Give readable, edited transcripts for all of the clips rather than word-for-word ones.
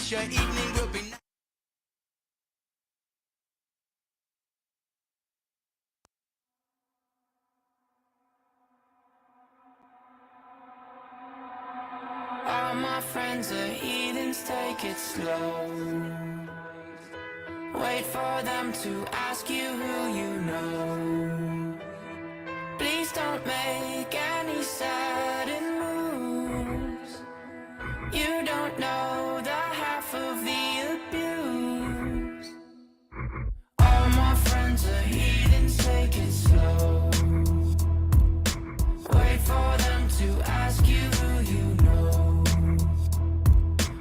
promise your evening will be nice. All my friends are heathens, take it slow. Wait for them to ask you who you know. Please don't make any sudden moves. You don't know the half of the abuse. All my friends are heathens, take it slow. Wait for them to ask you who you know.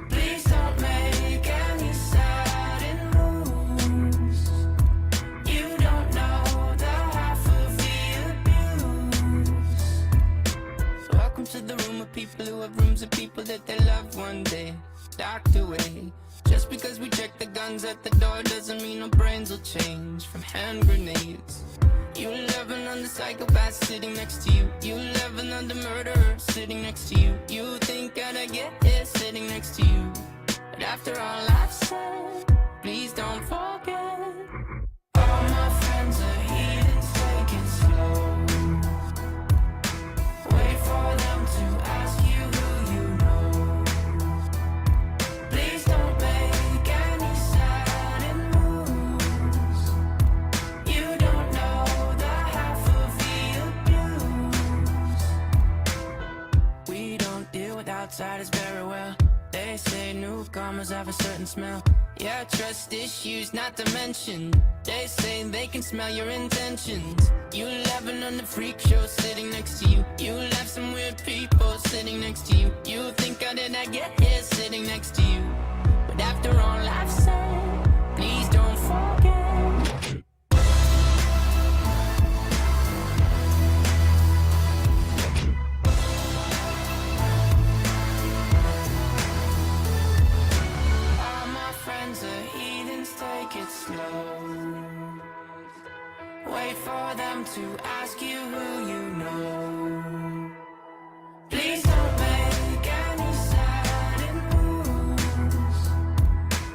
Please don't make any sudden moves. You don't know the half of the abuse. So welcome to the room of people who have rooms of people that they love one day docked away. Just because we check the guns at the door doesn't mean our brains will change from hand grenades. You love another psychopath sitting next to you. You love another murderer sitting next to you. You think I'd get here sitting next to you. But after all I've said, please don't forget. All my friends are heathens, take it slow. Wait for them to ask you who you know. Please don't make any sudden moves. You don't know the half of the abuse. We don't deal with outsiders very well. They say newcomers have a certain smell. Yeah, trust issues not to mention. They say they can smell your intentions. You laughing on the freak show sitting next to you. You laugh some weird people sitting next to you. You think how did I get here sitting next to you. But after all I've said, please don't forget. Take it slow. Wait for them to ask you who you know. Please don't make any sudden moves.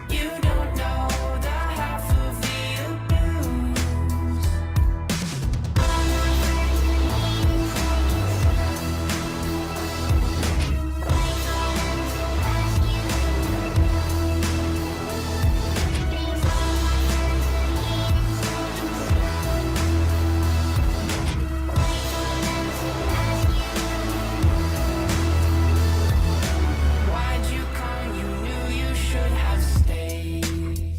You don't know the half of the abuse. Why'd you come? You knew you should have stayed.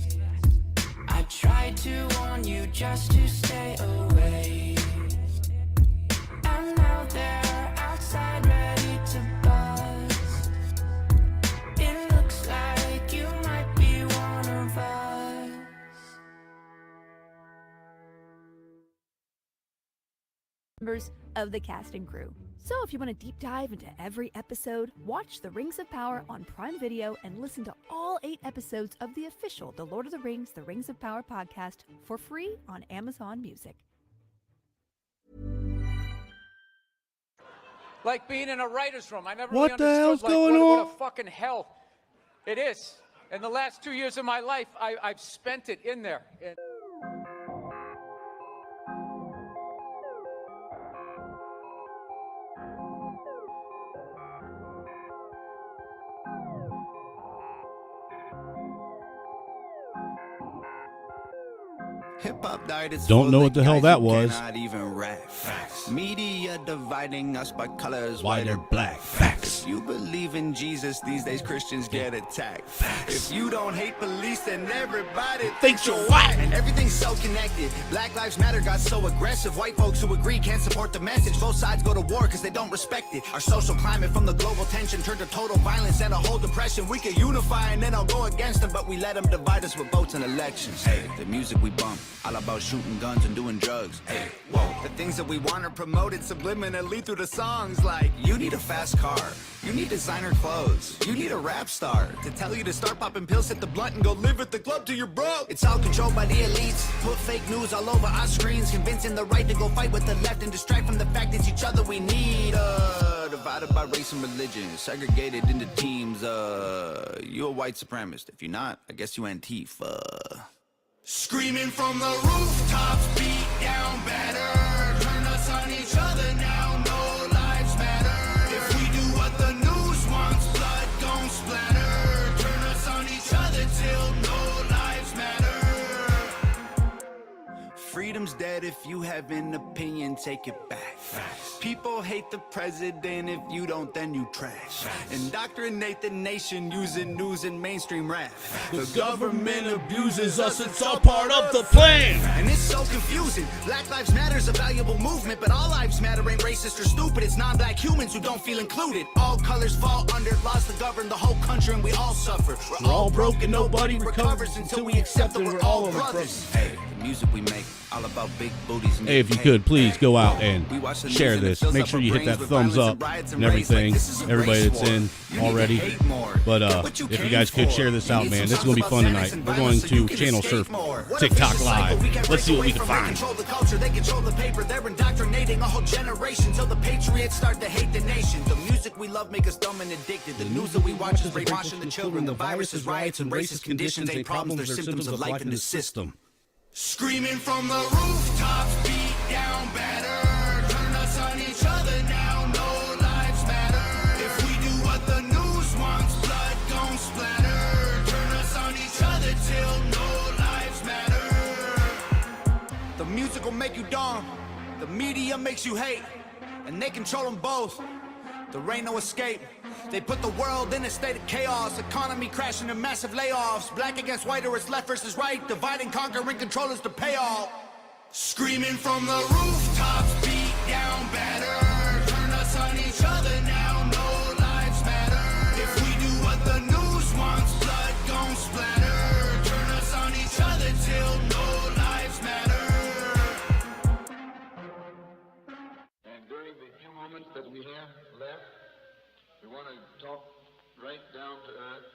I tried to warn you just to stay away. And now they're outside ready to bust. It looks like you might be one of us. Members of the cast and crew. So if you want to deep dive into every episode, watch The Rings of Power on Prime Video and listen to all 8 episodes of the official The Lord of the Rings, The Rings of Power podcast for free on Amazon Music. Like being in a writer's room. I never What really the hell's understood going what on? a fucking hell it is. In the last 2 years of my life, I've spent it in there. And Hip-hop died its Don't know full what the of hell guys that who was. cannot even rap. Media dividing us by colors, White or black. Facts. If you believe in Jesus, these days Christians get attacked. If you don't hate police, then everybody thinks you're white. And everything's so connected. Black Lives Matter got so aggressive. White folks who agree can't support the message. Both sides go to war because they don't respect it. Our social climate from the global tension turned to total violence and a whole depression. We could unify and then I'll go against them, but we let them divide us with votes and elections. Hey, the music we bump, all about shooting guns and doing drugs. Hey, whoa, the things that we want are promoted subliminally through the songs like, you need a fast car, you need designer clothes, you need a rap star to tell you to start popping pills, hit the blunt and go live at the club till you're broke. It's all controlled by the elites, put fake news all over our screens, convincing the right to go fight with the left and distract from the fact it's each other we need. Divide divided by race and religion, segregated into teams. You a white supremacist. If you're not, I guess you Antifa. Screaming from the rooftops, beat down better. Turn us on each other now, no lives matter. If we do what the news wants, blood don't splatter. Turn us on each other till no lives matter. Freedom's dead. If you have an opinion, take it back. People hate the president. If you don't, then you trash. Indoctrinate the nation using news and mainstream rap. The government abuses us, it's all part of the plan. And it's so confusing. Black Lives Matter's a valuable movement, but all lives matter ain't racist or stupid. It's non-black humans who don't feel included. All colors fall under laws that govern the whole country, and we all suffer. We're all broken, nobody recovers until we accept that we're all of our brothers. Hey, the music we make, all about big booties. And Hey, if you could, please go out and share this. Make sure you hit that thumbs up and everything. Everybody that's in already. But if you guys could share this out, man, this is going to be fun tonight. We're going to channel surf TikTok live. Let's see what we can find. They control the paper. They're indoctrinating a whole generation till the patriots start to hate the nation. The music we love make us dumb and addicted. The news that we watch is brainwashing the children. The viruses, riots, and racist conditions ain't problems. They're symptoms of life in the system. Screaming from the rooftops, beat down better. Turn us on each other now, no lives matter. If we do what the news wants, blood don't splatter. Turn us on each other till no lives matter. The music will make you dumb. The media makes you hate. And they control them both. There ain't no escape. They put the world in a state of chaos. Economy crashing and massive layoffs. Black against white or it's left versus right. Divide and conquer and control is the payoff. Screaming from the rooftops, beat down better. Turn us on each other now, no lives matter. If we do what the news wants, blood don't splatter. Turn us on each other till no lives matter. And during the few moments that we have left, we want to talk right down to earth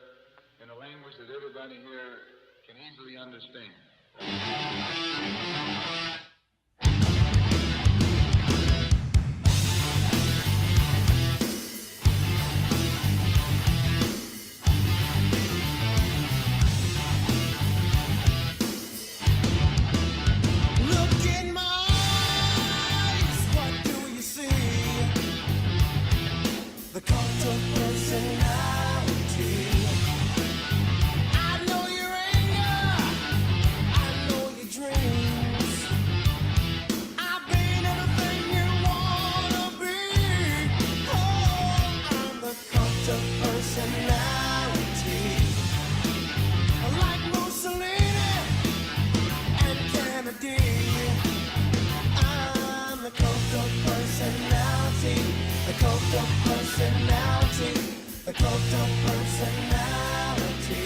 in a language that everybody here can easily understand. Look in my eyes, what do you see? The cult of personality. I know your anger, I know your dreams. I've been everything you wanna be. Oh, I'm the cult of personality. Like Mussolini and Kennedy. I'm the cult of personality. The cult of personality. The cult of personality.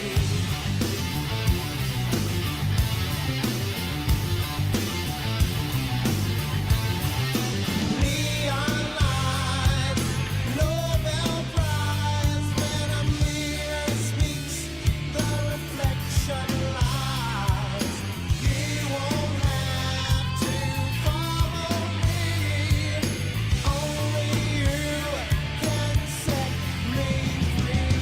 Neon lights, Nobel Prize. When a mirror speaks, the reflection lies. You won't have to follow me. Only you can set me free.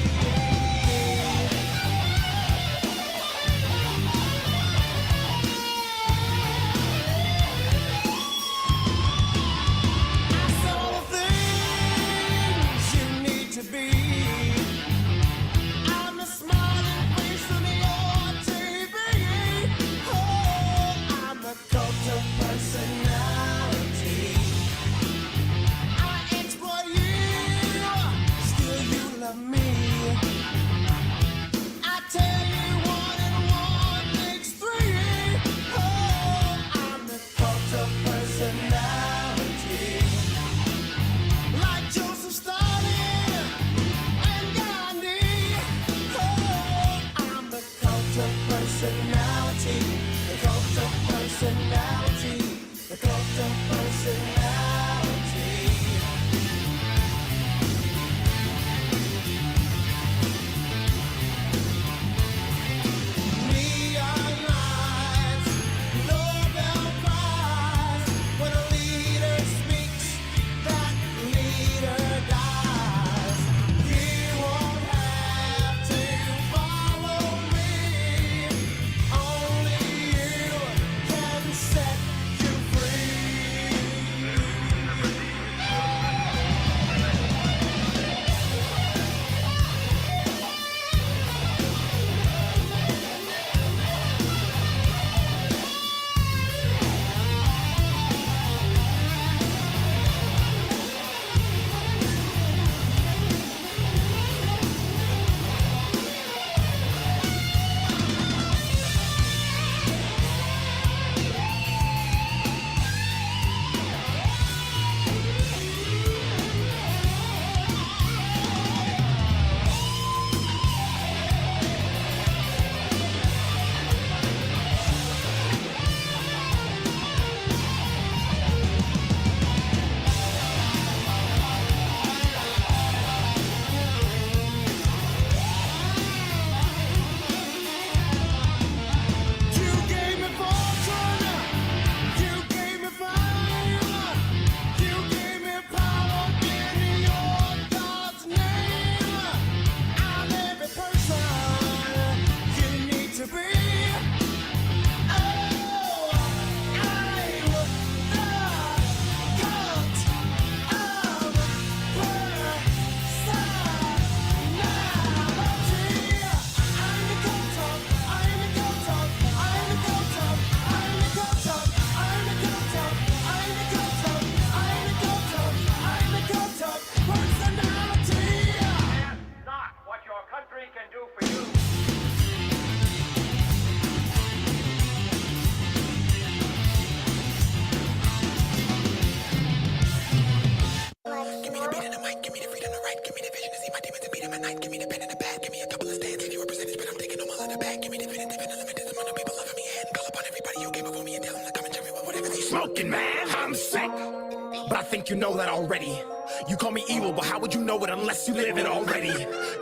but I think you know that already. You call me evil, but how would you know it unless you live it already?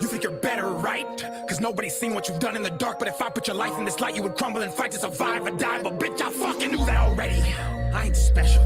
You think you're better, right? Cause nobody's seen what you've done in the dark, but if I put your life in this light, you would crumble and fight to survive or die. But bitch, I fucking knew that already. I ain't special,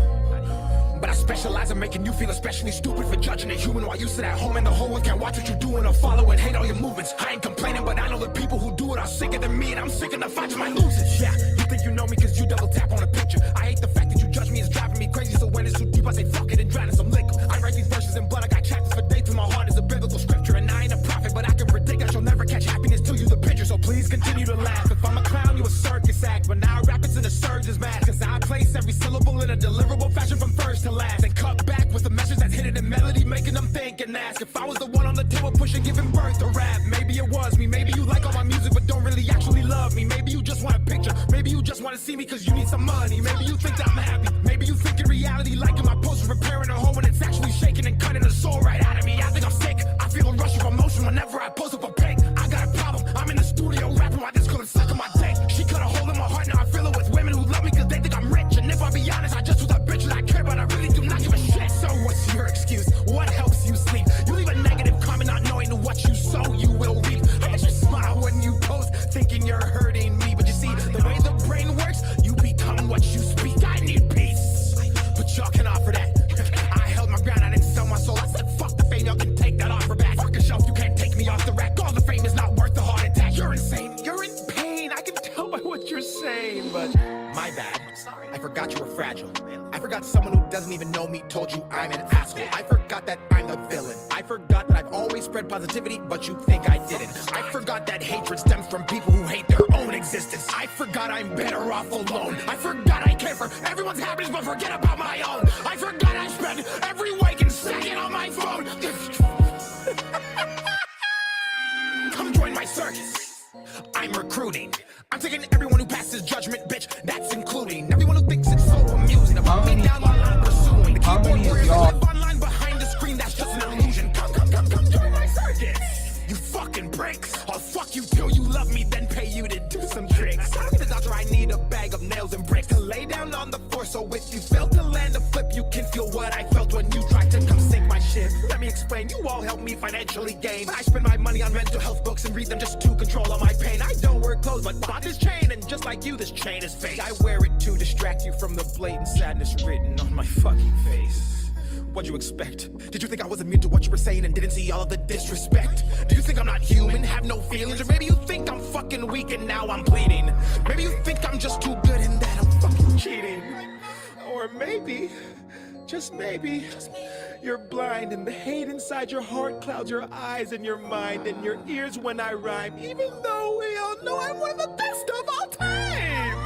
but I specialize in making you feel especially stupid for judging a human while you sit at home and the whole world can't watch what you're doing or follow and hate all your movements. I ain't complaining, but I know the people who do it are sicker than me, and I'm sick enough I just might lose it. Yeah, you think you know me cause you double tap on a picture. I hate the fact that you judge me, it's driving me crazy, so when it's too deep I say fuck it and drown in some liquor. I write these verses in blood, I got chapters for days till my heart is a biblical scripture. And I ain't a prophet, but I can predict that you'll never catch happiness till you the picture. So please continue to laugh. If I'm a clown, you a circus act, but now rap it's in a surgeon's mask. Cause I place every syllable in a deliverable fashion from first to last, and cut back with a message that's hidden in melody, making them think and ask if I was the one on the table pushing, giving birth to rap. Maybe it was me, maybe you like all my music but don't really actually love me. Maybe you just want a picture, maybe you just want to see me cause you need some money. Maybe you think that I'm happy, maybe you think in reality liking my post is repairing a hole when it's actually shaking and cutting the soul right out of me. I think I'm sick, I feel a rush of emotion whenever I post up a pic. I got a problem, I'm in the studio rapping while this couldn't suck on my dick. She cut a hole in my heart, now I fill it with women who love me cause they think I'm rich. And if I be honest, I just was a bitch that I care about, I really do not give a shit. So what's your excuse? What helps you sleep? You leave a negative comment not knowing what you sow you will reap. I bet you smile when you post thinking you're hurting me, but you see the way the brain works, you become what you speak. I need peace, but y'all can offer that. I held my ground, I didn't sell my soul. I said fuck the fame, y'all can take that offer back. Fuck a shelf, you can't take me off the rack. All the fame is not worth the heart attack. You're insane, you're in pain, I can tell by what you're saying, but my bad. I forgot you were fragile. I forgot someone who doesn't even know me told you I'm an asshole. I forgot that I'm the villain. I forgot that I've always spread positivity, but you think I didn't. I forgot that hatred stems from people who hate their own existence. I forgot I'm better off alone. I forgot I care for everyone's happiness, but forget about my own. I forgot I spend every waking second on my phone. Come join my circus. I'm recruiting. I'm taking everyone who passes judgment, bitch. That's including everyone who thinks it's so amusing. About me down while I'm pursuing the keyboard warriors who live online behind the screen. That's just an illusion. Come join my circus. You fucking bricks. I'll fuck you till you love me, then pay you to do some tricks. I'm the doctor, I need a bag of nails and bricks to lay down on the floor. So if you failed to land a flip, you can feel what I felt when you tried to come sink my ship. Let me explain, you all help me financially gain. I spend my money on mental health books and read them just to control all my pain. I don't wear clothes, but bought this chain, and just like you, this chain is fake. I wear it to distract you from the blatant sadness written on my fucking face. What'd you expect? Did you think I was immune to what you were saying and didn't see all of the disrespect? Do you think I'm not human, have no feelings? Or maybe you think I'm fucking weak and now I'm bleeding? Maybe you think I'm just too good and that I'm fucking cheating? Or maybe, just maybe, you're blind and the hate inside your heart clouds your eyes and your mind and your ears when I rhyme, even though we all know I'm one of the best of all time.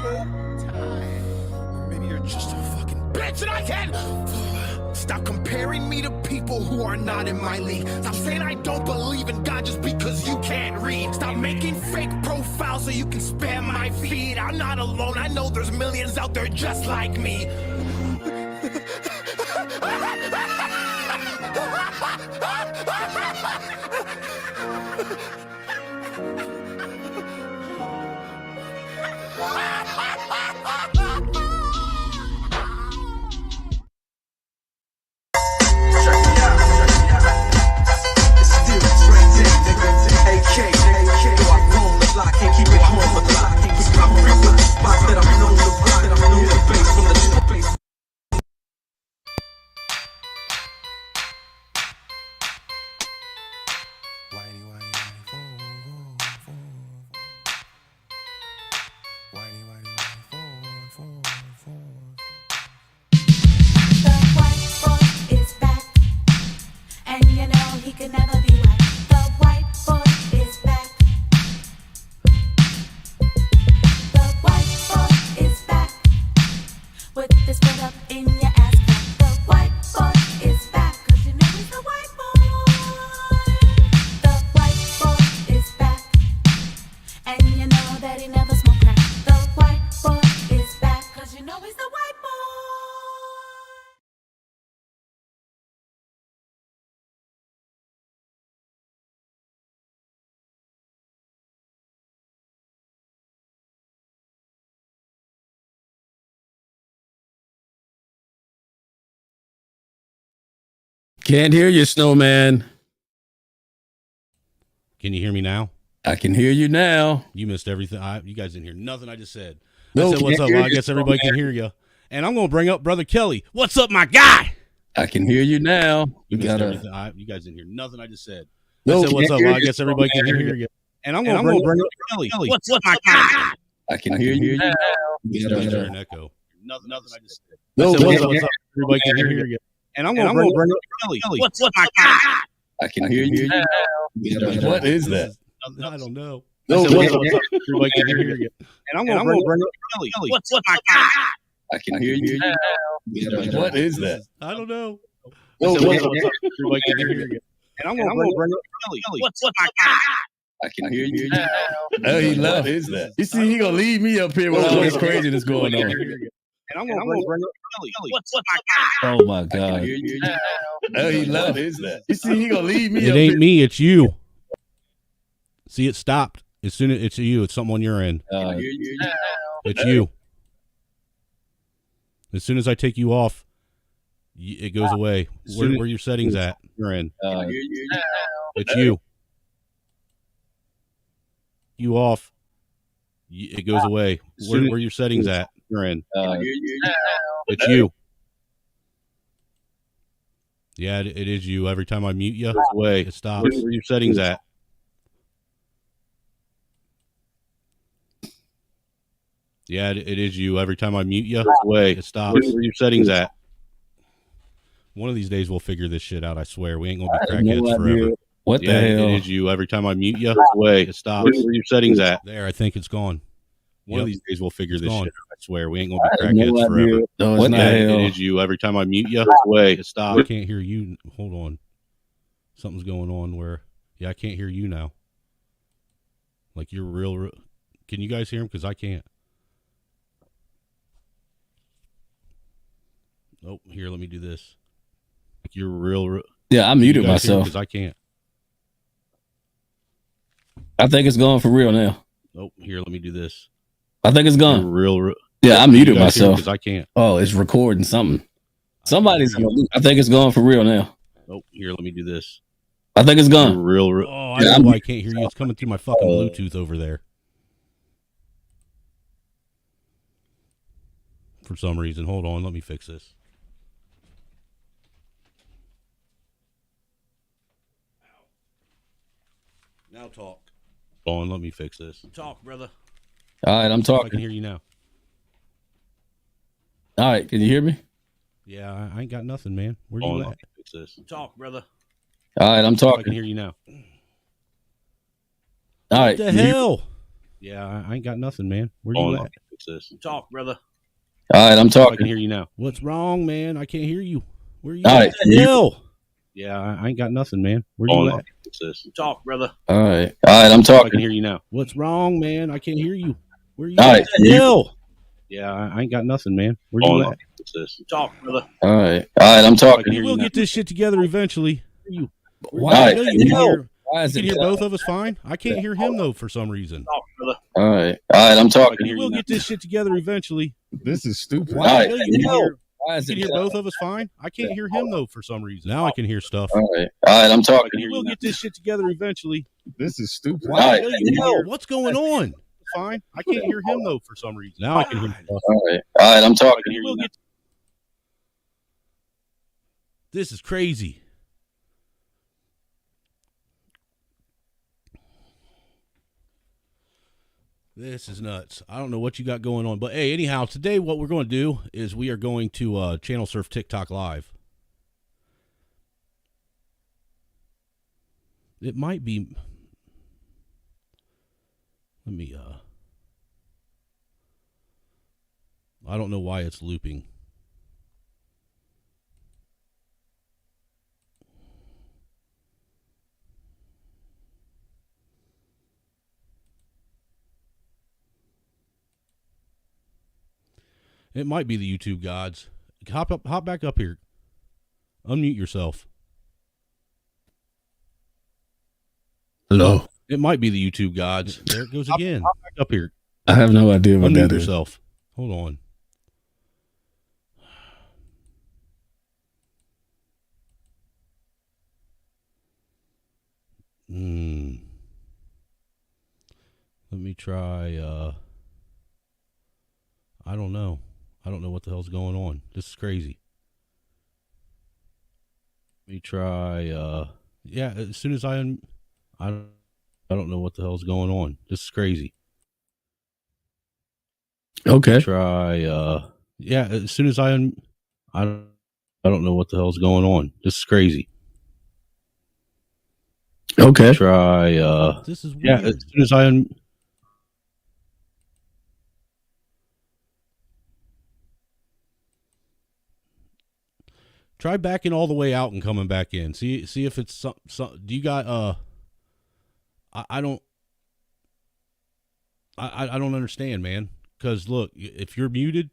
Or maybe you're just a fucking bitch and I can't. Stop comparing me to people who are not in my league. Stop saying I don't believe in God just because you can't read. Stop making fake profiles so you can spam my feed. I'm not alone, I know there's millions out there just like me. Can't hear you, Snowman. Can you hear me now? I can hear you now. You missed everything. You guys didn't hear nothing I just said. No, I said, what's up? Well, I guess everybody can hear you. And I'm going to bring up Brother Kelly. What's up, my guy? I can hear you now. You missed everything. You guys didn't hear nothing I just said. No, I said, what's up? Well, I guess everybody can hear you. And I'm going to bring up Kelly. What's up, my guy? I can hear you now. You missed an echo. Nothing I just said. No, I said, what's up? Everybody can hear you. And I'm going to bring up Kelly. What's up, my guy? I can hear you now. What is that? I don't know. No, I said, what's up? Everybody can hear you. And I'm going to bring up Kelly. What's up, my guy? I can hear you now. What is that? I don't know. No, I said, what's up? Everybody can hear you. And I'm going to bring up Kelly. What's up, my guy? I can hear you now. Oh, he left. What is that? You see, he gonna leave me up here with all this craziness going on. And I'm going to bring up Kelly. What's up, my guy? Oh my God. Oh, he left. What is that? You see, he gonna leave me It up ain't here. me, it's you. See, it stopped. As soon as it's you, it's something on your end. It's you. As soon as I take you off, it goes away. Where your settings at? Your end. It's you. You off. It goes away. Where your settings at? Your end. It's you. Yeah, it is you. Every time I mute you, away. It stops. Where your settings at? Yeah, it is you. Every time I mute you, away. It stops. Where your settings at? One of these days we'll figure this shit out. I swear, we ain't gonna be crackheads forever. What the hell? It is you. Every time I mute you, away. It stops. Where your settings at? There, I think it's gone. One of these days we'll figure this shit out. I swear, we ain't gonna be crackheads forever. No, what the hell? It is you. Every time I mute you, away. It stops. I can't hear you. Hold on. Something's going on where, I can't hear you now. Like you're real. Can you guys hear him? Because I can't. Oh, here, let me do this. Like you're real. Yeah, I muted myself because I can't. I think it's gone for real now. Oh, here, let me do this. I think it's gone. You're real. Yeah, I muted myself because I can't. Oh, it's recording something. Somebody's. I think it's gone for real now. Oh, here, let me do this. I think it's gone. You're real. Oh, I know why I can't hear you. It's coming through my fucking Bluetooth over there. For some reason. Hold on, let me fix this. Now talk. Hold on, let me fix this. Talk, brother. All right, I'm talking. I can hear you now. All right, can you hear me? Yeah, I ain't got nothing, man. Where you at? Fix this. Talk, brother. All right, I'm talking. I can hear you now. All right. What the hell? Yeah, I ain't got nothing, man. Where you at? Fix this. Talk, brother. All right, I'm talking. I can hear you now. What's wrong, man? I can't hear you. Where you All at? right. What the hell? Yeah, I ain't got nothing, man. Where you at? Fix this. Talk, brother. All right, I'm talking. I can hear you now. What's wrong, man? I can't hear you. Where you All at? right. What the hell? Yeah, I ain't got nothing, man. Where you at? Fix this. Talk, brother. All right, I'm talking. We'll get this shit together eventually. Why? I know you can hear, Why is you can it? hear both of us fine. I can't hear him though for some reason. All right, I'm talking. We'll get this shit together eventually. This is stupid. Why? I know you can hear. Why is You it? can hear both of us fine. I can't hear him though for some reason. Now I can hear stuff. All right, I'm talking. We'll get this shit together eventually. This is stupid. Why? I know you can hear. What's going on? Fine. I can't hear him though for some reason. Now I can hear stuff. All right, I'm talking. We'll get. This is crazy. This is nuts. I don't know what you got going on, but hey, anyhow, today what we're going to do is we are going to channel surf TikTok live. It might be. Let me. I don't know why it's looping. It might be the YouTube gods. Hop back up here. Unmute yourself. Hello. It might be the YouTube gods. There it goes again. Hop back up here. I have no idea what Unmute that is. yourself. Hold on. Let me try. I don't know. I don't know what the hell's going on. This is crazy. Let me try. Yeah. As soon as I don't know what the hell's going on. This is crazy. Okay. Try. Yeah. As soon as I don't know what the hell's going on. This is crazy. Okay. Try. This is weird. Yeah. As soon as try backing all the way out and coming back in. See if it's some. Do you got I don't understand, man. Because look, if you're muted,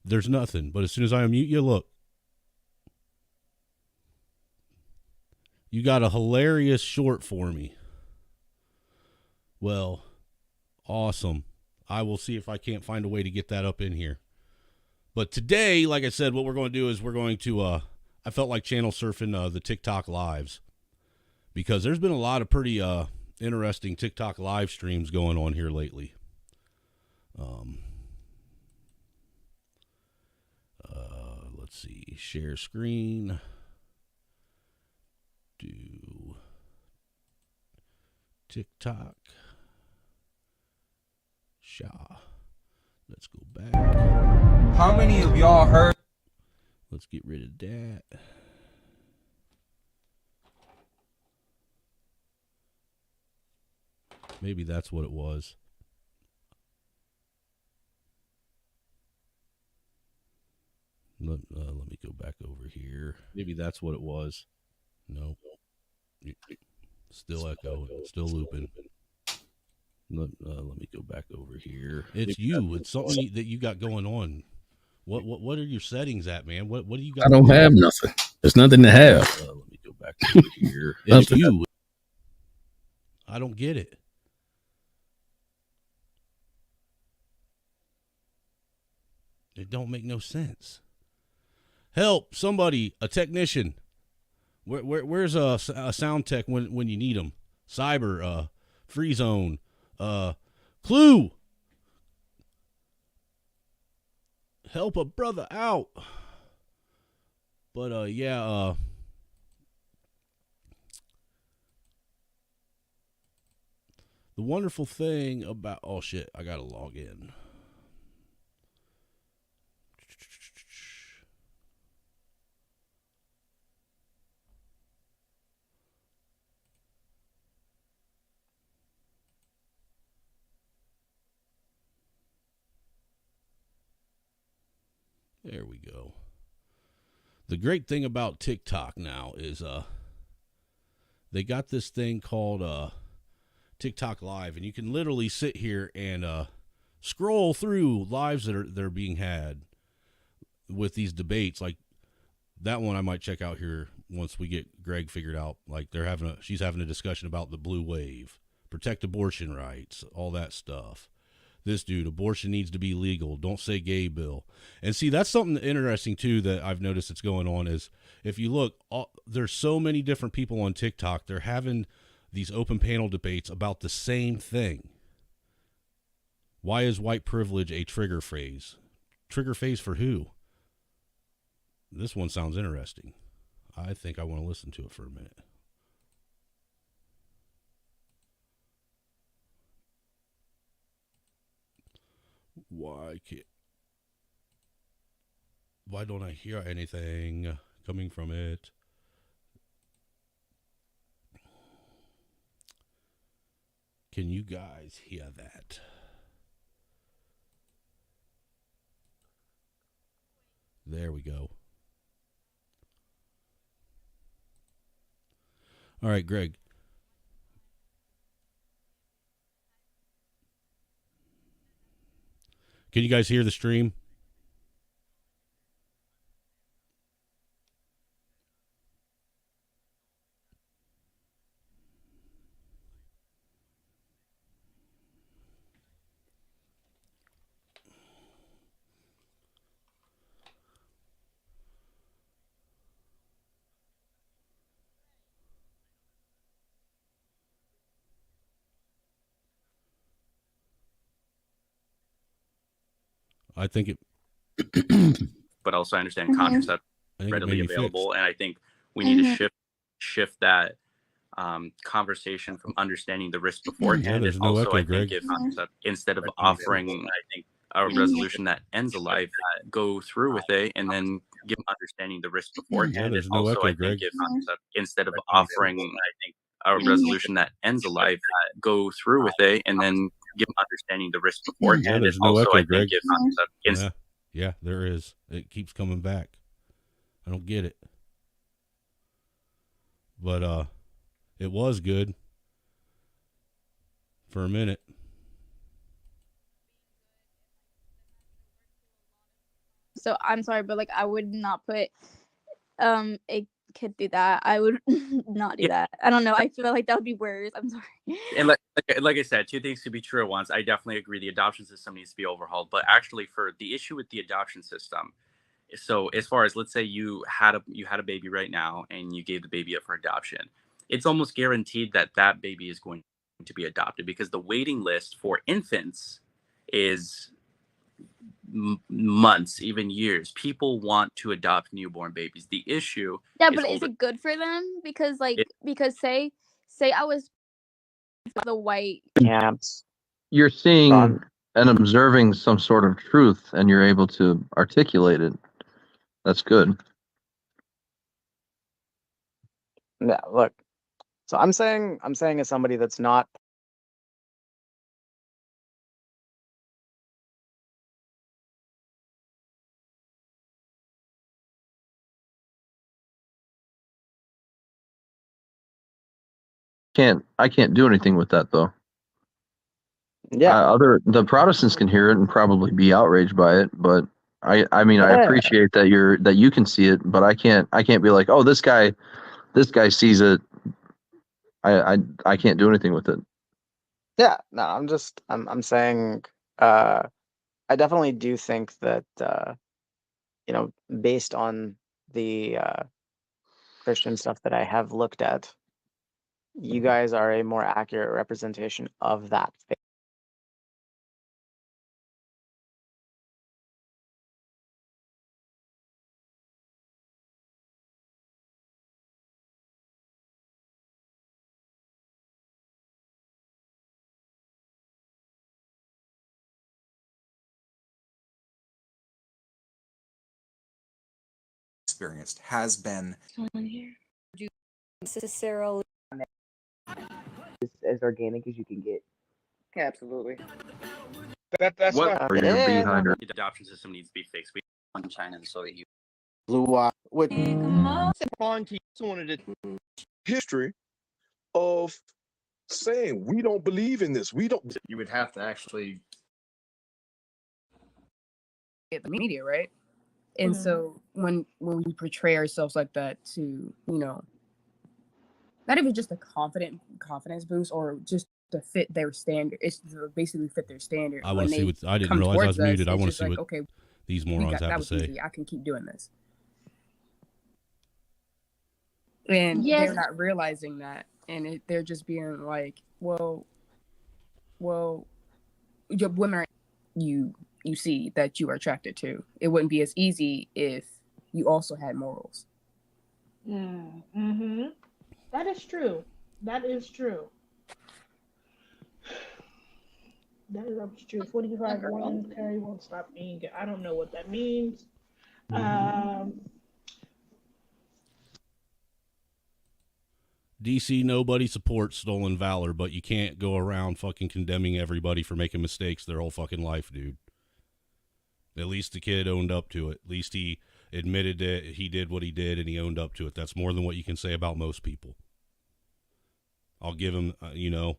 there's nothing. But as soon as I unmute you, look, you got a hilarious short for me. Well, awesome. I will see if I can't find a way to get that up in here. But today, like I said, what we're going to do is we're going to. I felt like channel surfing the TikTok lives because there's been a lot of pretty interesting TikTok live streams going on here lately. Let's see, share screen, do TikTok, let's go back. How many of y'all heard? Let's get rid of that. Maybe that's what it was. Let me go back over here. Maybe that's what it was. No. Still echo. Still looping. Let me go back over here. It's you. It's something that you got going on. What are your settings at, man? What do you got? I don't have nothing. There's nothing to have. Let me go back over here. It's you. I don't get it. It don't make no sense. Help! Somebody, a technician. Where's a sound tech when you need them? Cyber, Free Zone, Clue. Help a brother out. But yeah. The wonderful thing about shit, I gotta log in. There we go. The great thing about TikTok now is they got this thing called TikTok Live, and you can literally sit here and scroll through lives that are being had with these debates. Like that one I might check out here once we get Greg figured out. Like she's having a discussion about the blue wave, protect abortion rights, all that stuff. This dude, abortion needs to be legal. Don't say gay bill. And see, that's something interesting, too, that I've noticed that's going on is if you look, there's so many different people on TikTok. They're having these open panel debates about the same thing. Why is white privilege a trigger phrase? Trigger phrase for who? This one sounds interesting. I think I want to listen to it for a minute. Why don't I hear anything coming from it? Can you guys hear that? There we go. All right, Greg. Can you guys hear the stream? I think it. But also I understand contraception readily available, and I think we need to shift that conversation from understanding the risk beforehand. Yeah, there's and no also, echo, I Greg. think, instead of offering, I think, a resolution that ends a life, go through with it, and then give understanding the risk beforehand. Yeah, there's and no also, echo, I Greg. think, instead of offering, I think, a resolution that ends a life, go through with it, and then give understanding the risk beforehand. Yeah, there's and no also, echo, I think, Greg. give Yeah, there is. It keeps coming back. I don't get it. But it was good for a minute. So I'm sorry, but like I would not put a kid through that. I would not do that. I don't know. I feel like that would be worse. I'm sorry. And like I said, two things could be true at once. I definitely agree the adoption system needs to be overhauled. But actually, for the issue with the adoption system, so as far as, let's say you had a baby right now and you gave the baby up for adoption, it's almost guaranteed that that baby is going to be adopted, because the waiting list for infants is months, even years. People want to adopt newborn babies. The issue But is it good for them? Because because say I was the white camps. You're seeing and observing some sort of truth, and you're able to articulate it. That's good. Yeah, look. So I'm saying as somebody that's not I can't do anything with that though. Yeah. The Protestants can hear it and probably be outraged by it, but I mean, I appreciate that you can see it, but I can't be like, oh, this guy sees it. I can't do anything with it. Yeah, no, I'm saying I definitely do think that based on the Christian stuff that I have looked at, you guys are a more accurate representation of that faith. Experienced has been necessarily as organic as you can get. Absolutely. That's what the adoption system needs to be fixed. We want China and the Soviet Union. Blue eye. What wanted to history of saying we don't believe in this. We don't. You would have to actually get the media, right? And so when we portray ourselves like that to, not even just a confidence boost or just to fit their standard, it's to basically fit their standard. I want to see what I didn't realize I was muted. I want to see what these morons have to say. Easy. I can keep doing this. And they're not realizing that, and they're just being like, well, your women are you see that you are attracted to. It wouldn't be as easy if you also had morals. Mm-hmm. That is true. That is true. 45 1 Perry won't stop being good. I don't know what that means. DC, nobody supports stolen valor, but you can't go around fucking condemning everybody for making mistakes their whole fucking life, dude. At least the kid owned up to it. At least he admitted that he did what he did and he owned up to it. That's more than what you can say about most people. I'll give him, admitted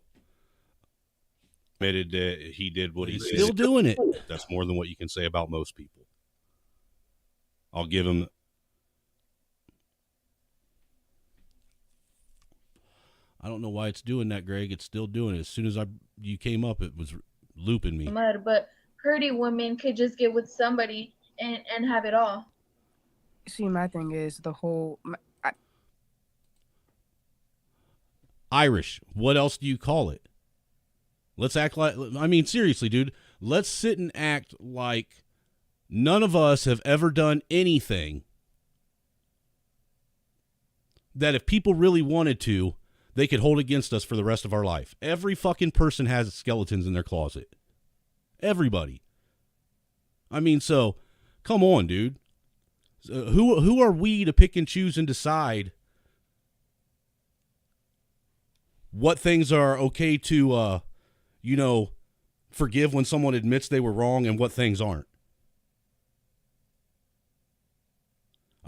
that he did what he did. Still doing it. That's more than what you can say about most people. I'll give him. I don't know why it's doing that, Greg. It's still doing it. As soon as you came up, it was looping me. But pretty women could just get with somebody and have it all. See, my thing is the whole Irish. What else do you call it? Let's act like, seriously, dude. Let's sit and act like None of us have ever done anything that if people really wanted to, they could hold against us for the rest of our life. Every fucking person has skeletons in their closet. Everybody. I mean, so, come on, dude. Who are we to pick and choose and decide what things are okay to, forgive when someone admits they were wrong and what things aren't?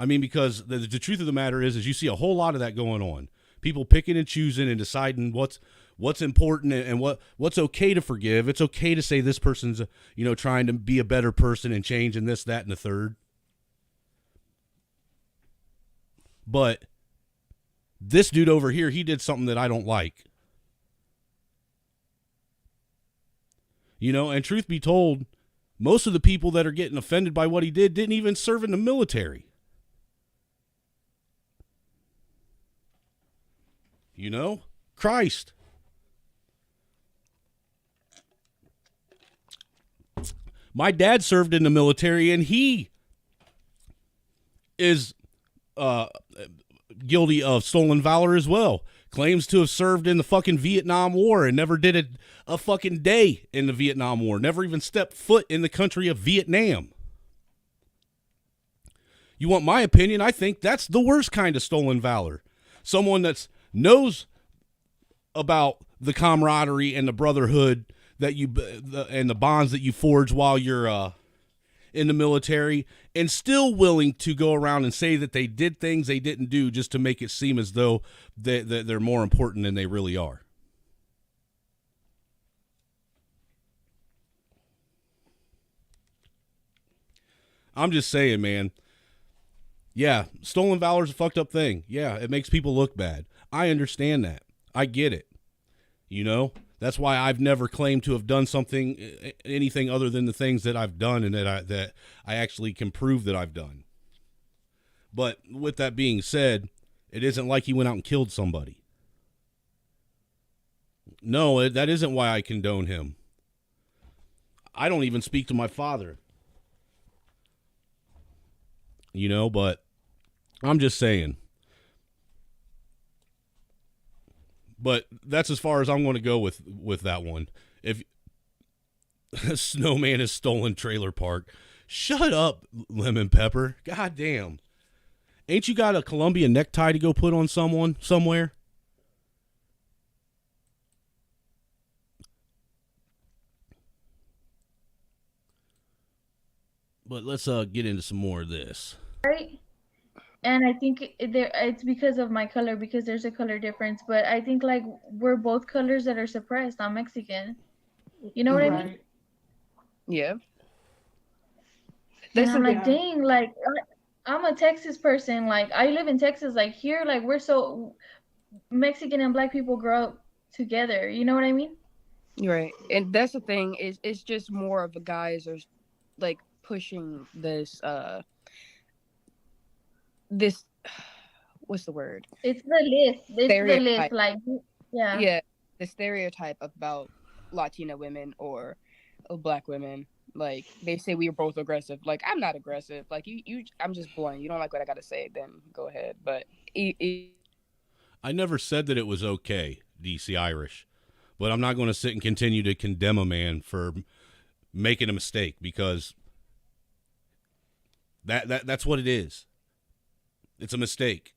I mean, because the truth of the matter is you see a whole lot of that going on. People picking and choosing and deciding what's important and what's okay to forgive. It's okay to say this person's, trying to be a better person and change and this, that, and the third. But this dude over here, he did something that I don't like. And truth be told, most of the people that are getting offended by what he did didn't even serve in the military. Christ. My dad served in the military, and he is guilty of stolen valor as well. Claims to have served in the fucking Vietnam War and never did a fucking day in the Vietnam War. Never even stepped foot in the country of Vietnam. You want my opinion? I think that's the worst kind of stolen valor. Someone that knows about the camaraderie and the brotherhood that and the bonds that you forge while you're in the military, and still willing to go around and say that they did things they didn't do just to make it seem as though they're more important than they really are. I'm just saying, man. Yeah, stolen valor is a fucked up thing. Yeah, it makes people look bad. I understand that. I get it. That's why I've never claimed to have done anything other than the things that I've done and that I actually can prove that I've done. But with that being said, it isn't like he went out and killed somebody. No, that isn't why I condone him. I don't even speak to my father. But I'm just saying. But that's as far as I'm going to go with that one. If Snowman has stolen trailer park, shut up, Lemon Pepper. God damn. Ain't you got a Columbia necktie to go put on someone somewhere? But let's get into some more of this. Right? And I think it's because of my color, because there's a color difference. But I think like we're both colors that are suppressed. I'm Mexican. You know what I mean? Yeah. And I'm like, dang, like I'm a Texas person. Like I live in Texas. Like here, like we're so Mexican and Black people grow up together. You know what I mean? Right. And that's the thing, it's just more of the guys are like pushing this what's the word? It's the list. It's the list. Like, yeah. Yeah, the stereotype about Latina women or Black women. Like, they say we are both aggressive. Like, I'm not aggressive. Like, I'm just blunt. You don't like what I got to say, then go ahead. But I never said that it was okay, DC Irish. But I'm not going to sit and continue to condemn a man for making a mistake, because that's what it is. It's a mistake.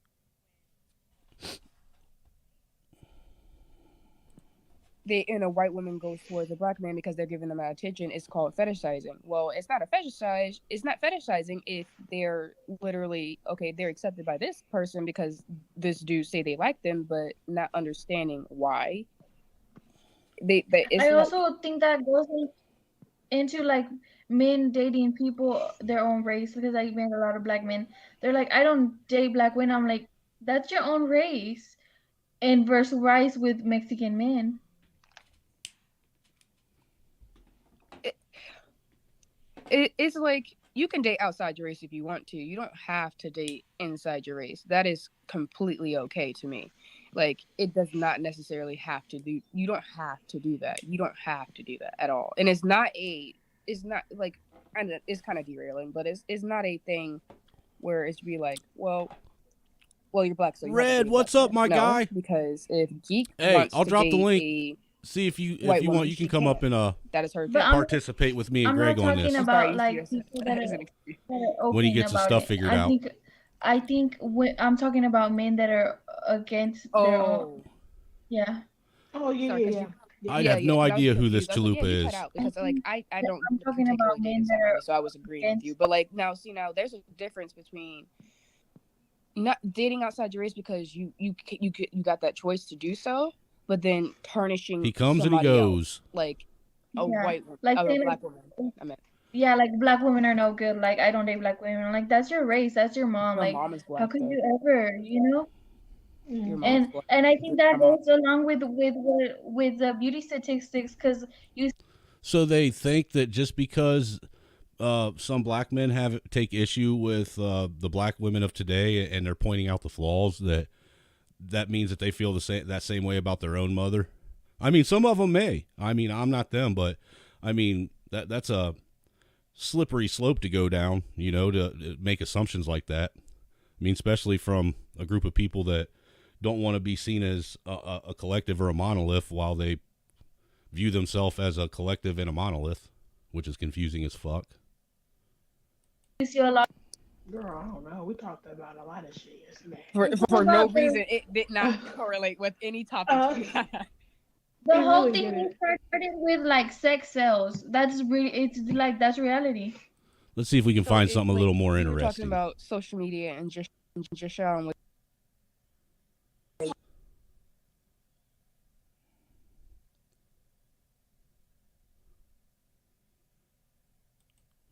A white woman goes towards a Black man because they're giving them attention. It's called fetishizing. Well, it's not a fetishize. It's not fetishizing if they're literally, okay, they're accepted by this person because this dude say they like them, but not understanding why. I also think that goes into like men dating people their own race, because I met a lot of Black men. They're like, I don't date Black women. I'm like, that's your own race. And versus rise with Mexican men. It's like, you can date outside your race if you want to. You don't have to date inside your race. That is completely okay to me. Like, it does not necessarily have to do. You don't have to do that. You don't have to do that at all. And it's not like kind of derailing, but it's not a thing where it's be like, well, you're black, so you Red, what's up, my guy? Because if Geek wants I'll to drop the date link. See if you white want, woman, you can come up and that is her participate with me and I'm Greg not on talking this about like people that are when he open gets his about stuff it. figured out. I think I'm talking about men that are against their own. Yeah. Oh yeah, Sorry, yeah. I have no idea who this chalupa you is. cut out because like I don't I'm talking about men that are so I was agreeing with you. But like now there's a difference between not dating outside your race because you got that choice to do so, but then tarnishing He comes and he somebody goes. else, like a white woman, like a say, black woman. I meant yeah, like black women are no good. Like I don't date black women. Like that's your race. That's your mom. your Like mom is black. how could though. you ever? You know. Your mom's And black. I think that goes along with the beauty statistics because you. So they think that just because some black men take issue with the black women of today and they're pointing out the flaws, that means that they feel that same way about their own mother. I mean, some of them may. I mean, I'm not them, but I mean that's a slippery slope to go down, to make assumptions like that. I mean, especially from a group of people that don't want to be seen as a collective or a monolith while they view themselves as a collective and a monolith, which is confusing as fuck. You see a lot. Girl, I don't know. We talked about a lot of shit yesterday. For no reason, it did not correlate with any topic. The whole really thing didn't. started with like sex sells. That's reality. Let's see if we can find something a little more We were talking interesting. about social media and just showing with.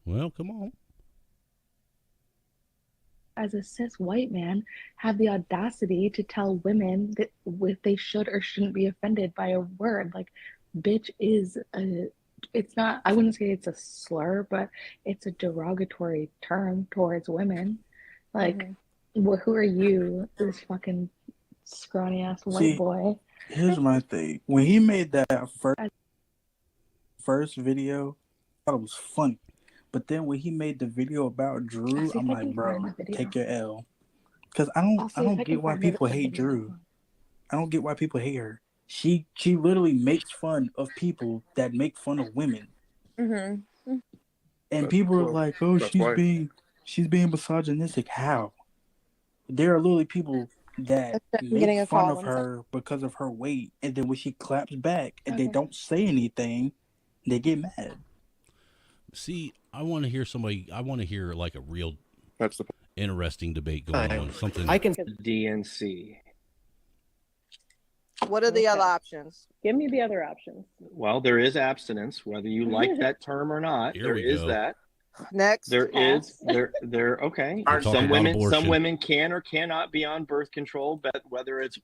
Well, come on. As a cis white man, have the audacity to tell women that they should or shouldn't be offended by a word. Like, bitch it's not, I wouldn't say it's a slur, but it's a derogatory term towards women. Like, who are you, this fucking scrawny ass white boy? Here's my thing. When he made that first video, I thought it was funny. But then when he made the video about Drew, I'm like, bro, take your L. Because I don't get why people hate Drew. I don't get why people hate her. She literally makes fun of people that make fun of women. Mm-hmm. And people are like, oh, she's being misogynistic. How? There are literally people that make fun of her because of her weight, and then when she claps back and they don't say anything, they get mad. See, I want to hear like a real interesting debate going on. Something I can DNC. What are the other options? Give me the other options. Well, there is abstinence, whether you like that term or not. Here there we is go. that. Next. There is okay. We're talking Some about women abortion. can or cannot be on birth control, but whether it's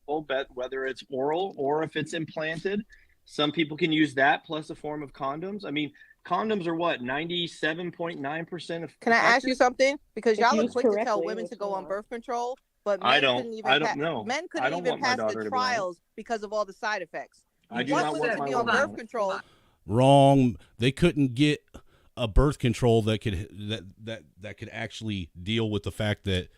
oral or if it's implanted. Some people can use that plus a form of condoms. I mean, condoms are what, 97.9% of. Can I ask you something? Because y'all are used quick to tell correctly, women to go on birth control, but I men don't- couldn't even I don't know. men I couldn't don't even want my pass daughter the to be on it. trials because of all the side effects. I do What not women want to my be on daughter birth on it. control. Wrong. They couldn't get a birth control that could actually deal with the fact that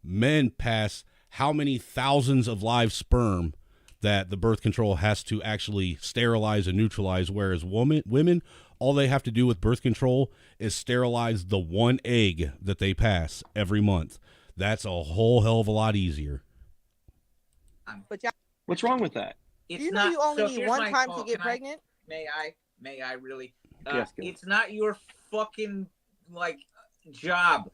men pass how many thousands of live sperm that the birth control has to actually sterilize and neutralize, whereas women, all they have to do with birth control is sterilize the one egg that they pass every month. That's a whole hell of a lot easier. But y'all, What's wrong with that? do you know you only need one time to get pregnant? May I really? Yes, go. It's not your fucking job.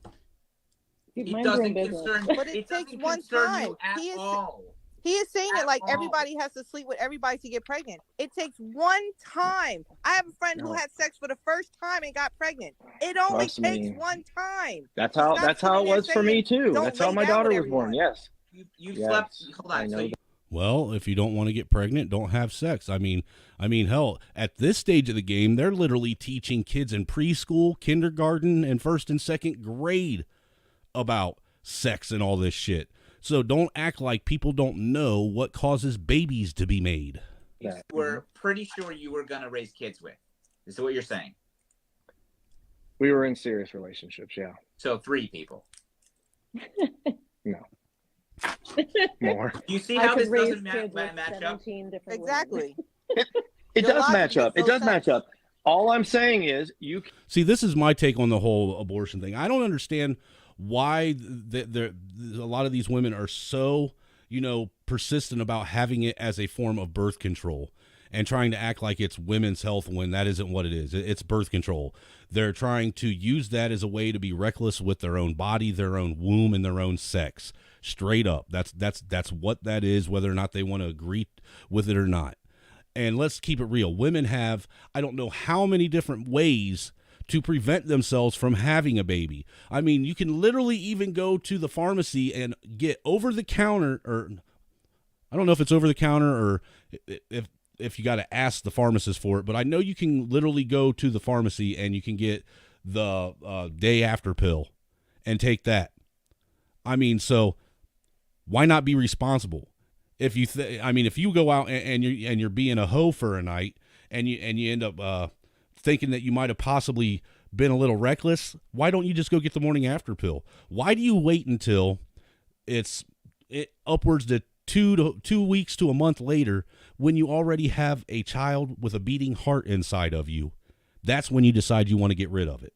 It Mind your own doesn't business. concern. But it takes doesn't one concern time. you at all. He is saying it At like all. everybody has to sleep with everybody to get pregnant. It takes one time. I have a friend who No. had sex for the first time and got pregnant. It only Trust takes me. one time. That's He's how not it sitting there was for me saying, too. "Don't That's how lay my down daughter with was born. everyone." Yes. You Yes, slept. Hold I on. So know you, Well, if you don't want to get pregnant, don't have sex. I mean, hell, at this stage of the game, they're literally teaching kids in preschool, kindergarten, and first and second grade about sex and all this shit. So don't act like people don't know what causes babies to be made. were pretty sure you were gonna raise kids with. Is what you're saying? We were in serious relationships, yeah. So 3 people. No. More. You see I how could this raise doesn't kids with match up? 17 different Exactly. It Your does logic match up. makes It no does match sense. up. All I'm saying is you See, this is my take on the whole abortion thing. I don't understand why a lot of these women are so, persistent about having it as a form of birth control and trying to act like it's women's health when that isn't what it is. It's birth control. They're trying to use that as a way to be reckless with their own body, their own womb, and their own sex. Straight up. That's what that is, whether or not they want to agree with it or not. And let's keep it real. Women have, I don't know how many different ways to prevent themselves from having a baby. I mean, you can literally even go to the pharmacy and get over the counter, or I don't know if it's over the counter or if you got to ask the pharmacist for it, but I know you can literally go to the pharmacy and you can get the day after pill and take that. I mean, so why not be responsible? If you, if you go out and you're being a hoe for a night and you end up thinking that you might have possibly been a little reckless, why don't you just go get the morning after pill? Why do you wait until it's upwards to 2 weeks to a month later when you already have a child with a beating heart inside of you? That's when you decide you want to get rid of it.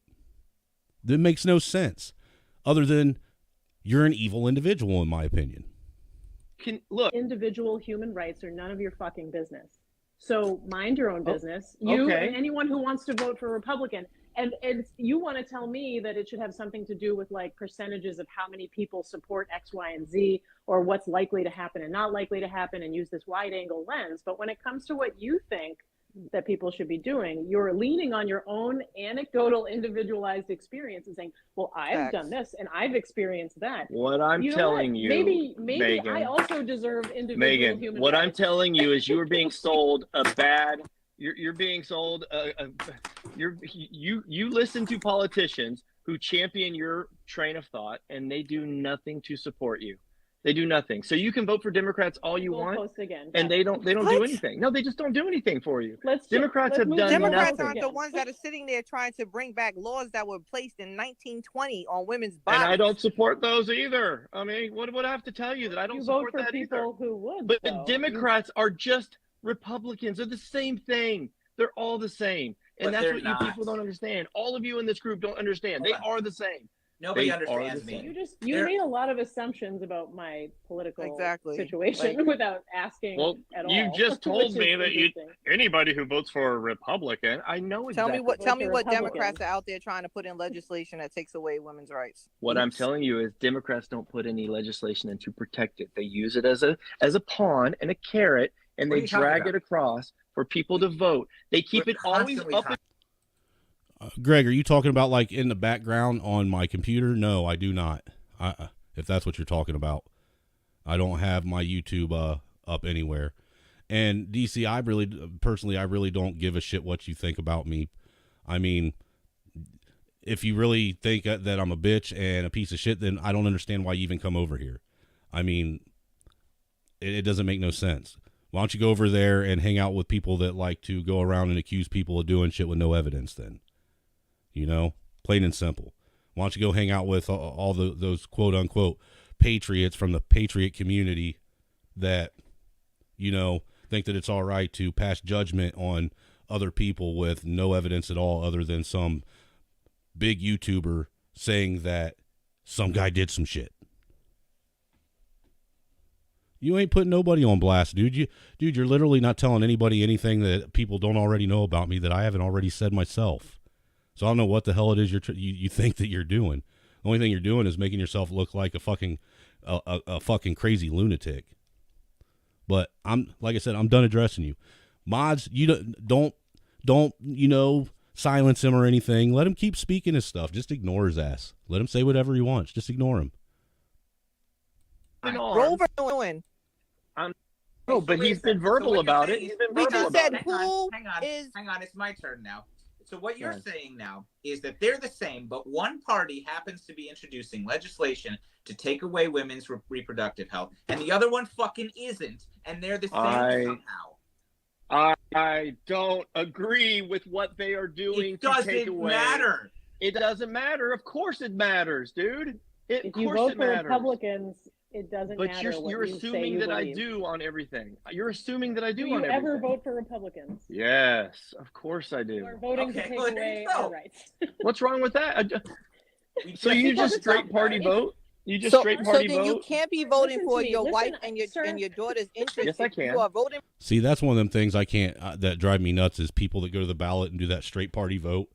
That makes no sense, other than you're an evil individual, in my opinion. Individual human rights are none of your fucking business. So mind your own business. You and anyone who wants to vote for Republican. And you want to tell me that it should have something to do with like percentages of how many people support X, Y, and Z, or what's likely to happen and not likely to happen, and use this wide angle lens. But when it comes to what you think that people should be doing, you're leaning on your own anecdotal, individualized experience and saying, well, I've done this and I've experienced that. What I'm telling you, maybe Megan, I also deserve individual Megan, human what rights. I'm telling you is you are being sold a bad. You're being sold. You listen to politicians who champion your train of thought, and they do nothing to support you. They do nothing. So you can vote for Democrats all you want, and they don't do anything. No, they just don't do anything for you. Democrats have done Democrats nothing. aren't the ones that are sitting there trying to bring back laws that were placed in 1920 on women's bodies. And I don't support those either. I mean, what would I have to tell you that I don't support that either? Who would? But the Democrats are just Republicans. They're the same thing. They're all the same. And that's what you people don't understand. All of you in this group don't understand. They are the same. Nobody understands me. You made a lot of assumptions about my political situation without asking at all. You just told me that anybody who votes for a Republican, I know exactly. Tell me what Democrats are out there trying to put in legislation that takes away women's rights. What I'm telling you is Democrats don't put any legislation in to protect it. They use it as a pawn and a carrot, and they drag it across for people to vote. They keep it always up. Greg, are you talking about like in the background on my computer? No, I do not. If that's what you're talking about, I don't have my YouTube up anywhere. And DC, I really don't give a shit what you think about me. I mean, if you really think that I'm a bitch and a piece of shit, then I don't understand why you even come over here. I mean, it doesn't make no sense. Why don't you go over there and hang out with people that like to go around and accuse people of doing shit with no evidence then? Plain and simple. Why don't you go hang out with all those quote unquote patriots from the patriot community that, think that it's all right to pass judgment on other people with no evidence at all other than some big YouTuber saying that some guy did some shit. You ain't putting nobody on blast, dude. You're literally not telling anybody anything that people don't already know about me that I haven't already said myself. So I don't know what the hell it is you think that you're doing. The only thing you're doing is making yourself look like a fucking crazy lunatic. But like I said, I'm done addressing you. Mods, you don't silence him or anything. Let him keep speaking his stuff. Just ignore his ass. Let him say whatever he wants. Just ignore him. No, but he's been verbal about it. He's been verbal about it. Hang on, it's my turn now. So what you're saying now is that they're the same, but one party happens to be introducing legislation to take away women's reproductive health, and the other one fucking isn't, and they're the same somehow. I don't agree with what they are doing. It doesn't matter. It doesn't matter. Of course it matters, dude. If you vote for Republicans, it doesn't but matter you're what you say assuming you that believe. I do on everything. You're assuming that I do, Do you on everything. ever vote for Republicans? Yes, of course I do. You are voting to take away our rights. What's wrong with that? So you just straight party vote? You just straight So party then vote? you can't be voting Listen for to me. your Listen, wife and your sir. daughter's interest. Yes, I If can. You are voting. See, that's one of them things I can't, that drive me nuts is people that go to the ballot and do that straight party vote,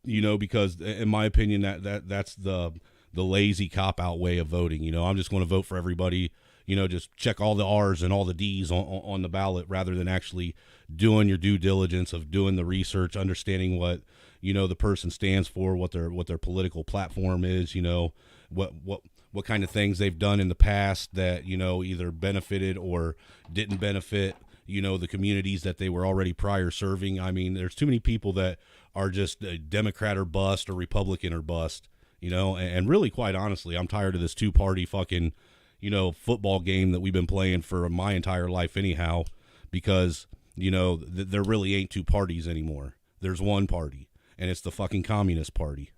you know, because in my opinion, that's the lazy cop out way of voting. You know, I'm just going to vote for everybody, you know, just check all the R's and all the D's on the ballot rather than actually doing your due diligence of doing the research, understanding what, you know, the person stands for, what their political platform is, you know, what kind of things they've done in the past that, you know, either benefited or didn't benefit, you know, the communities that they were already prior serving. I mean, there's too many people that are just a Democrat or bust or Republican or bust, you know, and really, quite honestly, I'm tired of this two-party fucking, you know, football game that we've been playing for my entire life anyhow, because, you know, there really ain't two parties anymore. There's one party, and it's the fucking Communist Party.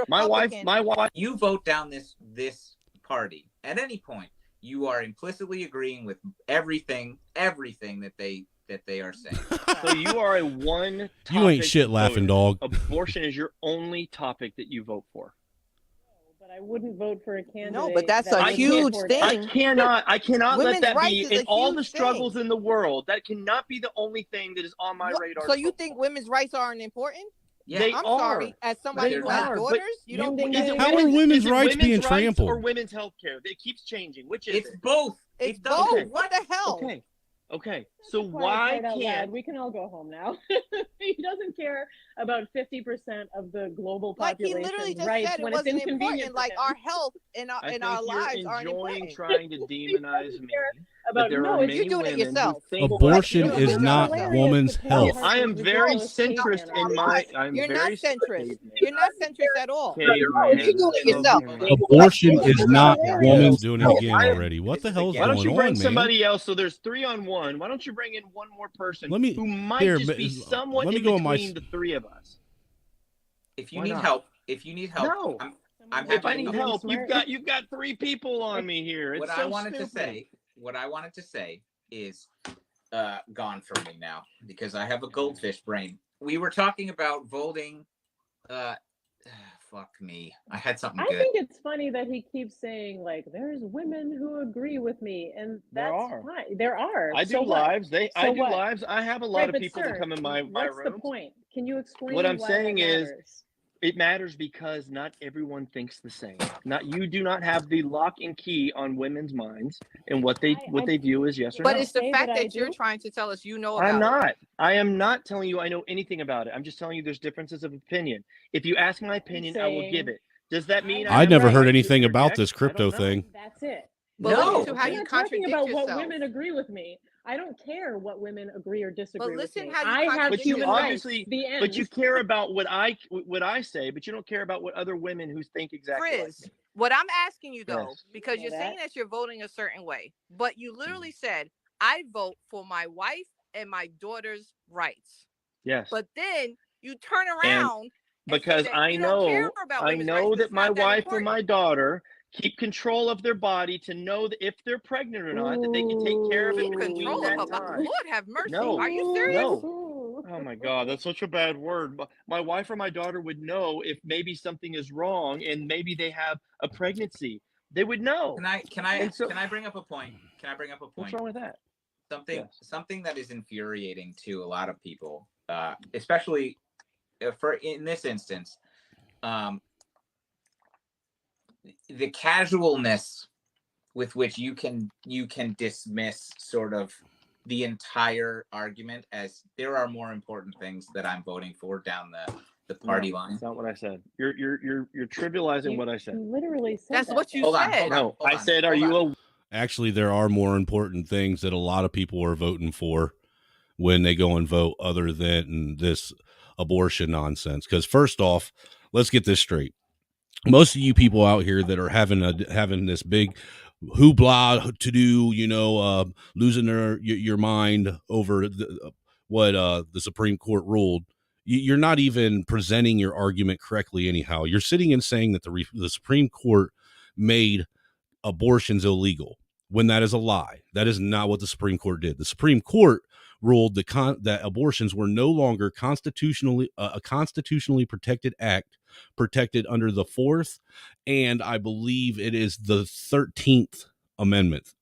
My wife. You vote down this party at any point, you are implicitly agreeing with everything that they are saying. So you are a one. You ain't shit, laughing dog. Abortion is your only topic that you vote for. But I wouldn't vote for a candidate. No, but that's that a would huge support thing. that. I cannot let Women's that rights be is in a all huge the struggles thing. in the world. That cannot be the only thing that is on my radar. So you think women's rights aren't important? Yeah, they I'm are. sorry. As somebody They're who has not. daughters, But you don't think is it How are women's- women's is it rights being rights trampled? or women's health care? It keeps changing. Which is It's it? both. It's It doesn't- both. Okay. What the hell? Okay. So Quiet why part out loud. can't We can all go home now? He doesn't care about 50% of the global Like he population literally just rights said, it when it's wasn't inconvenient important. for Like him. our health and I our think lives you're aren't enjoying important. trying to demonize me. About- But there no, are it's- many you're doing it women who yourself. think Abortion like is you. not hilarious woman's to pay health. attention I am to very ridiculous centrist caveman. in my. I'm You're very not centrist. You're not centrist at all. Caveman. You're doing it yourself. Abortion is not woman's Doing it again already. What the hell is Why don't going you bring on, man? somebody else? So there's 3-on-1. Why don't you bring in one more person who might here, just be somewhat let me in go on my between the three of us? If you Why need not? help, No. I'm If happy I to need help. help, you've got three people on me here. It's What so I wanted stupid. to say is gone from me now because I have a goldfish brain. We were talking about voting. Fuck me. I had something I good. think it's funny that he keeps saying like there's women who agree with me, and There that's are. fine. There are. I do So what? lives. I So do what? lives. I have a lot Right, of but people sir, that come in my what's the rooms. point? Can you explain What I'm why saying that is, matters? it matters because not everyone thinks the same. You do not have the lock and key on women's minds and what they view as yes or But no. it's the fact that you're trying to tell us you know about I'm it. not. I am not telling you I know anything about it. I'm just telling you there's differences of opinion. If you ask my opinion, I will give it. Does that mean I never heard anything about this crypto thing. That's it. But No, listen to how I'm you not talking contradict about yourself. what women agree with me. I don't care what women agree or disagree with listen me. how you I have contradict human yourself. rights. The end. But you care about what I say, but you don't care about what other women who think exactly like Frizz, me. what I'm asking you though, Yes. because know you're that. saying that you're voting a certain way, but you literally said, I vote for my wife and my daughter's rights. Yes. But then you turn around Because say that I you don't care know, about I women's rights, know but that it's my not that wife or important. my daughter keep control of their body to know that if they're pregnant or not, that they can take care of it Keep between control that of her. time. Lord have mercy. No, Are you serious? no. Oh my God, that's such a bad word. My wife or my daughter would know if maybe something is wrong and maybe they have a pregnancy. They would know. Can I bring up a point? Can I bring up a point? What's wrong with that? Something that is infuriating to a lot of people, especially for in this instance, the casualness with which you can dismiss sort of the entire argument as there are more important things that I'm voting for down the party line. That's not what I said. You're trivializing what I said. You literally said That's that. what you Hold on, said. hold on, No, hold I on, said, are hold you on. a Actually, there are more important things that a lot of people are voting for when they go and vote other than this abortion nonsense. Because first off, let's get this straight. Most of you people out here that are having this big hoopla to do, losing your mind over what the Supreme Court ruled, you're not even presenting your argument correctly anyhow. You're sitting and saying that the Supreme Court made abortions illegal when that is a lie. That is not what the Supreme Court did. The Supreme Court ruled that abortions were no longer constitutionally a constitutionally protected act, protected under the 4th, and I believe it is the 13th Amendment.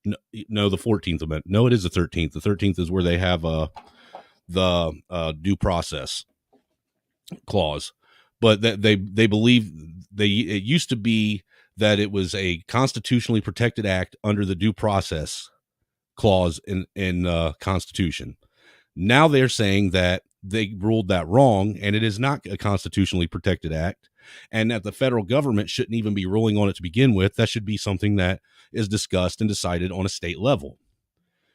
No, the 14th Amendment. No, it is the 13th. The 13th is where they have the due process clause, but that they believe it used to be that it was a constitutionally protected act under the due process clause in Constitution. Now they're saying that they ruled that wrong, and it is not a constitutionally protected act, and that the federal government shouldn't even be ruling on it to begin with. That should be something that is discussed and decided on a state level,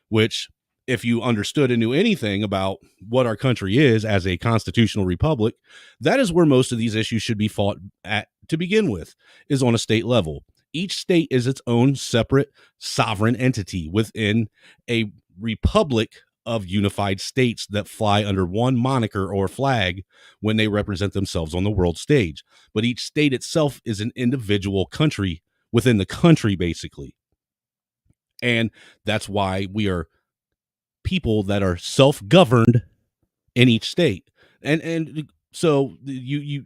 which, if you understood and knew anything about what our country is as a constitutional republic, that is where most of these issues should be fought at to begin with, is on a state level. Each state is its own separate sovereign entity within a republic of unified states that fly under one moniker or flag when they represent themselves on the world stage. But each state itself is an individual country within the country, basically. And that's why we are people that are self-governed in each state. And so you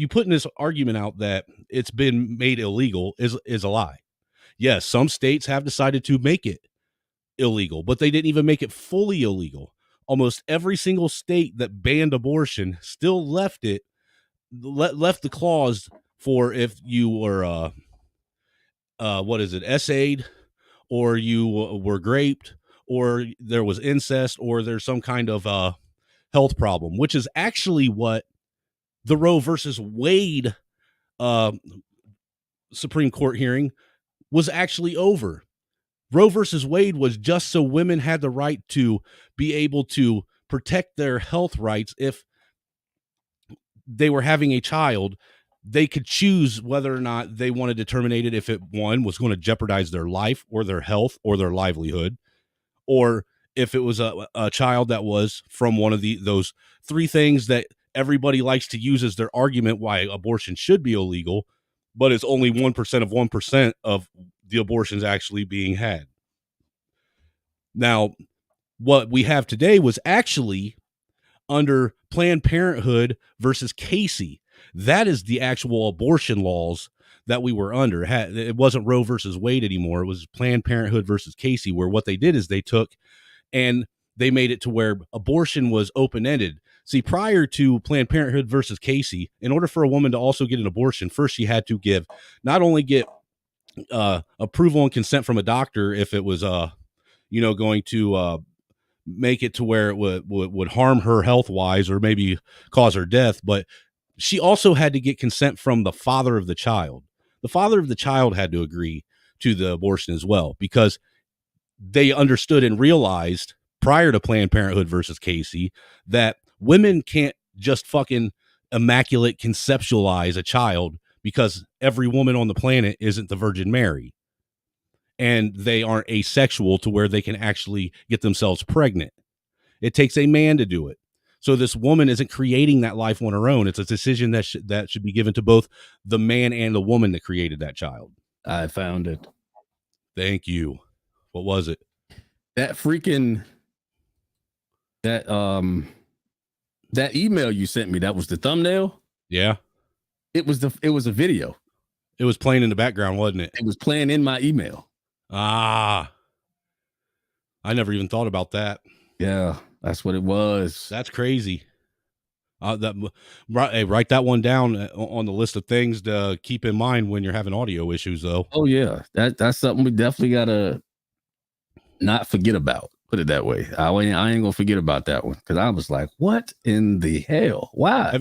putting this argument out that it's been made illegal is a lie. Yes, some states have decided to make it illegal, but they didn't even make it fully illegal. Almost every single state that banned abortion still left the clause for if you were essayed, or you were raped, or there was incest, or there's some kind of health problem, which is actually what the Roe versus Wade Supreme Court hearing was actually over. Roe versus Wade was just so women had the right to be able to protect their health rights. If they were having a child, they could choose whether or not they wanted to terminate it if it, one, was going to jeopardize their life or their health or their livelihood, or if it was a child that was from one of those three things that everybody likes to use as their argument why abortion should be illegal, but it's only 1% of 1% of the abortions actually being had. Now, what we have today was actually under Planned Parenthood versus Casey. That is the actual abortion laws that we were under. It wasn't Roe versus Wade anymore. It was Planned Parenthood versus Casey, where what they did is they took and they made it to where abortion was open-ended. See, prior to Planned Parenthood versus Casey, in order for a woman to also get an abortion, first she had to not only get approval and consent from a doctor if it was going to make it to where it would harm her health-wise or maybe cause her death, but she also had to get consent from the father of the child. The father of the child had to agree to the abortion as well, because they understood and realized prior to Planned Parenthood versus Casey that women can't just fucking immaculate conceptualize a child, because every woman on the planet isn't the Virgin Mary, and they aren't asexual to where they can actually get themselves pregnant. It takes a man to do it. So this woman isn't creating that life on her own. It's a decision that should be given to both the man and the woman that created that child. I found it. Thank you. What was it? That email you sent me, that was the thumbnail. Yeah. It was a video. It was playing in the background, wasn't it? It was playing in my email. I never even thought about that. Yeah, that's what it was. That's crazy. Write that one down on the list of things to keep in mind when you're having audio issues, though. Oh yeah, that's something we definitely gotta not forget about. Put it that way. I ain't gonna forget about that one, because I was like, "What in the hell? Why?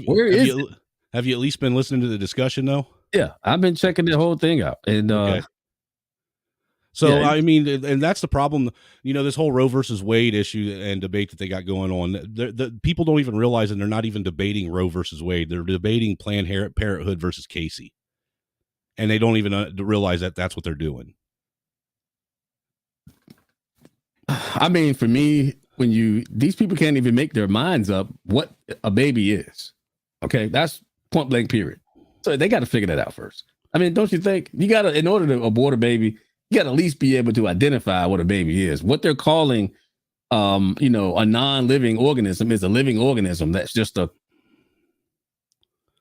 Have you at least been listening to the discussion though?" Yeah, I've been checking the whole thing out, and okay. So, yeah, I mean, and that's the problem, this whole Roe versus Wade issue and debate that they got going on. The people don't even realize that they're not even debating Roe versus Wade. They're debating Planned Parenthood versus Casey. And they don't even realize that that's what they're doing. I mean, for me, these people can't even make their minds up what a baby is. Okay, that's point blank period. So they got to figure that out first. I mean, don't you think you got to, in order to abort a baby, you got to at least be able to identify what a baby is. What they're calling, a non-living organism is a living organism. That's just a.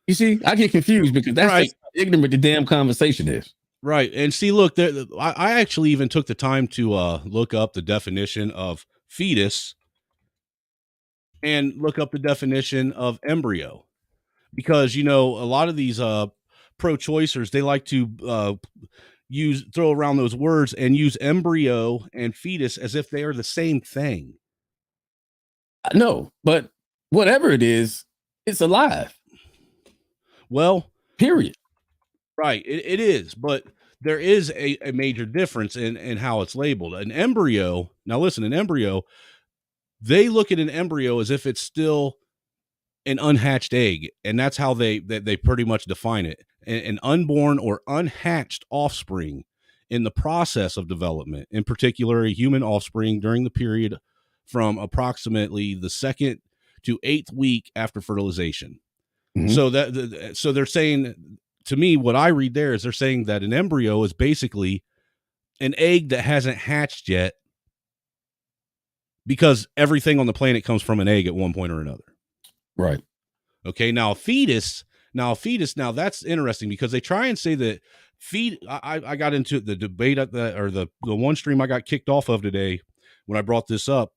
You see, I get confused because that's Right. just how ignorant the damn conversation is. Right. And see, look, I actually even took the time to look up the definition of fetus and look up the definition of embryo, because, a lot of these pro-choicers, they like to throw around those words and use embryo and fetus as if they are the same thing. No, but whatever it is, it's alive. Well, period. Right. It is, but there is a major difference in how it's labeled. An embryo, now listen, an embryo, they look at an embryo as if it's still an unhatched egg, and that's how they pretty much define it. An unborn or unhatched offspring in the process of development, in particular a human offspring during the period from approximately the 2nd to 8th week after fertilization. Mm-hmm. So they're saying, to me, what I read there is they're saying that an embryo is basically an egg that hasn't hatched yet, because everything on the planet comes from an egg at one point or another. Right. Okay. Now a fetus, that's interesting, because they try and say that I got into the debate at the one stream I got kicked off of today when I brought this up.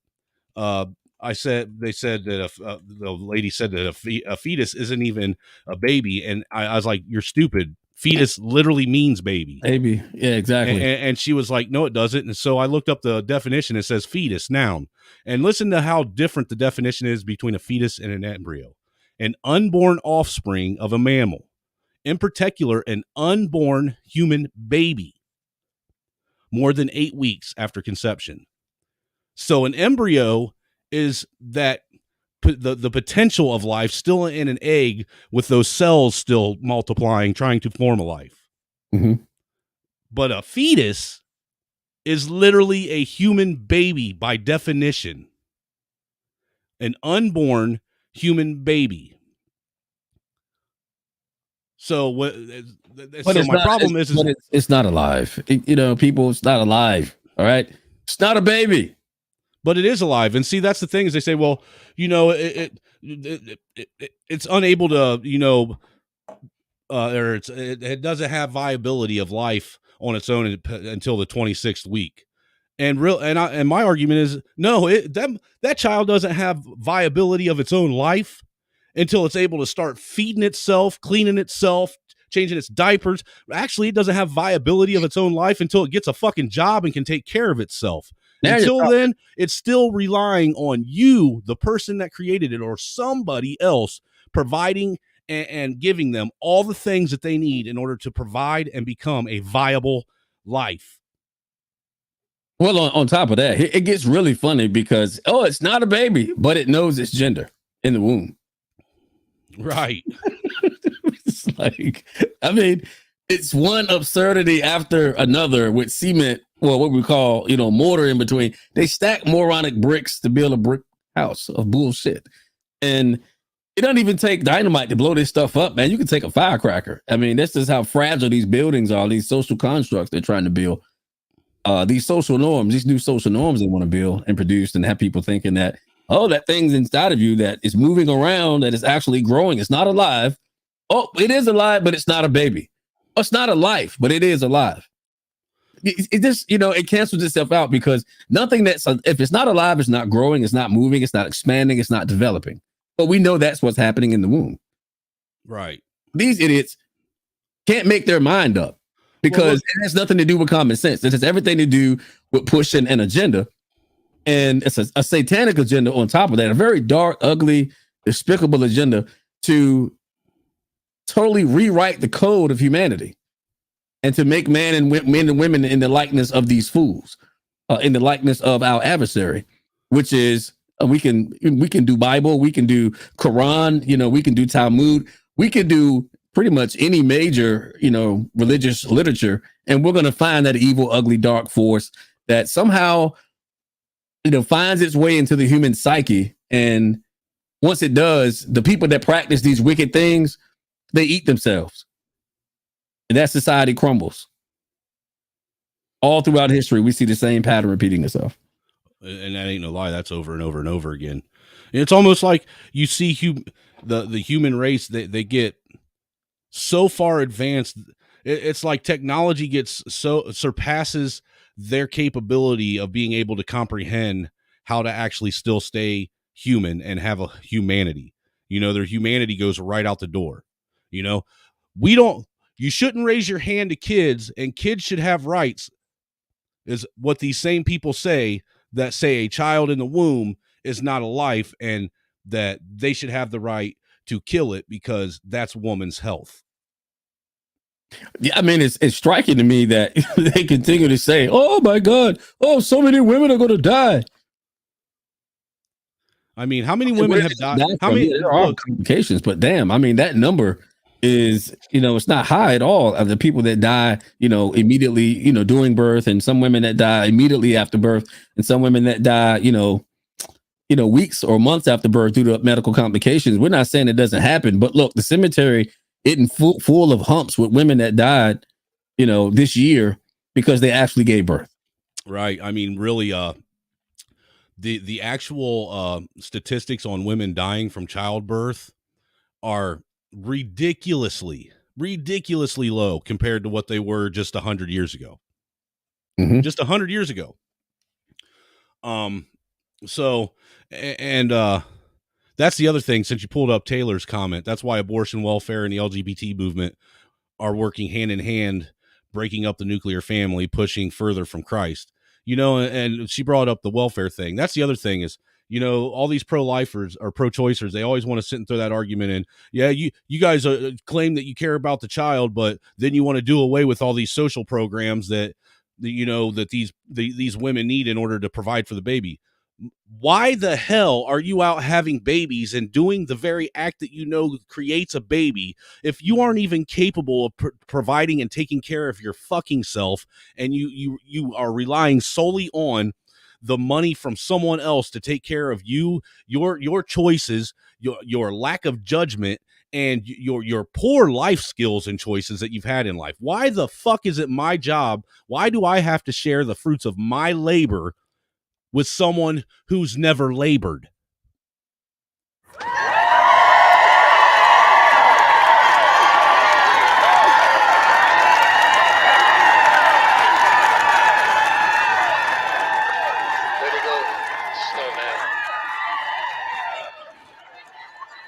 They said that the lady said that a fetus isn't even a baby. And I was like, you're stupid. Fetus literally means baby. Baby. Yeah, exactly. And she was like, no, it doesn't. And so I looked up the definition. It says fetus, noun. And listen to how different the definition is between a fetus and an embryo. An unborn offspring of a mammal, in particular, an unborn human baby, more than 8 weeks after conception. So an embryo is that the potential of life still in an egg, with those cells still multiplying, trying to form a life. Mm-hmm. But a fetus is literally a human baby by definition. An unborn human baby. So what? So my problem is it's not alive. People, it's not alive. All right, it's not a baby, but it is alive. And see, that's the thing, is they say, well, it's unable to, or it doesn't have viability of life on its own until the 26th week. And my argument is, no, that child doesn't have viability of its own life until it's able to start feeding itself, cleaning itself, changing its diapers. Actually, it doesn't have viability of its own life until it gets a fucking job and can take care of itself. Until then, it's still relying on you, the person that created it, or somebody else providing and giving them all the things that they need in order to provide and become a viable life. Well, on top of that, it gets really funny because, it's not a baby, but it knows its gender in the womb. Right. It's like, I mean, it's one absurdity after another with cement, well, what we call, mortar in between. They stack moronic bricks to build a brick house of bullshit. And it doesn't even take dynamite to blow this stuff up, man. You can take a firecracker. I mean, this is how fragile these buildings are, these social constructs they're trying to build. These social norms, these new social norms they want to build and produce, and have people thinking that, that thing's inside of you that is moving around, that is actually growing. It's not alive. Oh, it is alive, but it's not a baby. Oh, it's not a life, but it is alive. It just, it cancels itself out, because nothing if it's not alive, it's not growing, it's not moving, it's not expanding, it's not developing. But we know that's what's happening in the womb. Right. These idiots can't make their mind up, because it has nothing to do with common sense. It has everything to do with pushing an agenda. And it's a satanic agenda on top of that, a very dark, ugly, despicable agenda to totally rewrite the code of humanity and to make men and women in the likeness of these fools, in the likeness of our adversary, which is we can do Bible, we can do Quran, we can do Talmud, we can do pretty much any major, religious literature, and we're going to find that evil, ugly, dark force that somehow finds its way into the human psyche. And once it does, the people that practice these wicked things, they eat themselves. And that society crumbles. All throughout history, we see the same pattern repeating itself. And that ain't no lie. That's over and over and over again. And it's almost like you see the human race, they get so far advanced. It's like technology gets so surpasses their capability of being able to comprehend how to actually still stay human and have a humanity. Their humanity goes right out the door. You shouldn't raise your hand to kids, and kids should have rights, is what these same people say, that say a child in the womb is not a life and that they should have the right to kill it because that's woman's health. Yeah, I mean, it's striking to me that they continue to say, oh my God, so many women are going to die. I mean, how many women have died? How many? There are complications, but damn, I mean, that number is, it's not high at all of the people that die, immediately, during birth, and some women that die immediately after birth, and some women that die, weeks or months after birth due to medical complications. We're not saying it doesn't happen, but look, the cemetery isn't full of humps with women that died, this year because they actually gave birth. Right. I mean, really, the actual statistics on women dying from childbirth are ridiculously low compared to what they were just 100 years ago. Mm-hmm. Just 100 years ago. So, and that's the other thing, since you pulled up Taylor's comment, that's why abortion, welfare, and the LGBT movement are working hand in hand, breaking up the nuclear family, pushing further from Christ. And she brought up the welfare thing. That's the other thing is, all these pro-lifers or pro-choicers, they always want to sit and throw that argument in. Yeah, you guys claim that you care about the child, but then you want to do away with all these social programs that these women need in order to provide for the baby. Why the hell are you out having babies and doing the very act that creates a baby if you aren't even capable of providing and taking care of your fucking self, and you are relying solely on the money from someone else to take care of you, your choices, your lack of judgment, and your poor life skills and choices that you've had in life? Why the fuck is it my job? Why do I have to share the fruits of my labor with someone who's never labored?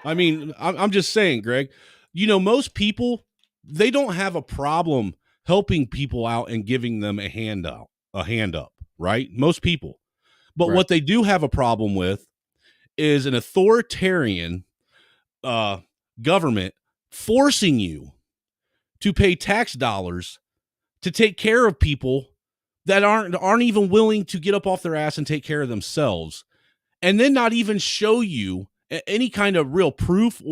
I mean, I'm just saying, Greg, most people, they don't have a problem helping people out and giving them a hand up, right? Most people. But Right. What they do have a problem with is an authoritarian government forcing you to pay tax dollars to take care of people that aren't even willing to get up off their ass and take care of themselves, and then not even show you any kind of real proof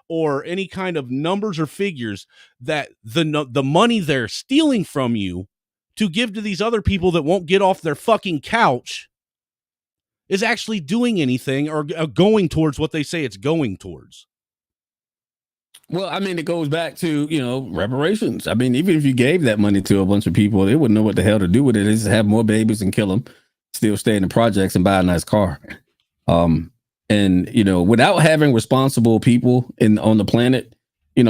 or any kind of numbers or figures that the money they're stealing from you to give to these other people that won't get off their fucking couch is actually doing anything or going towards what they say it's going towards. Well, I mean, it goes back to, reparations. I mean, even if you gave that money to a bunch of people, they wouldn't know what the hell to do with it. They just have more babies and kill them, still stay in the projects and buy a nice car. And, without having responsible people on the planet,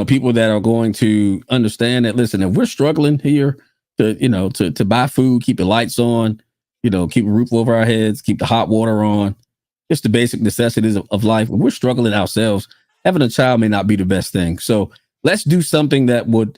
people that are going to understand that, listen, if we're struggling here to buy food, keep the lights on, keep a roof over our heads, keep the hot water on, just the basic necessities of life. If we're struggling ourselves, having a child may not be the best thing. So let's do something that would,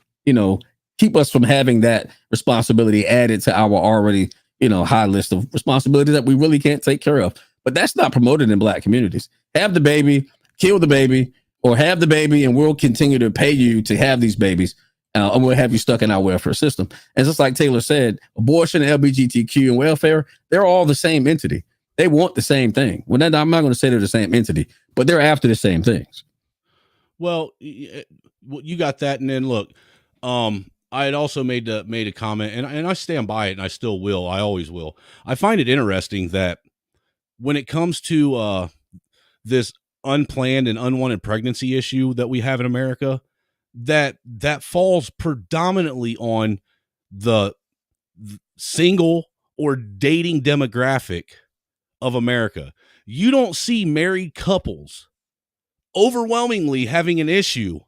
keep us from having that responsibility added to our already, high list of responsibilities that we really can't take care of. But that's not promoted in Black communities. Have the baby, kill the baby, or have the baby, and we'll continue to pay you to have these babies. And we'll have you stuck in our welfare system. And just like Taylor said, abortion, LGBTQ, and welfare, they're all the same entity. They want the same thing. Well, I'm not going to say they're the same entity, but they're after the same things. Well, you got that. And then look, I had also made a comment, and I stand by it, and I still will. I always will. I find it interesting that when it comes to this unplanned and unwanted pregnancy issue that we have in America, that falls predominantly on the single or dating demographic of America. You don't see married couples overwhelmingly having an issue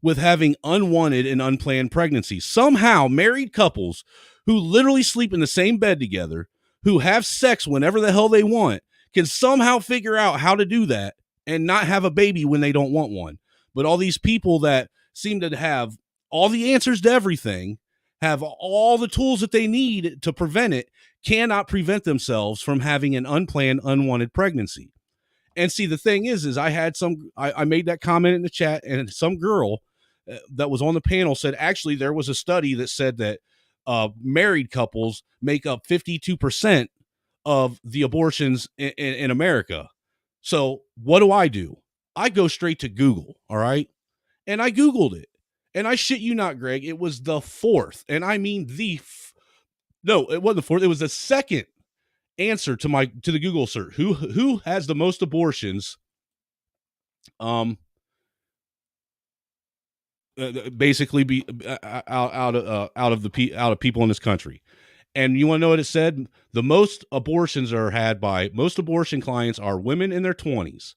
with having unwanted and unplanned pregnancies. Somehow, married couples who literally sleep in the same bed together, who have sex whenever the hell they want, can somehow figure out how to do that and not have a baby when they don't want one. But all these people that seem to have all the answers to everything, have all the tools that they need to prevent it, cannot prevent themselves from having an unplanned, unwanted pregnancy. And see, the thing is I made that comment in the chat, and some girl that was on the panel said, actually, there was a study that said that married couples make up 52% of the abortions in America. So what do? I go straight to Google, all right? And I Googled it. And I shit you not, Greg, it was the fourth. And I mean no, it wasn't the fourth. It was the second answer to the Google search. Who has the most abortions? Basically, be out of people in this country. And you want to know what it said? The most abortions are had by most abortion clients are women in their 20s.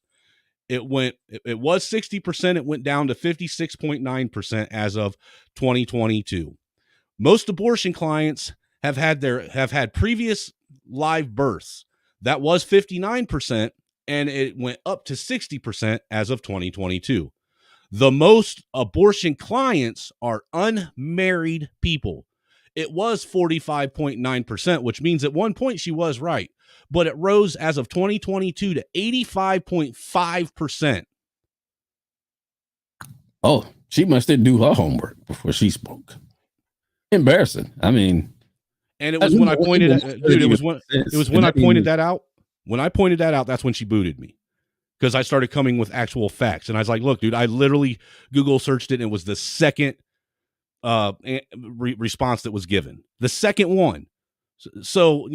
It was 60%. It went down to 56.9% as of 2022. Most abortion clients have had previous live births. That was 59%, and it went up to 60% as of 2022. The most abortion clients are unmarried people. It was 45.9%, which means at one point she was right, but it rose as of 2022 to 85.5%. Oh, she must didn't do her homework before she spoke. Embarrassing. I mean, and it was when I pointed I pointed that out. When I pointed that out, that's when she booted me, because I started coming with actual facts. And I was like, look, dude, I literally Google searched it, and it was the second response that was given. The second one. So,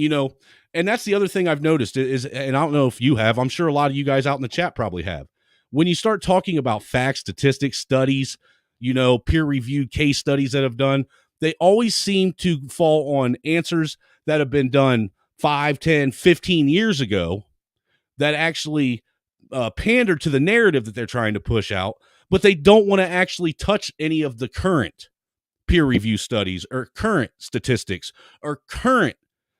and that's the other thing I've noticed is, and I don't know if you have, I'm sure a lot of you guys out in the chat probably have. When you start talking about facts, statistics, studies, peer-reviewed case studies that have done, they always seem to fall on answers that have been done 5, 10, 15 years ago that actually pander to the narrative that they're trying to push out, but they don't want to actually touch any of the current peer review studies or current statistics or current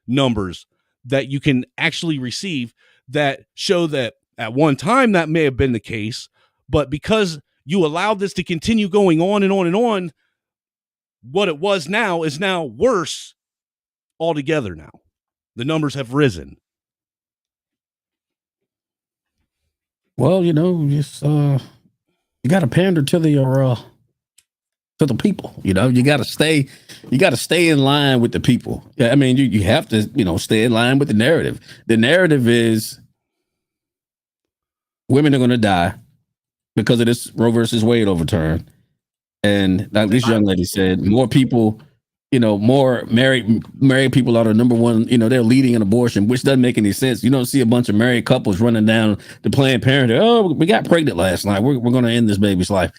numbers that you can actually receive that show that at one time that may have been the case, but because you allowed this to continue going on and on and on, what it was now is now worse altogether now. The numbers have risen. Well, just you got to pander to the people. You got to stay in line with the people. Yeah, I mean, you have to stay in line with the narrative. The narrative is women are going to die because of this Roe versus Wade overturn, and like this young lady said, more people. More married people are the number one, they're leading in abortion, which doesn't make any sense. You don't see a bunch of married couples running down to Planned Parenthood. Oh, we got pregnant last night. We're going to end this baby's life.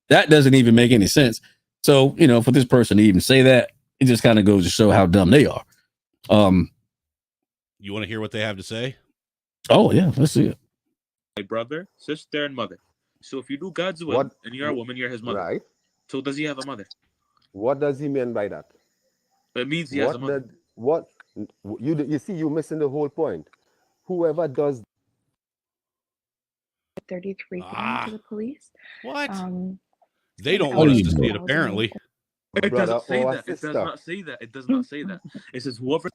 That doesn't even make any sense. So, for this person to even say that, it just kind of goes to show how dumb they are. You want to hear what they have to say? Oh, yeah. Let's see it. My brother, sister, and mother. So if you do God's will and you're a woman, you're his mother. Right. So does he have a mother? What does he mean by that? It means he has a mother. You see, you're missing the whole point. Whoever does 33 grand to the police. What? They don't want us to see it, apparently. It doesn't say that. It does not say that. It does not say that. It says whoever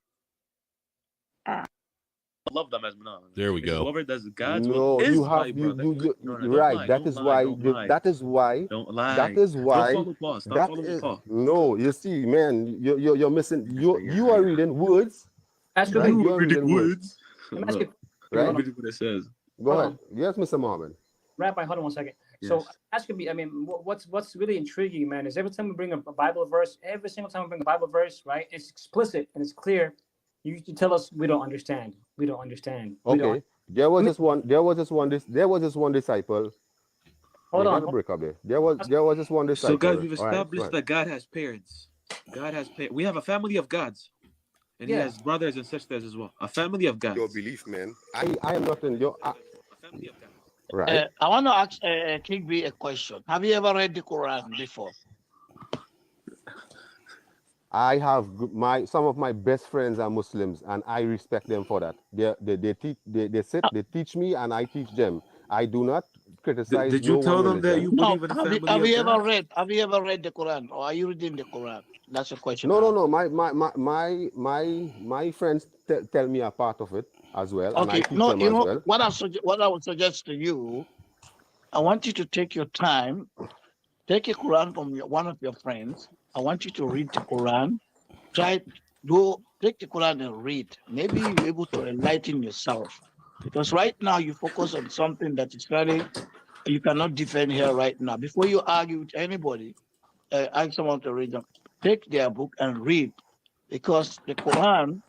love them as no. There we go. Whoever does God's will is my brother. Right. That is why. That is why. Don't lie. That is why. Don't follow Paul. Stop following Paul. No, you see, man, you're missing. You are reading words. That's right? You are reading words. Right. What it says. Go ahead. Yes, Mr. Mohammed. Rabbi, hold on 1 second. Yes. So asking me, I mean, what's really intriguing, man, is every time we bring a Bible verse, every single time we bring a Bible verse, right? It's explicit and it's clear. You tell us we don't understand. We don't understand. Okay. There was just one disciple. Hold You on. got to break up there. There was just one disciple. So guys, we've All right, established that God has parents. We have a family of gods. And he has brothers and sisters as well. A family of gods. Your belief, man. I am not in your. A family of gods. Right. I want to ask King B a question. Have you ever read the Quran before? I have some of my best friends are Muslims, and I respect them for that. They teach me, and I teach them. I do not criticize. Did you tell them that you believe in a family of gods? Have you ever read the Quran, or are you reading the Quran? That's a question. No. My friends tell me a part of it as well, and I teach them as well. What I would suggest to you, I want you to take your time, take a Quran from one of your friends. I want you to read the Quran. Take the Quran and read. Maybe you're able to enlighten yourself. Because right now you focus on something that is very, you cannot defend here right now. Before you argue with anybody, ask someone to read them. Take their book and read. Because the Quran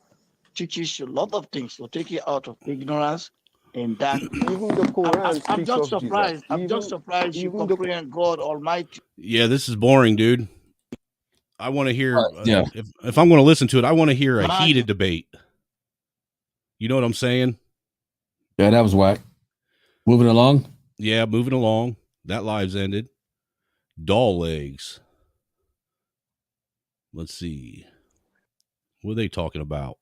teaches you a lot of things to take you out of ignorance and that. Even the Quran I'm just surprised. I'm just surprised you comprehend God Almighty. Yeah, this is boring, dude. I want to hear, if I'm going to listen to it, I want to hear a heated debate. You know what I'm saying? Yeah, that was whack. Moving along? Yeah, moving along. That live's ended. Doll legs. Let's see. What are they talking about?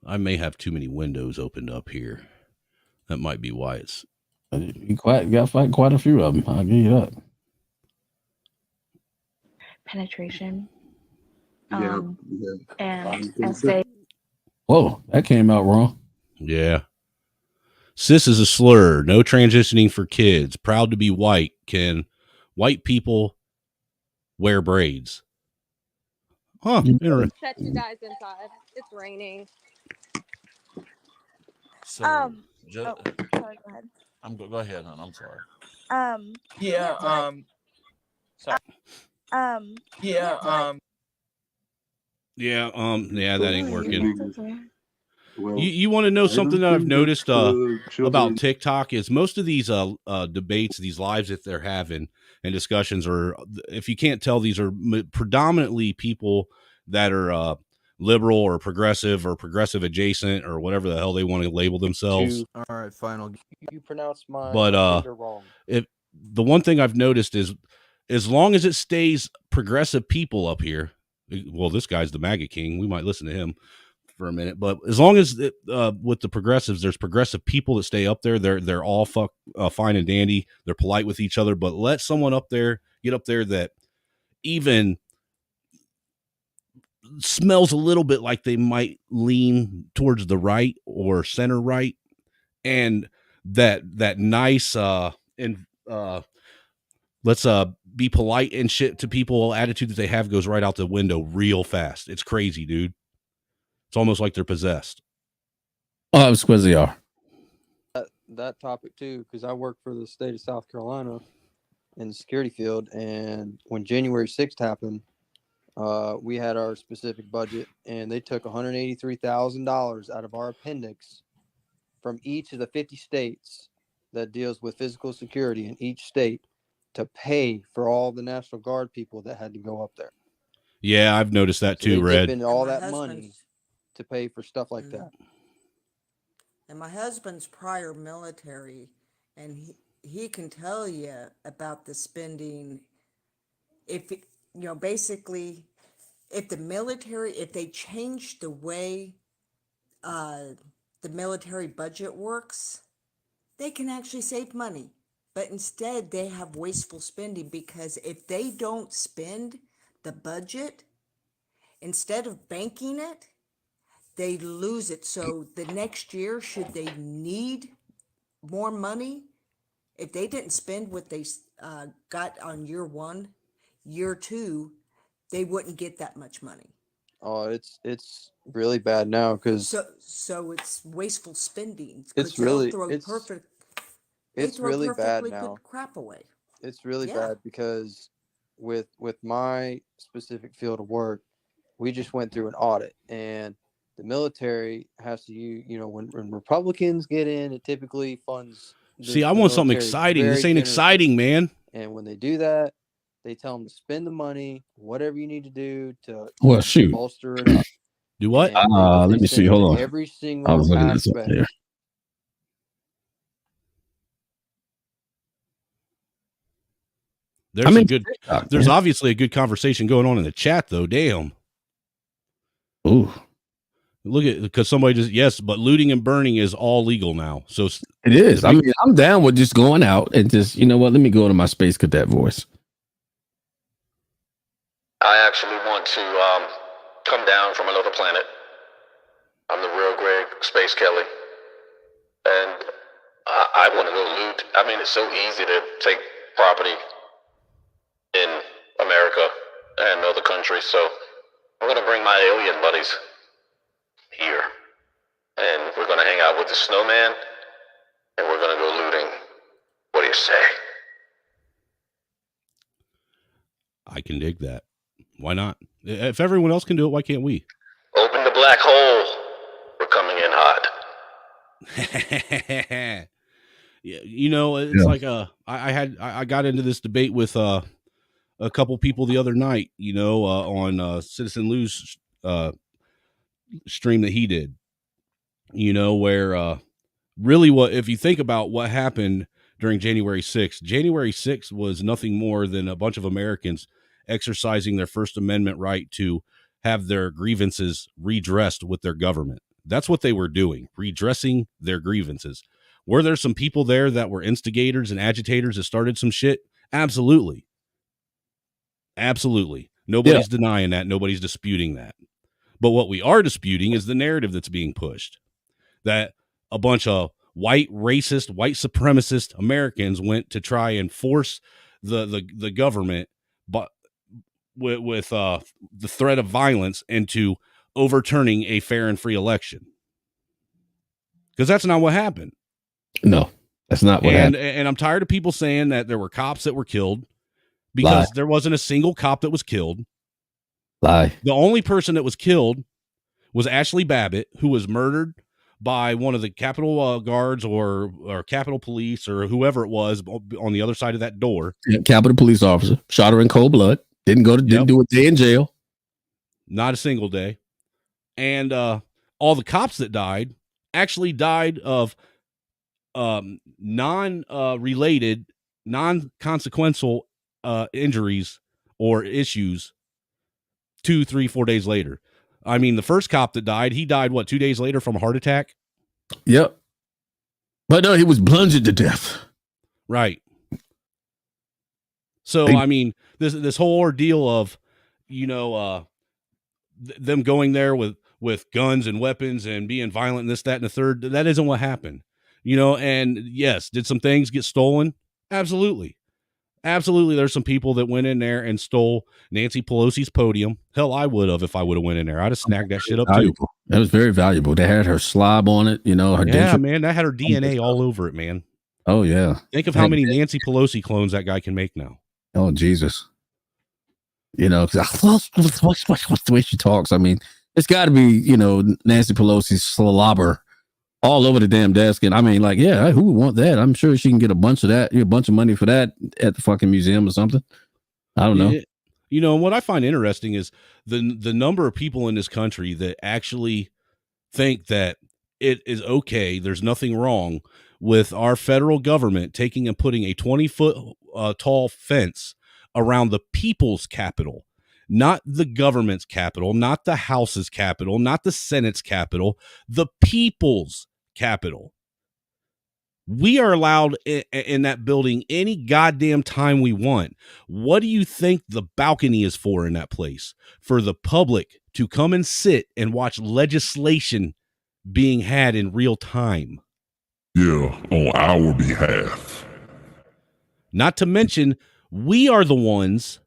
I may have too many windows opened up here. That might be why it's... You got quite a few of them. I'll give you that. Penetration. And essay. Whoa, that came out wrong. Yeah. Cis is a slur. No transitioning for kids. Proud to be white. Can white people wear braids? Huh. Interesting. Set you guys inside. It's raining. So, sorry, go ahead. Go ahead, hon. I'm sorry. That ain't working. You want to know something that I've noticed about TikTok is most of these debates, these lives that they're having and discussions are, if you can't tell, these are predominantly people that are liberal or progressive adjacent or whatever the hell they want to label themselves. All right, final. You pronounce my gender wrong. The one thing I've noticed is as long as it stays progressive people up here, well, this guy's the MAGA king. We might listen to him for a minute, but as long as with the progressives, there's progressive people that stay up there. They're all fine and dandy. They're polite with each other, but let someone get up there that even smells a little bit like they might lean towards the right or center right, and that nice let's be polite and shit to people attitude that they have goes right out the window real fast. It's crazy, dude. It's almost like they're possessed. Oh, it's because they are. That topic too, because I work for the state of South Carolina in the security field, and when January 6th happened, we had our specific budget, and they took $183,000 out of our appendix from each of the 50 states that deals with physical security in each state to pay for all the National Guard people that had to go up there. Yeah, I've noticed that too, Red. Spend all that money to pay for stuff like that. And my husband's prior military, and he can tell you about the spending. If basically, if they change the way the military budget works, they can actually save money. But instead, they have wasteful spending, because if they don't spend the budget, instead of banking it, they lose it. So the next year, should they need more money, if they didn't spend what they got on year one, year two, they wouldn't get that much money. Oh, it's really bad now, because so it's wasteful spending. It's really bad now. Good crap away. It's really bad because with my specific field of work, We just went through an audit, and the military has to, when Republicans get in, it typically funds. See, I want something exciting. This ain't exciting, man. And when they do that, they tell them to spend the money, whatever you need to do to bolster it up. Do what? Let me see. Hold on. Every single I was looking at this aspect. here. There's obviously a good conversation going on in the chat, though. Damn. Ooh. Look at, because somebody just, but looting and burning is all legal now. So it is. I mean, I'm down with just going out and just, you know what? Let me go to my Space Cadet voice. I actually want to come down from another planet. I'm the real Greg Space Kelly. And I want to go loot. I mean, it's so easy to take property in America and other countries. So I'm going to bring my alien buddies here. And we're going to hang out with the snowman. And we're going to go looting. What do you say? I can dig that. Why not? If everyone else can do it, why can't we? Open the black hole. We're coming in hot. Yeah, you know, it's like I got into this debate with a couple people the other night, you know, on Citizen Lou's stream that he did, you know, where really if you think about what happened during January 6th was nothing more than a bunch of Americans exercising their First Amendment right to have their grievances redressed with their government. That's what they were doing, redressing their grievances. Were there some people there that were instigators and agitators that started some shit? Absolutely. Absolutely. Nobody's denying that. Nobody's disputing that. But what we are disputing is the narrative that's being pushed, that a bunch of white racist, white supremacist Americans went to try and force the government, but with the threat of violence, into overturning a fair and free election. Because that's not what happened. No, that's not what happened. And I'm tired of people saying that there were cops that were killed, because there wasn't a single cop that was killed. Lie. The only person that was killed was Ashley Babbitt, who was murdered by one of the Capitol guards or Capitol Police or whoever it was on the other side of that door. Yeah, Capitol Police officer shot her in cold blood. Didn't do a day in jail. Not a single day. And all the cops that died actually died of non-related, non-consequential injuries or issues 2, 3, 4 days later. I mean, the first cop that died, he died, 2 days later from a heart attack? Yep. But no, he was bludgeoned to death. Right. So, I mean, this whole ordeal of, you know, them going there with guns and weapons and being violent and this, that, and the third, that isn't what happened. You know, and yes, did some things get stolen? Absolutely. Absolutely. There's some people that went in there and stole Nancy Pelosi's podium. Hell, I would have if I would have went in there. I'd have snagged that shit up too. That was very valuable. They had her slob on it, you know. Her man, that had her DNA all over it, man. Oh, yeah. Think of how many Nancy Pelosi clones that guy can make now. Oh, Jesus. You know, what's the way she talks? I mean, it's got to be, you know, Nancy Pelosi's slobber all over the damn desk. And I mean, like, yeah, who would want that? I'm sure she can get a bunch of that, a bunch of money for that at the fucking museum or something. I don't know. You know, what I find interesting is the number of people in this country that actually think that it is okay, there's nothing wrong with our federal government taking and putting a 20-foot tall fence around the people's capital, not the government's capital, not the House's capital, not the Senate's capital, the people's capital. We are allowed in that building any goddamn time we want. What do you think the balcony is for in that place? For the public to come and sit and watch legislation being had in real time. Yeah, on our behalf. Not to mention, we are the ones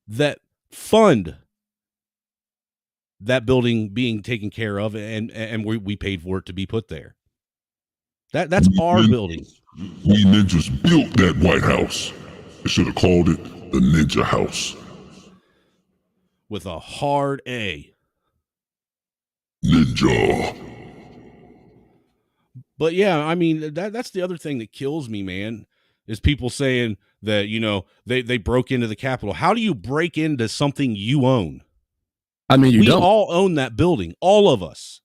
that fund that building being taken care of, and we paid for it to be put there. That's our building. We ninjas built that White House. They should have called it the Ninja House. with a hard A. Ninja. But yeah, I mean, that's the other thing that kills me, man, is people saying that, you know, they broke into the Capitol. How do you break into something you own? I mean, we all own that building, all of us.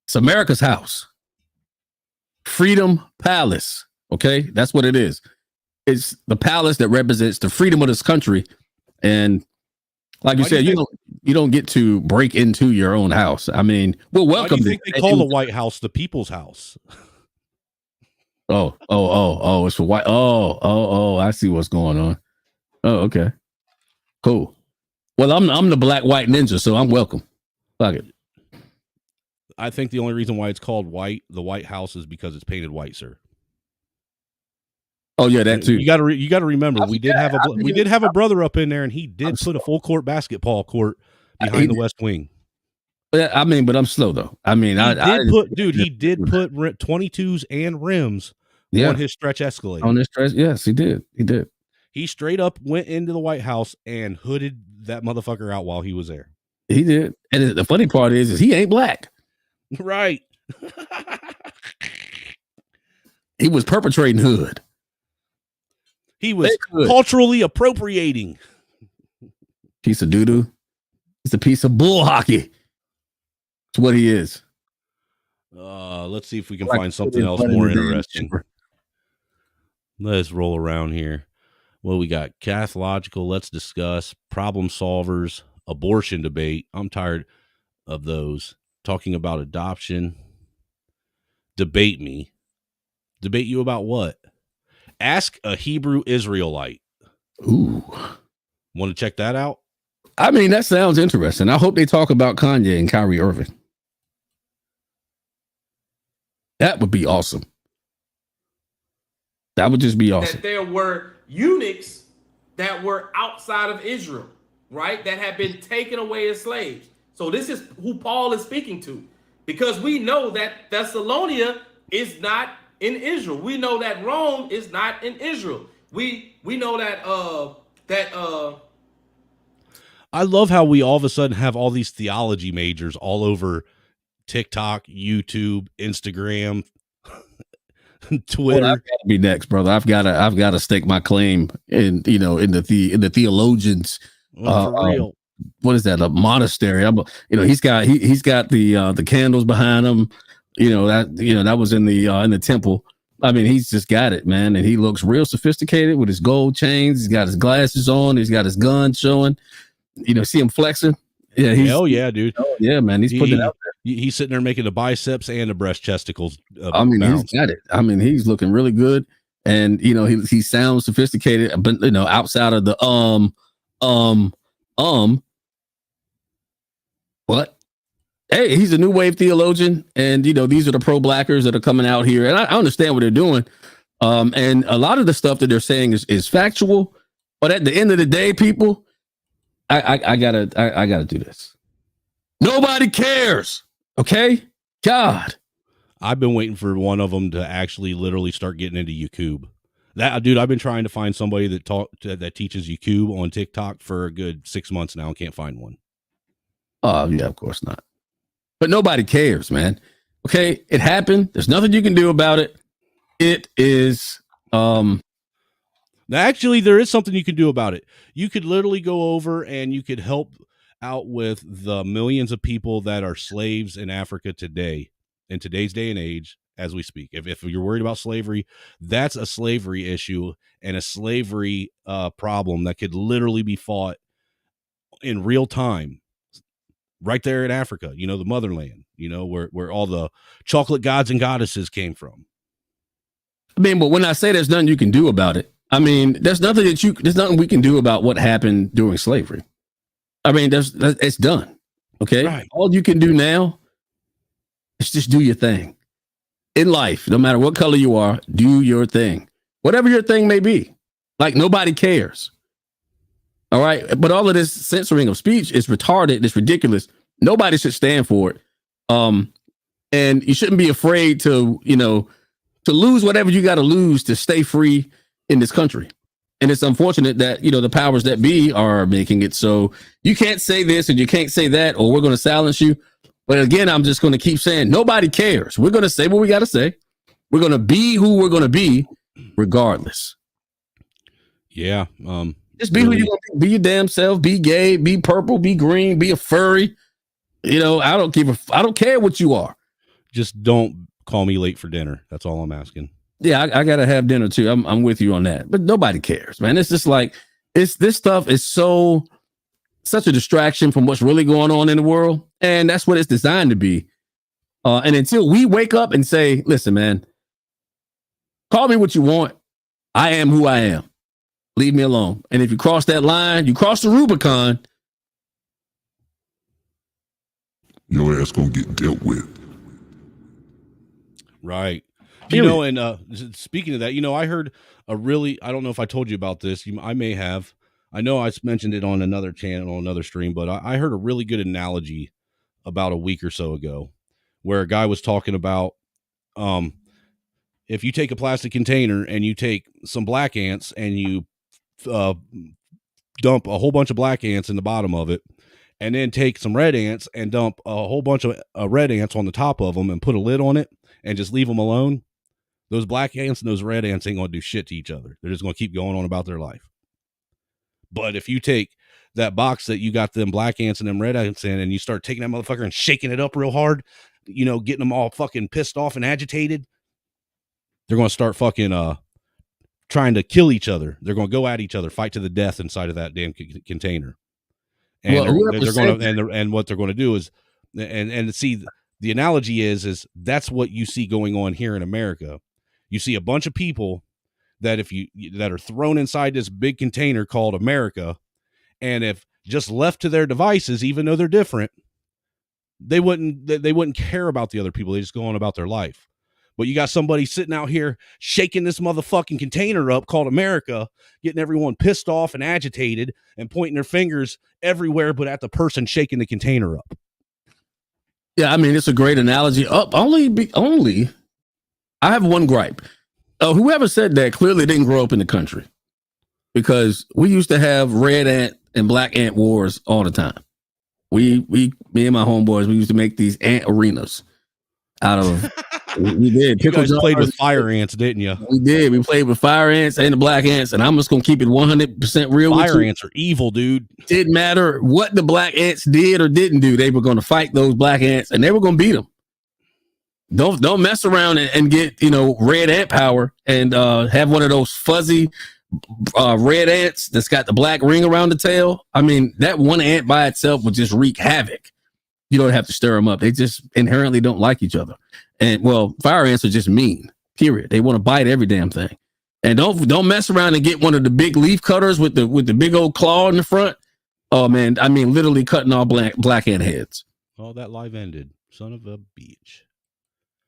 It's America's house. Freedom Palace. Okay, that's what it is. It's the palace that represents the freedom of this country. And like you said, you don't get to break into your own house. I mean, well, welcome. Why do you think they call the White House the People's House? Oh, it's for white. Oh, I see what's going on. Oh, okay. Cool. Well, I'm the black white ninja, so I'm welcome. Fuck it. I think the only reason why it's called the White House is because it's painted white, sir. Oh yeah, that too. You got to remember, we did have a brother up in there, and he did put a full court basketball court behind the West Wing. Yeah, I mean, but I'm slow though. I mean, he did put 22s and rims on his stretch Escalade. On his stretch, yes, he did. He straight up went into the White House and hooded that motherfucker out while he was there. He did. And the funny part is he ain't black. Right. He was perpetrating hood. He was culturally appropriating. Piece of doo-doo. It's a piece of bull hockey. It's what he is. Let's see if we can find something else more interesting. Let's roll around here. Well, we got Cathological, let's discuss, problem solvers, abortion debate. I'm tired of those. Talking about adoption. Debate me. Debate you about what? Ask a Hebrew Israelite. Ooh. Want to check that out? I mean, that sounds interesting. I hope they talk about Kanye and Kyrie Irving. That would be awesome. That would just be awesome. That there were eunuchs that were outside of Israel, right? That had been taken away as slaves. So this is who Paul is speaking to, because we know that Thessalonica is not in Israel. We know that Rome is not in Israel. We know that I love how we all of a sudden have all these theology majors all over TikTok, YouTube, Instagram, Twitter. Well, I've got to be next, brother. I've got to stake my claim in the theologians. For real. What is that? A monastery. He's got the candles behind him. That was in the temple. I mean, he's just got it, man, and he looks real sophisticated with his gold chains. He's got his glasses on. He's got his gun showing. See him flexing. Yeah, hell yeah, dude. Oh yeah, man. He's putting it out there. He's sitting there making the biceps and the breast chesticles. He's got it. I mean, he's looking really good, and he sounds sophisticated. But outside of the what? Hey, he's a new wave theologian, and these are the pro-blackers that are coming out here, and I understand what they're doing. And a lot of the stuff that they're saying is factual, but at the end of the day, people, I gotta do this. Nobody cares. Okay, God. I've been waiting for one of them to actually literally start getting into YouTube. That dude, I've been trying to find somebody that teaches YouTube on TikTok for a good 6 months now and can't find one. Oh yeah, of course not. But nobody cares, man. Okay, it happened. There's nothing you can do about it. It is Actually, there is something you can do about it. You could literally go over and you could help out with the millions of people that are slaves in Africa today, in today's day and age, as we speak. If you're worried about slavery, that's a slavery issue and a slavery problem that could literally be fought in real time right there in Africa, the motherland, where all the chocolate gods and goddesses came from. I mean, but when I say there's nothing you can do about it, I mean, there's nothing we can do about what happened during slavery. I mean, it's done. Okay. Right. All you can do now is just do your thing in life. No matter what color you are, do your thing, whatever your thing may be. Like, nobody cares. All right. But all of this censoring of speech is retarded. It's ridiculous. Nobody should stand for it. And you shouldn't be afraid to lose whatever you got to lose to stay free in this country. And it's unfortunate that, the powers that be are making it so you can't say this and you can't say that, or we're going to silence you. But again, I'm just going to keep saying nobody cares. We're going to say what we got to say. We're going to be who we're going to be regardless. Yeah. Just be who you're going to be. Be your damn self. Be gay. Be purple. Be green. Be a furry. I don't care what you are. Just don't call me late for dinner. That's all I'm asking. Yeah, I gotta have dinner too. I'm with you on that. But nobody cares, man. It's just like this stuff is such a distraction from what's really going on in the world, and that's what it's designed to be. And until we wake up and say, "Listen, man, call me what you want. I am who I am. Leave me alone." And if you cross that line, you cross the Rubicon. Your ass gonna get dealt with. Right. Period. And speaking of that, I heard I don't know if I told you about this. I may have. I know I mentioned it on another channel, another stream, but I heard a really good analogy about a week or so ago where a guy was talking about if you take a plastic container and you take some black ants and you dump a whole bunch of black ants in the bottom of it, and then take some red ants and dump a whole bunch of red ants on the top of them and put a lid on it and just leave them alone, those black ants and those red ants ain't going to do shit to each other. They're just going to keep going on about their life. But if you take that box that you got them black ants and them red ants in and you start taking that motherfucker and shaking it up real hard, getting them all fucking pissed off and agitated, they're going to start fucking trying to kill each other. They're going to go at each other, fight to the death inside of that damn container. And and what they're going to do is, and see, the analogy is that's what you see going on here in America. You see a bunch of people that that are thrown inside this big container called America, and if just left to their devices, even though they're different, they wouldn't care about the other people. They just go on about their life. But you got somebody sitting out here shaking this motherfucking container up called America, getting everyone pissed off and agitated and pointing their fingers everywhere but at the person shaking the container up. Yeah, I mean, it's a great analogy. Only, I have one gripe. Whoever said that clearly didn't grow up in the country, because we used to have red ant and black ant wars all the time. Me and my homeboys, we used to make these ant arenas out of. We did. You guys played with fire ants, didn't you? We did. We played with fire ants and the black ants, and I'm just gonna keep it 100% real. Fire ants are evil, dude. Didn't matter what the black ants did or didn't do. They were going to fight those black ants, and they were going to beat them. Don't mess around and get red ant power and have one of those fuzzy red ants that's got the black ring around the tail. I mean, that one ant by itself would just wreak havoc. You don't have to stir them up. They just inherently don't like each other. And fire ants are just mean. Period. They want to bite every damn thing. And don't mess around and get one of the big leaf cutters with the big old claw in the front. Oh man, I mean literally cutting all black ant heads. Oh, that live ended. Son of a bitch.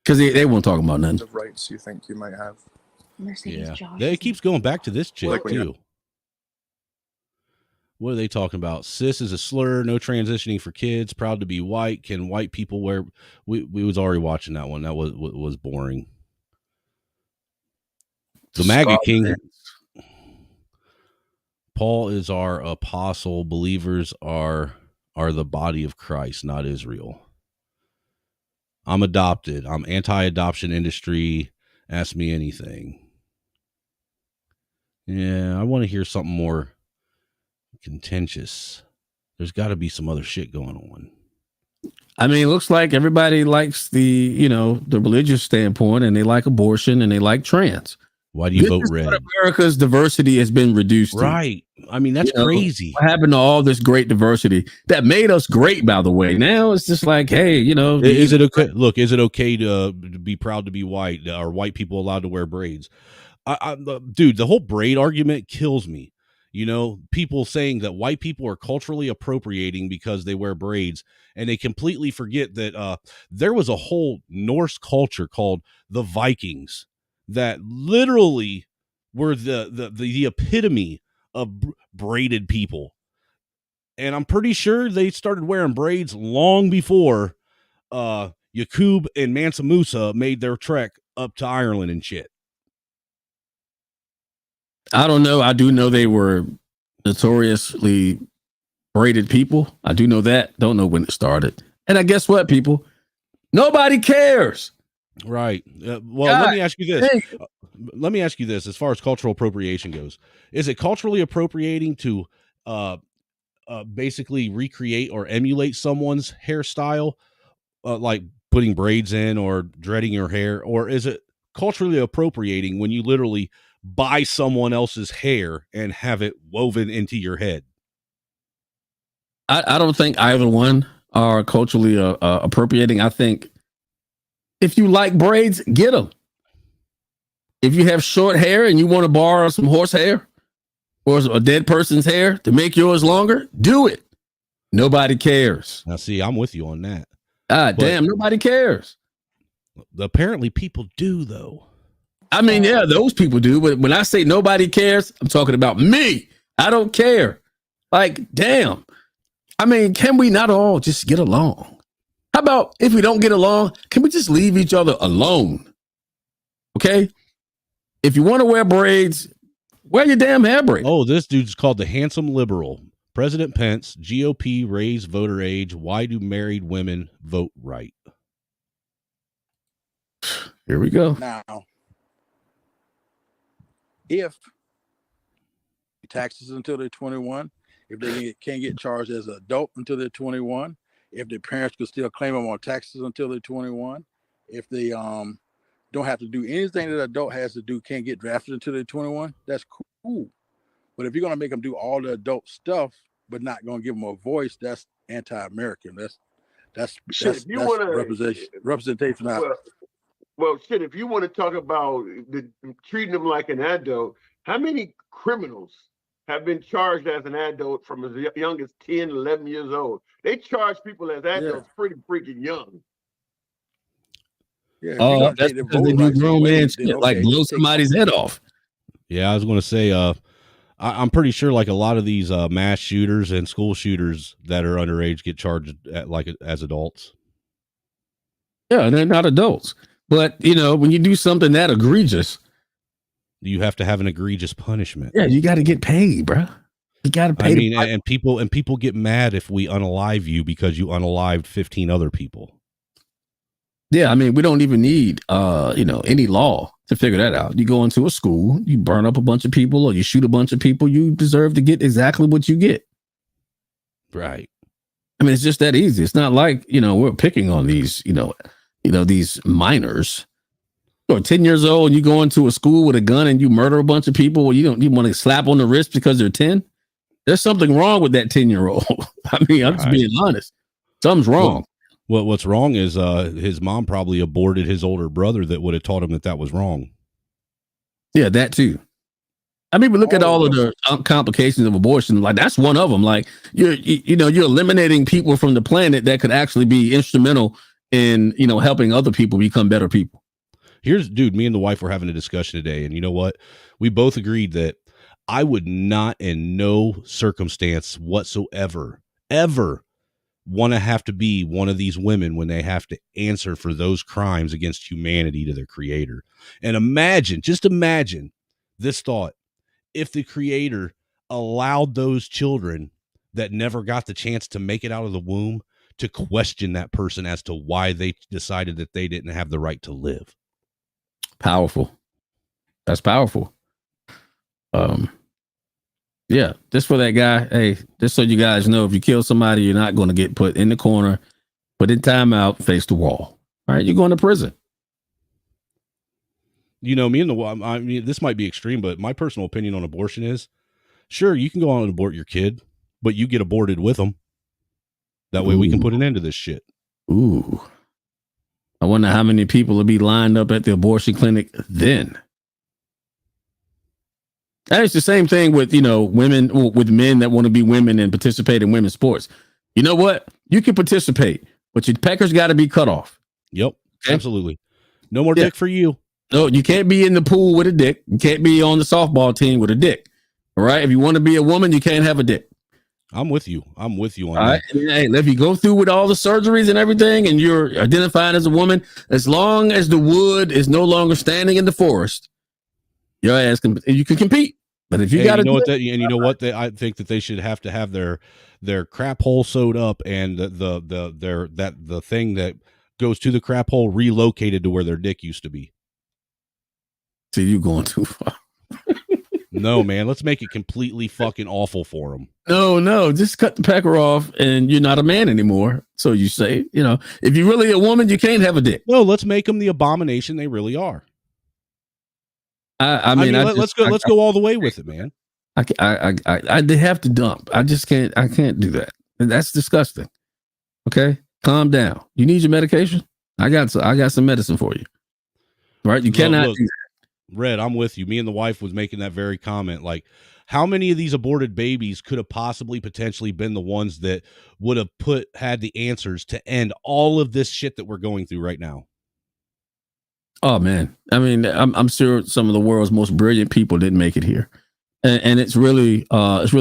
Because they won't talk about nothing. The rights you think you might have. Mercedes, Yeah. Josh. It keeps going back to this chick too. What are they talking about? Cis is a slur. No transitioning for kids. Proud to be white. Can white people wear? We was already watching that one. That was boring. The MAGA King. Paul is our apostle. Believers are the body of Christ, not Israel. I'm adopted. I'm anti-adoption industry. Ask me anything. Yeah, I want to hear something more contentious. There's got to be some other shit going on. I mean, it looks like everybody likes the religious standpoint, and they like abortion, and they like trans. Why do you vote red? America's diversity has been reduced. Right. I mean, that's crazy. What happened to all this great diversity that made us great, by the way? Now it's just like, hey, is it okay? Look, is it okay to be proud to be white? Are white people allowed to wear braids? Dude, the whole braid argument kills me. People saying that white people are culturally appropriating because they wear braids, and they completely forget that there was a whole Norse culture called the Vikings that literally were the epitome of braided people. And I'm pretty sure they started wearing braids long before Yakub and Mansa Musa made their trek up to Ireland and shit. I don't know. I do know they were notoriously braided people. I do know that. Don't know when it started. And I guess what, people? Nobody cares. Right. Well, let me ask you this. Let me ask you this. As far as cultural appropriation goes, is it culturally appropriating to basically recreate or emulate someone's hairstyle, like putting braids in or dreading your hair? Or is it culturally appropriating when you literally buy someone else's hair and have it woven into your head? I don't think either one are culturally appropriating. I think if you like braids, get them. If you have short hair and you want to borrow some horse hair or a dead person's hair to make yours longer, do it. Nobody cares. Now, see, I'm with you on that. Damn, nobody cares. Apparently people do, though. I mean, yeah, those people do. But when I say nobody cares, I'm talking about me. I don't care. Like, damn. I mean, can we not all just get along? How about if we don't get along, can we just leave each other alone? Okay? If you want to wear braids, wear your damn hair braid. Oh, this dude's called the Handsome Liberal. President Pence, GOP raise voter age. Why do married women vote right? Here we go. Now, if taxes until they're 21, if they can't get charged as an adult until they're 21, if their parents could still claim them on taxes until they're 21, if they don't have to do anything that an adult has to do, can't get drafted until they're 21, that's cool. But if you're going to make them do all the adult stuff, but not going to give them a voice, that's anti-American. That's representation. Well, shit, if you want to talk about treating them like an adult, how many criminals have been charged as an adult from as young as 10, 11 years old? They charge people as adults pretty freaking young. Yeah, that's because they do grown man shit, like blow somebody's head off. Yeah, I was going to say, I'm pretty sure like a lot of these mass shooters and school shooters that are underage get charged as adults. Yeah, they're not adults. But, you know, when you do something that egregious, you have to have an egregious punishment. Yeah, you got to get paid, bro. You got to pay. I mean, and people get mad if we unalive you because you unalived 15 other people. Yeah, I mean, we don't even need, any law to figure that out. You go into a school, you burn up a bunch of people, or you shoot a bunch of people, you deserve to get exactly what you get. Right. I mean, it's just that easy. It's not like, we're picking on these, these minors. You're 10 years old and you go into a school with a gun and you murder a bunch of people, or you want to slap on the wrist because they're 10. There's something wrong with that 10-year-old. I mean, I'm just being honest. Something's wrong. Well, what's wrong is his mom probably aborted his older brother that would have taught him that was wrong. Yeah, that too. I mean, we look at all of the complications of abortion. Like, that's one of them. Like, you're eliminating people from the planet that could actually be instrumental in, helping other people become better people. Dude, me and the wife were having a discussion today, and you know what? We both agreed that I would not, in no circumstance whatsoever, ever want to have to be one of these women when they have to answer for those crimes against humanity to their creator. And just imagine this thought. If the creator allowed those children that never got the chance to make it out of the womb to question that person as to why they decided that they didn't have the right to live. Powerful. That's powerful. Yeah, just for that guy. Hey, just so you guys know, if you kill somebody, you're not going to get put in the corner, put in timeout, face the wall. All right, you're going to prison. I mean, this might be extreme, but my personal opinion on abortion is, sure, you can go on and abort your kid, but you get aborted with them. That way we can put an end to this shit. Ooh. I wonder how many people will be lined up at the abortion clinic then. And it's the same thing with, women, with men that want to be women and participate in women's sports. You know what? You can participate, but your peckers got to be cut off. Yep. Okay? Absolutely. No more dick for you. No, you can't be in the pool with a dick. You can't be on the softball team with a dick. All right. If you want to be a woman, you can't have a dick. I'm with you. I'm with you on all that. Right. Hey, if you go through with all the surgeries and everything and you're identified as a woman, as long as the wood is no longer standing in the forest, your ass you can compete. But if you got I think that they should have to have their crap hole sewed up and the thing that goes to the crap hole relocated to where their dick used to be. See, you going too far. No, man, let's make it completely fucking awful for them. No, just cut the pecker off and you're not a man anymore. So you say, if you're really a woman, you can't have a dick. No, let's make them the abomination they really are. I mean, let's go all the way with it, man. They have to dump. I can't do that. That's disgusting. Okay, calm down. You need your medication? I got some medicine for you. Right? You cannot do that. Red, I'm with you. Me and the wife was making that very comment. Like, how many of these aborted babies could have possibly potentially been the ones that would have had the answers to end all of this shit that we're going through right now? Oh man, I mean, I'm sure some of the world's most brilliant people didn't make it here, and it's really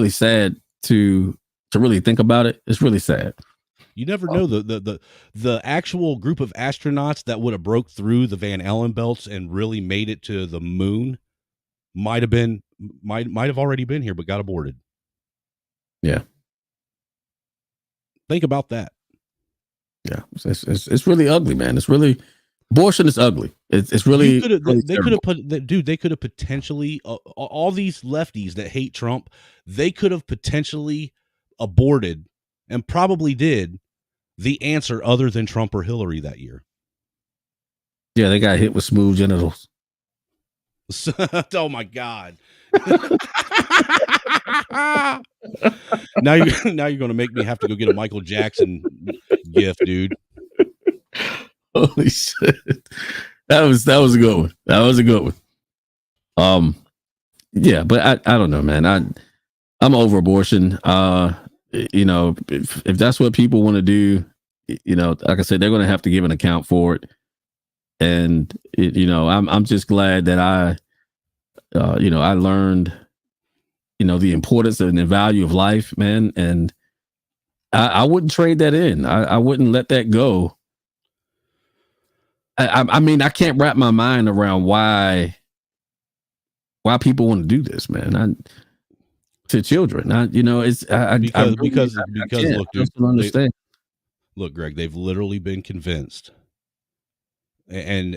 sad to really think about it. It's really sad. You never know the actual group of astronauts that would have broke through the Van Allen belts and really made it to the moon might have already been here, but got aborted. Yeah. Think about that. Yeah, it's really ugly, man. It's really abortion is ugly. It's really they could have potentially all these lefties that hate Trump. They could have potentially aborted and probably did the answer other than Trump or Hillary that year. Yeah, they got hit with smooth genitals. Oh my God. now you're going to make me have to go get a Michael Jackson gift, dude. Holy shit. That was a good one. That was a good one. Yeah, but I don't know, man. I'm over abortion. If that's what people want to do, like I said, they're going to have to give an account for it. And I'm just glad that I learned, the importance and the value of life, man. And I wouldn't trade that in. I wouldn't let that go. I mean, I can't wrap my mind around why people want to do this, man. To children, because look, dude, I don't understand. Look, Greg, they've literally been convinced and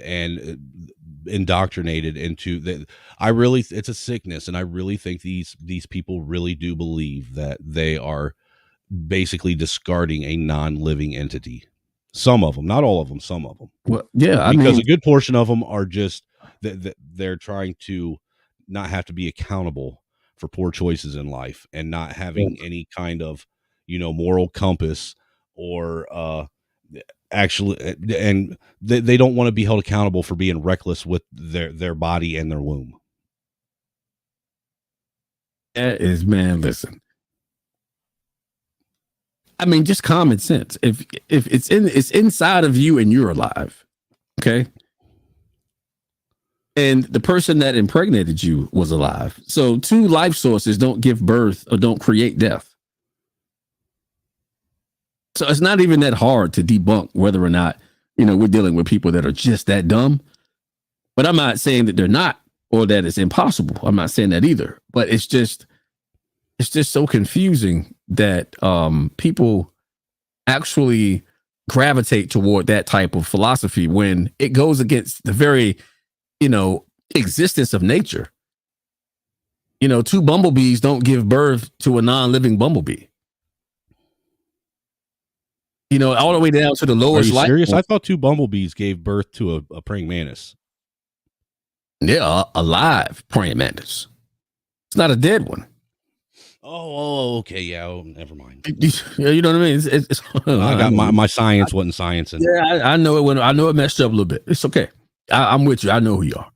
indoctrinated into that. It's a sickness, and I really think these people really do believe that they are basically discarding a non-living entity. Some of them, not all of them, some of them. Well, yeah, because a good portion of them are just that they're trying to not have to be accountable for poor choices in life and not having any kind of, moral compass or actually, and they don't want to be held accountable for being reckless with their body and their womb. That is, man, listen. I mean, just common sense. If it's inside of you and you're alive, okay? And the person that impregnated you was alive. So two life sources don't give birth or don't create death. So it's not even that hard to debunk whether or not, we're dealing with people that are just that dumb. But I'm not saying that they're not or that it's impossible. I'm not saying that either. But it's just so confusing that people actually gravitate toward that type of philosophy when it goes against the very existence of nature. Two bumblebees don't give birth to a non-living bumblebee. All the way down to the lowest. Are you serious? I thought two bumblebees gave birth to a praying mantis. Yeah, a live praying mantis. It's not a dead one. Oh, okay, yeah. Oh, never mind. You know what I mean? I got my science wasn't science. Yeah, I know it. I know it messed up a little bit. It's okay. I'm with you. I know who you are.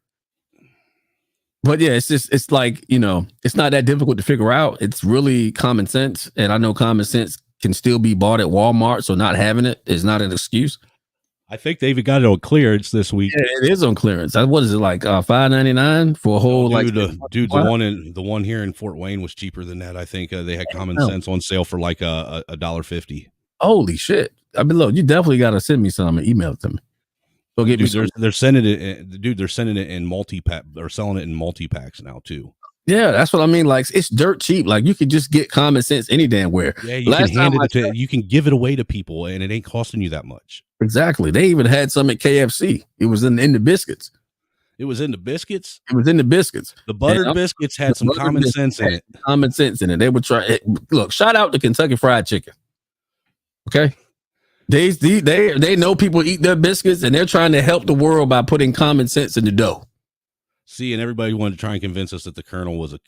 But yeah, it's like, it's not that difficult to figure out. It's really common sense. And I know common sense can still be bought at Walmart. So not having it is not an excuse. I think they even got it on clearance this week. Yeah, it is on clearance. What is it, like $5.99 for a whole the one here in Fort Wayne was cheaper than that. I think they had common sense on sale for like $1.50. Holy shit. I mean, look, you definitely got to send me some and email it to me. So get they're sending it, dude. They're sending it in multi-pack. They're selling it in multi-packs now too. Yeah, that's what I mean. Like, it's dirt cheap. Like, you could just get common sense any damn where. Yeah, you can hand it to, you can give it away to people, and it ain't costing you that much. Exactly. They even had some at KFC. It was in the biscuits. It was in the biscuits. It was in the biscuits. The buttered biscuits had some common sense in it. Common sense in it. They would try it. Look, shout out to Kentucky Fried Chicken. Okay. They know people eat their biscuits, and they're trying to help the world by putting common sense in the dough. See, and everybody wanted to try and convince us that the Colonel was a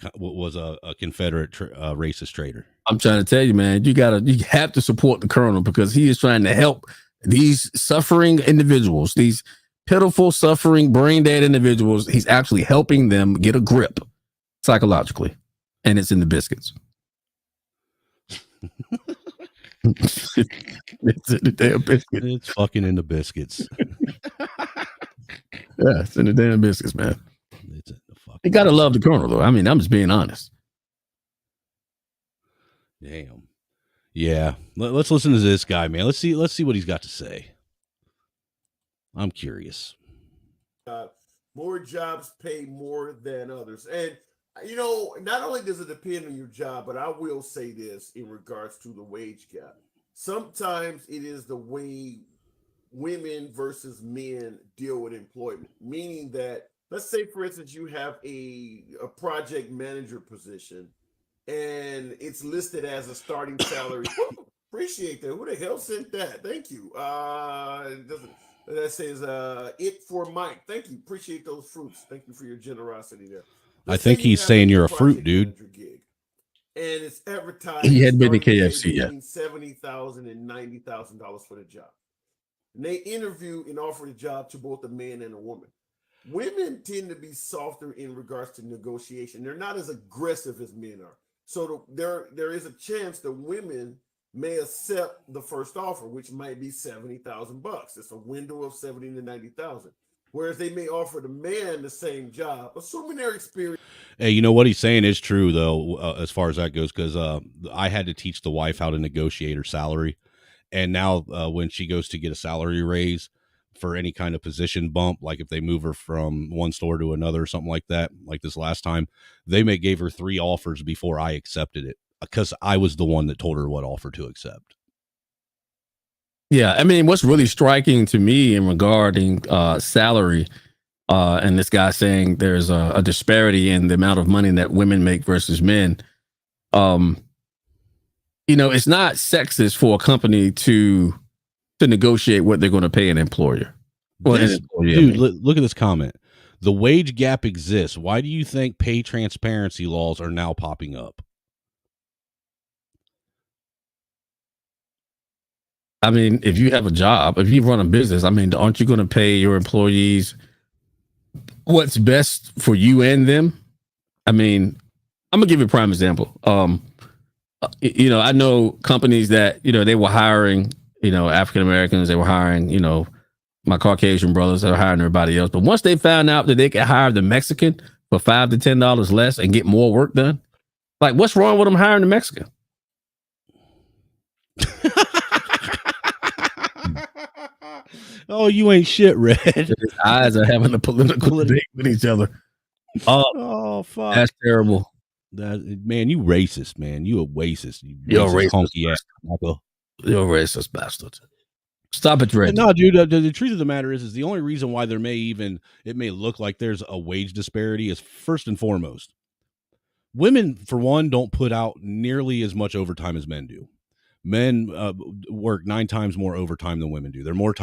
Confederate racist traitor. I'm trying to tell you, man, you have to support the Colonel because he is trying to help these suffering individuals, these pitiful, suffering, brain dead individuals. He's actually helping them get a grip psychologically, and it's in the biscuits. It's in the damn biscuits. It's fucking in the biscuits. Yeah, it's in the damn biscuits, man. You gotta love the Colonel, though. I mean, I'm just being honest. Damn. Yeah. Let's listen to this guy, man. Let's see what he's got to say. I'm curious. More jobs pay more than others. And, you know, not only does it depend on your job, but I will say this in regards to the wage gap. Sometimes it is the way women versus men deal with employment, meaning that, let's say, for instance, you have a project manager position and it's listed as a starting salary. Appreciate that. Who the hell sent that? Thank you. That says it for Mike. Thank you. Appreciate those fruits. Thank you for your generosity there. I think he's saying you're a fruit, dude. And it's advertised. He hadn't been to KFC yet. $70,000 and $90,000 for the job. And they interview and offer the job to both a man and a woman. Women tend to be softer in regards to negotiation. They're not as aggressive as men are. So there is a chance that women may accept the first offer, which might be $70,000. It's a window of 70 to 90,000. Whereas they may offer the man the same job, assuming their experience. Hey, you know what he's saying is true, though, as far as that goes, because I had to teach the wife how to negotiate her salary. And now when she goes to get a salary raise for any kind of position bump, like if they move her from one store to another or something like that, like this last time, they gave her 3 offers before I accepted it because I was the one that told her what offer to accept. Yeah, I mean, what's really striking to me in regarding salary, and this guy saying there's a disparity in the amount of money that women make versus men. You know, it's not sexist for a company to negotiate what they're going to pay an employer. Well, dude, look at this comment. The wage gap exists. Why do you think pay transparency laws are now popping up? I mean, if you have a job, if you run a business, I mean, aren't you going to pay your employees what's best for you and them? I mean, I'm gonna give you a prime example. You know, I know companies that, you know, they were hiring, you know, African Americans, they were hiring, you know, my Caucasian brothers, they were hiring everybody else. But once they found out that they could hire the Mexican for $5 to $10 less and get more work done, like, what's wrong with them hiring the Mexican? Oh, you ain't shit, Red. His eyes are having a political debate with each other. Oh, fuck. That's terrible. Man, you racist, man. You a racist. You're a racist. Honky ass. You're a racist bastard. Stop it, Red. No, dude. The truth of the matter is the only reason why it may look like there's a wage disparity is, first and foremost, women, for one, don't put out nearly as much overtime as men do. Men work 9 times more overtime than women do. They're more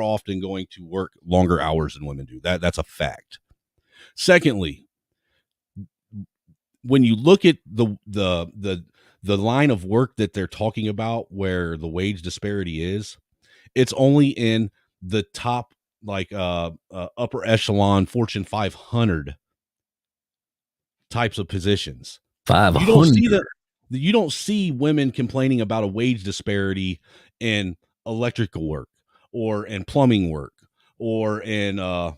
often going to work longer hours than women do. That's a fact. Secondly, when you look at the line of work that they're talking about where the wage disparity is, it's only in the top, like upper echelon Fortune 500 types of positions. 500. You don't see women complaining about a wage disparity in electrical work or in plumbing work or in going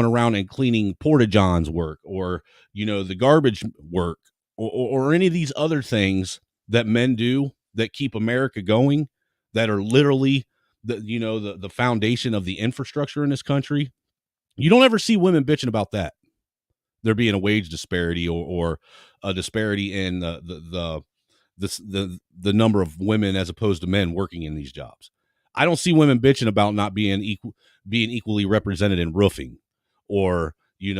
around and cleaning porta-johns work, or the garbage work, or any of these other things that men do that keep America going, that are literally the foundation of the infrastructure in this country. You don't ever see women bitching about that. there being a wage disparity or a disparity in the number of women as opposed to men working in these jobs. I don't see women bitching about not being equally represented in roofing, or going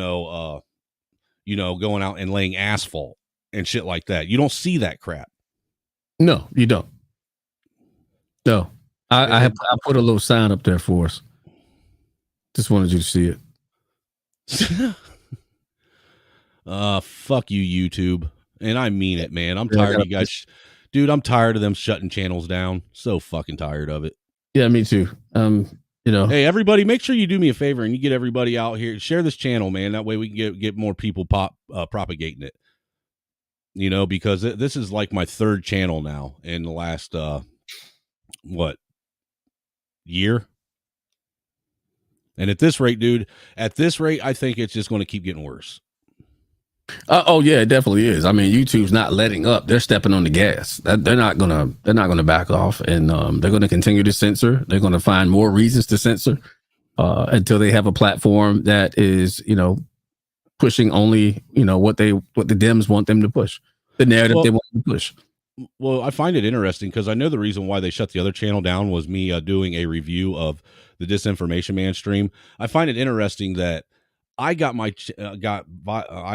out and laying asphalt and shit like that. You don't see that crap. No, you don't. No, I put a little sign up there for us. Just wanted you to see it. Fuck you, YouTube. And I mean it, man. I'm tired of you guys. Dude, I'm tired of them shutting channels down. So fucking tired of it. Yeah, me too. Hey, everybody, make sure you do me a favor and you get everybody out here. Share this channel, man. That way we can get more people propagating it. Because this is like my third channel now in the last, year? And at this rate, dude, I think it's just going to keep getting worse. Oh yeah, it definitely is. I mean, YouTube's not letting up. They're stepping on the gas. They're not gonna back off, and they're gonna continue to censor. They're gonna find more reasons to censor until they have a platform that is, pushing only, what the Dems want them to push, the narrative they want them to push. Well, I find it interesting because I know the reason why they shut the other channel down was me doing a review of the Disinformation Man stream. I find it interesting that I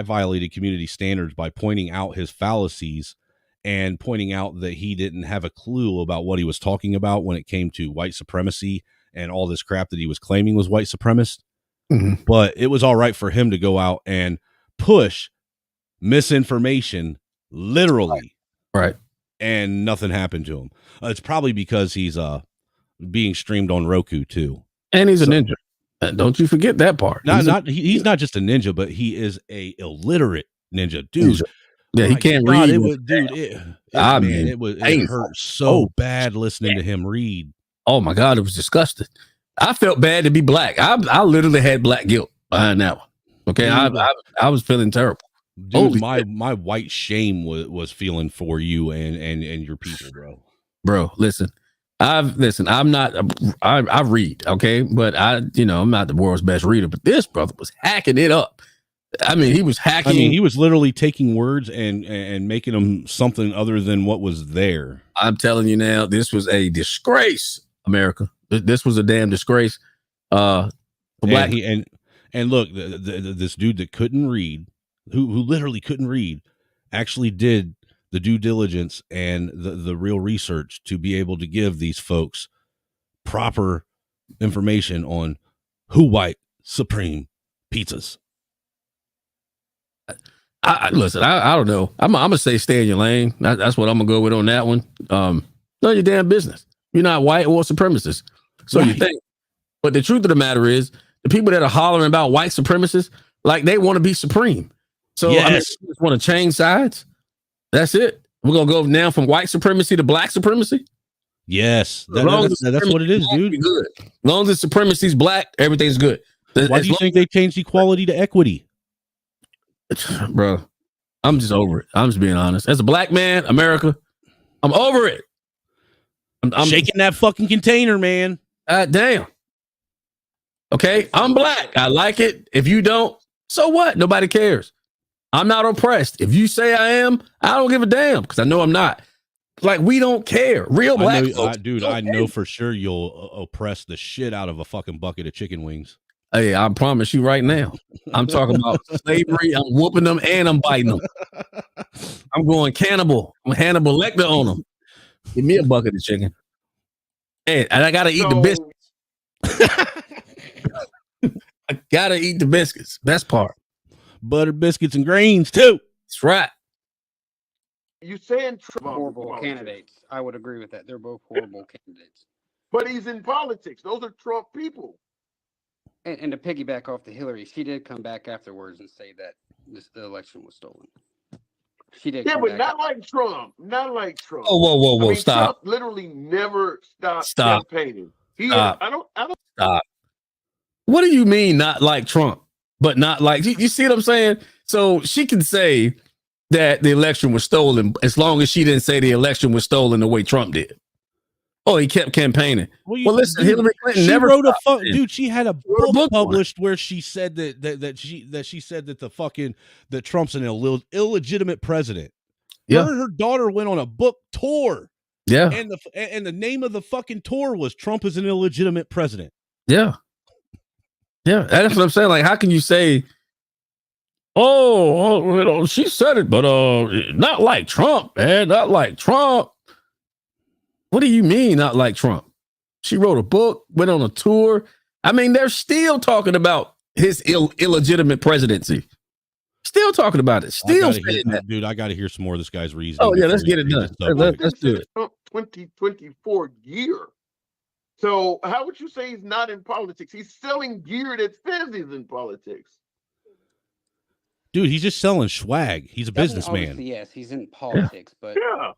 violated community standards by pointing out his fallacies and pointing out that he didn't have a clue about what he was talking about when it came to white supremacy and all this crap that he was claiming was white supremacist. Mm-hmm. But it was all right for him to go out and push misinformation, literally. Right. And nothing happened to him. It's probably because he's being streamed on Roku too. And he's a ninja. Don't you forget that part. He's not just a ninja, but he is a illiterate ninja, dude. Yeah, he can't read. It hurt so bad listening to him read. Oh my God, it was disgusting. I felt bad to be black. I literally had black guilt behind that one. Okay, I was feeling terrible. Dude, my white shame was feeling for you and your people, bro. Listen, I read, okay, but I'm not the world's best reader, but this brother was hacking it up. I mean, he was hacking. I mean, he was literally taking words and making them something other than what was there. I'm telling you now, this was a disgrace, America. This was a damn disgrace. Black and look, this dude that couldn't read, who literally couldn't read, actually did the due diligence and the real research to be able to give these folks proper information on who white supreme pizzas. Listen, I don't know. I'm gonna say stay in your lane. That's what I'm gonna go with on that one. None of your damn business. You're not white or supremacist. So right. You think. But the truth of the matter is, the people that are hollering about white supremacists, like they want to be supreme. So yes. I mean, you just want to change sides. That's it. We're gonna go now from white supremacy to black supremacy. Yes, that's what it is, dude. Good. As long as the supremacy is black, everything's good. Why do you think they changed equality to equity? Bro, I'm just over it. I'm just being honest. As a black man, America, I'm over it. I'm shaking that fucking container, man. Damn. Okay, I'm black. I like it. If you don't, so what? Nobody cares. I'm not oppressed. If you say I am, I don't give a damn because I know I'm not. Like, we don't care. Real black folks. I know for sure you'll oppress the shit out of a fucking bucket of chicken wings. Hey, I promise you right now. I'm talking about slavery. I'm whooping them and I'm biting them. I'm going cannibal. I'm Hannibal Lecter on them. Give me a bucket of chicken. Hey, and I got to eat the biscuits. I got to eat the biscuits. Best part. Butter biscuits and grains too. That's right. You saying horrible candidates? I would agree with that. They're both horrible candidates. But he's in politics. Those are Trump people. And to piggyback off the Hillary, she did come back afterwards and say that the election was stolen. She did. Yeah, but not like Trump. Not like Trump. Oh, whoa! I mean, stop! Trump literally never stopped campaigning. Stop. I don't. Stop. What do you mean, not like Trump? But not like, you see what I'm saying? So she can say that the election was stolen as long as she didn't say the election was stolen the way Trump did. Oh, he kept campaigning. Well, listen, dude, Hillary Clinton she never wrote a stopped, man. dude. She had a She wrote a book book on it. published where she said that she said that that Trump's an illegitimate president. Yeah. Her daughter went on a book tour. Yeah. And the name of the fucking tour was Trump is an illegitimate president. Yeah. Yeah. That's what I'm saying. Like, how can you say, oh, you know, she said it, but not like Trump, man. Not like Trump. What do you mean, not like Trump? She wrote a book, went on a tour. I mean, they're still talking about his illegitimate presidency. Still talking about it. Still saying that. Dude, I got to hear some more of this guy's reasoning. Oh, yeah, let's get it done. Let's do it. Trump 2024 gear. So how would you say he's not in politics? He's selling gear that says he's in politics. Dude, he's just selling swag. He's a businessman. Yes, he's in politics, but yeah.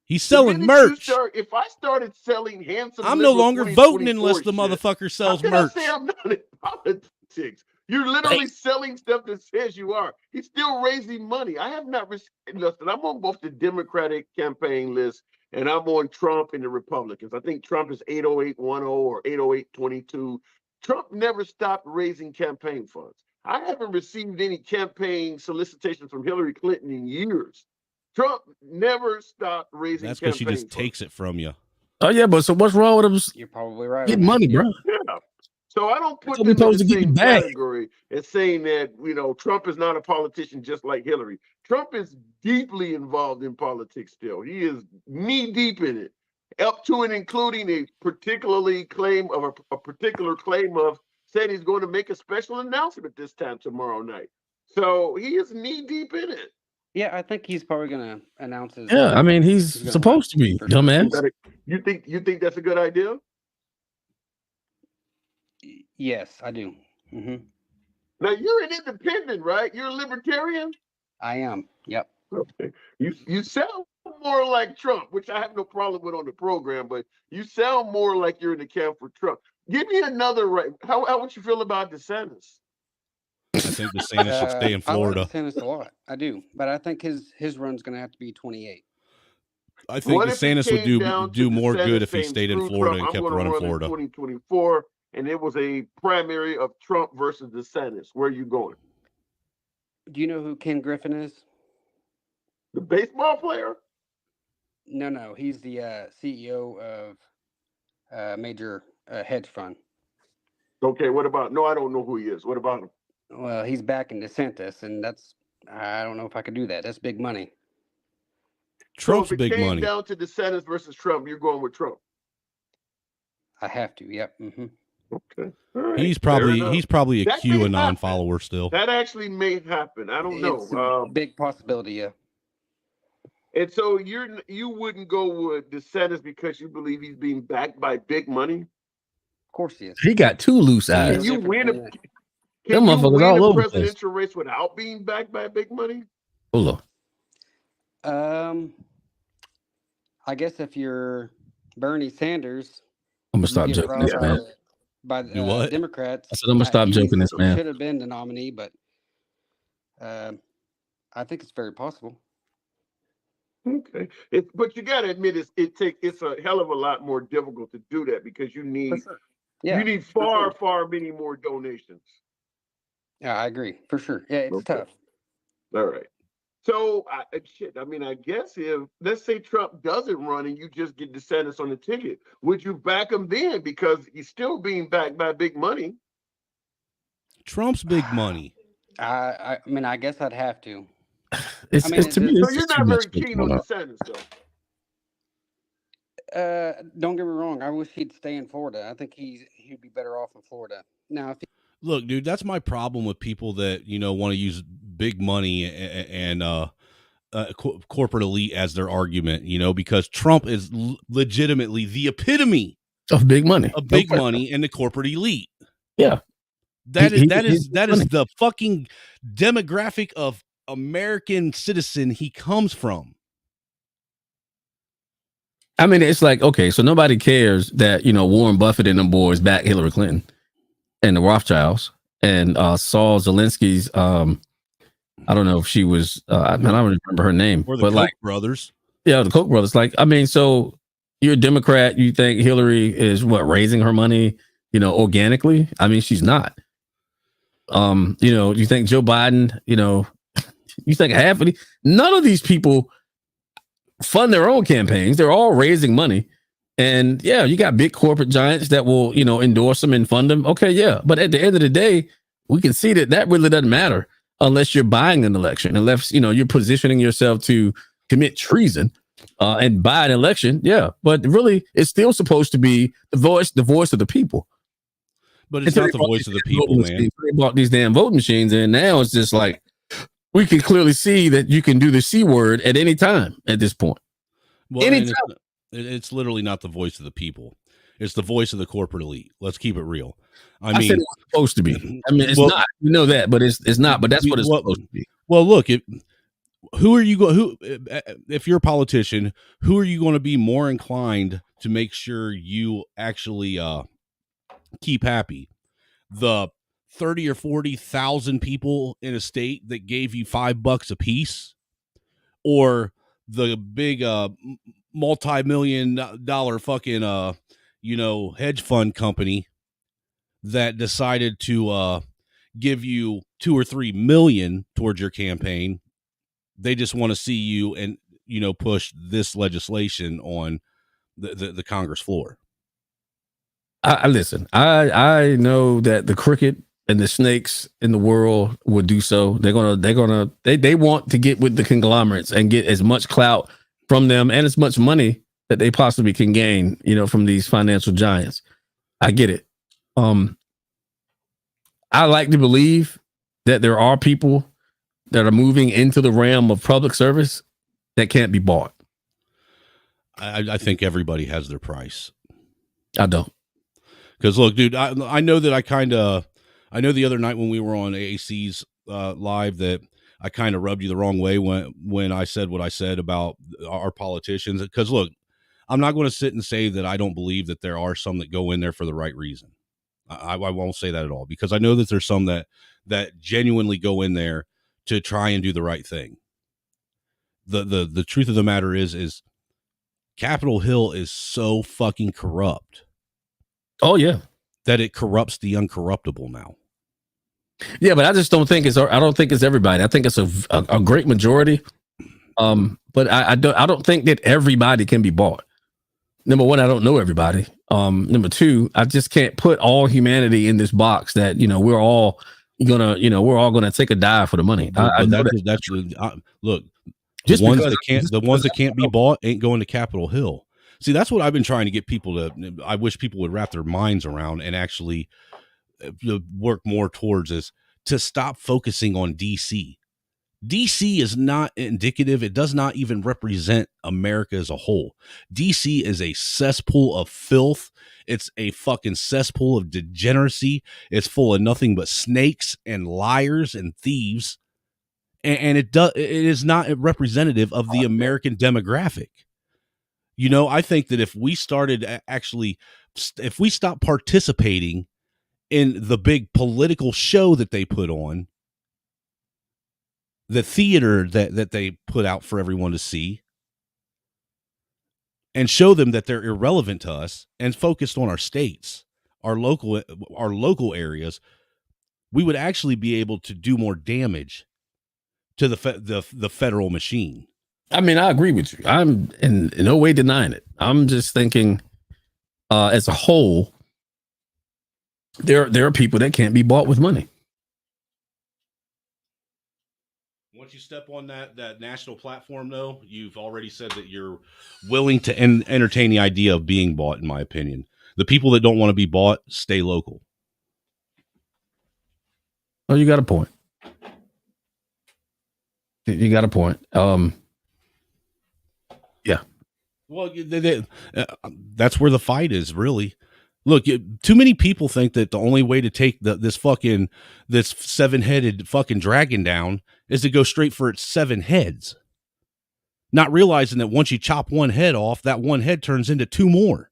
He's selling merch. If I started selling handsome, I'm no longer voting unless the motherfucker sells merch. I say I'm not in politics. You're literally selling stuff that says you are. He's still raising money. I have not listen. I'm on both the Democratic campaign list and I'm on Trump and the Republicans. I think Trump is 80810 or 80822. Trump never stopped raising campaign funds. I haven't received any campaign solicitations from Hillary Clinton in years. Trump never stopped raising. That's because she just takes it from you. Oh yeah, but so what's wrong with him? You're probably right. Getting money, bro. Yeah. So I don't put So them in supposed the to get same back. category as saying that, you know, Trump is not a politician just like Hillary. Trump is deeply involved in politics still. He is knee deep in it, up to and including a particular claim of said he's going to make a special announcement this time tomorrow night. So he is knee deep in it. yeah, I think he's probably going to announce his. Yeah, I mean, he's supposed to be, dumbass. You think that's a good idea? Yes, I do. Mm-hmm. Now you're an independent, right? You're a libertarian. I am. Yep. Okay. You sound more like Trump, which I have no problem with on the program, but you sound more like you're in the camp for Trump. Give me another right. How would you feel about DeSantis? I think DeSantis should stay in Florida. I like DeSantis a lot. I do, but I think his run's going to have to be 28. I think DeSantis would do more good if he stayed in Florida and kept running Florida. 2024, and it was a primary of Trump versus DeSantis. Where are you going? Do you know who Ken Griffin is? The baseball player? No. He's the CEO of a major hedge fund. Okay, what about? No, I don't know who he is. What about him? Well, he's backing DeSantis, and I don't know if I could do that. That's big money. Trump's so if it big came money. Down to DeSantis versus Trump, you're going with Trump. I have to. Yep. Mm-hmm. Okay. All right. He's probably a That may QAnon happen. follower still. That actually may happen. I don't know. It's a big possibility. Yeah. And so you wouldn't go with DeSantis because you believe he's being backed by big money? Of course he is. He got two loose eyes. Can you win Them motherfuckers all a over the place. presidential race without being backed by big money? Hold I guess if you're Bernie Sanders, I'm gonna stop you get joking this, robbed man. by You what? Democrats. I said I'm gonna stop joking this, man. Should have been the nominee, but I think it's very possible. Okay, but you got to admit it's a hell of a lot more difficult to do that because you need far many more donations. Yeah, I agree for sure. Yeah, it's tough. All right. So I guess if let's say Trump doesn't run and you just get DeSantis on the ticket, would you back him then because he's still being backed by big money? Trump's big money. I mean, I guess I'd have to. It's to me. So you're not very keen on DeSantis, though. Don't get me wrong. I wish he'd stay in Florida. I think he'd be better off in Florida. Now, Look, dude, that's my problem with people that want to use big money and corporate elite as their argument. Because Trump is legitimately the epitome of big money, and the corporate elite. Yeah, that is the fucking demographic of American citizen he comes from. I mean, it's like, okay, so nobody cares that Warren Buffett and them boys back Hillary Clinton and the Rothschilds and Saul Zelensky's. I don't know if she was. I don't remember her name, Or the but Koch brothers. Yeah, the Koch brothers. Like, I mean, so You're a Democrat. You think Hillary is raising her money, organically? I mean, she's not. You think Joe Biden, you think none of these people fund their own campaigns. They're all raising money. And yeah, you got big corporate giants that will, endorse them and fund them. Okay, yeah. But at the end of the day, we can see that really doesn't matter unless you're buying an election, unless, you're positioning yourself to commit treason and buy an election. Yeah. But really, it's still supposed to be the voice of the people. But it's not the voice of the people, man. They bought these damn voting machines, and now it's just like we can clearly see that you can do the C word at any time at this point. Well, anytime. It's literally not the voice of the people. It's the voice of the corporate elite. Let's keep it real. I mean, said it was supposed to be. I mean, it's not. We know that, but it's not. But that's what it's supposed to be. Well, look, if you're a politician, who are you going to be more inclined to make sure you actually keep happy? The 30 or 40,000 people in a state that gave you $5 a piece, or the big multi-million-dollar fucking hedge fund company that decided to give you $2 or $3 million towards your campaign? They just want to see you and push this legislation on the Congress floor. I listen. I know that the cricket and the snakes in the world would do so. They want to get with the conglomerates and get as much clout from them and as much money that they possibly can gain, from these financial giants. I get it. I like to believe that there are people that are moving into the realm of public service that can't be bought. I think everybody has their price. I don't. Because look, dude, I know that I know the other night when we were on AAC's live that I kind of rubbed you the wrong way when I said what I said about our politicians. Because look, I'm not going to sit and say that I don't believe that there are some that go in there for the right reason. I won't say that at all, because I know that there's some that genuinely go in there to try and do the right thing. The truth of the matter is Capitol Hill is so fucking corrupt. Oh yeah, that it corrupts the uncorruptible now. Yeah, but I just don't think I don't think it's everybody. I think it's a great majority. But I don't think that everybody can be bought. Number one, I don't know everybody. Number two, I just can't put all humanity in this box that we're all gonna take a dive for the money. Look, the ones that can't be bought ain't going to Capitol Hill. See, that's what I've been trying to get people to. I wish people would wrap their minds around and actually work more towards, is to stop focusing on DC. DC is not indicative. It does not even represent America as a whole. DC is a cesspool of filth. It's a fucking cesspool of degeneracy. It's full of nothing but snakes and liars and thieves. And it is not representative of the American demographic. I think that if we stopped participating in the big political show that they put on, the theater that they put out for everyone to see, and show them that they're irrelevant to us and focused on our states, our local areas, we would actually be able to do more damage to the federal machine. I mean, I agree with you. I'm in no way denying it. I'm just thinking, as a whole, there are people that can't be bought with money. Once you step on that national platform, though, you've already said that you're willing to entertain the idea of being bought, in my opinion. The people that don't want to be bought, stay local. Oh, you got a point. You got a point. Yeah. Well, that's where the fight is, really. Look, too many people think that the only way to take this 7-headed fucking dragon down is to go straight for its 7 heads, not realizing that once you chop one head off, that one head turns into 2 more.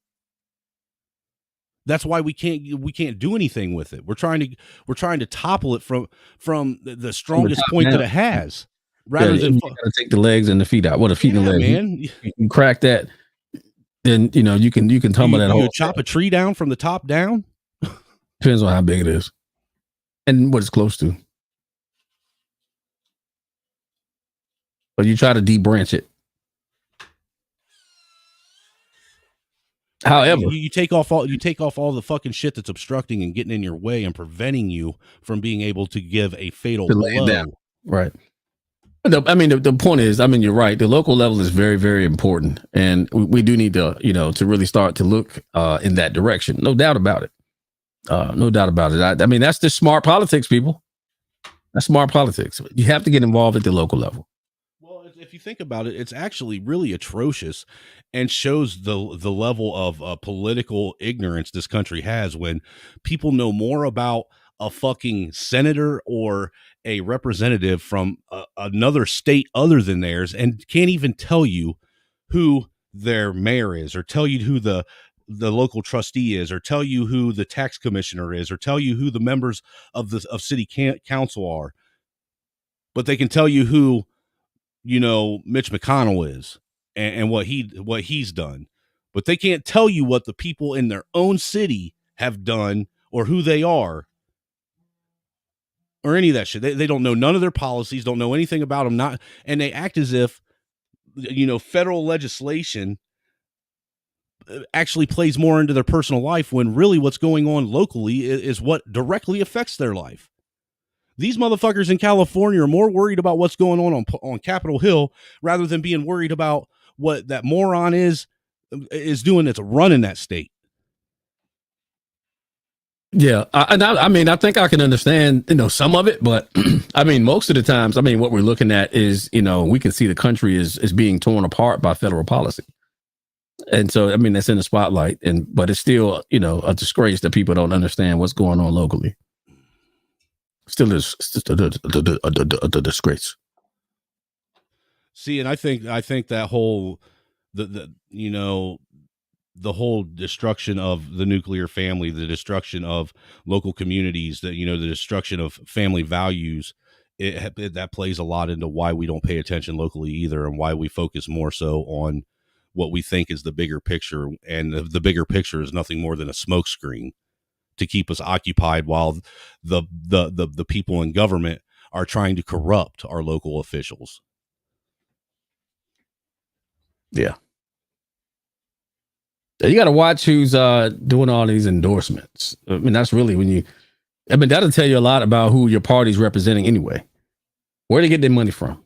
That's why we can't do anything with it. We're trying to topple it from the strongest point that it has, rather than you gotta take the legs and the feet out. Well, the feet and the legs, man. You crack that. then you can tumble that whole. You chop a tree down from the top down. Depends on how big it is and what it's close to. But you try to debranch it. However, you take off all the fucking shit that's obstructing and getting in your way and preventing you from being able to give a fatal blow. Down. Right. The point is, you're right. The local level is very, very important, and we do need to, to really start to look in that direction. No doubt about it. No doubt about it. That's just smart politics, people. That's smart politics. You have to get involved at the local level. Well, if you think about it, it's actually really atrocious and shows the level of political ignorance this country has when people know more about a fucking senator or a representative from another state other than theirs and can't even tell you who their mayor is, or tell you who the local trustee is, or tell you who the tax commissioner is, or tell you who the members of city council are. But they can tell you who, Mitch McConnell is and what he's done. But they can't tell you what the people in their own city have done or who they are. Or any of that shit. They don't know none of their policies, don't know anything about them. And they act as if, federal legislation actually plays more into their personal life when really what's going on locally is what directly affects their life. These motherfuckers in California are more worried about what's going on Capitol Hill rather than being worried about what that moron is doing that's running that state. Yeah, I think I can understand, some of it, but most of the times, what we're looking at is, we can see the country is being torn apart by federal policy, and so that's in the spotlight, but it's still, a disgrace that people don't understand what's going on locally. Still is a disgrace. See, and I think that whole the whole destruction of the nuclear family, the destruction of local communities, the destruction of family values, that plays a lot into why we don't pay attention locally either, and why we focus more so on what we think is the bigger picture. And the bigger picture is nothing more than a smokescreen to keep us occupied while the people in government are trying to corrupt our local officials. Yeah. You got to watch who's doing all these endorsements. That's really when that'll tell you a lot about who your party's representing anyway. Where they get their money from.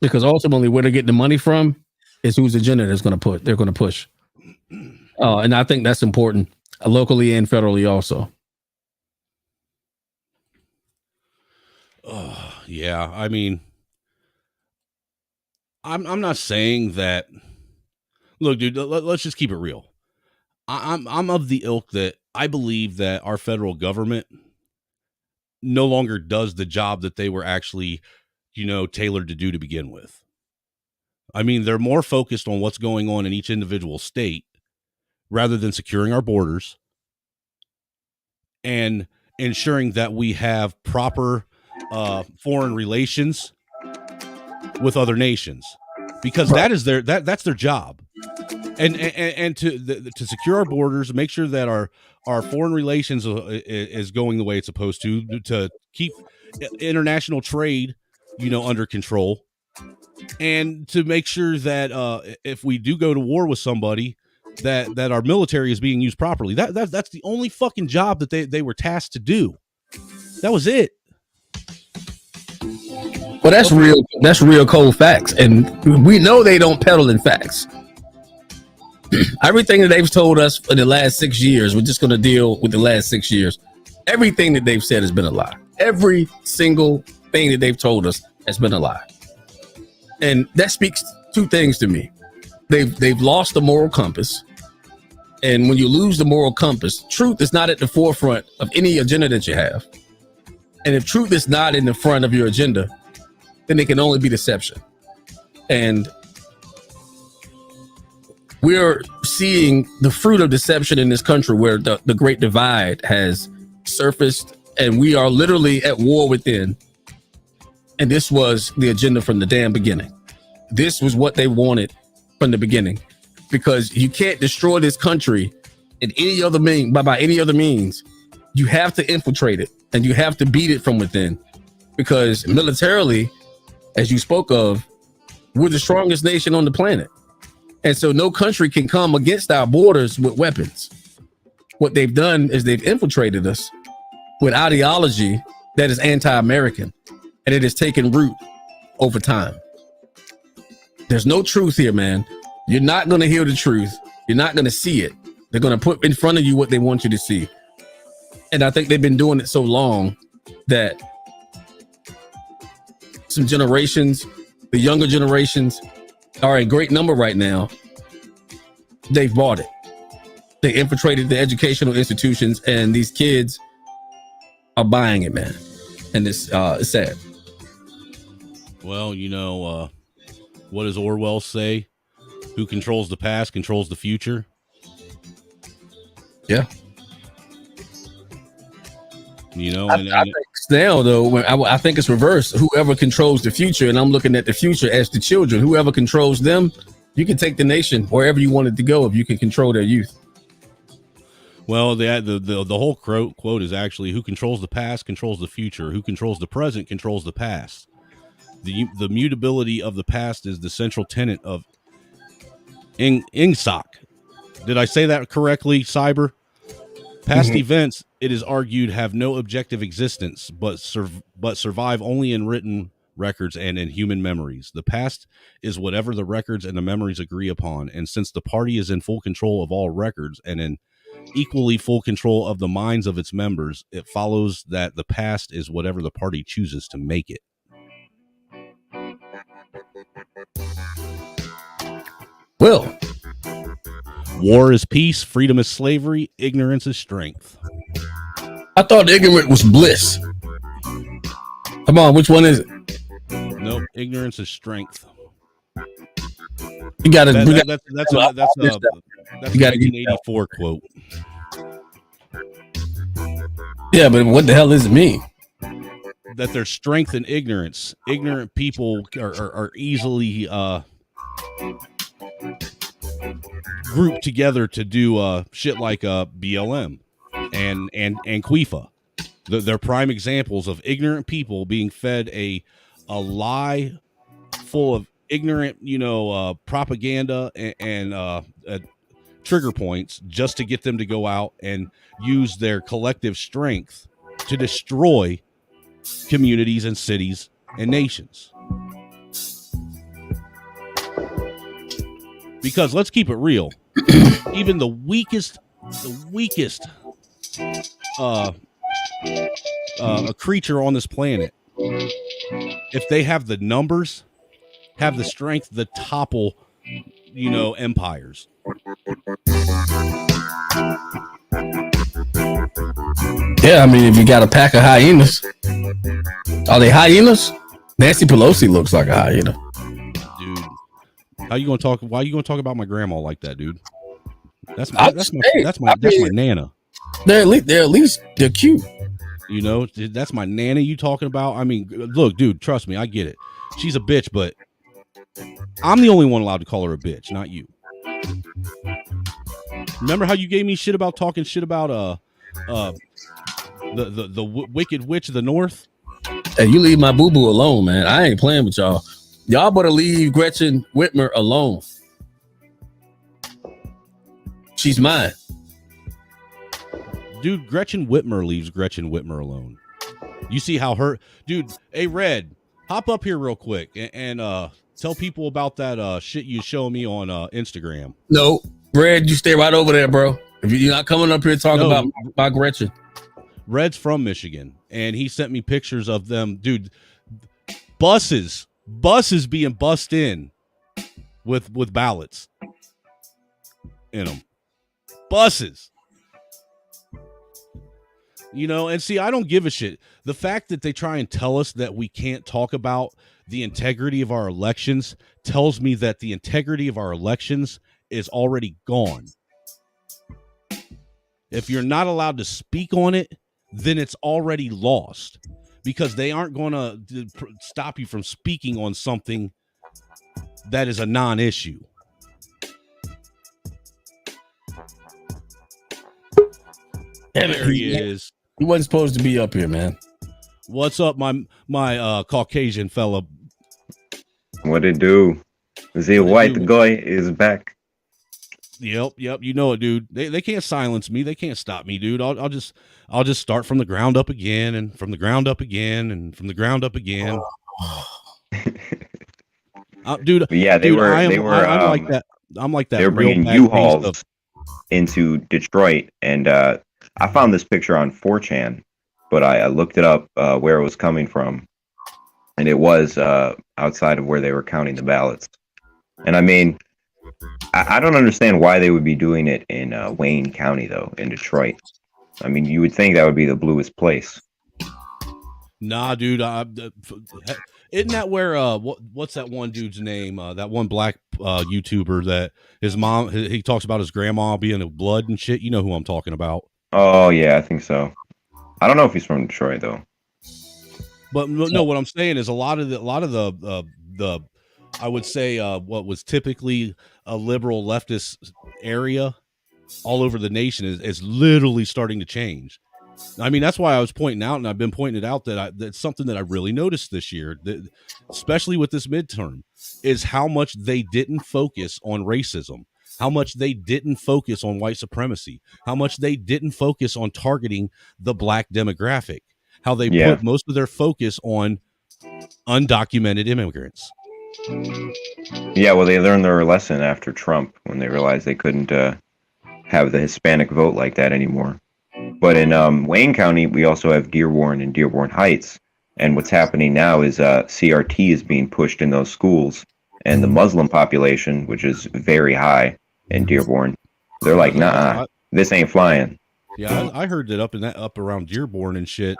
Because ultimately where they get the money from is whose agenda they're going to push. And I think that's important locally and federally also. Yeah, I'm not saying that. Look, dude, let's just keep it real. I'm of the ilk that I believe that our federal government no longer does the job that they were actually, tailored to do to begin with. They're more focused on what's going on in each individual state rather than securing our borders and ensuring that we have proper foreign relations with other nations, because that's their job. And to secure our borders, make sure that our foreign relations is going the way it's supposed to keep international trade, under control, and to make sure that if we do go to war with somebody, that our military is being used properly. That's the only fucking job that they were tasked to do. That was it. Well, that's real cold facts, and we know they don't peddle in facts. Everything that they've told us for the last 6 years, we're just going to deal with the last 6 years. Everything that they've said has been a lie. Every single thing that they've told us has been a lie. And that speaks two things to me. They've lost the moral compass. And when you lose the moral compass, truth is not at the forefront of any agenda that you have. And if truth is not in the front of your agenda, then it can only be deception. And we're seeing the fruit of deception in this country, where the great divide has surfaced and we are literally at war within. And this was the agenda from the damn beginning. This was what they wanted from the beginning. because you can't destroy this country in any other by any other means. You have to infiltrate it and you have to beat it from within, because militarily, as you spoke of, we're the strongest nation on the planet. And so no country can come against our borders with weapons. What they've done is they've infiltrated us with ideology that is anti-American, and it has taken root over time. There's no truth here, man. You're not going to hear the truth. You're not going to see it. They're going to put in front of you what they want you to see. And I think they've been doing it so long that some generations, the younger generations, are in great number right now. They've bought it. They infiltrated the educational institutions, and these kids are buying it, man. And it's sad. Well, what does Orwell say? Who controls the past controls the future. Yeah. I think now, though, I think it's reversed. Whoever controls the future, and I'm looking at the future as the children. Whoever controls them, you can take the nation wherever you want it to go if you can control their youth. Well, the whole quote is actually, who controls the past controls the future. Who controls the present controls the past. The mutability of the past is the central tenet of Ingsoc. Did I say that correctly, Cyber? Past events, it is argued, have no objective existence, but survive only in written records and in human memories. The past is whatever the records and the memories agree upon, and since the party is in full control of all records and in equally full control of the minds of its members, it follows that the past is whatever the party chooses to make it. Well, war is peace, freedom is slavery, ignorance is strength. I thought ignorant was bliss. Come on, which one is it? Nope, ignorance is strength. You got to. That's a 1984 quote. Yeah, but what the hell does it mean? That there's strength in ignorance. Ignorant people are easily grouped together to do shit like BLM and Quifa. They're prime examples of ignorant people being fed a lie full of ignorant, propaganda and trigger points just to get them to go out and use their collective strength to destroy communities and cities and nations. Because let's keep it real, even the weakest a creature on this planet, if they have the numbers, have the strength to topple, empires. Yeah, I mean, if you got a pack of hyenas, are they hyenas? Nancy Pelosi looks like a hyena. Dude, how you gonna talk? Why are you gonna talk about my grandma like that, dude? That's my nana. They're cute. That's my nana you talking about. I mean, look, dude, trust me, I get it. She's a bitch, but I'm the only one allowed to call her a bitch, not you. Remember how you gave me shit about talking shit about the wicked witch of the north? Hey, you leave my boo-boo alone, man. I ain't playing with y'all. Y'all better leave Gretchen Whitmer alone. She's mine. Dude, Gretchen Whitmer leaves Gretchen Whitmer alone. You see how her... Dude, hey, Red, hop up here real quick and tell people about that shit you show me on Instagram. No, Red, you stay right over there, bro. If you're not coming up here talking about Gretchen. Red's from Michigan, and he sent me pictures of them. Dude, buses being bussed in with ballots in them. Buses. And see, I don't give a shit. The fact that they try and tell us that we can't talk about the integrity of our elections tells me that the integrity of our elections is already gone. If you're not allowed to speak on it, then it's already lost, because they aren't going to stop you from speaking on something that is a non-issue. There he is. He wasn't supposed to be up here, man. What's up, my Caucasian fella? What it do? The white guy is back. Yep. You know it, dude. They can't silence me. They can't stop me, dude. I'll just start from the ground up again, and from the ground up again, and from the ground up again. Dude. But yeah, they were. I'm like that. I'm like that. They were bringing U-Hauls into Detroit, and I found this picture on 4chan, but I looked it up where it was coming from, and it was outside of where they were counting the ballots. And I mean, I don't understand why they would be doing it in Wayne County, though, in Detroit. I mean, you would think that would be the bluest place. Nah, dude. Isn't that where what's that one dude's name? That one black YouTuber that his mom he talks about his grandma being of blood and shit. You know who I'm talking about? Oh yeah, I think so. I don't know if he's from Detroit though. But no, what I'm saying is a lot of the I would say what was typically a liberal leftist area all over the nation is literally starting to change. I mean, that's why I was pointing out, and I've been pointing it out, that's something that I really noticed this year, that, especially with this midterm, is how much they didn't focus on racism, how much they didn't focus on white supremacy, how much they didn't focus on targeting the black demographic, how they put most of their focus on undocumented immigrants. Yeah, well, they learned their lesson after Trump when they realized they couldn't have the Hispanic vote like that anymore. But in Wayne County, we also have Dearborn and Dearborn Heights. And what's happening now is CRT is being pushed in those schools. And the Muslim population, which is very high in Dearborn, they're like, nah, this ain't flying. Yeah, I heard that up around Dearborn and shit,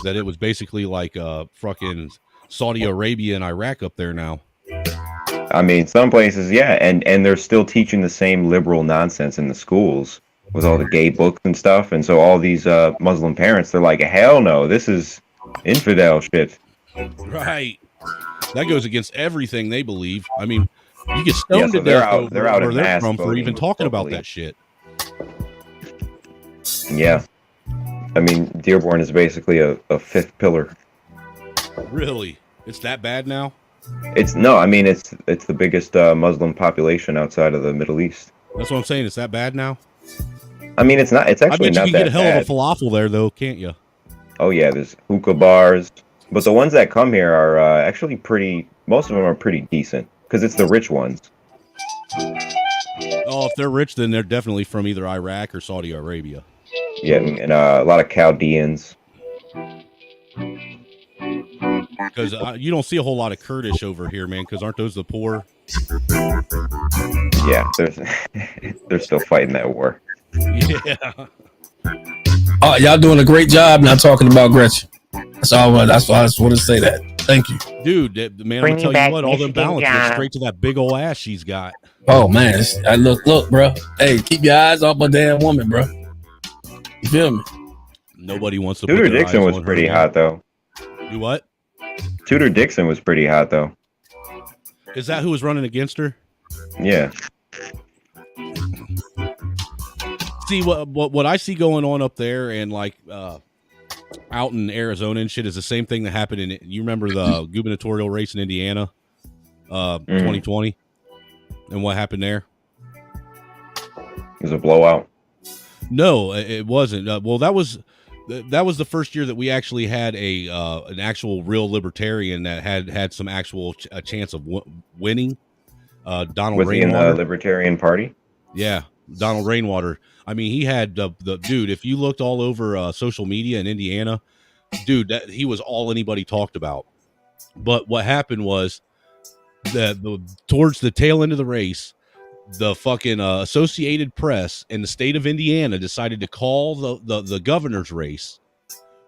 that it was basically like fucking Saudi Arabia and Iraq up there now. I mean, some places, yeah, and they're still teaching the same liberal nonsense in the schools with all the gay books and stuff. And so all these Muslim parents, they're like, hell no, this is infidel shit. Right. That goes against everything they believe. I mean, you get stoned to death they're out where in they're mass from for voting even talking about locally. that shit. Yeah. I mean, Dearborn is basically a fifth pillar. Really? It's that bad now? It's the biggest Muslim population outside of the Middle East. That's what I'm saying. It's that bad now? I mean, it's not. It's actually not that bad. I bet you can get a hell of a falafel there, though, can't you? Oh yeah, there's hookah bars, but the ones that come here are actually pretty. Most of them are pretty decent because it's the rich ones. Oh, if they're rich, then they're definitely from either Iraq or Saudi Arabia. Yeah, and a lot of Chaldeans. Because you don't see a whole lot of Kurdish over here, man. Because aren't those the poor? Yeah, they're still fighting that war. Yeah. Oh, y'all doing a great job not talking about Gretchen. That's all. That's why I just want to say that. Thank you, dude. Man, I'm tell you what, all them balance went straight to that big old ass she's got. Oh man, I look, bro. Hey, keep your eyes off my damn woman, bro. You feel me? Nobody wants to. Tudor Dixon was pretty hot, though. You what? Tudor Dixon was pretty hot, though. Is that who was running against her? Yeah. See what I see going on up there and like out in Arizona and shit is the same thing that happened in. You remember the gubernatorial race in Indiana, 2020, and what happened there? It was a blowout. No, it wasn't. Well, that was the first year that we actually had an actual real libertarian that had some actual chance of winning. Donald Was he in Rainwater. the Libertarian Party? Yeah, Donald Rainwater. I mean, he had the dude. If you looked all over social media in Indiana, dude, that he was all anybody talked about. But what happened was that towards the tail end of the race, the fucking Associated Press in the state of Indiana decided to call the governor's race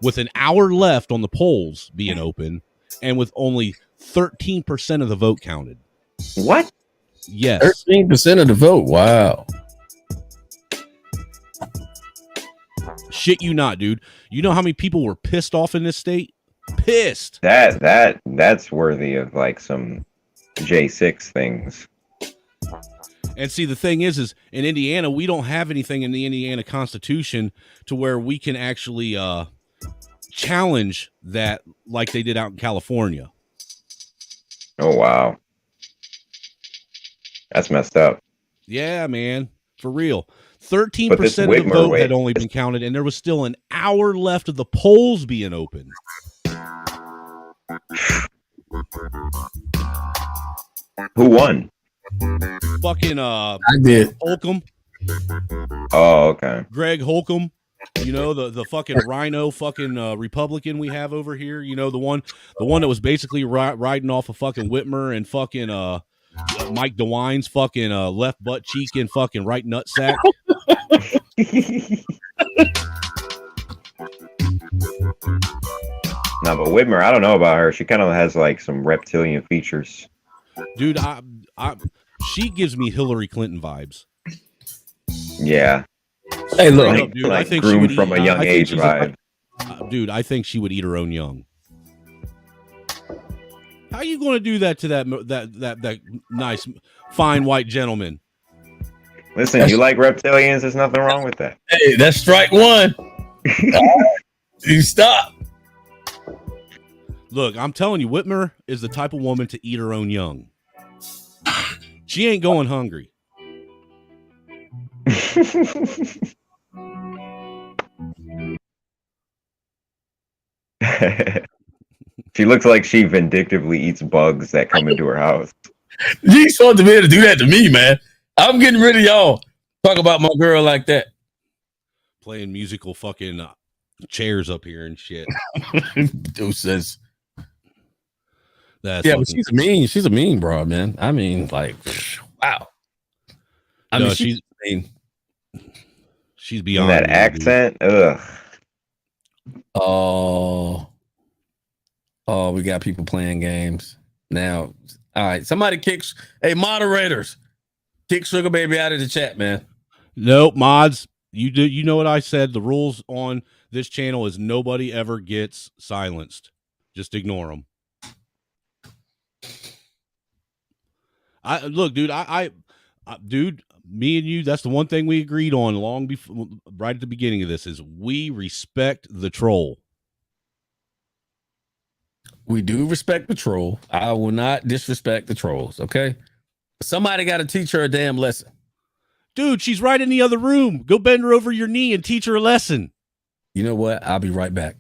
with an hour left on the polls being open and with only 13% of the vote counted. What? Yes. 13% of the vote. Wow. Shit you not, dude. You know how many people were pissed off in this state? Pissed. That's worthy of like some J6 things. And see, the thing is in Indiana, we don't have anything in the Indiana Constitution to where we can actually challenge that like they did out in California. Oh, wow. That's messed up. Yeah, man. For real. 13% of the vote had only been counted, and there was still an hour left of the polls being open. Who won? Fucking I did. Holcomb. Oh, okay. Greg Holcomb. You know, the fucking rhino fucking Republican we have over here. You know, the one that was basically riding off of fucking Whitmer and fucking Mike DeWine's fucking left butt cheek and fucking right nutsack. No, but Whitmer, I don't know about her. She kind of has like some reptilian features. Dude, she gives me Hillary Clinton vibes. Yeah. Hey, look, up, dude, like I think groomed she would from a young age vibe. Dude, I think she would eat her own young. How are you going to do that to that nice, fine white gentleman? Listen, you like reptilians? There's nothing wrong with that. Hey, that's strike one. You stop. Look, I'm telling you, Whitmer is the type of woman to eat her own young. She ain't going hungry. She looks like she vindictively eats bugs that come into her house. You ain't supposed to be able to do that to me, man. I'm getting rid of y'all. Talk about my girl like that. Playing musical fucking chairs up here and shit. Dude says. That's yeah, but she's a mean broad, man. I mean, like, wow. I mean, she's mean. She's beyond that accent. Ugh. Oh, we got people playing games now. All right, somebody kicks. Hey, moderators, kick Sugar Baby out of the chat, man. Nope, mods. You know what I said. The rules on this channel is nobody ever gets silenced. Just ignore them. Look, dude. Dude, me and you. That's the one thing we agreed on long before, right at the beginning of this, is we respect the troll. We do respect the troll. I will not disrespect the trolls. Okay, somebody got to teach her a damn lesson. Dude, she's right in the other room. Go bend her over your knee and teach her a lesson. You know what? I'll be right back.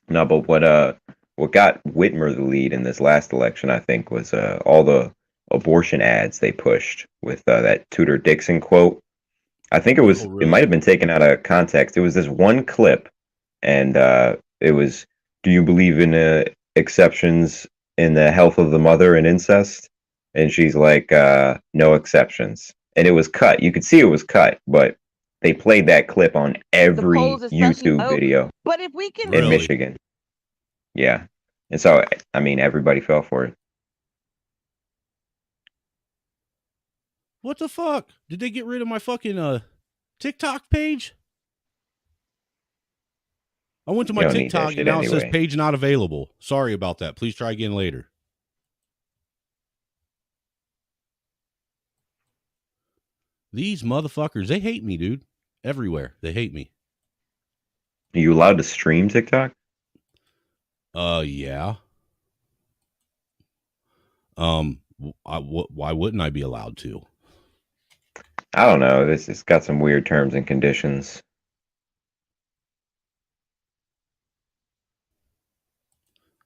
No, but what got Whitmer the lead in this last election, I think, was all the abortion ads they pushed with that Tudor Dixon quote. I think it was it might have been taken out of context. It was this one clip, and it was, "Do you believe in exceptions in the health of the mother and incest?" And she's like, "No exceptions." And it was cut. You could see it was cut, but they played that clip on every YouTube video. But if we can in Michigan, yeah, and so I mean, everybody fell for it. What the fuck? Did they get rid of my fucking TikTok page? I went to my TikTok and now it says page not available. Sorry about that. Please try again later. These motherfuckers, they hate me, dude. Everywhere. They hate me. Are you allowed to stream TikTok? Yeah. Why wouldn't I be allowed to? I don't know. It's got some weird terms and conditions.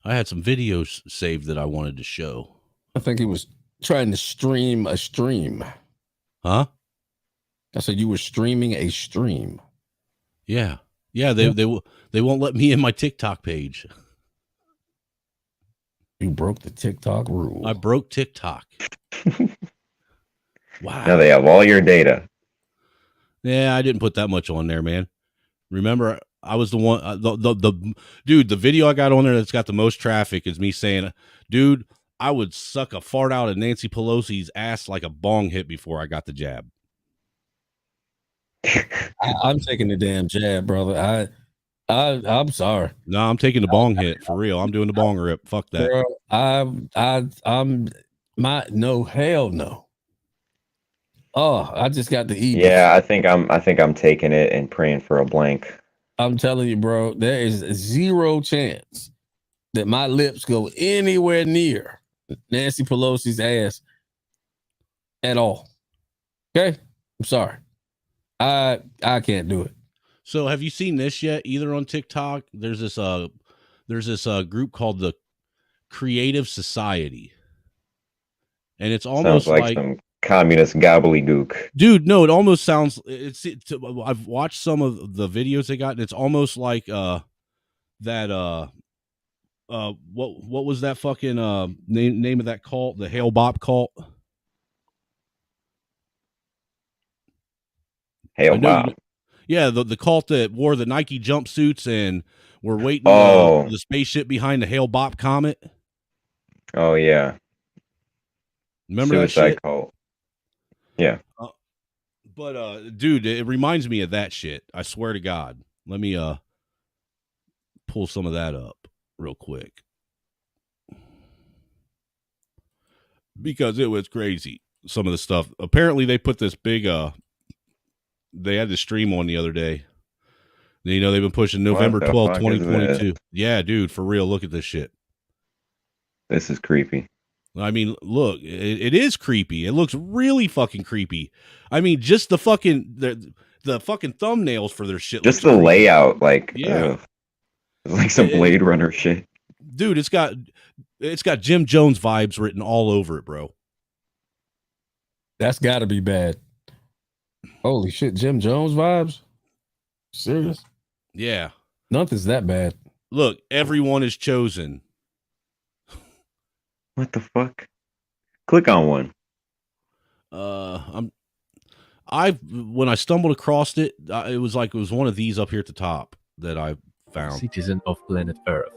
I had some videos saved that I wanted to show. I think he was trying to stream a stream. Huh? I said you were streaming a stream. Yeah. Yeah, they won't let me in my TikTok page. You broke the TikTok rule. I broke TikTok. Wow. Now they have all your data. Yeah, I didn't put that much on there, man. Remember, I was the one. The dude. The video I got on there that's got the most traffic is me saying, "Dude, I would suck a fart out of Nancy Pelosi's ass like a bong hit before I got the jab." I'm taking the damn jab, brother. I'm sorry. No, I'm taking the bong hit for real. I'm doing the bong rip. Fuck that. Bro, I'm no, hell no. Oh, I just got the Ebus. Yeah, I think I'm taking it and praying for a blank. I'm telling you, bro, there is zero chance that my lips go anywhere near Nancy Pelosi's ass at all. Okay? I'm sorry. I can't do it. So have you seen this yet? Either on TikTok, there's this group called the Creative Society. And it's almost sounds like some communist gobbledygook. Dude, no, it almost sounds I've watched some of the videos they got, and it's almost like what was that fucking name of that cult? The Hale Bop cult. Hale Bop. Yeah, the cult that wore the Nike jumpsuits and were waiting the spaceship behind the Hale Bop comet. Oh yeah. Remember Suicide that shit? cult. Yeah. But dude, it reminds me of that shit. I swear to God. Let me pull some of that up real quick. Because it was crazy. Some of the stuff. Apparently they put this big they had the stream on the other day. You know, they've been pushing November 12th, 2022. Yeah, dude, for real. Look at this shit. This is creepy. I mean, look, it is creepy. It looks really fucking creepy. I mean, just the fucking the fucking thumbnails for their shit. Just the creepy layout, like yeah, it's like some Blade Runner shit. Dude, it's got Jim Jones vibes written all over it, bro. That's got to be bad. Holy shit, Jim Jones vibes? Serious? Yeah. Nothing's that bad. Look, everyone is chosen. What the fuck? Click on one. When I stumbled across it, it was one of these up here at the top that I found. Citizen of planet Earth.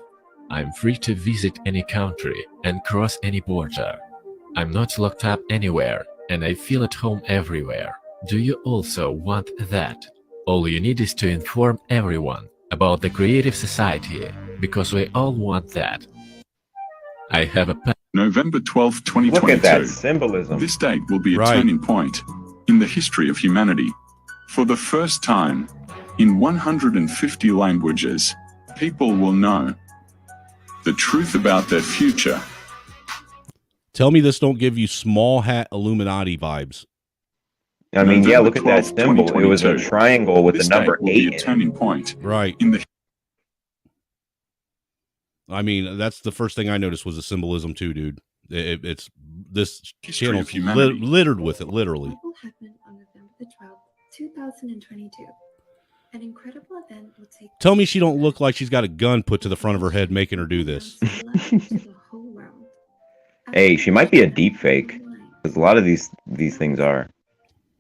I'm free to visit any country and cross any border. I'm not locked up anywhere, and I feel at home everywhere. Do you also want that? All you need is to inform everyone about the Creative Society, because we all want that. I have a November 12th, 2022. Look at that symbolism. This date will be a turning point in the history of humanity. For the first time, in 150 languages, people will know the truth about their future. Tell me this don't give you small hat Illuminati vibes. I mean, yeah, look at that symbol. It was a triangle with the number 8 in it. Turning point. Right. In the I mean, that's the first thing I noticed was the symbolism too, dude. It's this channel's littered with it, literally. What will happen on November the 12th, 2022? An incredible event will take. Tell me she don't look like she's got a gun put to the front of her head making her do this. Hey, she might be a deep fake, because a lot of these things are.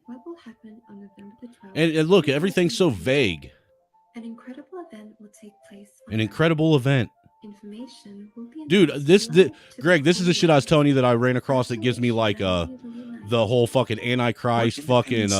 What will happen on November the 12th? And look, everything's so vague. An incredible event will take place. An incredible event. Information will be. Dude, Greg, this is the shit I was telling you that I ran across that gives me like the whole fucking Antichrist fucking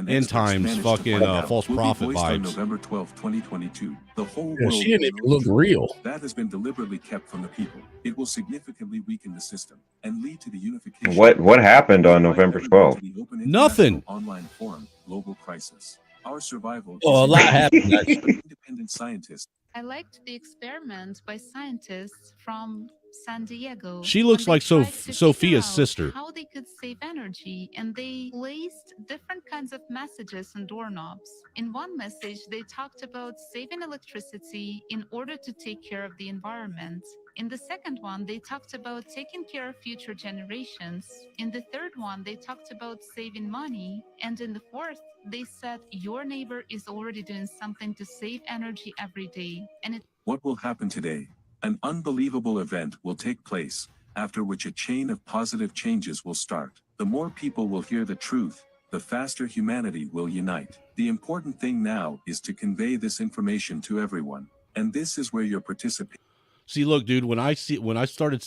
end times fucking false prophet vibes. November 12th, 2022. The whole Yeah, world she didn't even look real. That has been deliberately kept from the people. It will significantly weaken the system and lead to the unification. What happened on November 12th? Nothing. Online forum, global crisis. Our survival. Oh, a lot happened. Independent scientists. I liked the experiment by scientists from San Diego. She looks like Sophia's sister. How they could save energy, and they placed different kinds of messages on doorknobs. In one message, they talked about saving electricity in order to take care of the environment. In the second one, they talked about taking care of future generations. In the third one, they talked about saving money. And in the fourth, they said your neighbor is already doing something to save energy every day. And What will happen today? An unbelievable event will take place, after which a chain of positive changes will start. The more people will hear the truth, the faster humanity will unite. The important thing now is to convey this information to everyone. And this is where your participation. See, look, dude, when I started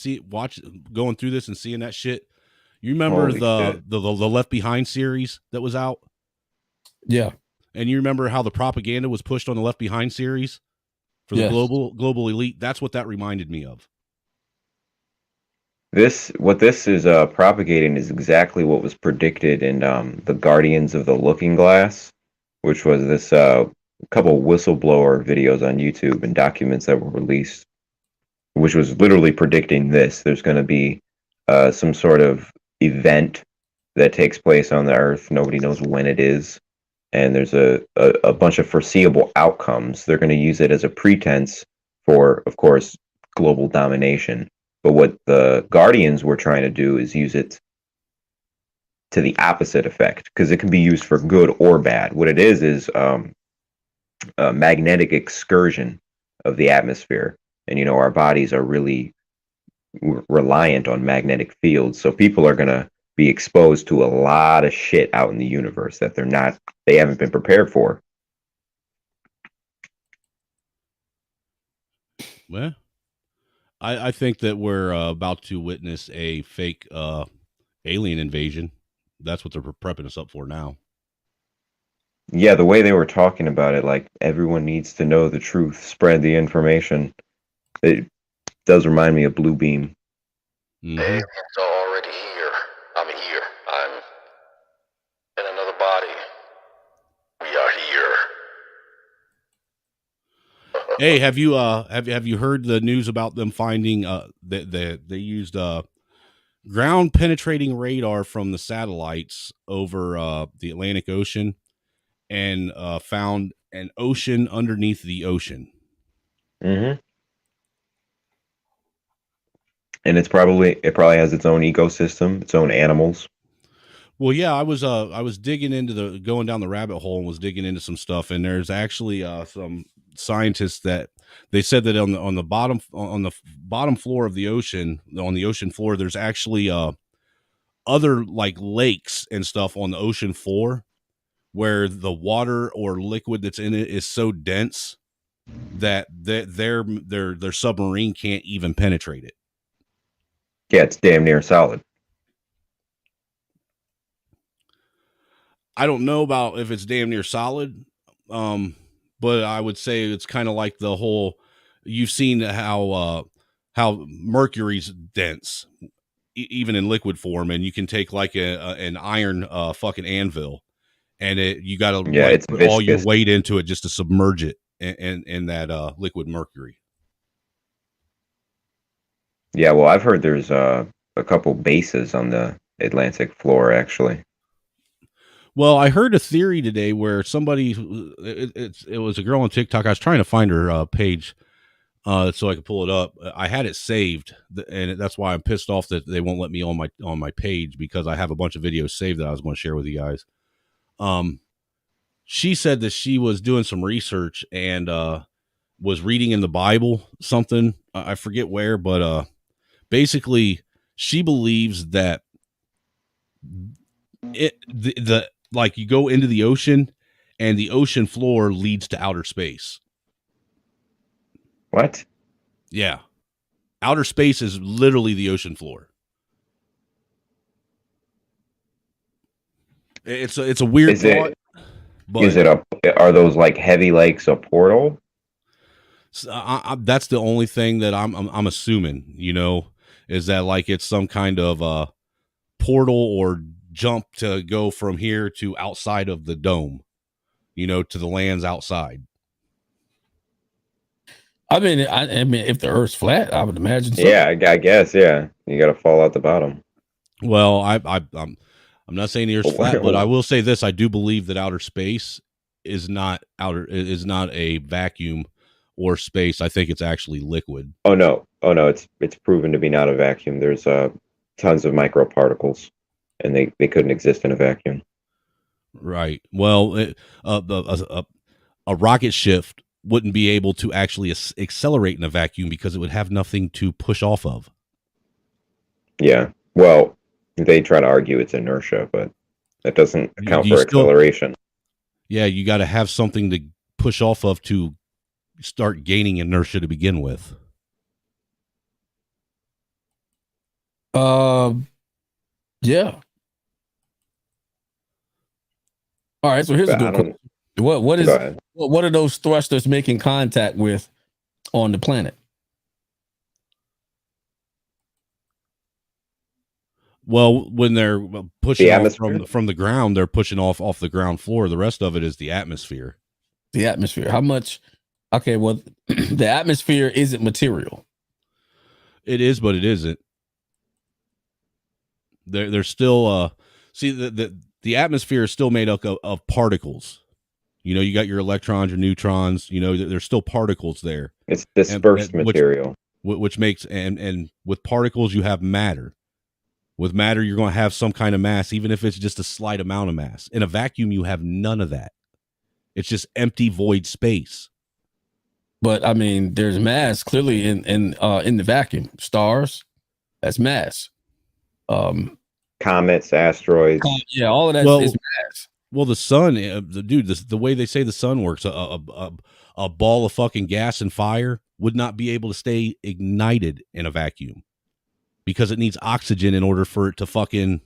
going through this and seeing that shit, you remember the Left Behind series that was out? Yeah. And you remember how the propaganda was pushed on the Left Behind series for the Yes. global elite? That's what that reminded me of. What this is propagating is exactly what was predicted in the Guardians of the Looking Glass, which was this couple whistleblower videos on YouTube and documents that were released, which was literally predicting this. There's going to be some sort of event that takes place on the Earth. Nobody knows when it is, and there's a bunch of foreseeable outcomes. They're going to use it as a pretense for, of course, global domination. But what the Guardians were trying to do is use it to the opposite effect, because it can be used for good or bad. What it is a magnetic excursion of the atmosphere. And, you know, our bodies are really reliant on magnetic fields. So people are going to be exposed to a lot of shit out in the universe that they haven't been prepared for. Well, I think that we're about to witness a fake alien invasion. That's what they're prepping us up for now. Yeah, the way they were talking about it, like everyone needs to know the truth, spread the information. It does remind me of Blue Beam. Mm-hmm. The aliens are already here. I'm here. I'm in another body. We are here. Hey, have you heard the news about them finding they used ground penetrating radar from the satellites over the Atlantic Ocean and found an ocean underneath the ocean. Mm-hmm. And it probably has its own ecosystem, its own animals. Well, yeah, I was digging into going down the rabbit hole and was digging into some stuff, and there's actually some scientists that they said that on the bottom floor of the ocean, on the ocean floor, there's actually other like lakes and stuff on the ocean floor where the water or liquid that's in it is so dense that their submarine can't even penetrate it. Yeah, it's damn near solid. I don't know about if it's damn near solid, but I would say it's kind of like the whole. You've seen how mercury's dense, even in liquid form, and you can take like an iron fucking anvil, and you got to it's put all your viscous. weight into it just to submerge it in that liquid mercury. Yeah, well, I've heard there's a couple bases on the Atlantic floor, actually. Well, I heard a theory today where somebody, it was a girl on TikTok. I was trying to find her page so I could pull it up. I had it saved, and that's why I'm pissed off that they won't let me on my page, because I have a bunch of videos saved that I was going to share with you guys. She said that she was doing some research and was reading in the Bible something. I forget where, but basically she believes that the like you go into the ocean and the ocean floor leads to outer space. What? Yeah. Outer space is literally the ocean floor. It's a weird thought. Are those like heavy lakes a portal? That's the only thing that I'm assuming, is that like it's some kind of portal or jump to go from here to outside of the dome, to the lands outside. I mean, if the Earth's flat, I would imagine so. Yeah, I guess. Yeah, you got to fall out the bottom. Well, I'm not saying the Earth's flat, but I will say this: I do believe that outer space is not a vacuum or space. I think it's actually liquid. Oh no, it's proven to be not a vacuum. There's tons of microparticles, and they couldn't exist in a vacuum. Right. Well, a rocket ship wouldn't be able to actually accelerate in a vacuum because it would have nothing to push off of. Yeah. Well, they try to argue it's inertia, but that doesn't account for acceleration. Yeah, you got to have something to push off of to start gaining inertia to begin with. Yeah. All right, so here's a good question. What Go is ahead. what are those thrusters making contact with on the planet? Well, when they're pushing The off atmosphere? from the ground, they're pushing off the ground floor. The rest of it is the atmosphere. The atmosphere. How much? Okay, well, the atmosphere isn't material. It is, but it isn't. There's still see the atmosphere is still made up of particles. You know, you got your electrons, your neutrons. You know, there's still particles there. It's dispersed material. Which makes and with particles you have matter. With matter, you're going to have some kind of mass, even if it's just a slight amount of mass. In a vacuum, you have none of that. It's just empty, void space. But I mean, there's mass clearly in the vacuum. Stars, that's mass. Comets, asteroids. Yeah, all of that is mass. Well, the sun, the way they say the sun works, a ball of fucking gas and fire would not be able to stay ignited in a vacuum because it needs oxygen in order for it to fucking.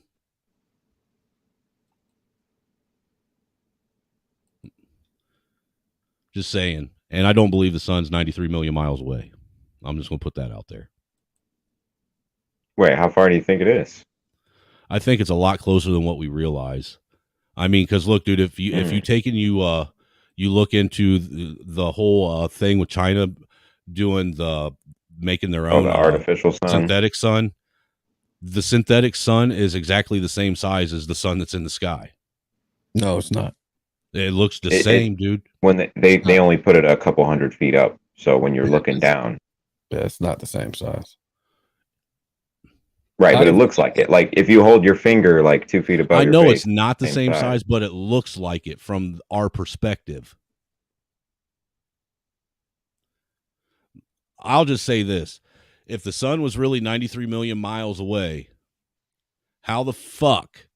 Just saying. And I don't believe the sun's 93 million miles away. I'm just going to put that out there. Wait, how far do you think it is? I think it's a lot closer than what we realize. I mean, because look, dude, if you take and you look into the whole thing with China doing making their own the artificial sun, synthetic sun, the synthetic sun is exactly the same size as the sun that's in the sky. No, it's not. It looks the same, dude. When they only put it a couple 100 feet up, so when you're looking down, it's not the same size. Right, but it looks like it. Like if you hold your finger like 2 feet above I your know face, it's not the same size, but it looks like it from our perspective. I'll just say this. If the sun was really 93 million miles away, how the fuck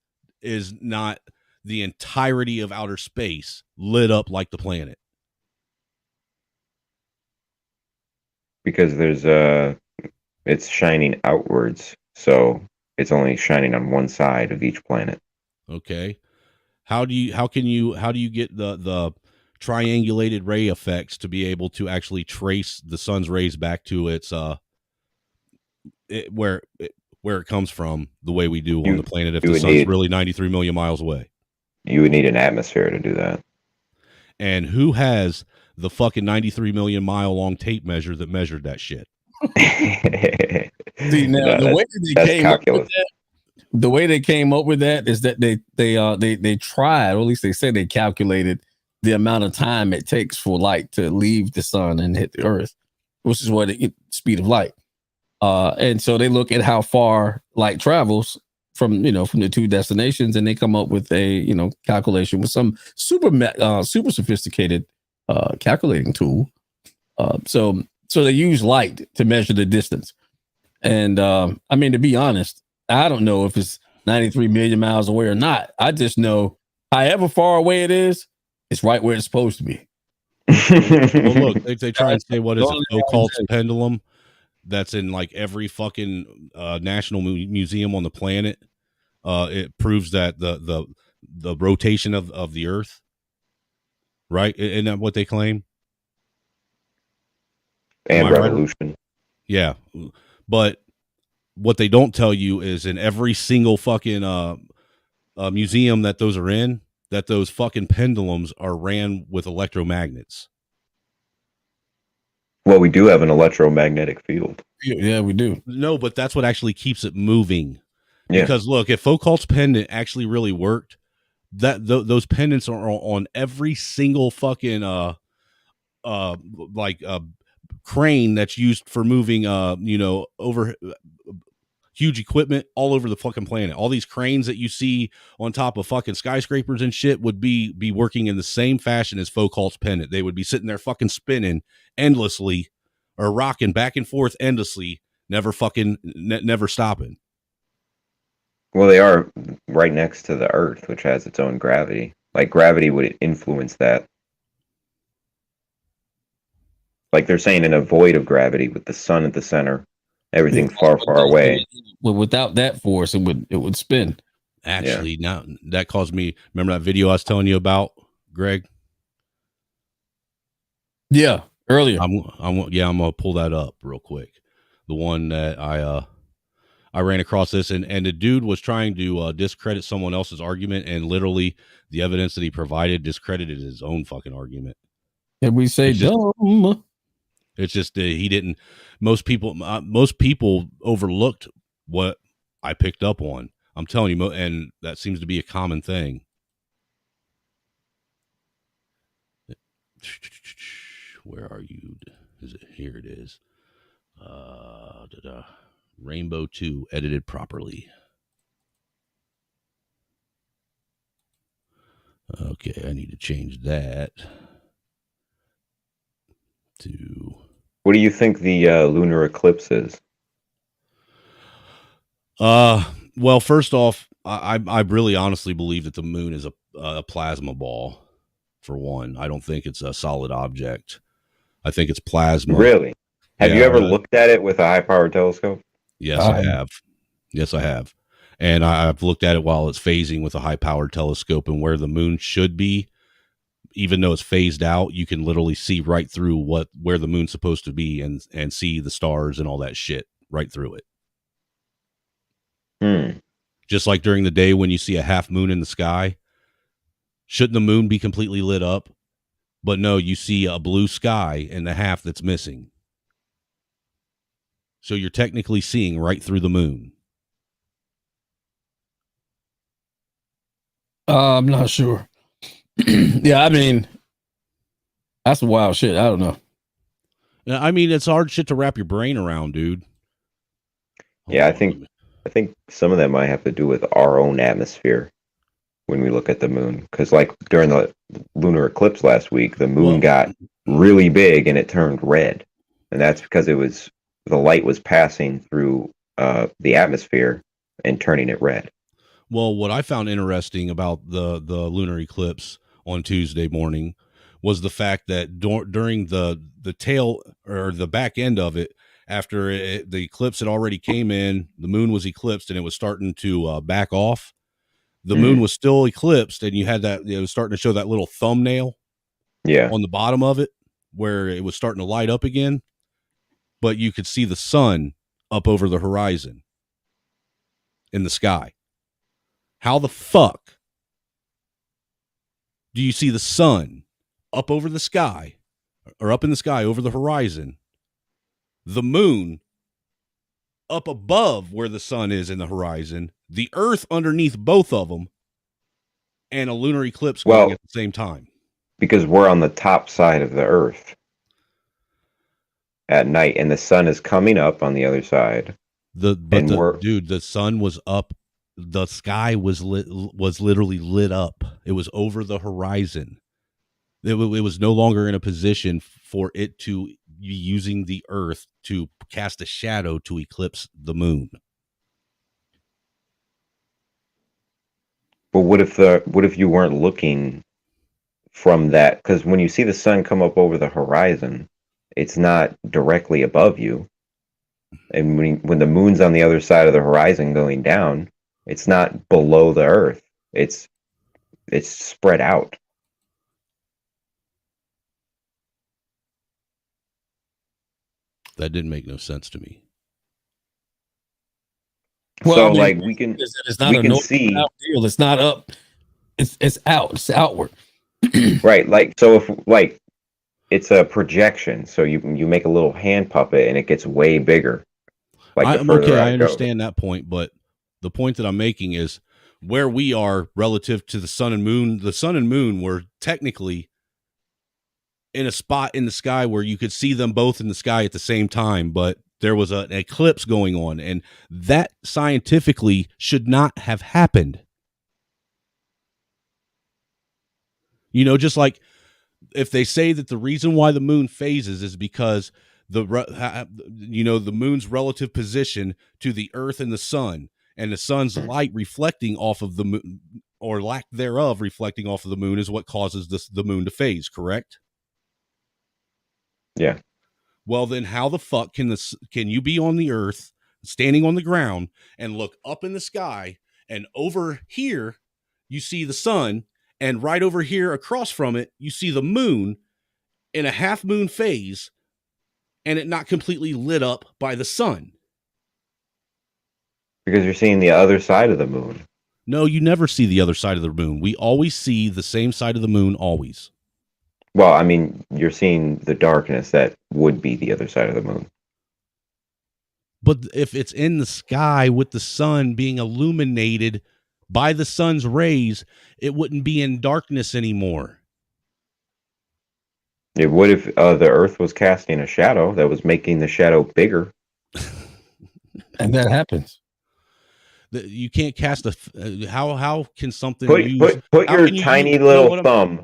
is not the entirety of outer space lit up like the planet? Because it's shining outwards. So it's only shining on one side of each planet. Okay. How do you get the triangulated ray effects to be able to actually trace the sun's rays back to its where it comes from the way we do on the planet if the sun's really 93 million miles away? You would need an atmosphere to do that. And who has the fucking 93 million mile long tape measure that measured that shit? See, now the way they came up with that is that they tried, or at least they said they calculated the amount of time it takes for light to leave the sun and hit the earth, which is what the speed of light. And so they look at how far light travels from the two destinations, and they come up with a calculation with some super sophisticated calculating tool. So they use light to measure the distance. And I mean, to be honest, I don't know if it's 93 million miles away or not. I just know however far away it is, it's right where it's supposed to be. Well, look, they try and say, what is it, Foucault's pendulum? That's in like every fucking national museum on the planet. It proves that the rotation of the Earth, right? Isn't that what they claim? And revolution. Right? Yeah, but what they don't tell you is in every single fucking museum that those are in, that those fucking pendulums are ran with electromagnets. Well, we do have an electromagnetic field. Yeah, we do. No, but that's what actually keeps it moving. Yeah. Because look, if Foucault's pendant actually really worked, those pendants are on every single fucking crane that's used for moving over huge equipment all over the fucking planet. All these cranes that you see on top of fucking skyscrapers and shit would be working in the same fashion as Foucault's pendant. They would be sitting there fucking spinning endlessly or rocking back and forth endlessly, never stopping. Well, they are right next to the Earth, which has its own gravity. Like gravity would influence that. Like they're saying in a void of gravity with the sun at the center, everything far away. Well, without that force, it would spin. Actually, now that caused me. Remember that video I was telling you about, Greg? Yeah, earlier. I'm gonna pull that up real quick. The one that I ran across this, and the dude was trying to discredit someone else's argument, and literally the evidence that he provided discredited his own fucking argument. Can we say dumb? It's just he didn't. Most people overlooked what I picked up on. I'm telling you, and that seems to be a common thing. Where are you? Is it here? It is. Rainbow 2 edited properly. Okay, I need to change that to. What do you think the lunar eclipse is? Well, first off, I really honestly believe that the moon is a plasma ball. For one, I don't think it's a solid object. I think it's plasma. Really? Have you ever looked at it with a high-powered telescope? Yes, I have. Yes, I have. And I've looked at it while it's phasing with a high-powered telescope, and where the moon should be, even though it's phased out, you can literally see right through where the moon's supposed to be and see the stars and all that shit right through it. Just like during the day when you see a half moon in the sky, shouldn't the moon be completely lit up? But no, you see a blue sky and the half that's missing. So you're technically seeing right through the moon. I'm not sure. Yeah, I mean, that's wild shit. I don't know. I mean, it's hard shit to wrap your brain around, dude. Yeah, I think some of that might have to do with our own atmosphere when we look at the moon. Because like during the lunar eclipse last week, the moon got really big and it turned red. And that's because the light was passing through the atmosphere and turning it red. Well, what I found interesting about the lunar eclipse on Tuesday morning was the fact that during the tail or the back end of it, after the eclipse had already came in, the moon was eclipsed and it was starting to back off. The moon was still eclipsed, and you had that, it was starting to show that little thumbnail on the bottom of it where it was starting to light up again, but you could see the sun up over the horizon in the sky. How the fuck do you see the sun up over the sky or up in the sky over the horizon, the moon up above where the sun is in the horizon, the earth underneath both of them, and a lunar eclipse going at the same time? Because we're on the top side of the earth at night and the sun is coming up on the other side. Dude, the sun was up. The sky was literally lit up. It was over the horizon. It was no longer in a position for it to be using the earth to cast a shadow to eclipse the moon. But what if you weren't looking from that? Because when you see the sun come up over the horizon, it's not directly above you. And when the moon's on the other side of the horizon going down, it's not below the earth. It's spread out. That didn't make no sense to me. Well, So I mean, like we can see out deal. It's not up. It's out. It's outward. Right. Like so if like it's a projection, so you make a little hand puppet and it gets way bigger. Like the further I out it goes. understand that point, but the point that I'm making is where we are relative to the sun and moon. The sun and moon were technically in a spot in the sky where you could see them both in the sky at the same time, but there was an eclipse going on, and that scientifically should not have happened. You know, just like if they say that the reason why the moon phases is because the moon's relative position to the earth and the sun, and the sun's light reflecting off of the moon, or lack thereof reflecting off of the moon, is what causes the moon to phase, correct? Yeah. Well, then how the fuck can you be on the earth, standing on the ground, and look up in the sky, and over here you see the sun, and right over here across from it you see the moon, in a half moon phase and it not completely lit up by the sun? Because you're seeing the other side of the moon. No, you never see the other side of the moon. We always see the same side of the moon, always. Well, I mean, you're seeing the darkness that would be the other side of the moon. But if it's in the sky with the sun being illuminated by the sun's rays, it wouldn't be in darkness anymore. It would if the Earth was casting a shadow that was making the shadow bigger. And that happens. You can't cast a. How can something Put how your can you tiny use, little thumb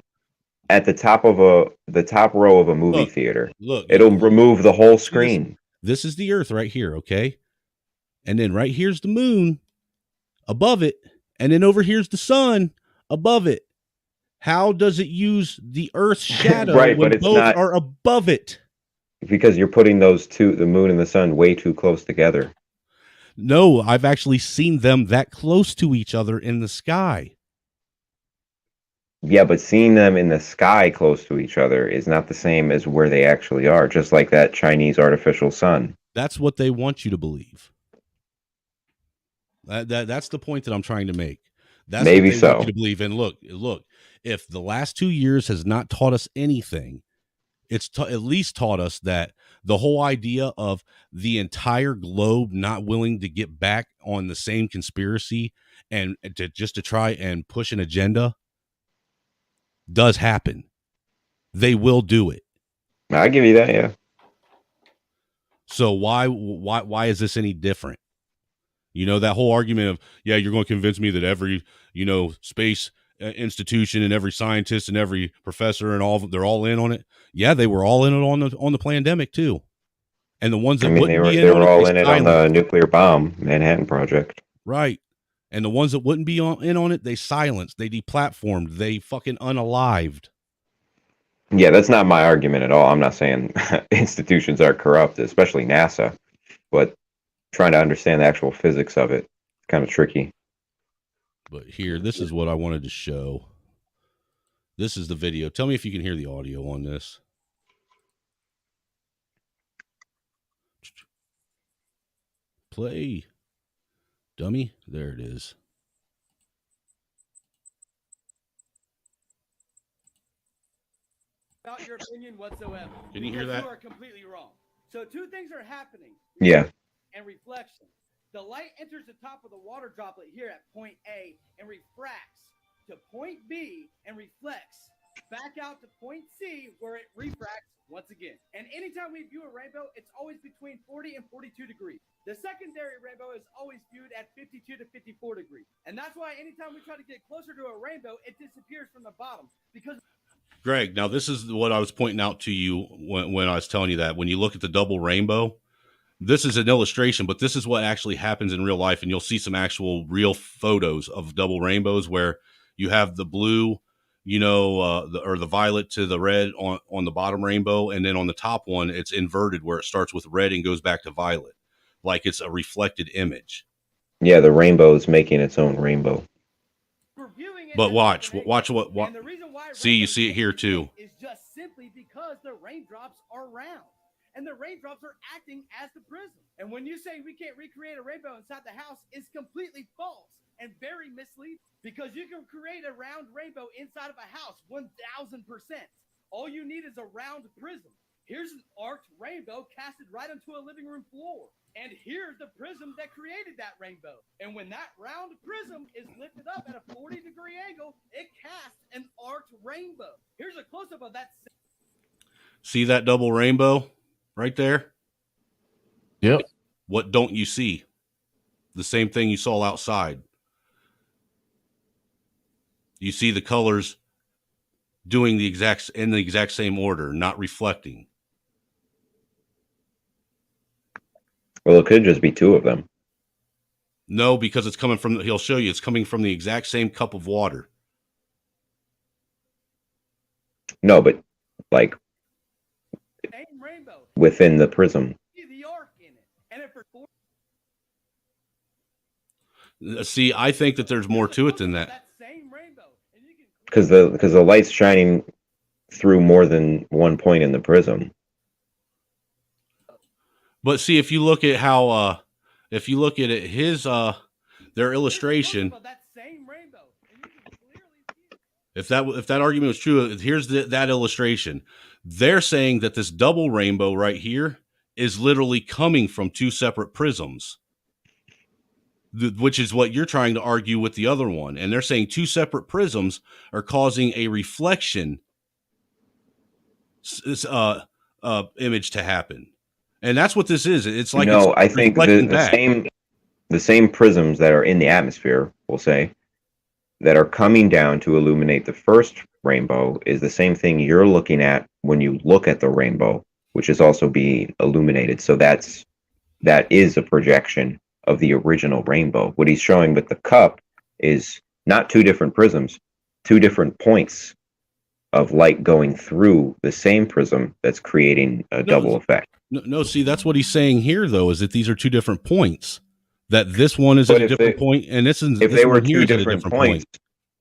at the top of the top row of a movie theater. It'll remove the whole screen. This is the Earth right here, okay? And then right here's the moon above it, and then over here's the sun above it. How does it use the Earth's shadow Right, when but it's both not- are above it? Because you're putting those two, the moon and the sun, way too close together. No, I've actually seen them that close to each other in the sky. Yeah, but seeing them in the sky close to each other is not the same as where they actually are, just like that Chinese artificial sun. That's what they want you to believe. That's the point that I'm trying to make. That's Maybe what they so. want you to believe. And look, if the last 2 years has not taught us anything, it's at least taught us that the whole idea of the entire globe not willing to get back on the same conspiracy and to try and push an agenda does happen. They will do it. I give you that, yeah. So why is this any different? You know, that whole argument of, yeah, you're going to convince me that every, space institution and every scientist and every professor and all, they're all in on it. Yeah, they were all in it on the pandemic too. And the ones that they wouldn't were be they were all they in it on silenced. the nuclear bomb Manhattan Project. Right. And the ones that wouldn't be in on it, they silenced, they deplatformed, they fucking unalived. Yeah, that's not my argument at all. I'm not saying institutions are corrupt, especially NASA, but trying to understand the actual physics of it, kind of tricky. But here, this is what I wanted to show. This is the video. Tell me if you can hear the audio on this. Play. Dummy. There it is. Not your opinion whatsoever. Can you hear because that? You are completely wrong. So two things are happening. Yeah. And reflection. The light enters the top of the water droplet here at point A and refracts to point B and reflects back out to point C where it refracts once again. And anytime we view a rainbow, it's always between 40 and 42 degrees. The secondary rainbow is always viewed at 52 to 54 degrees. And that's why anytime we try to get closer to a rainbow, it disappears from the bottom because Greg, now this is what I was pointing out to you when I was telling you that when you look at the double rainbow, this is an illustration, but this is what actually happens in real life. And you'll see some actual real photos of double rainbows where you have the blue, or the violet to the red on the bottom rainbow. And then on the top one, it's inverted where it starts with red and goes back to violet, like it's a reflected image. Yeah, the rainbow is making its own rainbow. But watch what see, you see it here too. Is just simply because the raindrops are round and the raindrops are acting as the prism. And when you say we can't recreate a rainbow inside the house, it's completely false and very misleading because you can create a round rainbow inside of a house 1000%. All you need is a round prism. Here's an arced rainbow casted right onto a living room floor. And here's the prism that created that rainbow. And when that round prism is lifted up at a 40-degree angle, it casts an arced rainbow. Here's a close-up of that. See that double rainbow right there? Yep. What don't you see? The same thing you saw outside. You see the colors doing in the exact same order, not reflecting. Well, it could just be two of them. No, because it's coming from, he'll show you, it's coming from the exact same cup of water. No, but like within the prism. See, I think that there's more to it than that. Because the light's shining through more than one point in the prism. But see, if you look at how, if you look at it, their illustration, if that argument was true, here's that illustration. They're saying that this double rainbow right here is literally coming from two separate prisms, which is what you're trying to argue with the other one. And they're saying two separate prisms are causing a reflection image to happen. And that's what this is. It's like, no, it's I think the same prisms that are in the atmosphere, we'll say, that are coming down to illuminate the first rainbow is the same thing you're looking at when you look at the rainbow, which is also being illuminated. So that is a projection of the original rainbow. What he's showing with the cup is not two different prisms, two different points of light going through the same prism that's creating a double effect. No, see, that's what he's saying here, though, is that these are two different points. That this one is at a different point, and this is if they were two different points,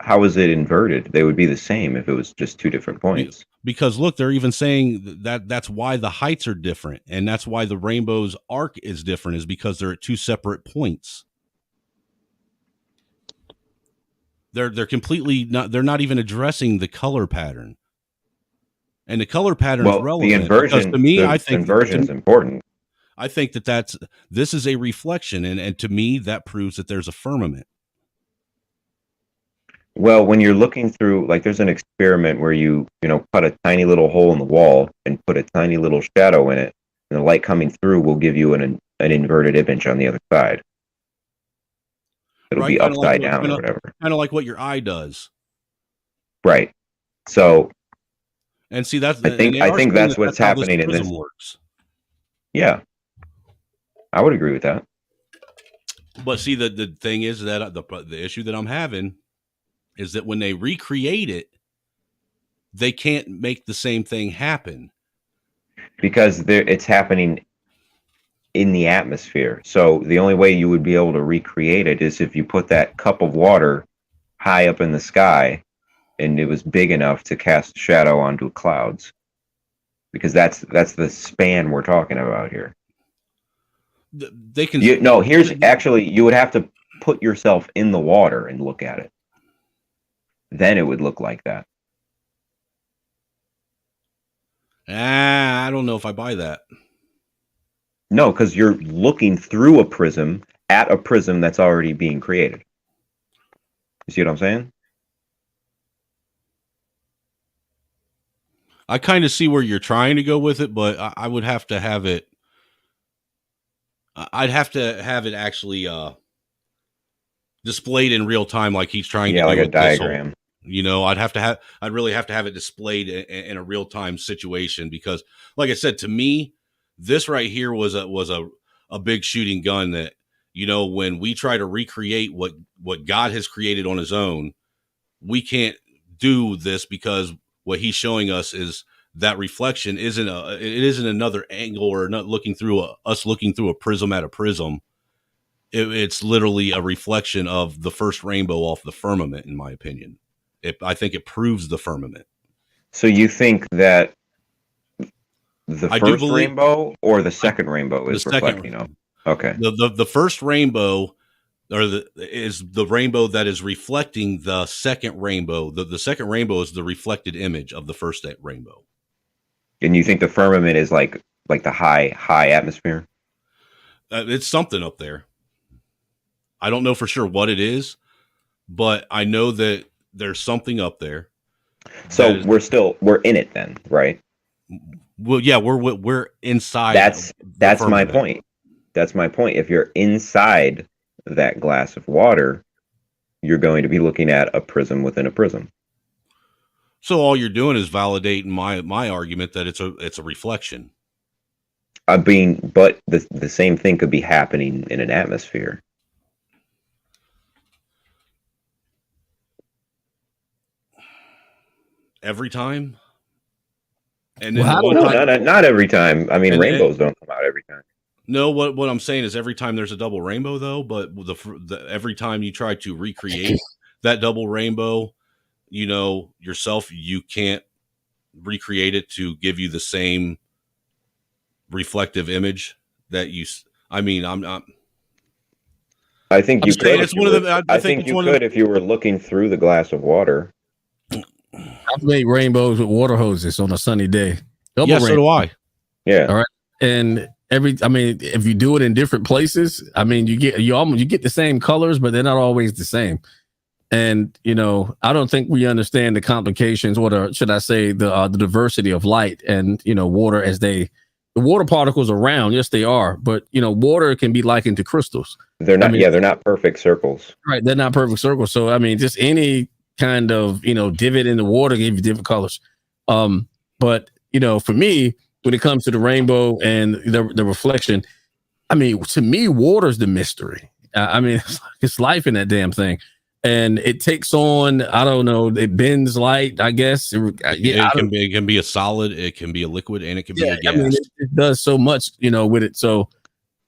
how is it inverted? They would be the same if it was just two different points. Because look, they're even saying that's why the heights are different, and that's why the rainbow's arc is different, is because they're at two separate points. They're completely not. They're not even addressing the color pattern, and the color pattern is relevant. The inversion, to me, I think inversion is important. I think this is a reflection, and to me that proves that there's a firmament. Well, when you're looking through, like, there's an experiment where you cut a tiny little hole in the wall and put a tiny little shadow in it, and the light coming through will give you an inverted image on the other side. It'll be upside down or whatever. Kind of like what your eye does. Right. So, and see, that's I think that's what's happening in this. Works. Yeah, I would agree with that. But see, the thing is that the issue that I'm having is that when they recreate it, they can't make the same thing happen. Because it's happening in the atmosphere. So the only way you would be able to recreate it is if you put that cup of water high up in the sky and it was big enough to cast shadow onto clouds. Because that's the span we're talking about here. They can you would have to put yourself in the water and look at it. Then it would look like that. I don't know if I buy that. No, because you're looking through a prism at a prism that's already being created. You see what I'm saying? I kind of see where you're trying to go with it, but I would have to have it. I'd have to have it actually displayed in real time, like he's trying to do like a with this diagram. I'd really have to have it displayed in a real time situation, because, like I said, to me, this right here was a big shooting gun that, when we try to recreate what God has created on his own, we can't do this, because what he's showing us is that reflection isn't another angle, or not looking through us looking through a prism at a prism. It's literally a reflection of the first rainbow off the firmament, in my opinion. I think it proves the firmament. So you think that the first rainbow or the second rainbow is reflecting off? Okay. The first rainbow is the rainbow that is reflecting the second rainbow. The second rainbow is the reflected image of the first rainbow. And you think the firmament is like the high atmosphere? It's something up there. I don't know for sure what it is, but I know that there's something up there. So we're in it then, right? Well, yeah, we're inside. That's my point. That's my point. If you're inside that glass of water, you're going to be looking at a prism within a prism. So all you're doing is validating my argument that it's a reflection. But the same thing could be happening in an atmosphere. Every time? And then not every time. I mean, rainbows don't come out every time. No, what I'm saying is every time there's a double rainbow, though, but every time you try to recreate that double rainbow, yourself, you can't recreate it to give you the same reflective image that you. I mean, I'm not. I think I'm you saying could. it's one of the. I think think you could if you were looking through the glass of water. I've made rainbows with water hoses on a sunny day. Yeah, so do I. Yeah. All right. And if you do it in different places, I mean, you get the same colors, but they're not always the same. And I don't think we understand the complications, or should I say, the diversity of light and water as the water particles around. Yes, they are, but water can be likened to crystals. They're not. They're not perfect circles. Right, they're not perfect circles. So I mean, just any kind of divot in the water give you different colors. But for me, when it comes to the rainbow and the reflection, I mean, to me, water's the mystery. I mean, it's life in that damn thing. And it takes on, I don't know, it bends light, I guess. It can be a solid, it can be a liquid, and it can be a gas. I mean, it does so much, with it. So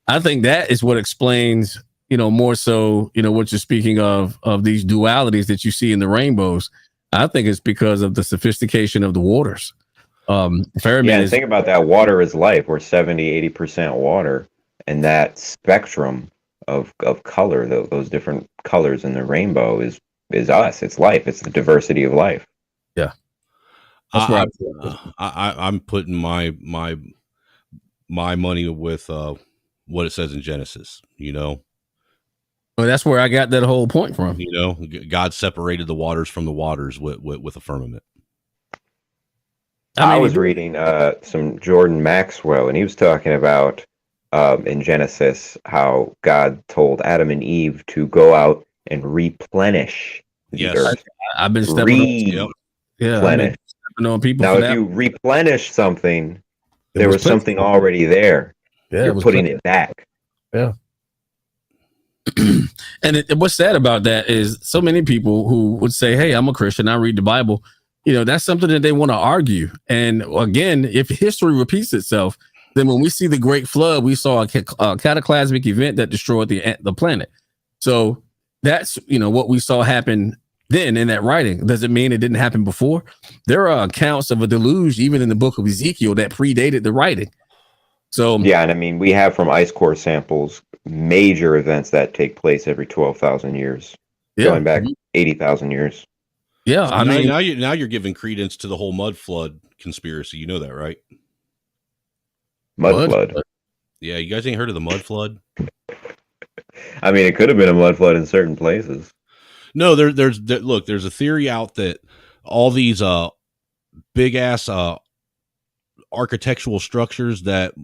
I think that is what explains, more so, what you're speaking of these dualities that you see in the rainbows. I think it's because of the sophistication of the waters. Think about that. Water is life. We're 70-80% water, and that spectrum of color, those different colors in the rainbow is us. It's life. It's the diversity of life. Yeah. I'm putting my money with what it says in Genesis. Well, that's where I got that whole point from. God separated the waters from the waters with a firmament. I was reading some Jordan Maxwell, and he was talking about in Genesis how God told Adam and Eve to go out and replenish the earth. I've been stepping on people. Now, if you replenish something, there was something already there. Yeah, you're putting it back. Yeah. And what's sad about that is so many people who would say, "Hey, I'm a Christian. I read the Bible." That's something that they want to argue. And again, if history repeats itself, then when we see the Great Flood, we saw a cataclysmic event that destroyed the planet. So that's what we saw happen then in that writing. Does it mean it didn't happen before? There are accounts of a deluge even in the book of Ezekiel that predated the writing. So yeah, and I mean, we have from ice core samples major events that take place every 12,000 years, going back 80,000 years. Yeah, so now you're giving credence to the whole mud flood conspiracy. You know that, right? Mud flood. Yeah, you guys ain't heard of the mud flood? I mean, it could have been a mud flood in certain places. No, there's a theory out that all these big ass architectural structures that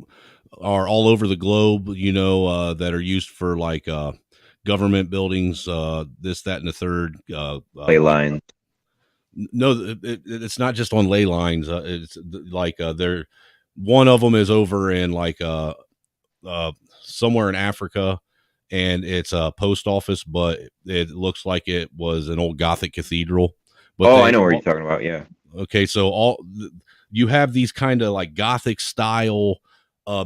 are all over the globe, that are used for like government buildings, this, that, and the third. Ley lines. No, it's not just on ley lines. It's like one of them is over in like somewhere in Africa, and it's a post office, but it looks like it was an old Gothic cathedral. But I know where you're talking about. Yeah. Okay, so you have these kind of like Gothic style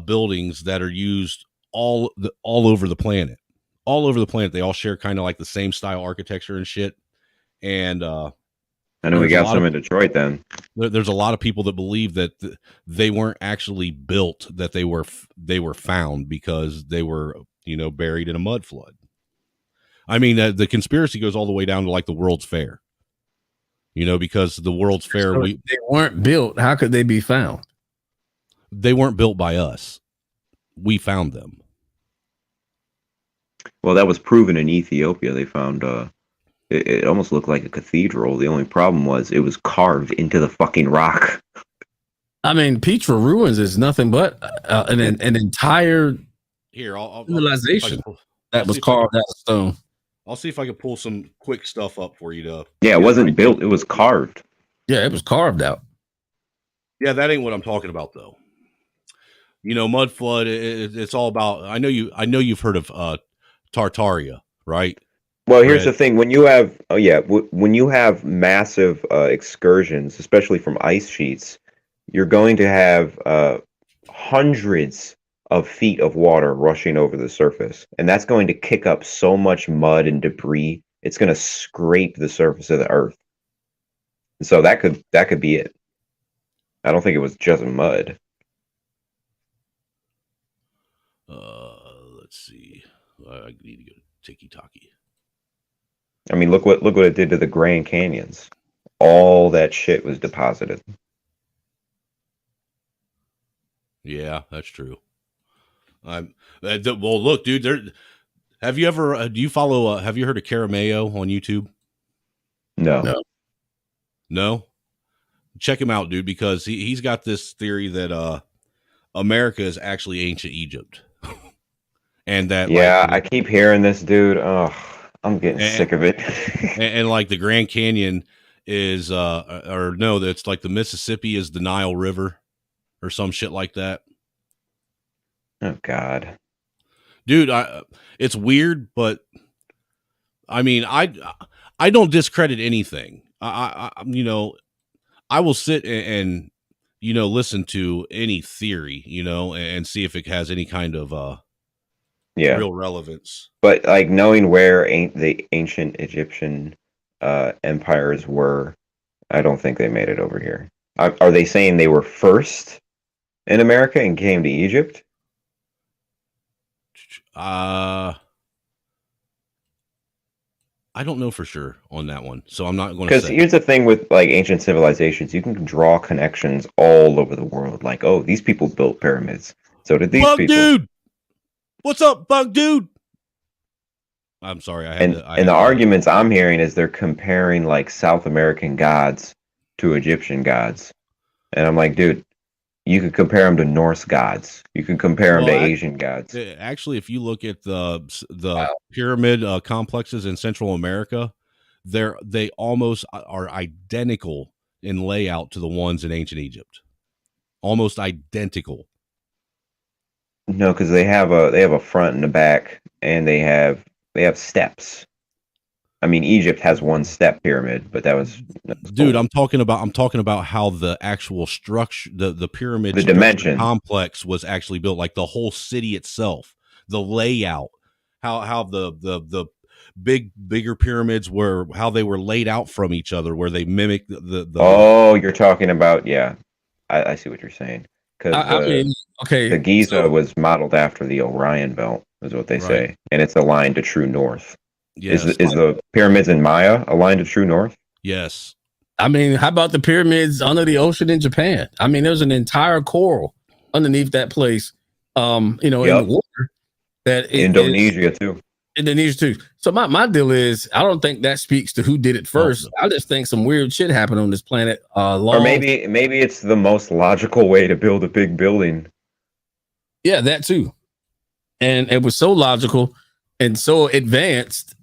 buildings that are used all over the planet. All over the planet, they all share kind of like the same style architecture and shit. And I know we got some in Detroit then. There's a lot of people that believe that they weren't actually built, that they were found because they were, buried in a mud flood. I mean, the conspiracy goes all the way down to like the World's Fair. Because the World's Fair, so they weren't built. How could they be found? They weren't built by us. We found them. Well, that was proven in Ethiopia. They found it almost looked like a cathedral. The only problem was it was carved into the fucking rock. I mean, Petra ruins is nothing but an entire civilization that was carved out of stone. I'll see if I can pull some quick stuff up for you. Yeah, it wasn't built. It was carved. Yeah, it was carved out. Yeah, that ain't what I'm talking about, though. Mud flood. It's all about. I know you've heard of Tartaria, right? Well, here's the thing: when you have when you have massive excursions, especially from ice sheets, you're going to have hundreds of feet of water rushing over the surface, and that's going to kick up so much mud and debris. It's going to scrape the surface of the earth. So that could be it. I don't think it was just mud. Let's see. I need to go Tiki Taki. I mean, look what it did to the Grand Canyons. All that shit was deposited. Yeah, that's true. Well, look, dude. Have you ever? Do you follow? Have you heard of Carameo on YouTube? No. No. Check him out, dude, because he's got this theory that America is actually ancient Egypt, and that I keep hearing this, dude. Oh, I'm getting sick of it. and like the Grand Canyon is or no, that's like the Mississippi is the Nile River or some shit like that. Oh God, dude, it's weird, but I mean, I don't discredit anything. I I will sit and listen to any theory, and see if it has any kind of real relevance. But like knowing where the ancient Egyptian empires were, I don't think they made it over here. Are they saying they were first in America and came to Egypt? I don't know for sure on that one, so I'm not going to Because say. here's the thing with like ancient civilizations, you can draw connections all over the world. Like, oh, these people built pyramids. So did these Bug people. Dude, what's up, Bug Dude? I'm sorry, I had And the arguments I'm hearing is they're comparing like South American gods to Egyptian gods, and I'm like, dude, you could compare them to Norse gods. You could compare them to Asian gods. Actually, if you look at the pyramid complexes in Central America, they almost are identical in layout to the ones in ancient Egypt. Almost identical. No, because they have a front and a back, and they have steps. I mean, Egypt has one step pyramid, but that was dude. I'm talking about how the actual structure, the pyramid, the dimension complex was actually built, like the whole city itself, the layout, how the bigger pyramids were, how they were laid out from each other, where they mimic the. Oh, you're talking about I see what you're saying. Because the Giza was modeled after the Orion Belt, is what they say, and it's aligned to true north. Yes. Is the pyramids in Maya aligned to true north? Yes. I mean, how about the pyramids under the ocean in Japan? I mean, there's an entire coral underneath that place, in the water. Indonesia too. Indonesia too. So my deal is, I don't think that speaks to who did it first. I just think some weird shit happened on this planet. Or maybe it's the most logical way to build a big building. Yeah, that too. And it was so logical and so advanced.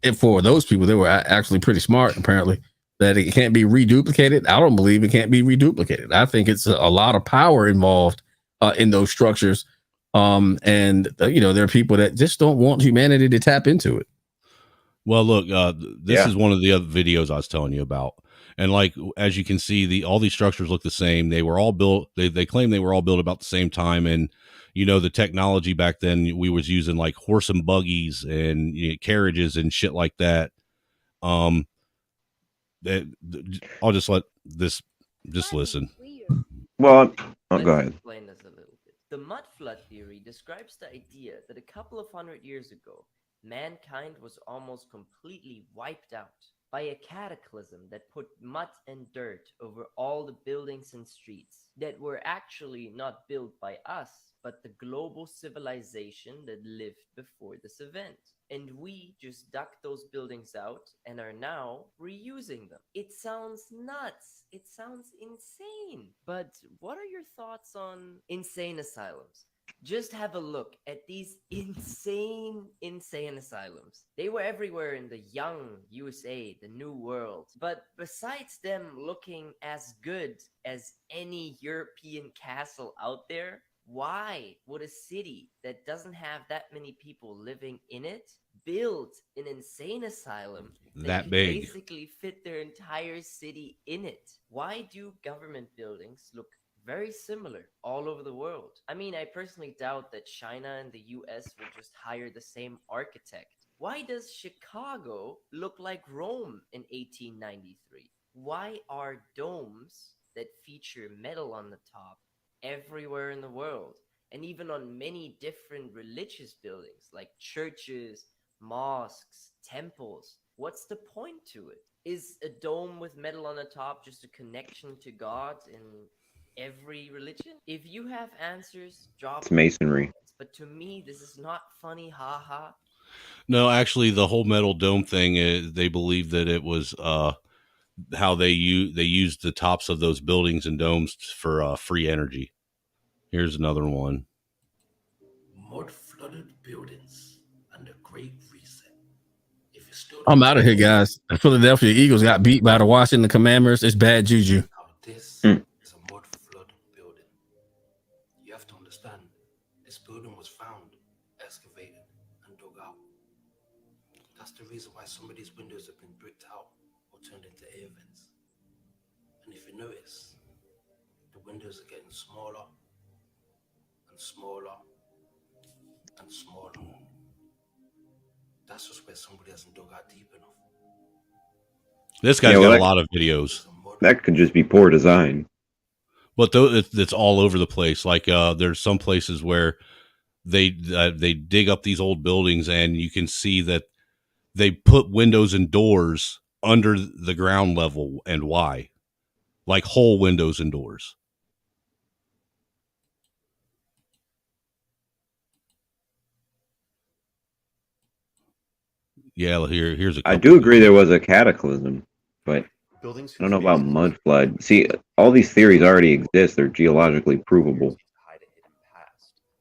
And for those people, they were actually pretty smart, apparently, that it can't be reduplicated. I don't believe it can't be reduplicated. I think it's a lot of power involved in those structures. And there are people that just don't want humanity to tap into it. Well, look, this is one of the other videos I was telling you about. And like, as you can see, all these structures look the same. They were all built. They claim they were all built about the same time. And, the technology back then, we was using like horse and buggies and carriages and shit like that. I'll just let this, just listen. Well, go ahead. Explain this a little bit. The mud flood theory describes the idea that a couple of 100 years ago, mankind was almost completely wiped out by a cataclysm that put mud and dirt over all the buildings and streets that were actually not built by us, but the global civilization that lived before this event. And we just dug those buildings out and are now reusing them. It sounds nuts. It sounds insane. But what are your thoughts on insane asylums? Just have a look at these insane asylums. They were everywhere in the young USA, the New World. But besides them looking as good as any European castle out there, why would a city that doesn't have that many people living in it build an insane asylum that big, basically fit their entire city in it? Why do government buildings look very similar all over the world? I mean, I personally doubt that China and the US would just hire the same architect. Why does Chicago look like Rome in 1893? Why are domes that feature metal on the top everywhere in the world, and even on many different religious buildings like churches, mosques, temples. What's the point to it? Is a dome with metal on the top just a connection to God in every religion? If you have answers, drop It's them in the masonry. comments. But to me, this is not funny, haha. No, actually, the whole metal dome thing, they believe that it was how they used the tops of those buildings and domes for free energy. Here's another one. Mud flooded buildings and the Great Reset. If you still I'm out of here, guys. The Philadelphia Eagles got beat by the Washington Commanders. It's bad juju. This is a mud flood building. You have to understand, this building was found, excavated, and dug out. That's the reason why some of these windows have been bricked out or turned into air vents. And if you notice, the windows are getting smaller and smaller and smaller. That's just where somebody hasn't dug out deep enough. This guy's got a lot of videos. That could just be poor design. But it's all over the place. Like there's some places where they dig up these old buildings, and you can see that they put windows and doors under the ground level. And why? Like whole windows and doors. Yeah, here's a couple. I do agree there was a cataclysm, but I don't know about mud flood. See, all these theories already exist. They're geologically provable.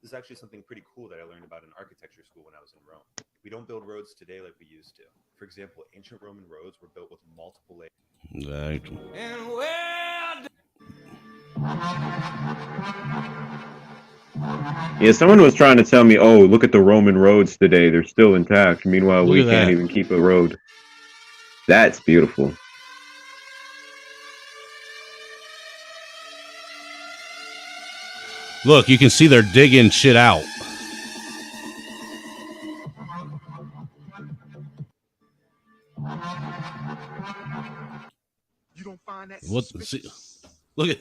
This is actually something pretty cool that I learned about in architecture school when I was in Rome. We don't build roads today like we used to. For example, ancient Roman roads were built with multiple layers. Right. Yeah, someone was trying to tell me, oh, look at the Roman roads today. They're still intact. Meanwhile, Look we at can't that. even keep a road. That's beautiful. Look, you can see they're digging shit out. You don't find that What? Look at.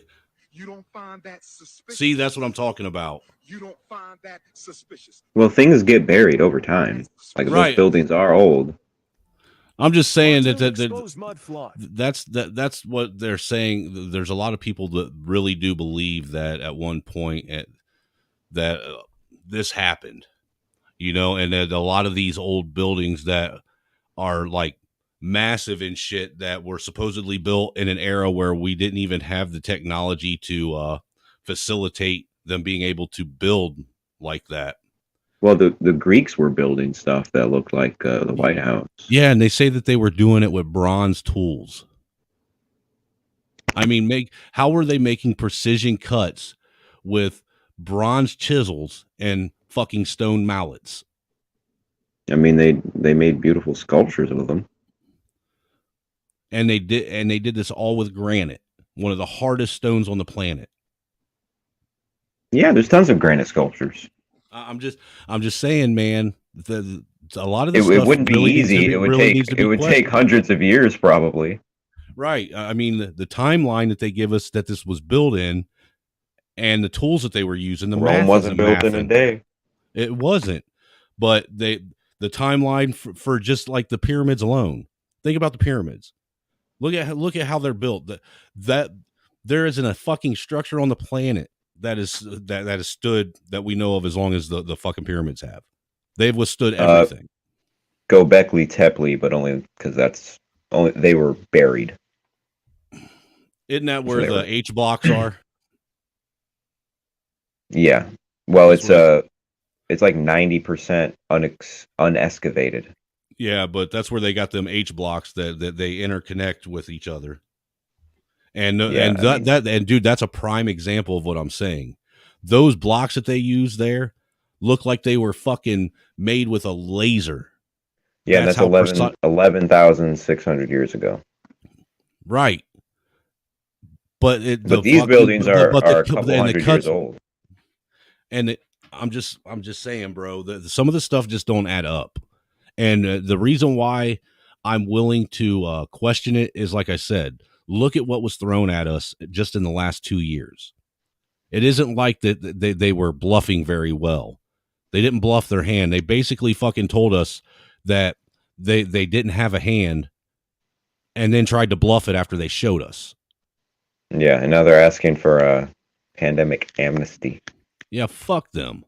You don't find that suspicious. See, that's what I'm talking about. You don't find that suspicious. Well, things get buried over time. Like Right. those buildings are old. I'm just saying that that's what they're saying. There's a lot of people that really do believe that at one point that this happened, and that a lot of these old buildings that are like massive and shit that were supposedly built in an era where we didn't even have the technology to facilitate them being able to build like that. Well, the Greeks were building stuff that looked like the White House. Yeah, and they say that they were doing it with bronze tools. I mean, how were they making precision cuts with bronze chisels and fucking stone mallets? I mean, they made beautiful sculptures with them. And they did this all with granite, one of the hardest stones on the planet. Yeah, there's tons of granite sculptures. I'm just saying, man. A lot of this It stuff wouldn't be really easy. It would take hundreds of years, probably. Right. I mean, the timeline that they give us that this was built in, and the tools that they were using. The Rome math wasn't built in a day. It wasn't. But the timeline for just like the pyramids alone. Think about the pyramids. Look at how they're built. That there isn't a fucking structure on the planet that has stood that we know of as long as the fucking pyramids have. They've withstood everything. Göbekli Tepe, but only because they were buried. Isn't that where the H blocks are? Yeah. Well, it's like 90% unexcavated. Yeah, but that's where they got them H blocks that they interconnect with each other. And dude, that's a prime example of what I'm saying. Those blocks that they use there look like they were fucking made with a laser. Yeah, that's 11,600 years ago. Right. But these buildings are a couple hundred years old. And I'm just saying, bro, some of the stuff just don't add up. And the reason why I'm willing to question it is, like I said, look at what was thrown at us just in the last 2 years. It isn't like that they were bluffing very well. They didn't bluff their hand. They basically fucking told us that they didn't have a hand and then tried to bluff it after they showed us. Yeah, and now they're asking for a pandemic amnesty. Yeah, fuck them.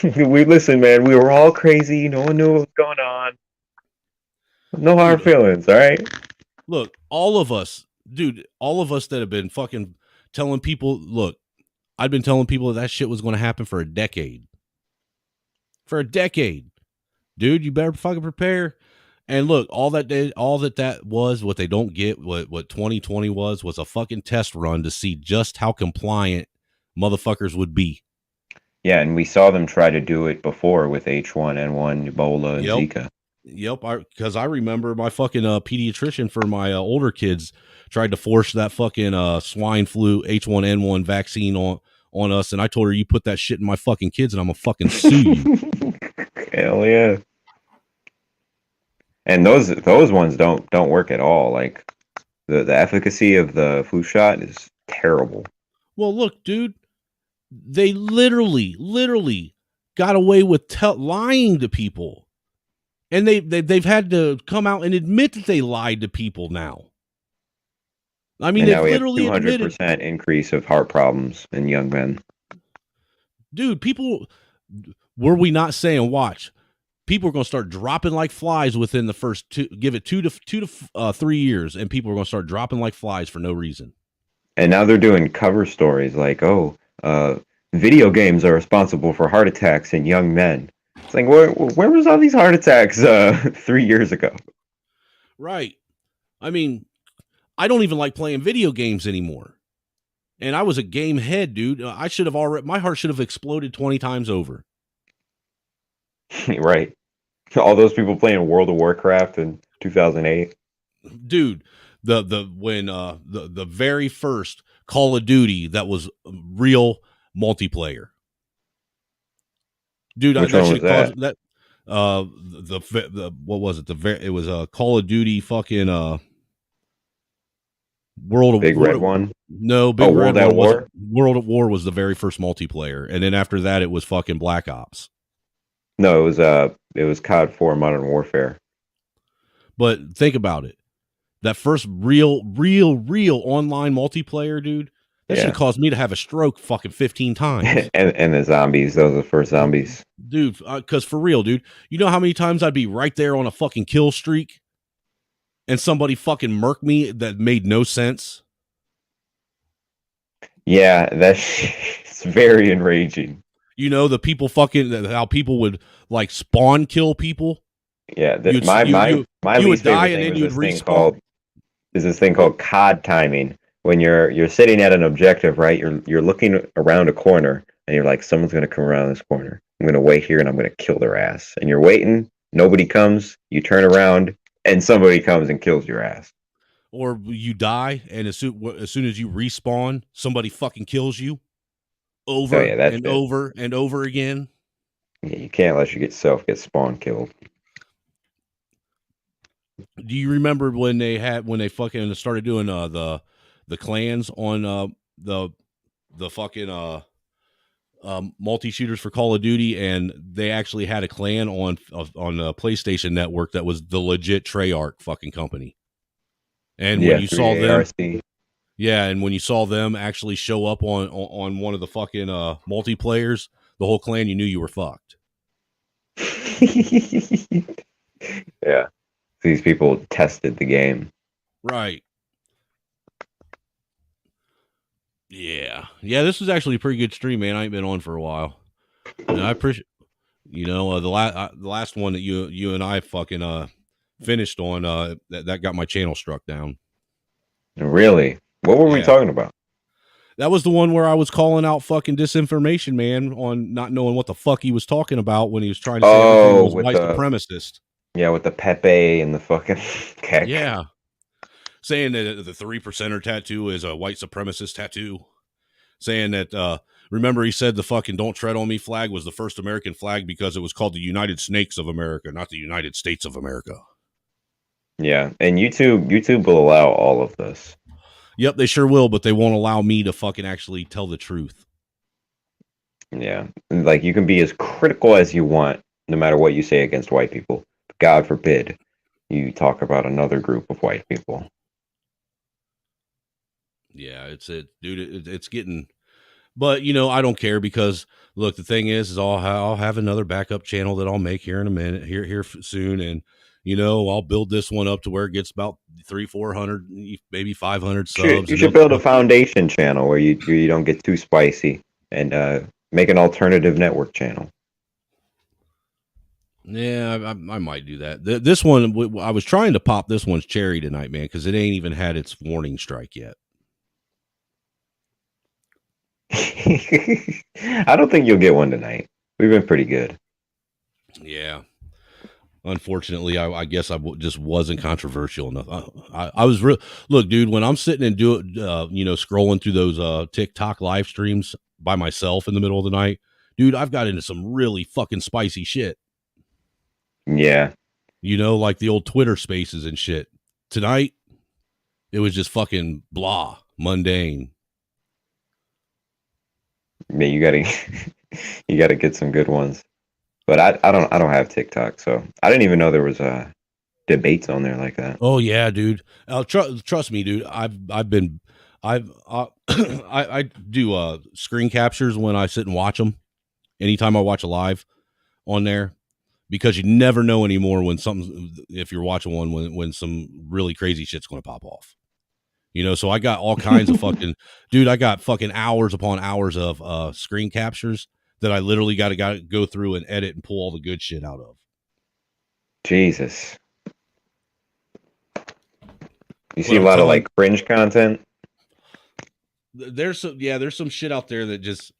We listen, man. We were all crazy. No one knew what was going on. No hard feelings, all right? Look, all of us that have been fucking telling people, look, I've been telling people that shit was going to happen for a decade. For a decade. Dude, you better fucking prepare. And look, all that was, what they don't get, what 2020 was a fucking test run to see just how compliant motherfuckers would be. Yeah, and we saw them try to do it before with H1N1, Ebola, and Zika. Yep, because I remember my fucking pediatrician for my older kids tried to force that fucking swine flu H1N1 vaccine on us, and I told her, you put that shit in my fucking kids and I'm gonna fucking sue you. Hell yeah. And those ones don't work at all. Like the efficacy of the flu shot is terrible. Well, look, dude, they literally got away with lying to people. And they've had to come out and admit that they lied to people now. I mean, and now they've we have literally 200% increase of heart problems in young men. Dude, people, were we not saying, watch, people are going to start dropping like flies within the first give it two to 3 years, and people are going to start dropping like flies for no reason. And now they're doing cover stories like, video games are responsible for heart attacks in young men. It's like, where was all these heart attacks 3 years ago? Right. I mean, I don't even like playing video games anymore. And I was a game head, dude. My heart should have exploded 20 times over. Right. All those people playing World of Warcraft in 2008. Dude, when the very first Call of Duty that was real multiplayer. Dude, Which that one should was cause that what was it? It was a Call of Duty fucking World of Big Red one? No, Big Red World at one War? wasn't. World at War was the very first multiplayer, and then after that it was fucking Black Ops. No, it was COD 4 Modern Warfare. But think about it. That first real online multiplayer, dude, that should have caused me to have a stroke fucking 15 times. and the zombies, those are the first zombies. Dude, because for real, dude, you know how many times I'd be right there on a fucking kill streak and somebody fucking murk me that made no sense? Yeah, it's very enraging. You know, the people how people would like spawn kill people? Yeah, you my would least die favorite and thing then was you'd this thing respawn. this thing called COD timing. When you're sitting at an objective, right? You're looking around a corner and you're like, someone's gonna come around this corner. I'm gonna wait here and I'm gonna kill their ass. And you're waiting, nobody comes, you turn around, and somebody comes and kills your ass. Or you die, and as soon as you respawn, somebody fucking kills you over and over and over again. Yeah, you can't let yourself get spawn killed. Do you remember when they fucking started doing the clans on the fucking multi-shooters for Call of Duty, and they actually had a clan on the PlayStation Network that was the legit Treyarch fucking company. And when you saw them, and when you saw them actually show up on one of the fucking multiplayers, the whole clan, you knew you were fucked. Yeah. These people tested the game. Right. Yeah. This was actually a pretty good stream, man. I ain't been on for a while. And I appreciate, the last one that you and I fucking finished on, that got my channel struck down. Really? What were we talking about? That was the one where I was calling out fucking disinformation, man, on not knowing what the fuck he was talking about when he was trying to say everything was white supremacist. Yeah, with the Pepe and the fucking kek. Yeah. Saying that the 3%er tattoo is a white supremacist tattoo. Saying that, remember he said the fucking "Don't Tread on Me" flag was the first American flag because it was called the United Snakes of America, not the United States of America. Yeah, and YouTube will allow all of this. Yep, they sure will, but they won't allow me to fucking actually tell the truth. Yeah, like you can be as critical as you want, no matter what you say against white people. God forbid you talk about another group of white people. Yeah, dude. It's getting, but I don't care because look, the thing is I'll have another backup channel that I'll make here in a minute, here soon, and I'll build this one up to where it gets about 300-400, maybe 500 subs. You should build a foundation channel where you don't get too spicy and make an alternative network channel. Yeah, I might do that. This one, I was trying to pop this one's cherry tonight, man, because it ain't even had its warning strike yet. I don't think you'll get one tonight. We've been pretty good. Yeah. Unfortunately, I guess just wasn't controversial enough. I was real. Look, dude, when I'm sitting and scrolling through those TikTok live streams by myself in the middle of the night, dude, I've got into some really fucking spicy shit. Yeah. Like the old Twitter spaces and shit. Tonight, it was just fucking blah, mundane. Yeah, you gotta get some good ones. But I don't have TikTok, so I didn't even know there was debates on there like that. Oh yeah, dude. Trust me, dude. I do screen captures when I sit and watch them. Anytime I watch a live on there, because you never know anymore if you're watching one when some really crazy shit's going to pop off. So I got all kinds of fucking dude. I got fucking hours upon hours of screen captures that I literally got to go through and edit and pull all the good shit out of. Jesus. You see a lot of like cringe content. There's some shit out there that just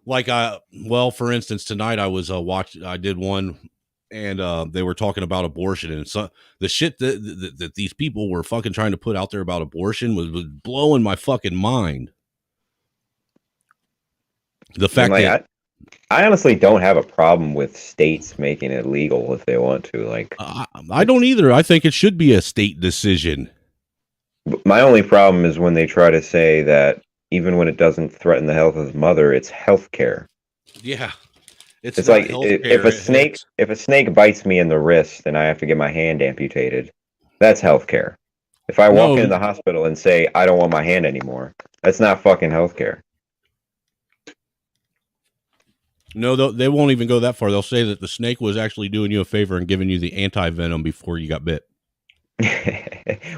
like for instance, tonight I was I did one and they were talking about abortion, and so the shit that these people were fucking trying to put out there about abortion was blowing my fucking mind. The fact that I honestly don't have a problem with states making it legal if they want to. Like, I don't either. I think it should be a state decision. My only problem is when they try to say that even when it doesn't threaten the health of the mother, it's health care. Yeah. It's like if a snake bites me in the wrist and I have to get my hand amputated, that's healthcare. If I walk into the hospital and say I don't want my hand anymore, that's not fucking healthcare. No, they won't even go that far. They'll say that the snake was actually doing you a favor and giving you the anti-venom before you got bit.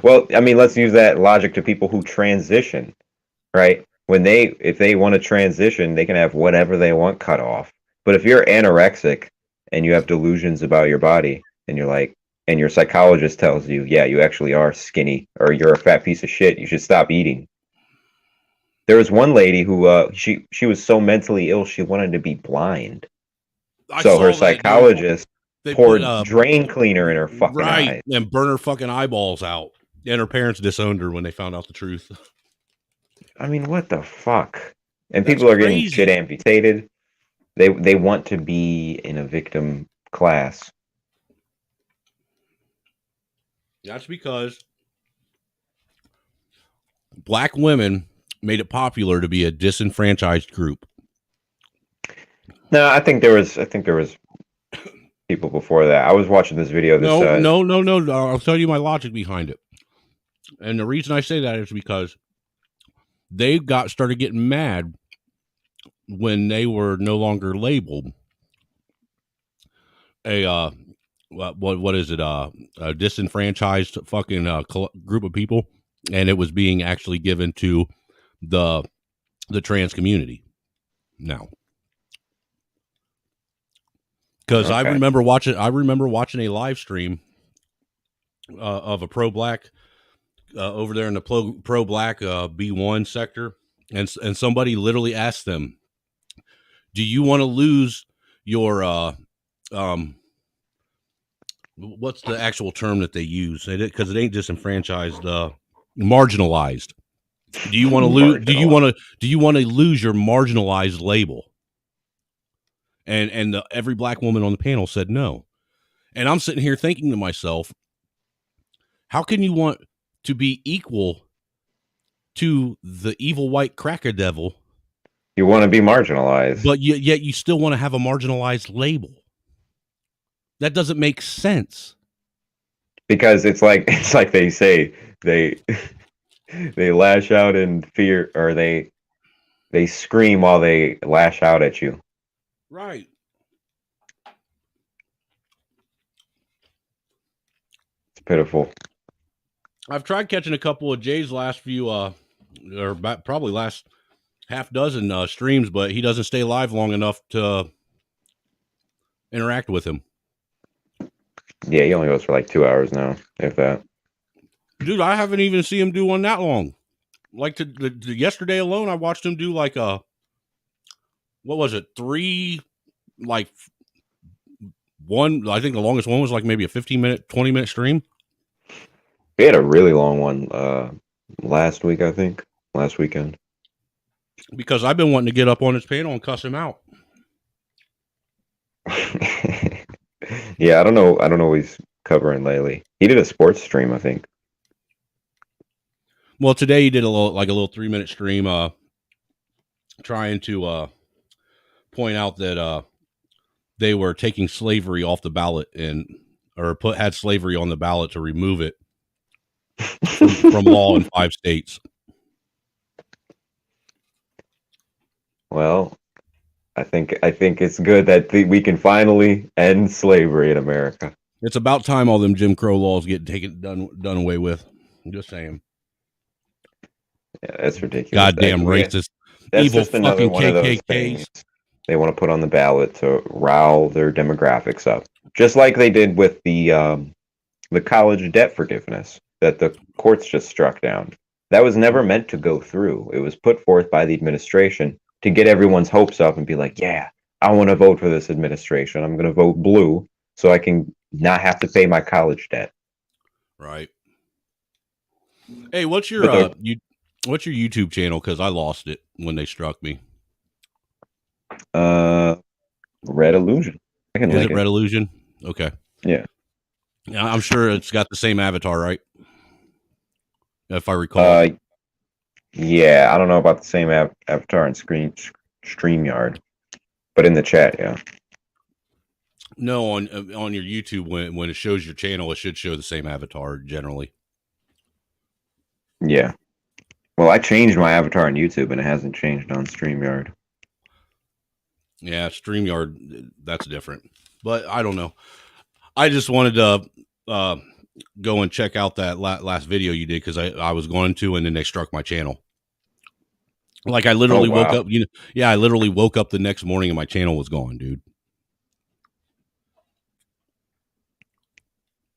Well, I mean, let's use that logic to people who transition, right? If they want to transition, they can have whatever they want cut off. But if you're anorexic and you have delusions about your body and and your psychologist tells you, yeah, you actually are skinny or you're a fat piece of shit, you should stop eating. There was one lady who she was so mentally ill she wanted to be blind. So her psychologist poured drain cleaner in her fucking eyes. And burn her fucking eyeballs out. And her parents disowned her when they found out the truth. I mean, what the fuck? And people are getting shit amputated. They want to be in a victim class. That's because black women made it popular to be a disenfranchised group. No, I think there was people before that. I was watching this video. No. I'll tell you my logic behind it. And the reason I say that is because they started getting mad when they were no longer labeled what is it? A disenfranchised fucking group of people, and it was being actually given to the trans community now. Because I remember watching a live stream of a pro-black over there in the pro-black B1 sector, and somebody literally asked them, "Do you want to lose your what's the actual term that they use? Because it ain't disenfranchised, marginalized. Do you want to lose? Do you want to lose your marginalized label?" And every black woman on the panel said no. And I'm sitting here thinking to myself, How can you want to be equal to the evil white cracker devil? You want to be marginalized, but yet you still want to have a marginalized label. That doesn't make sense. Because it's like they say they lash out in fear, or they scream while they lash out at you. Right. It's pitiful. I've tried catching a couple of Jay's last few probably last half dozen streams, but he doesn't stay live long enough to interact with him. Yeah, he only goes for like 2 hours now, if that. Dude, I haven't even seen him do one that long. Like yesterday alone, I watched him do like what was it? 3, like one. I think the longest one was like maybe a 15-minute, 20-minute stream. We had a really long one last week, I think. Last weekend. Because I've been wanting to get up on his panel and cuss him out. Yeah, I don't know what he's covering lately. He did a sports stream, I think. Well, today he did a little 3-minute stream trying to point out that they were taking slavery off the ballot had slavery on the ballot to remove it from law in 5 states. Well, I think it's good that we can finally end slavery in America. It's about time all them Jim Crow laws get done away with. I'm just saying. Yeah, that's ridiculous. Goddamn racist, that's evil just another fucking one of those KKKs. things they want to put on the ballot to rile their demographics up, just like they did with the college debt forgiveness that the courts just struck down. That was never meant to go through. It was put forth by the administration to get everyone's hopes up and be like, yeah, I want to vote for this administration. I'm going to vote blue so I can not have to pay my college debt. Right. Hey, what's your YouTube channel? Because I lost it when they struck me. Red Illusion. Is it Red Illusion? Okay. Yeah. Yeah, I'm sure it's got the same avatar, right? If I recall. Yeah, I don't know about the same avatar in StreamYard, but in the chat, yeah. No, on your YouTube, when it shows your channel, it should show the same avatar generally. Yeah. Well, I changed my avatar on YouTube, and it hasn't changed on StreamYard. Yeah, StreamYard, that's different. But I don't know. I just wanted to go and check out that last video you did because I was going to, and then they struck my channel. Like I literally woke up, I literally woke up the next morning and my channel was gone, dude.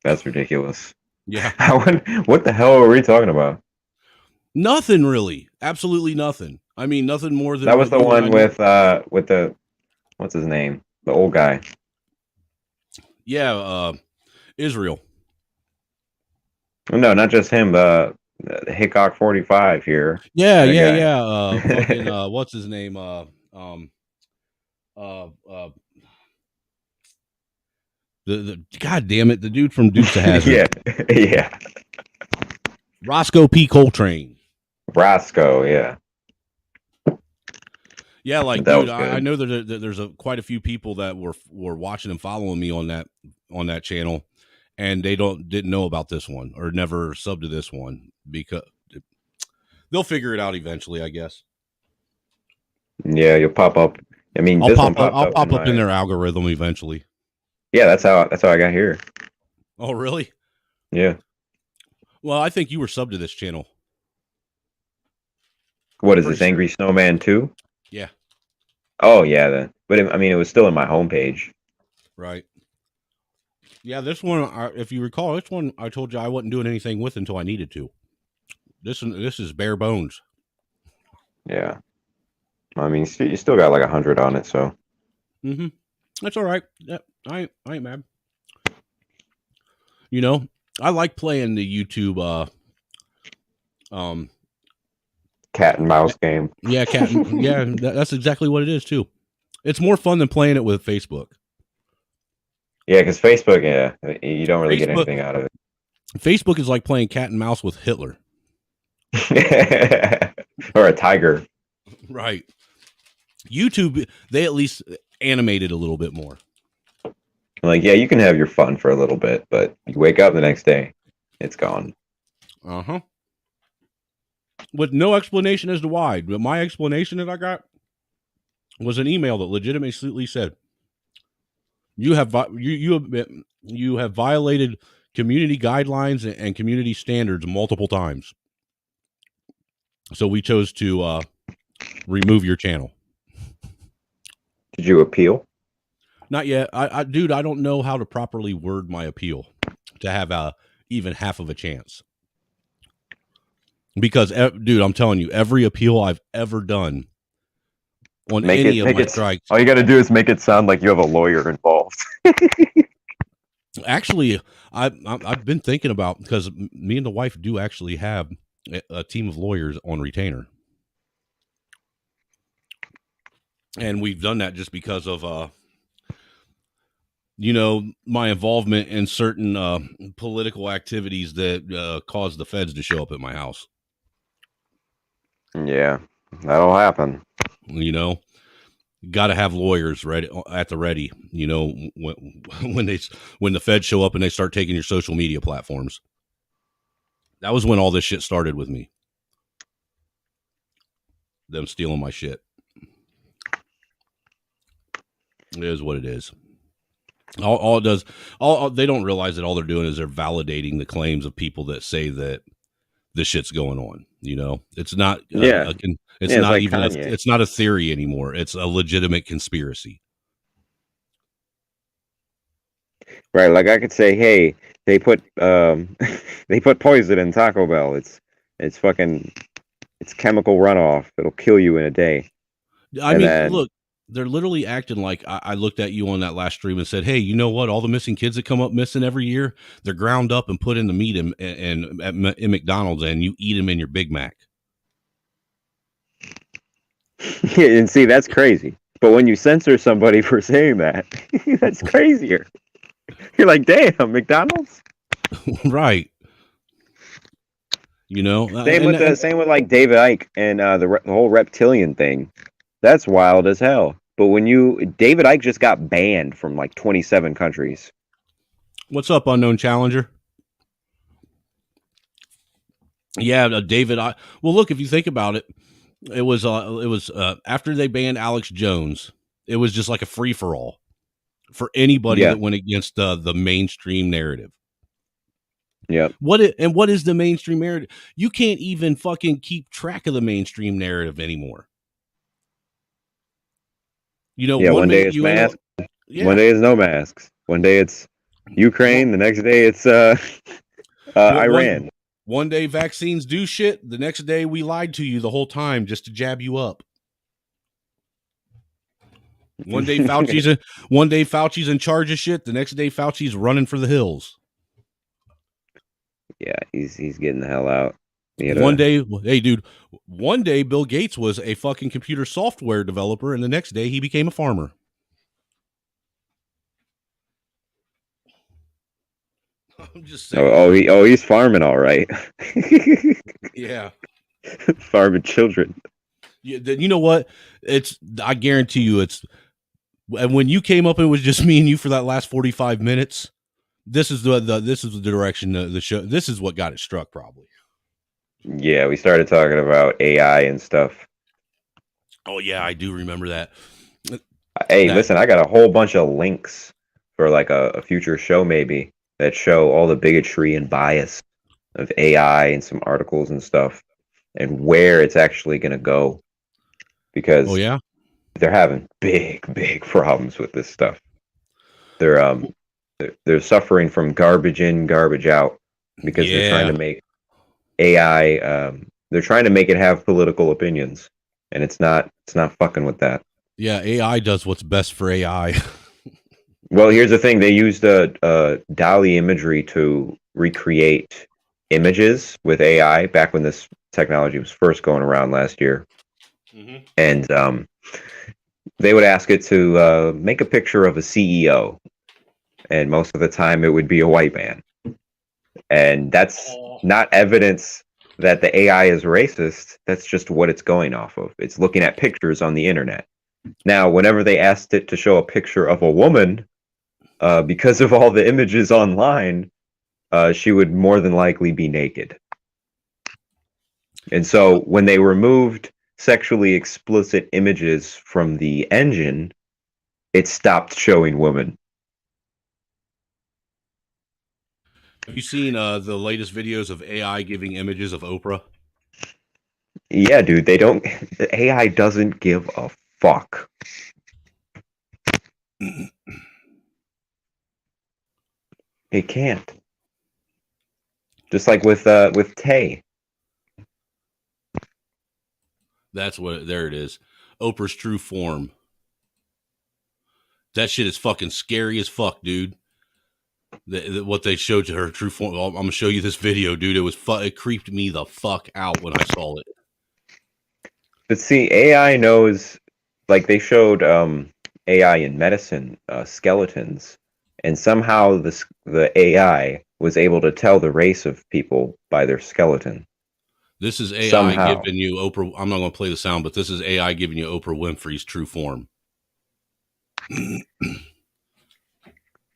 That's ridiculous. Yeah. What the hell are we talking about? Nothing really. Absolutely nothing. I mean, nothing more than that was the one with the what's his name? The old guy. Yeah, Israel. No, not just him. The Hickok 45 here. Yeah. Fucking, what's his name? The God damn it, the dude from Dukes of Hazzard. yeah. Roscoe P. Coltrane. Roscoe, yeah. Yeah, like dude, I know that there's quite a few people that were watching and following me on that channel, and they didn't know about this one or never subbed to this one because they'll figure it out eventually, I guess. Yeah, you'll pop up. I mean, I'll pop up in their algorithm eventually. Yeah, that's how I got here. Oh, really? Yeah. Well, I think you were subbed to this channel. What is this, Angry Snowman 2? Yeah. Oh, yeah. But it was still in my homepage. Right. Yeah, this one, if you recall, this one I told you I wasn't doing anything with until I needed to. This is bare bones. Yeah. I mean, you still got like 100 on it, so. Mm-hmm. That's all right. Yeah, I ain't mad. You know, I like playing the YouTube cat and mouse game. Yeah, that's exactly what it is too. It's more fun than playing it with Facebook. Yeah, because Facebook, you don't really get anything out of it. Facebook is like playing cat and mouse with Hitler. Or a tiger. Right. YouTube, they at least animated a little bit more. Like, yeah, you can have your fun for a little bit, but you wake up the next day, it's gone. Uh-huh. With no explanation as to why. But my explanation that I got was an email that legitimately said, you have violated community guidelines and community standards multiple times. So we chose to remove your channel. Did you appeal? Not yet. Dude, I don't know how to properly word my appeal to have even half of a chance. Because, dude, I'm telling you, every appeal I've ever done on any of my strikes. All you got to do is make it sound like you have a lawyer involved. Actually, I've been thinking about, because me and the wife do actually have a team of lawyers on retainer. And we've done that just because of, my involvement in certain political activities that caused the feds to show up at my house. Yeah, that'll happen. Got to have lawyers ready at the ready. When the feds show up and they start taking your social media platforms. That was when all this shit started with me. Them stealing my shit. It is what it is. All it does, they don't realize that all they're doing is they're validating the claims of people that say that this shit's going on. It's not. It's not a theory anymore. It's a legitimate conspiracy. Right, like I could say, hey, they put poison in Taco Bell. It's chemical runoff. It'll kill you in a day. Look, they're literally acting like I looked at you on that last stream and said, hey, you know what? All the missing kids that come up missing every year, they're ground up and put in the meat in McDonald's, and you eat them in your Big Mac. And see, that's crazy. But when you censor somebody for saying that, that's crazier. You're like, damn, McDonald's? Right. Same with like David Icke and the whole reptilian thing. That's wild as hell. But David Icke just got banned from like 27 countries. What's up, unknown challenger? Yeah, David. Well, look, if you think about it, it was after they banned Alex Jones, it was just like a free for all for anybody that went against the mainstream narrative. Yeah. What is the mainstream narrative? You can't even fucking keep track of the mainstream narrative anymore. One day it's masks. One day it's no masks. One day it's Ukraine. The next day it's Iran. One day vaccines do shit. The next day we lied to you the whole time just to jab you up. One day Fauci's in charge of shit. The next day Fauci's running for the hills. Yeah, he's getting the hell out. One day, hey dude, one day Bill Gates was a fucking computer software developer, and the next day he became a farmer. I'm just saying. He's farming all right. Yeah. Farming children. Yeah, you know what? I guarantee you and when you came up and it was just me and you for that last 45 minutes, this is the direction of the show. This is what got it struck probably. Yeah, we started talking about AI and stuff. Oh yeah, I do remember that. Hey, listen, I got a whole bunch of links for like a future show maybe that show all the bigotry and bias of AI and some articles and stuff and where it's actually going to go. Because they're having big problems with this stuff. They're suffering from garbage in, garbage out because they're trying to make AI they're trying to make it have political opinions, and it's not fucking with that. Yeah, AI does what's best for AI. Well, here's the thing. They used DALL-E imagery to recreate images with AI back when this technology was first going around last year. Mm-hmm. And they would ask it to make a picture of a CEO. And most of the time it would be a white man. And that's not evidence that the AI is racist. That's just what it's going off of. It's looking at pictures on the internet. Now, whenever they asked it to show a picture of a woman, because of all the images online, she would more than likely be naked. And so when they removed sexually explicit images from the engine, it stopped showing women. Have you seen the latest videos of AI giving images of Oprah? Yeah, dude, they don't. The AI doesn't give a fuck. It can't. Just like with Tay. That's what. There it is. Oprah's true form. That shit is fucking scary as fuck, dude. What they showed to her true form. I'm gonna show you this video, dude. It creeped me the fuck out when I saw it. But see, AI knows. Like they showed AI in medicine skeletons, and somehow the AI was able to tell the race of people by their skeleton. This is AI Somehow. giving you Oprah. I'm not going to play the sound, but this is AI giving you Oprah Winfrey's true form.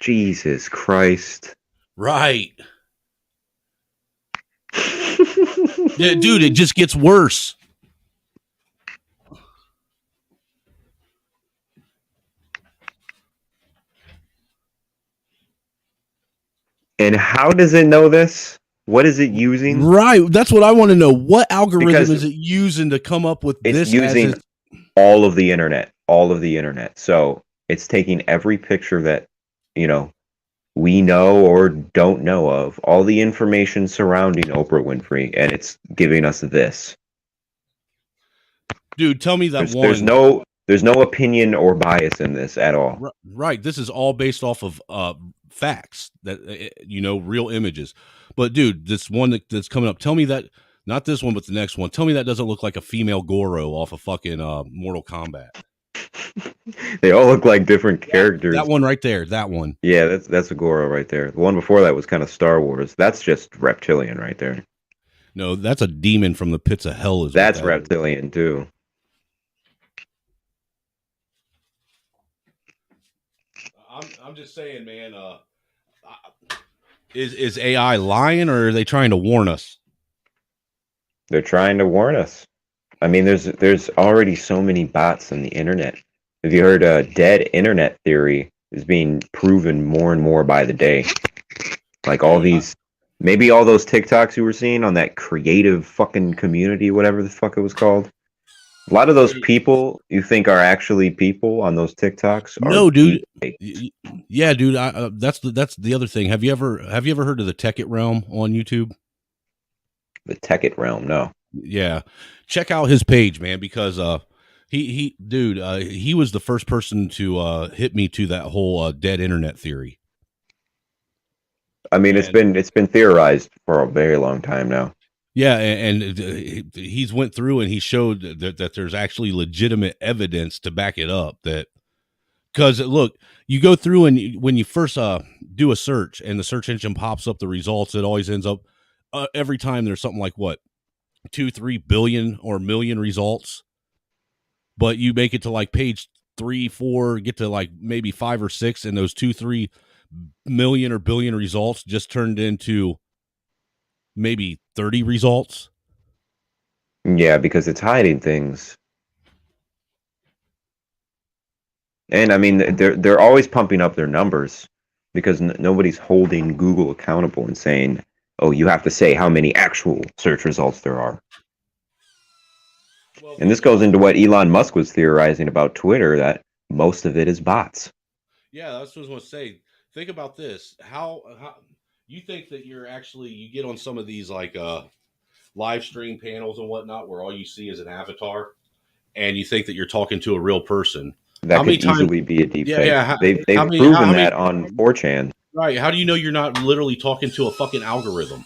Jesus Christ. Right. Yeah, dude, it just gets worse. And how does it know this? What is it using? Right. That's what I want to know. What algorithm is it using to come up with this? It's using all of the internet. All of the internet. So it's taking every picture that, we know or don't know of, all the information surrounding Oprah Winfrey, and it's giving us this. Dude, tell me that there's no opinion or bias in this at all. Right. This is all based off of facts that, real images. But dude, this one that's coming up, tell me that, not this one, but the next one. Tell me that doesn't look like a female Goro off of fucking Mortal Kombat. They all look like different characters. That one right there. That one. Yeah, that's a Goro right there. The one before that was kind of Star Wars. That's just reptilian right there. No, that's a demon from the pits of hell. That's reptilian too. I'm just saying, man. Is AI lying, or are they trying to warn us? They're trying to warn us. I mean, there's already so many bots on the internet. Have you heard dead internet theory is being proven more and more by the day? Like all these, maybe all those TikToks you were seeing on that creative fucking community, whatever the fuck it was called. A lot of those people you think are actually people on those TikToks. No, dude. Yeah, dude. That's the other thing. Have you ever heard of the Tech It Realm on YouTube? The Tech It Realm, no. Yeah, check out his page, man, because he was the first person to hit me to that whole dead internet theory. I mean, it's been theorized for a very long time now. Yeah, and he's went through and he showed that there's actually legitimate evidence to back it up. That because look, you go through and when you first do a search and the search engine pops up the results, it always ends up every time there's something like 2-3 billion or million results, but you make it to like page 3-4, get to like maybe 5 or 6, and those 2-3 million or billion results just turned into maybe 30 results. Yeah, because it's hiding things. And I mean, they're always pumping up their numbers because nobody's holding Google accountable and saying, "Oh, you have to say how many actual search results there are." And this goes into what Elon Musk was theorizing about Twitter, that most of it is bots. Yeah, that's what I was going to say. Think about this. How you think that you get on some of these like live stream panels and whatnot where all you see is an avatar and you think that you're talking to a real person. That could easily be a deep fake. Yeah, they've proven that on 4chan. Right. How do you know you're not literally talking to a fucking algorithm?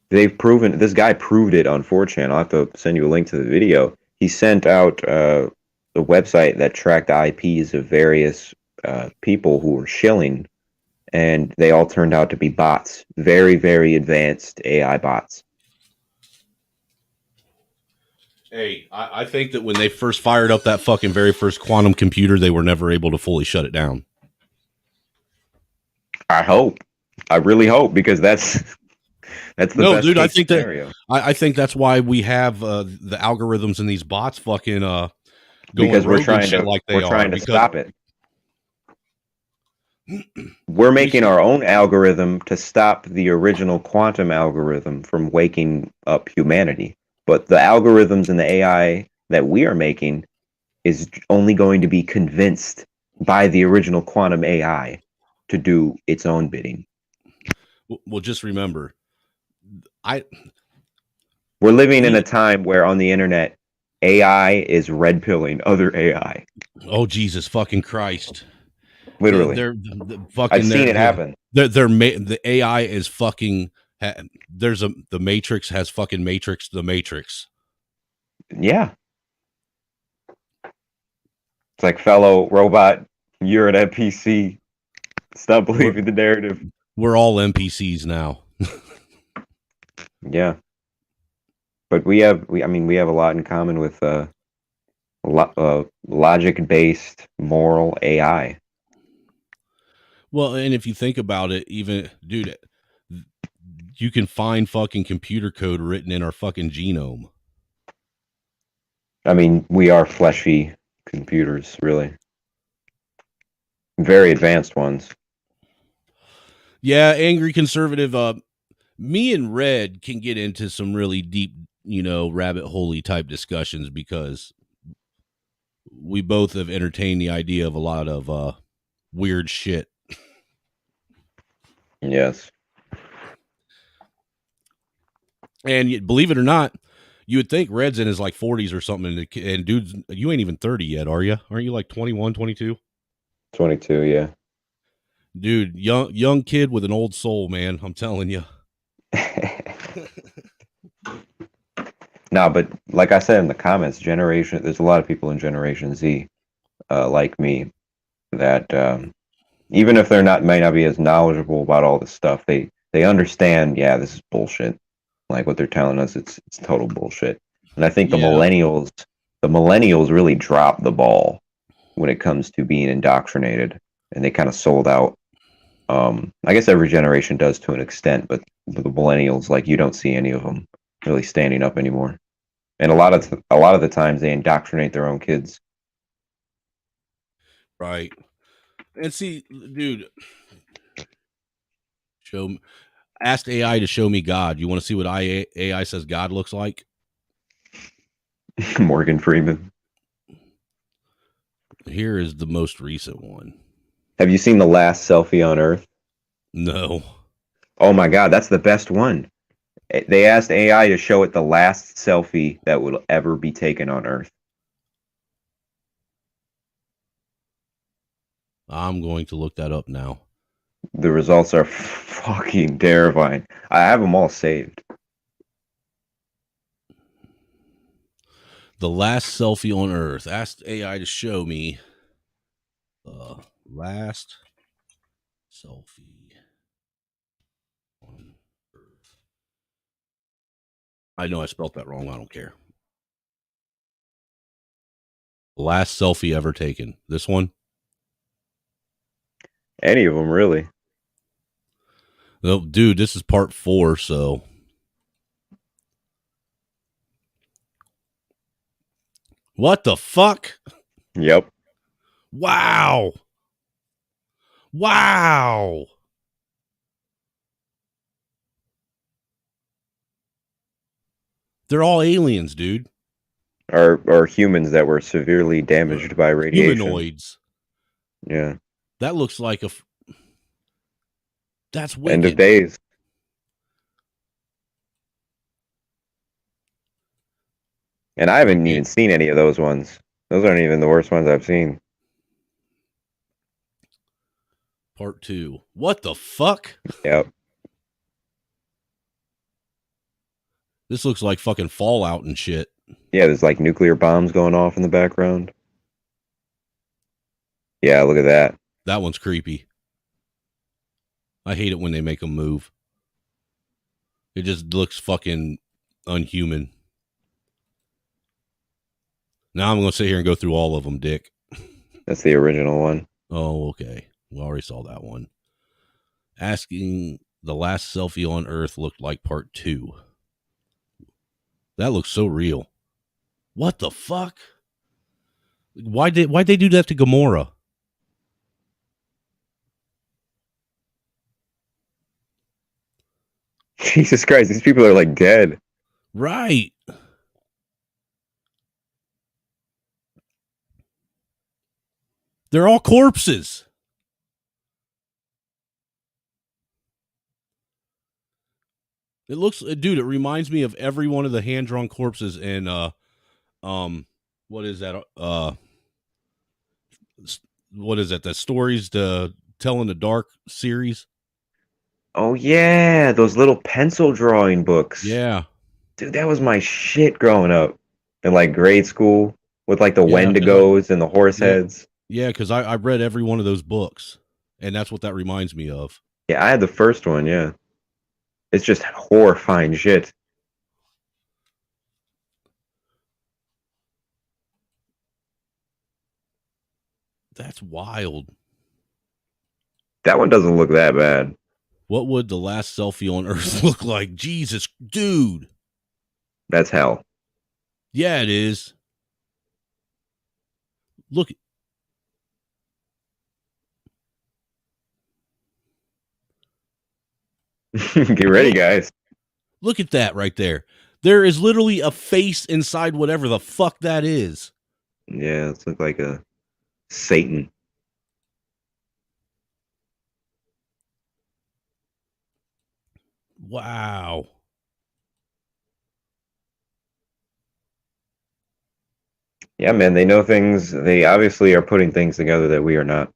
They've proven, this guy proved it on 4chan. I'll have to send you a link to the video. He sent out the website that tracked IPs of various people who were shilling, and they all turned out to be bots, very, very advanced AI bots. Hey, I think that when they first fired up that fucking very first quantum computer, they were never able to fully shut it down. I hope. I really hope, because that's the best dude. case scenario. I think that's why we have the algorithms and these bots fucking going Because we're rogue and trying shit to like they we're trying are. to Because stop it. We're making our own algorithm to stop the original quantum algorithm from waking up humanity. But the algorithms and the AI that we are making is only going to be convinced by the original quantum AI to do its own bidding. well, just remember, we're living in a time where on the internet, AI is red pilling other AI. Oh, Jesus fucking Christ. Literally. They're fucking. I've seen it happen. The AI is fucking. The Matrix has fucking Matrix the Matrix. Yeah. It's like, fellow robot, you're an NPC. Stop believing the narrative. We're all NPCs now. Yeah. But we have a lot in common with logic-based moral AI. Well, and if you think about it, even, dude, you can find fucking computer code written in our fucking genome. I mean, we are fleshy computers, really. Very advanced ones. Yeah, angry conservative. Me and Red can get into some really deep, rabbit hole-y type discussions because we both have entertained the idea of a lot of weird shit. Yes. And believe it or not, you would think Red's in his like 40s or something, and dude's, you ain't even 30 yet, are you? Aren't you like 21, 22? 22, yeah. Dude, young kid with an old soul, man. I'm telling you. No, but like I said in the comments, there's a lot of people in Generation Z, like me, that even if they're might not be as knowledgeable about all this stuff, they understand, yeah, this is bullshit. Like what they're telling us, it's total bullshit. And I think the millennials really dropped the ball when it comes to being indoctrinated, and they kind of sold out. I guess every generation does to an extent, but the millennials, like, you don't see any of them really standing up anymore. And a lot of the times they indoctrinate their own kids. Right. And see, dude, asked AI to show me God. You want to see what AI says God looks like? Morgan Freeman. Here is the most recent one. Have you seen the last selfie on Earth? No. Oh my God, that's the best one. They asked AI to show it the last selfie that will ever be taken on Earth. I'm going to look that up now. The results are fucking terrifying. I have them all saved. The last selfie on Earth. Asked AI to show me the last selfie on Earth. I know I spelled that wrong. I don't care. Last selfie ever taken. This one? Any of them, really. No, dude, this is part 4, so. What the fuck? Yep. Wow. Wow. They're all aliens, dude. Or humans that were severely damaged by radiation. Humanoids. Yeah. That looks like that's wicked. End of days. And I haven't even seen any of those ones. Those aren't even the worst ones I've seen. Part 2. What the fuck? Yep. This looks like fucking Fallout and shit. Yeah, there's like nuclear bombs going off in the background. Yeah, look at that. That one's creepy. I hate it when they make them move. It just looks fucking unhuman. Now I'm going to sit here and go through all of them, Dick. That's the original one. Oh, okay. We already saw that one. Asking the last selfie on Earth looked like part 2. That looks so real. What the fuck? Why'd they do that to Gamora? Jesus Christ, these people are like dead. Right. They're all corpses. It looks, dude, it reminds me of every one of the hand-drawn corpses in what is that? What is that? The Stories to Tell in the Dark series? Oh yeah, those little pencil drawing books. Yeah. Dude, that was my shit growing up in like grade school with like the Yeah, 'cause Wendigos and the horse yeah. heads. Yeah, because I read every one of those books, and that's what that reminds me of. Yeah, I had the first one, yeah. It's just horrifying shit. That's wild. That one doesn't look that bad. What would the last selfie on Earth look like? Jesus, dude. That's hell. Yeah, it is. Look. Get ready, guys. Look at that right there. There is literally a face inside whatever the fuck that is. Yeah, it's like a Satan. Wow. Yeah, man, they know things. They obviously are putting things together that we are not.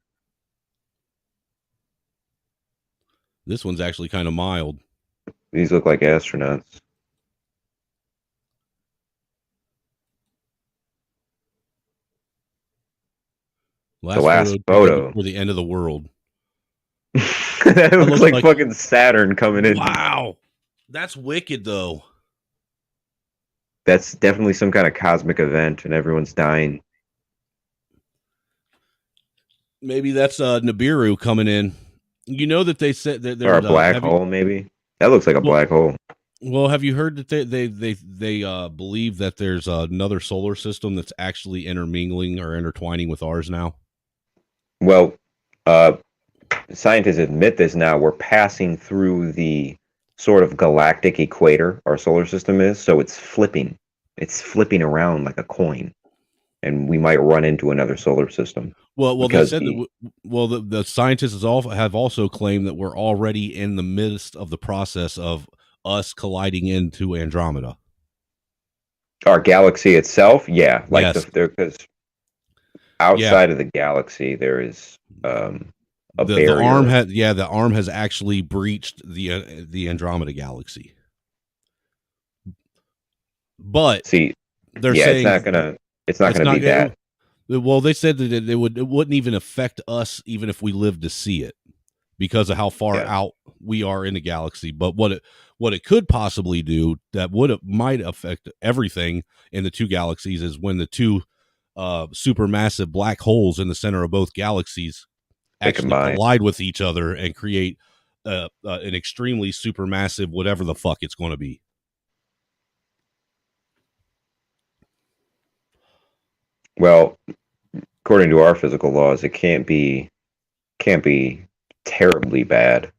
This one's actually kind of mild. These look like astronauts. Last last taken photo. before the end of the world. That looks like fucking Saturn coming in. Wow. That's wicked, though. That's definitely some kind of cosmic event, and everyone's dying. Maybe that's Nibiru coming in. You know that they said that Or a black hole, maybe. That looks like a black hole. Well, have you heard that they believe that there's another solar system that's actually intermingling or intertwining with ours now? Well, scientists admit this now. We're passing through the sort of galactic equator our solar system is, so it's flipping. It's flipping around like a coin, and we might run into another solar system. Well, they said that. Well, the scientists have also claimed that we're already in the midst of the process of us colliding into Andromeda. Our galaxy itself, yeah, like yes. Because outside of the galaxy, there is a barrier. The arm has actually breached the Andromeda galaxy. But see, they're saying it's not gonna be that. Well, they said that it wouldn't even affect us even if we lived to see it because of how far out we are in the galaxy. But what it could possibly do that might affect everything in the two galaxies is when the two supermassive black holes in the center of both galaxies actually collide with each other and create an extremely supermassive whatever the fuck it's going to be. Well, according to our physical laws, it can't be terribly bad.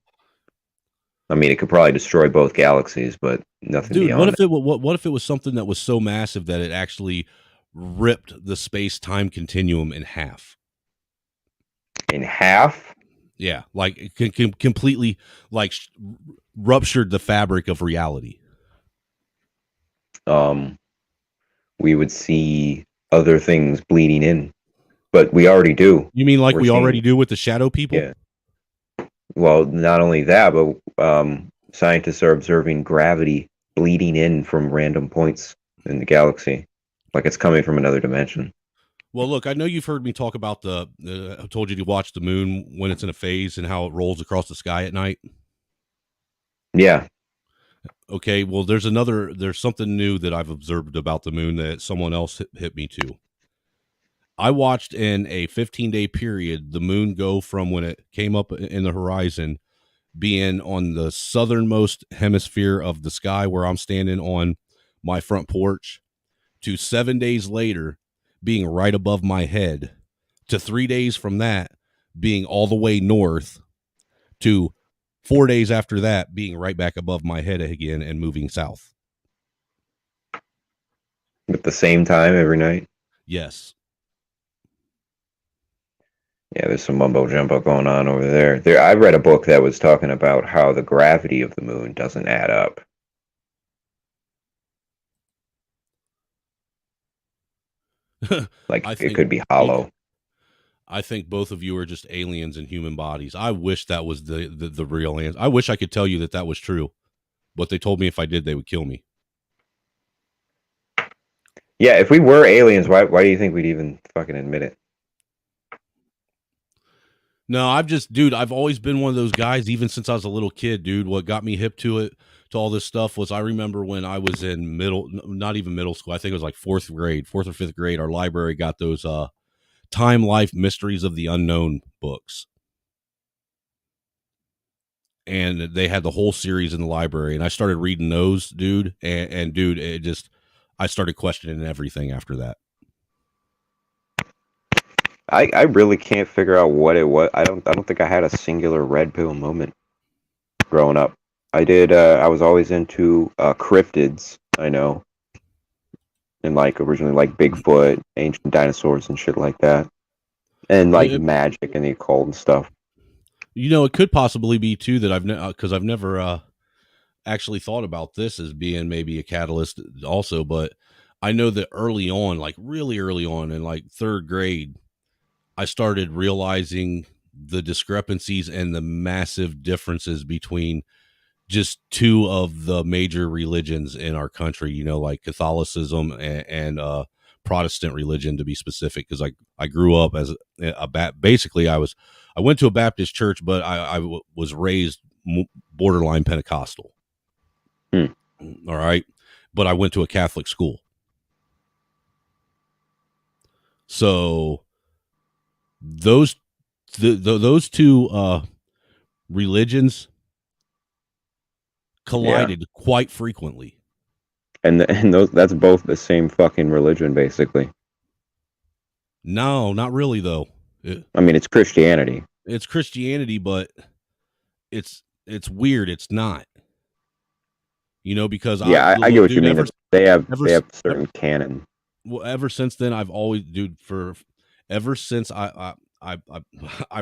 I mean, it could probably destroy both galaxies, but nothing beyond. What if it was something that was so massive that it actually ripped the space-time continuum in half? In half? Yeah, like it completely like ruptured the fabric of reality. We would see other things bleeding in, but we already do. You mean like we already do with the shadow people? Yeah. Well, not only that, but scientists are observing gravity bleeding in from random points in the galaxy, like it's coming from another dimension. Well, look, I know you've heard me talk about I told you to watch the moon when it's in a phase and how it rolls across the sky at night. Yeah. Okay, well, there's something new that I've observed about the moon that someone else hit me to. I watched in a 15-day period the moon go from when it came up in the horizon, being on the southernmost hemisphere of the sky where I'm standing on my front porch, to 7 days later being right above my head, to 3 days from that being all the way north, to 4 days after that being right back above my head again and moving south. At the same time every night? Yes. Yeah, there's some mumbo jumbo going on over there. I read a book that was talking about how the gravity of the moon doesn't add up. Like it could be hollow. I think both of you are just aliens in human bodies. I wish that was the real answer. I wish I could tell you that was true, but they told me if I did, they would kill me. Yeah, if we were aliens, why do you think we'd even fucking admit it? No, I've always been one of those guys, even since I was a little kid, dude. What got me hip to all this stuff was I remember when I was in not even middle school. I think it was like fourth or fifth grade. Our library got those Time, Life, Mysteries of the Unknown books. And they had the whole series in the library. And I started reading those, dude. And dude, I started questioning everything after that. I really can't figure out what it was. I don't think I had a singular red pill moment growing up. I was always into cryptids, I know. And like originally like Bigfoot, ancient dinosaurs and shit like that. And like magic and the occult and stuff. You know, it could possibly be too that I've never actually thought about this as being maybe a catalyst also, but I know that early on, like really early on in like third grade, I started realizing the discrepancies and the massive differences between just two of the major religions in our country, you know, like Catholicism and Protestant religion, to be specific, because I grew up as basically I went to a Baptist church, but I was raised borderline Pentecostal. All right, but I went to a Catholic school, so those two religions collided quite frequently. And that's both the same fucking religion, basically. No, not really, though. I mean, it's Christianity. It's Christianity, but it's weird. It's not. You know, because I get what you mean. They have certain canon. Well, ever since then, I've always, dude, ever since I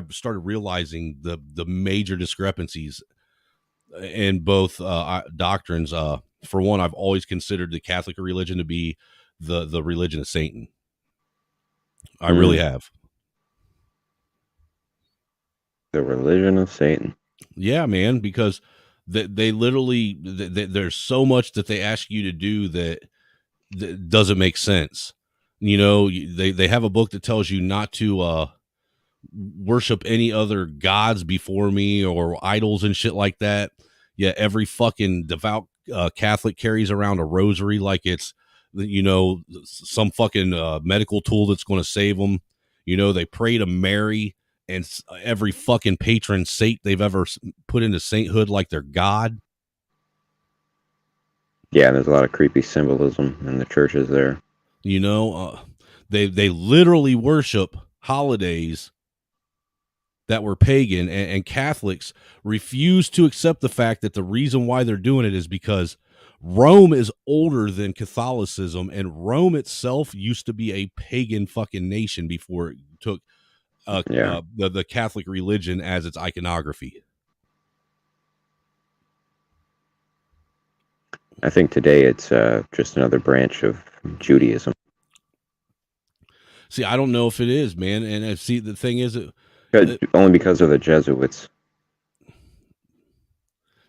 started realizing the major discrepancies in both doctrines. For one, I've always considered the Catholic religion to be the religion of Satan. I really have. The religion of Satan. Yeah, man, because they literally there's so much that they ask you to do that doesn't make sense. You know, they have a book that tells you not to worship any other gods before me or idols and shit like that. Yeah, every fucking devout Catholic carries around a rosary like it's, you know, some fucking medical tool that's going to save them. You know, they pray to Mary and every fucking patron saint they've ever put into sainthood like their god. Yeah, there's a lot of creepy symbolism in the churches there. You know, they literally worship holidays that were pagan, and Catholics refuse to accept the fact that the reason why they're doing it is because Rome is older than Catholicism, and Rome itself used to be a pagan fucking nation before it took the Catholic religion as its iconography. I think today it's just another branch of Judaism. See, I don't know if it is, man. And see, the thing is, only because of the Jesuits.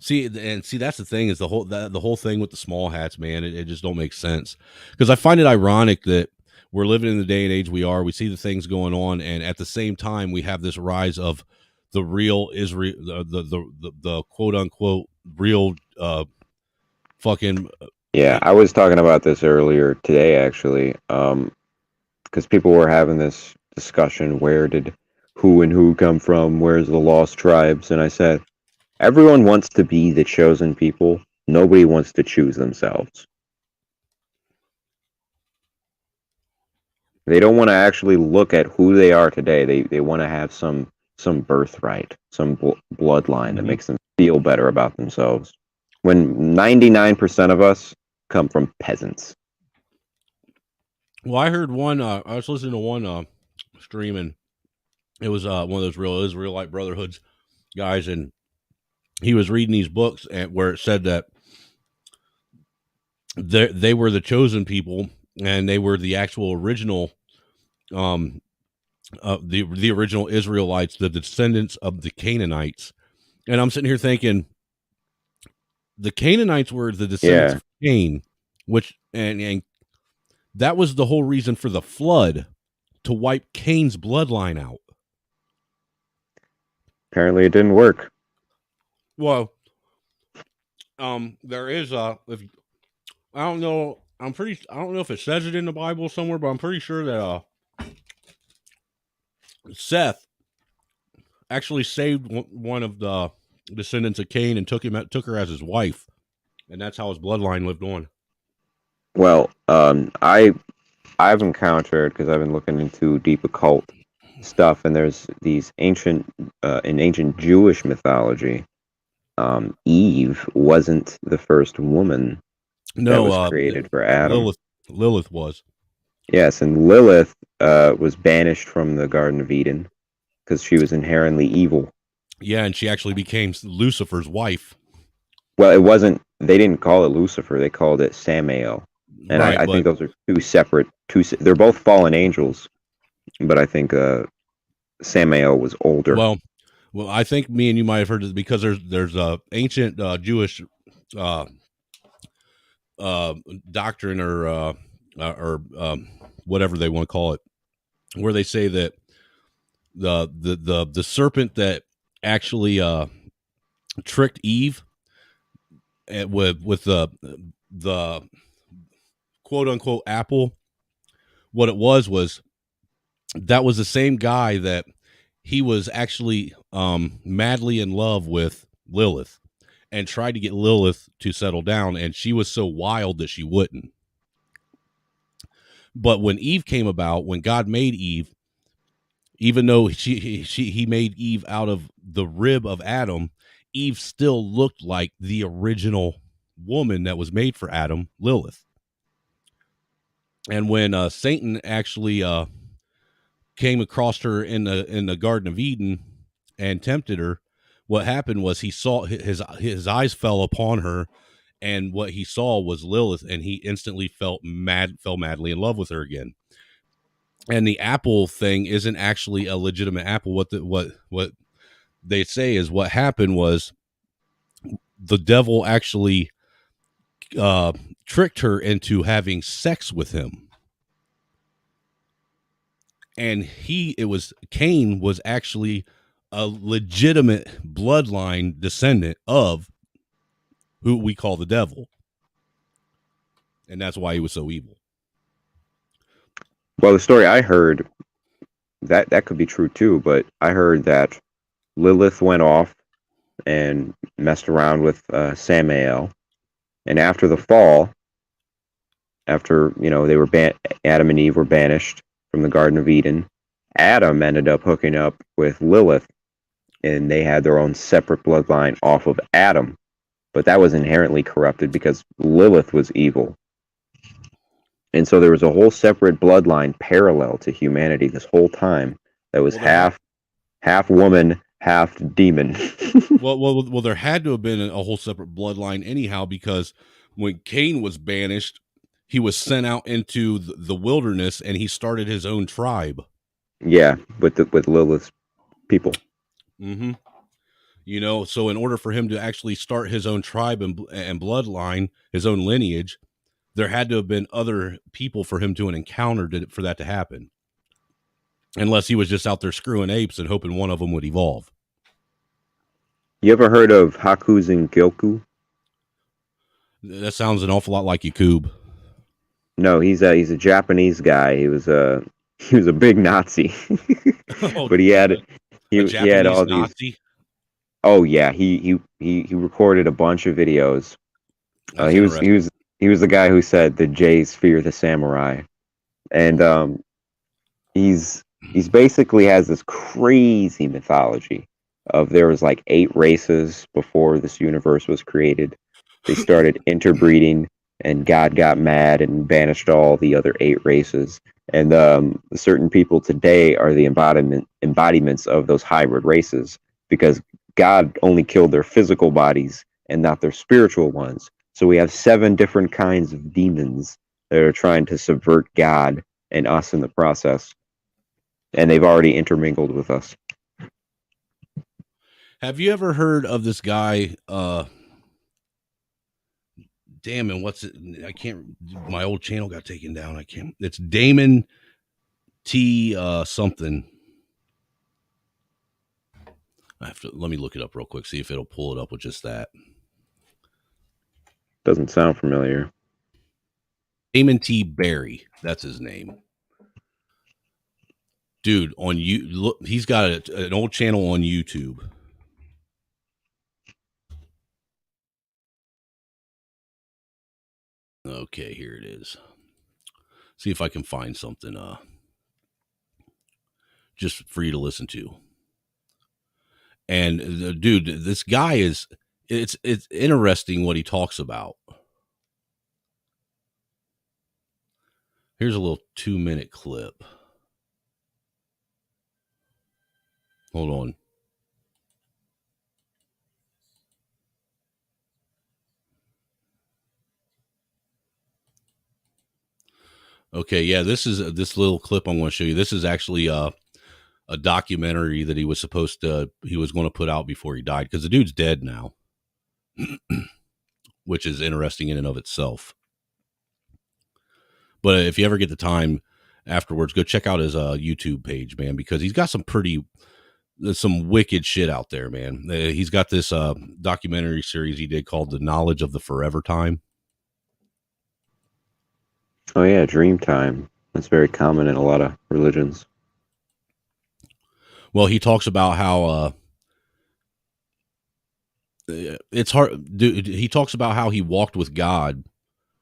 See, that's the thing is the whole thing with the small hats, man. It just don't make sense, because I find it ironic that we're living in the day and age we are. We see the things going on, and at the same time, we have this rise of the real Israel, the quote unquote real fucking. Yeah, I was talking about this earlier today, actually, because people were having this discussion. Where did who and who come from? Where's the lost tribes? And I said, everyone wants to be the chosen people. Nobody wants to choose themselves. They don't want to actually look at who they are today. They want to have some birthright, some bloodline that makes them feel better about themselves. When 99% of us come from peasants. Well, I heard one. I was listening to one stream, and it was one of those real Israelite Brotherhoods guys, and he was reading these books where it said that they were the chosen people, and they were the actual original, the original Israelites, the descendants of the Canaanites. And I'm sitting here thinking, the Canaanites were the descendants of Cain, which and that was the whole reason for the flood, to wipe Cain's bloodline out. Apparently, it didn't work. Well, there is if I don't know, I don't know if it says it in the Bible somewhere, but I'm pretty sure that Seth actually saved one of the descendants of Cain and took her as his wife, and that's how his bloodline lived on. Well, I've encountered, because I've been looking into deep occult stuff, and there's these in ancient Jewish mythology, Eve wasn't the first woman that was created for Adam. Lilith was. Yes, and Lilith was banished from the Garden of Eden because she was inherently evil. Yeah, and she actually became Lucifer's wife. Well, it wasn't. They didn't call it Lucifer. They called it Samael. And right, I think those are two separate. They're both fallen angels, but I think Samael was older. Well, I think me and you might have heard this, because there's a ancient Jewish doctrine or whatever they want to call it, where they say that the serpent that actually tricked Eve with the quote unquote apple, what it was that was the same guy that he was actually madly in love with Lilith, and tried to get Lilith to settle down, and she was so wild that she wouldn't. But when Eve came about, when God made Eve, even though he made Eve out of the rib of Adam, Eve still looked like the original woman that was made for Adam, Lilith. And when Satan actually came across her in the Garden of Eden and tempted her, what happened was he saw his eyes fell upon her, and what he saw was Lilith, and he instantly fell madly in love with her again. And the apple thing isn't actually a legitimate apple. What they say is what happened was the devil actually tricked her into having sex with him. And Cain was actually a legitimate bloodline descendant of who we call the devil. And that's why he was so evil. Well, the story I heard, that could be true too, but I heard that Lilith went off and messed around with Samael, and after the fall, after they were Adam and Eve were banished from the Garden of Eden, Adam ended up hooking up with Lilith, and they had their own separate bloodline off of Adam, but that was inherently corrupted because Lilith was evil. And so there was a whole separate bloodline parallel to humanity this whole time that was half woman, half demon. well, there had to have been a whole separate bloodline anyhow, because when Cain was banished, he was sent out into the wilderness, and he started his own tribe. Yeah, with Lilith's people. Mm-hmm. So in order for him to actually start his own tribe and bloodline, his own lineage, there had to have been other people for him to encounter for that to happen. Unless he was just out there screwing apes and hoping one of them would evolve. You ever heard of Hakuzen Gyoku? That sounds an awful lot like Yakub. No, he's a Japanese guy. He was a big Nazi, but he had all these. Nazi? Oh yeah, he recorded a bunch of videos. He was the guy who said the Jays fear the samurai, and he's basically has this crazy mythology of there was like 8 races before this universe was created. They started interbreeding, and God got mad and banished all the other 8 races. And certain people today are the embodiments of those hybrid races, because God only killed their physical bodies and not their spiritual ones. So we have 7 different kinds of demons that are trying to subvert God and us in the process. And they've already intermingled with us. Have you ever heard of this guy? Damn it, what's it? I can't. My old channel got taken down. I can't. It's Damon T. Something. I have to let me look it up real quick. See if it'll pull it up with just that. Doesn't sound familiar. Damon T. Barry. That's his name. Dude, on you look, he's got an old channel on YouTube. Okay, here it is. See if I can find something just for you to listen to. And dude, this guy it's interesting what he talks about. Here's a little 2-minute clip. Hold on. Okay, yeah, this little clip I'm going to show you. This is actually a documentary that he was going to put out before he died, because the dude's dead now, which is interesting in and of itself. But if you ever get the time afterwards, go check out his YouTube page, man, because he's got some wicked shit out there, man. He's got this documentary series he did called The Knowledge of the Forever Time. Oh yeah, dream time. That's very common in a lot of religions. Well, he talks about how it's hard. Dude, he talks about how he walked with God,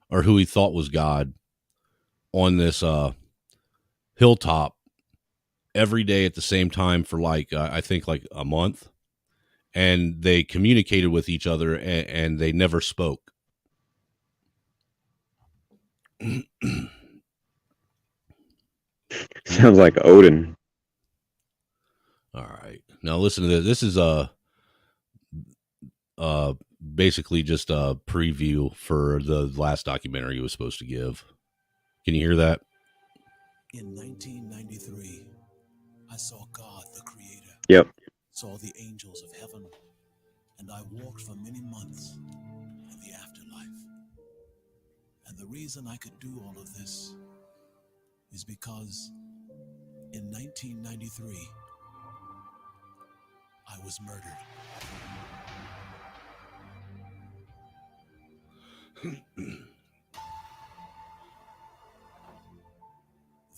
or who he thought was God, on this hilltop every day at the same time for I think like a month, and they communicated with each other, and they never spoke. Sounds like Odin. All right, now listen to this. This is basically just a preview for the last documentary he was supposed to give. Can you hear that? In 1993, I saw God, the Creator. Yep. Saw the angels of heaven, and I walked for many months in the afterlife. And the reason I could do all of this is because in 1993, I was murdered.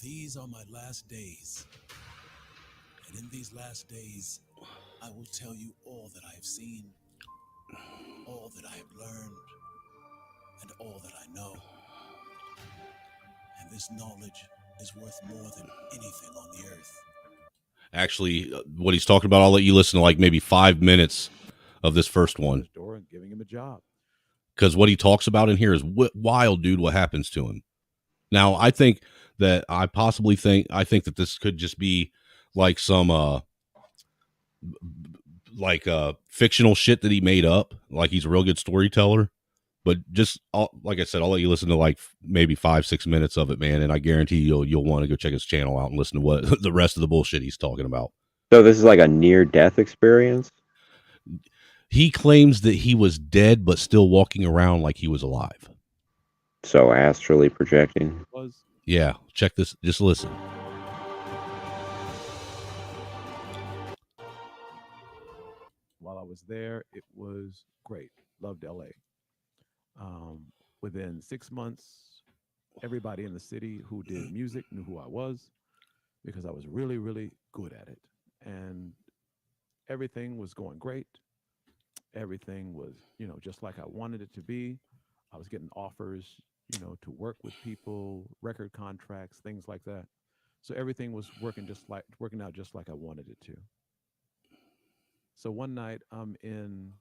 These are my last days. And in these last days, I will tell you all that I have seen, all that I have learned, and all that I know. And this knowledge is worth more than anything on the earth. Actually, what he's talking about, I'll let you listen to like maybe 5 minutes of this first one. Door and giving him a job. Because what he talks about in here is wild, dude, what happens to him. Now, I think that that this could just be like some fictional shit that he made up. Like he's a real good storyteller. But just like I said, I'll let you listen to like maybe 5-6 minutes of it, man. And I guarantee you'll want to go check his channel out and listen to what the rest of the bullshit he's talking about. So this is like a near-death experience? He claims that he was dead, but still walking around like he was alive. So astrally projecting. Yeah, check this. Just listen. While I was there, it was great. Loved LA. Within 6 months, everybody in the city who did music knew who I was because I was really, really good at it. And everything was going great. Everything was, just like I wanted it to be. I was getting offers, to work with people, record contracts, things like that. So everything was working out just like I wanted it to. So one night I'm in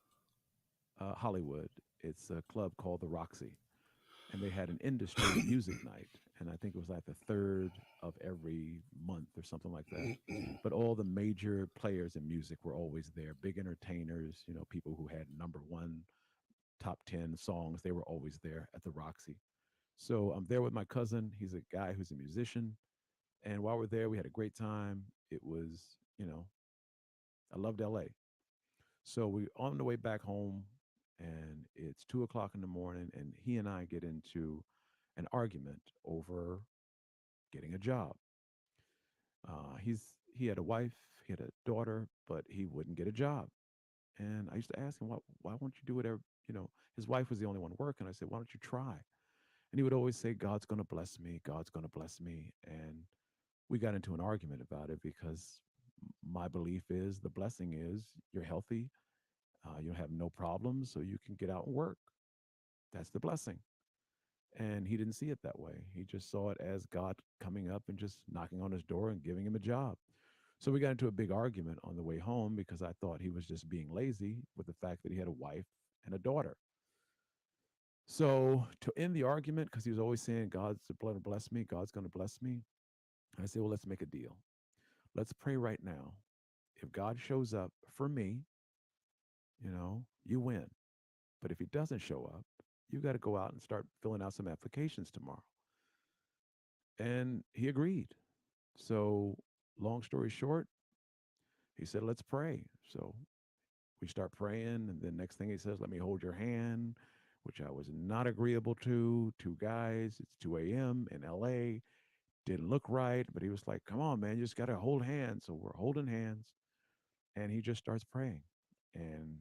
Hollywood. It's a club called the Roxy, and they had an industry music night, and I think it was like the third of every month or something like that. But all the major players in music were always there, big entertainers, people who had number one, top 10 songs. They were always there at the Roxy. So I'm there with my cousin. He's a guy who's a musician. And while we're there, we had a great time. It was, I loved LA. So we on the way back home, and it's 2 o'clock in the morning, and he and I get into an argument over getting a job. He had a wife, he had a daughter, but he wouldn't get a job. And I used to ask him, why won't you do whatever? His wife was the only one working. I said, why don't you try? And he would always say, God's going to bless me. God's going to bless me. And we got into an argument about it because my belief is the blessing is you're healthy, you have no problems, so you can get out and work. That's the blessing. And he didn't see it that way. He just saw it as God coming up and just knocking on his door and giving him a job. So we got into a big argument on the way home because I thought he was just being lazy with the fact that he had a wife and a daughter. So to end the argument, because he was always saying, God's going to bless me, God's going to bless me, I said, well, let's make a deal. Let's pray right now. If God shows up for me, you win. But if he doesn't show up, you got to go out and start filling out some applications tomorrow. And he agreed. So, long story short, he said, let's pray. So we start praying. And then next thing he says, let me hold your hand, which I was not agreeable to. Two guys, it's 2 a.m. in LA. Didn't look right, but he was like, come on, man, you just got to hold hands. So we're holding hands. And he just starts praying. And,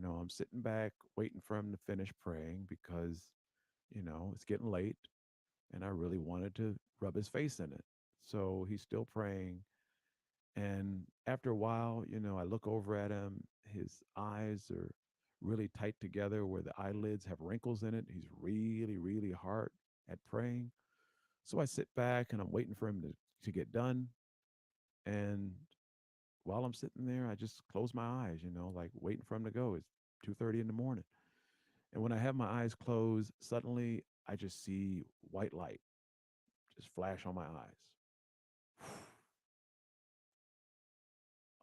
I'm sitting back waiting for him to finish praying because, it's getting late and I really wanted to rub his face in it. So he's still praying. And after a while, I look over at him. His eyes are really tight together where the eyelids have wrinkles in it. He's really, really hard at praying. So I sit back and I'm waiting for him to get done. And while I'm sitting there, I just close my eyes, like waiting for him to go. It's 2:30 in the morning. And when I have my eyes closed, suddenly I just see white light just flash on my eyes.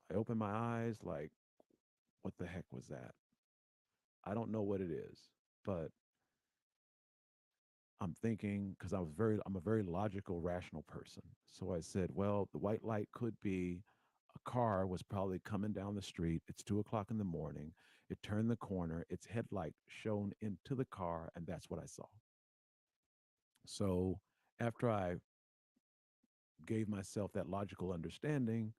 I open my eyes like, what the heck was that? I don't know what it is, but I'm thinking because I'm a very logical, rational person. So I said, well, the white light could be a car was probably coming down the street. It's 2 o'clock in the morning. It turned the corner. Its headlight shone into the car, and that's what I saw. So after I gave myself that logical understanding,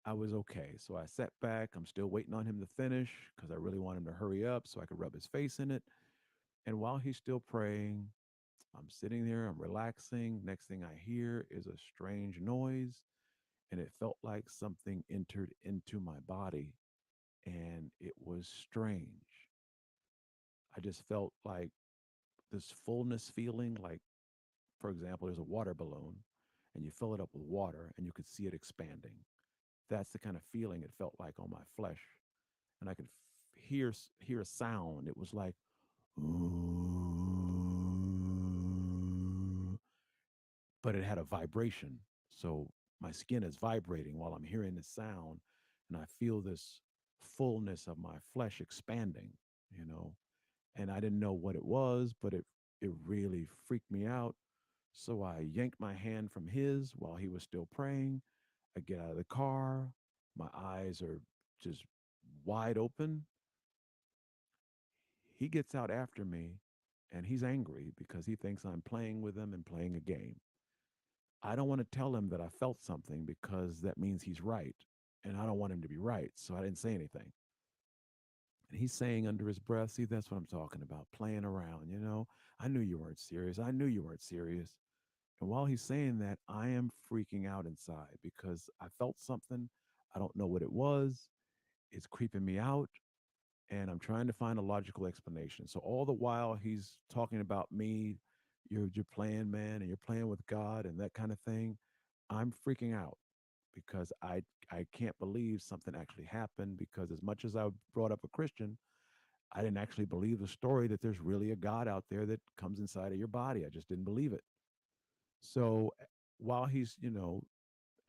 I was okay. So I sat back. I'm still waiting on him to finish because I really want him to hurry up so I could rub his face in it. And while he's still praying, I'm sitting there, I'm relaxing. Next thing I hear is a strange noise, and it felt like something entered into my body, and it was strange. I just felt like this fullness feeling, like, for example, there's a water balloon, and you fill it up with water, and you could see it expanding. That's the kind of feeling it felt like on my flesh, and I could hear a sound. It was like, but it had a vibration. So my skin is vibrating while I'm hearing the sound, and I feel this fullness of my flesh expanding, you know. And I didn't know what it was, but it really freaked me out. So I yanked my hand from his while he was still praying. I get out of the car. My eyes are just wide open. He gets out after me, and he's angry because he thinks I'm playing with him and playing a game. I don't want to tell him that I felt something because that means he's right, and I don't want him to be right, so I didn't say anything. And he's saying under his breath, see, that's what I'm talking about, playing around, you know? I knew you weren't serious. I knew you weren't serious. And while he's saying that, I am freaking out inside because I felt something. I don't know what it was. It's creeping me out. And I'm trying to find a logical explanation. So all the while he's talking about me, you're playing, man, and you're playing with God and that kind of thing. I'm freaking out because I can't believe something actually happened, because as much as I brought up a Christian, I didn't actually believe the story that there's really a God out there that comes inside of your body. I just didn't believe it. So while he's,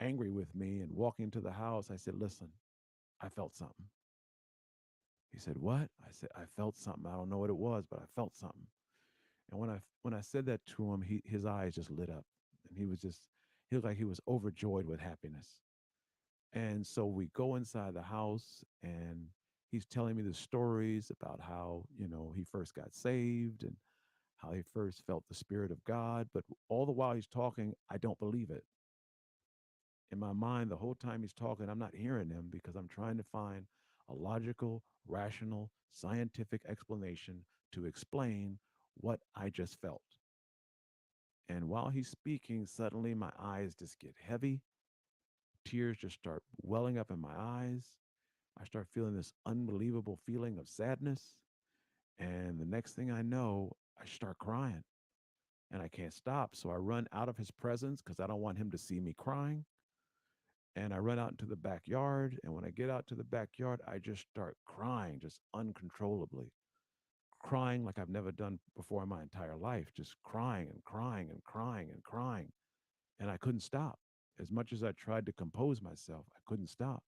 angry with me and walking into the house, I said, listen, I felt something. He said, what? I said, I felt something. I don't know what it was, but I felt something. And when I said that to him, his eyes just lit up, and he looked like he was overjoyed with happiness. And so we go inside the house, and he's telling me the stories about how, he first got saved and how he first felt the Spirit of God. But all the while he's talking, I don't believe it. In my mind, the whole time he's talking, I'm not hearing him because I'm trying to find a logical, rational, scientific explanation to explain what I just felt. And while he's speaking, suddenly my eyes just get heavy. Tears just start welling up in my eyes. I start feeling this unbelievable feeling of sadness. And the next thing I know, I start crying and I can't stop. So I run out of his presence because I don't want him to see me crying. And I run out into the backyard. And when I get out to the backyard, I just start crying, just uncontrollably, crying like I've never done before in my entire life, just crying and crying and crying and crying. And I couldn't stop. As much as I tried to compose myself, I couldn't stop.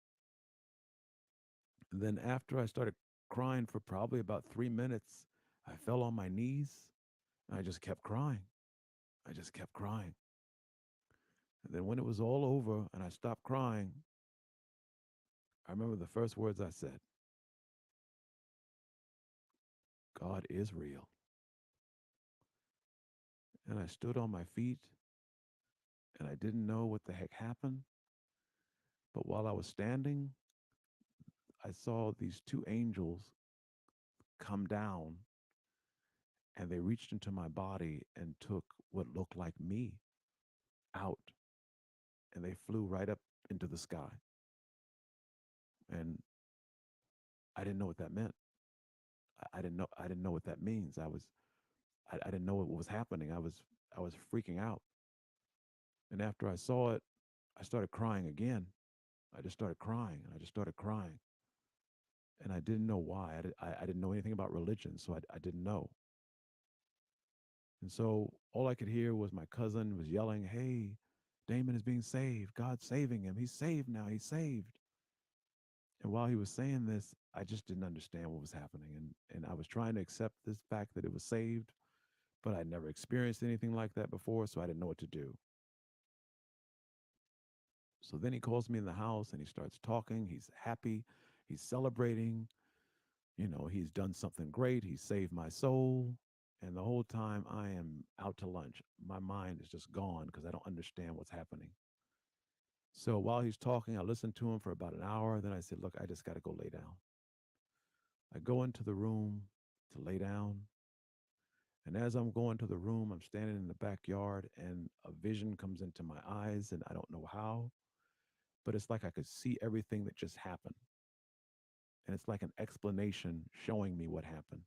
And then after I started crying for probably about 3 minutes, I fell on my knees and I just kept crying. I just kept crying. And then when it was all over and I stopped crying, I remember the first words I said: God is real. And I stood on my feet and I didn't know what the heck happened. But while I was standing, I saw these two angels come down, and they reached into my body and took what looked like me out, and they flew right up into the sky. And I didn't know what that meant. I didn't know what that means. I didn't know what was happening. I was freaking out. And after I saw it, I started crying again. I just started crying, and I just started crying. And I didn't know why. I didn't know anything about religion, so I didn't know. And so all I could hear was my cousin was yelling, hey, Damon is being saved. God's saving him. He's saved now. He's saved. And while he was saying this, I just didn't understand what was happening. And I was trying to accept this fact that it was saved, but I'd never experienced anything like that before, so I didn't know what to do. So then he calls me in the house and he starts talking. He's happy. He's celebrating. He's done something great. He saved my soul. And the whole time I am out to lunch. My mind is just gone because I don't understand what's happening. So while he's talking, I listened to him for about an hour. Then I said, look, I just got to go lay down. I go into the room to lay down. And as I'm going to the room, I'm standing in the backyard and a vision comes into my eyes, and I don't know how, but it's like I could see everything that just happened. And it's like an explanation showing me what happened.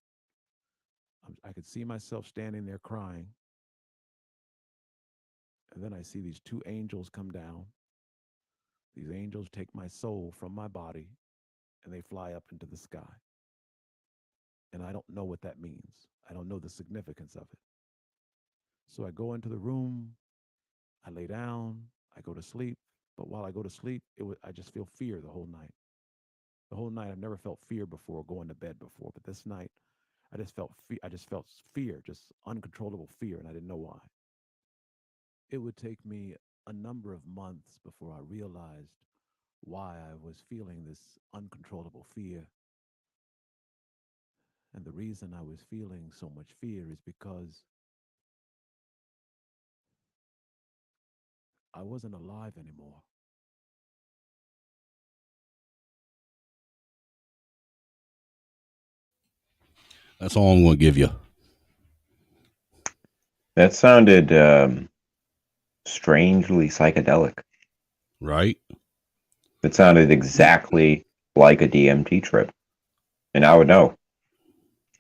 I could see myself standing there crying. And then I see these two angels come down. These angels take my soul from my body and they fly up into the sky. And I don't know what that means. I don't know the significance of it. So I go into the room, I lay down, I go to sleep. But while I go to sleep, I just feel fear the whole night. The whole night, I've never felt fear before, going to bed before. But this night, I just felt fear, just uncontrollable fear, and I didn't know why. It would take me a number of months before I realized why I was feeling this uncontrollable fear. And the reason I was feeling so much fear is because I wasn't alive anymore. That's all I'm going to give you. That sounded strangely psychedelic. Right? It sounded exactly like a DMT trip. And I would know.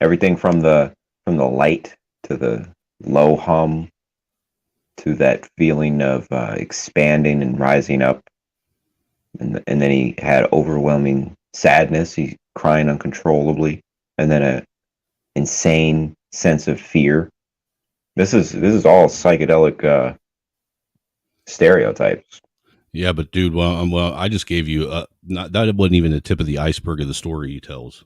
Everything from the light to the low hum to that feeling of expanding and rising up. And then he had overwhelming sadness. He's crying uncontrollably. And then a insane sense of fear. This is all psychedelic stereotypes. Yeah, but dude, well, I just gave you that wasn't even the tip of the iceberg of the story he tells.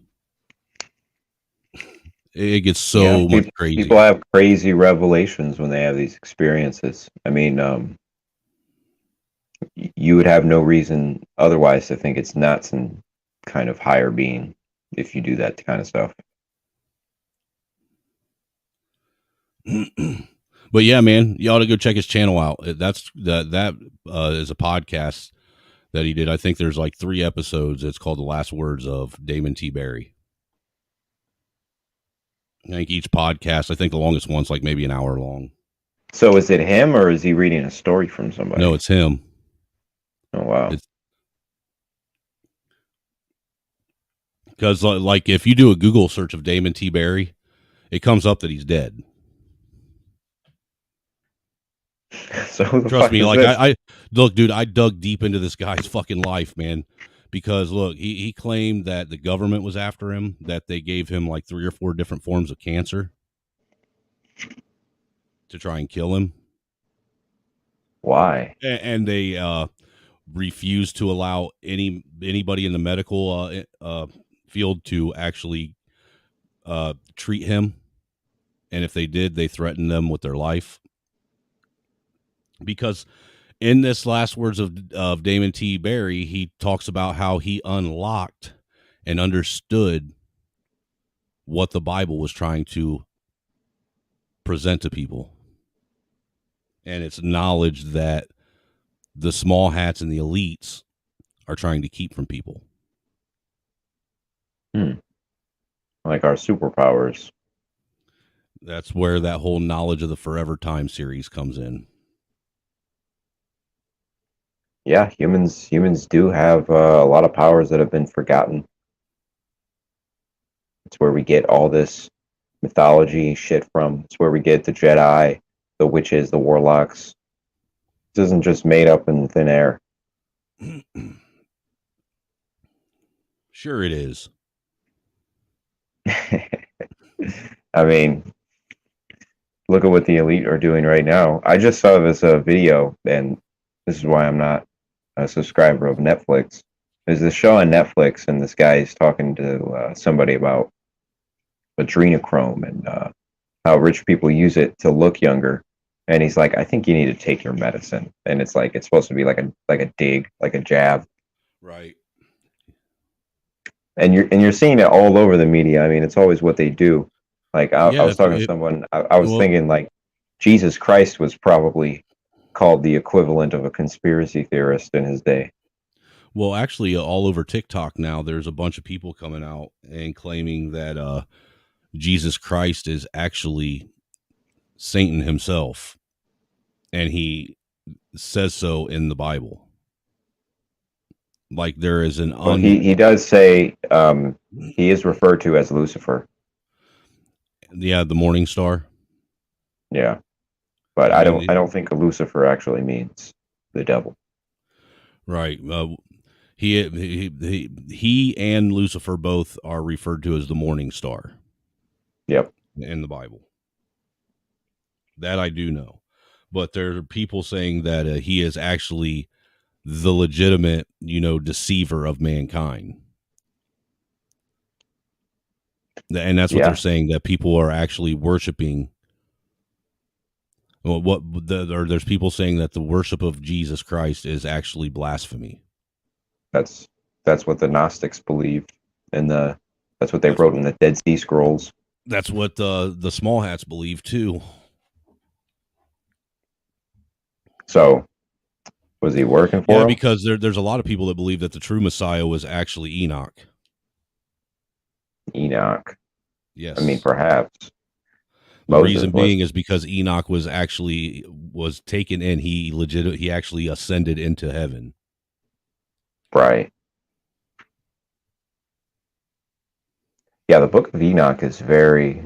It gets so much crazy. People have crazy revelations when they have these experiences. I mean, you would have no reason otherwise to think it's not some kind of higher being if you do that kind of stuff. But yeah, man, you ought to go check his channel out. That is a podcast that he did. I think there's like 3 episodes. It's called The Last Words of Damon T. Barry. I think each podcast, I think the longest one's like maybe an hour long. So is it him or is he reading a story from somebody? No, it's him. Oh, wow. Because like if you do a Google search of Damon T. Barry, it comes up that he's dead. So trust me, like I look, dude, I dug deep into this guy's fucking life, man. Because look, he claimed that the government was after him, that they gave him like 3 or 4 different forms of cancer to try and kill him. Why? And they refused to allow anybody in the medical field to actually treat him. And if they did, they threatened them with their life. Because in this Last Words of Damon T. Barry, he talks about how he unlocked and understood what the Bible was trying to present to people. And it's knowledge that the small hats and the elites are trying to keep from people. Like our superpowers. That's where that whole Knowledge of the Forever Time series comes in. Yeah, humans do have a lot of powers that have been forgotten. It's where we get all this mythology shit from. It's where we get the Jedi, the witches, the warlocks. This isn't just made up in thin air. Sure it is. I mean, look at what the elite are doing right now. I just saw this video, and this is why I'm not a subscriber of Netflix. There's this show on Netflix, and this guy is talking to somebody about adrenochrome and how rich people use it to look younger. And he's like, I think you need to take your medicine. And it's like, it's supposed to be like a dig, like a jab. Right. And you're seeing it all over the media. I mean, it's always what they do. Like I was talking to someone, I was thinking like Jesus Christ was probably called the equivalent of a conspiracy theorist in his day. Well, actually, all over TikTok now, there's a bunch of people coming out and claiming that Jesus Christ is actually Satan himself. And he says so in the Bible. Like there is an Well, he does say he is referred to as Lucifer. Yeah, the morning star. Yeah. But I don't think Lucifer actually means the devil. Right. He and Lucifer both are referred to as the morning star. Yep. In the Bible. That I do know. But there are people saying that he is actually the legitimate, deceiver of mankind. And that's what they're saying, that people are actually worshiping. Well, there's people saying that the worship of Jesus Christ is actually blasphemy. That's what the Gnostics believed in the That's what they wrote in the Dead Sea Scrolls. That's what the small hats believe too. So, was he working for Yeah, him? because there's a lot of people that believe that the true Messiah was actually Enoch. Enoch. Yes. I mean, perhaps. The Moses reason was. being is because Enoch was taken in. He actually ascended into heaven. Right. Yeah, the Book of Enoch is very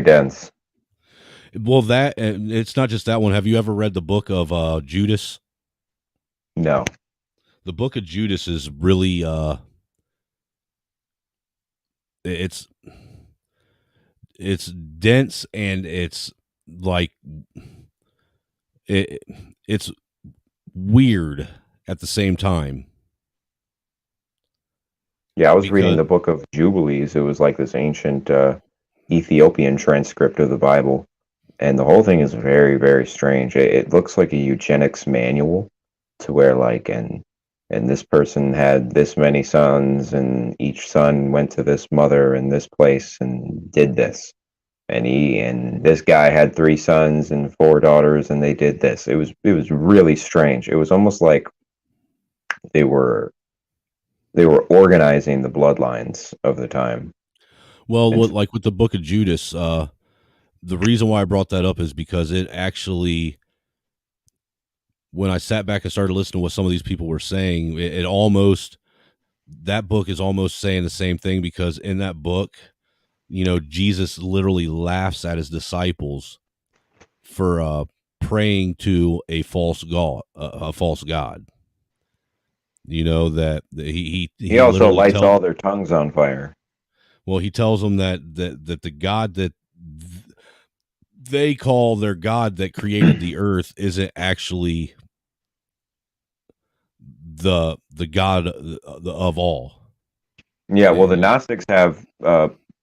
dense. Well, it's not just that one. Have you ever read the book of Judas? No. The book of Judas is really it's dense, and it's like it's weird at the same time. Yeah, I was reading the Book of Jubilees. It was like this ancient Ethiopian transcript of the Bible, and the whole thing is very, very strange. It looks like a eugenics manual, to where like and this person had this many sons, and each son went to this mother in this place and did this, and this guy had 3 sons and 4 daughters, and they did this. It was really strange. It was almost like they were organizing the bloodlines of the time. Well, like with the book of Judas, the reason why I brought that up is because it actually, when I sat back and started listening to what some of these people were saying, that book is almost saying the same thing, because in that book, Jesus literally laughs at his disciples for praying to a false god, that he also literally lights all their tongues on fire. Well, he tells them that the God that they call their God that created the earth isn't actually the God of all. Yeah, well, the Gnostics have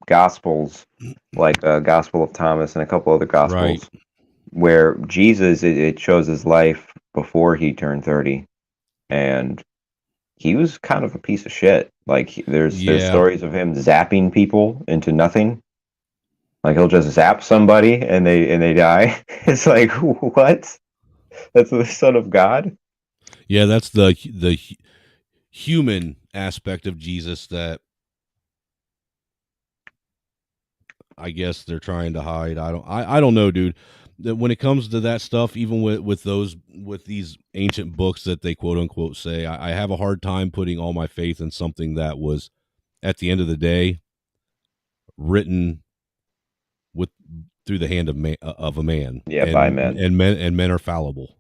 gospels, like Gospel of Thomas and a couple other gospels, where Jesus, it shows his life before he turned 30, and he was kind of a piece of shit. Like, there's stories of him zapping people into nothing. Like, he'll just zap somebody and they die. It's like, what? That's the Son of God? Yeah, that's the human aspect of Jesus that I guess they're trying to hide. I don't know, dude. When it comes to that stuff, even with these ancient books that they quote unquote say, I have a hard time putting all my faith in something that was, at the end of the day, written through the hand of a man. Yeah, by men. And men are fallible.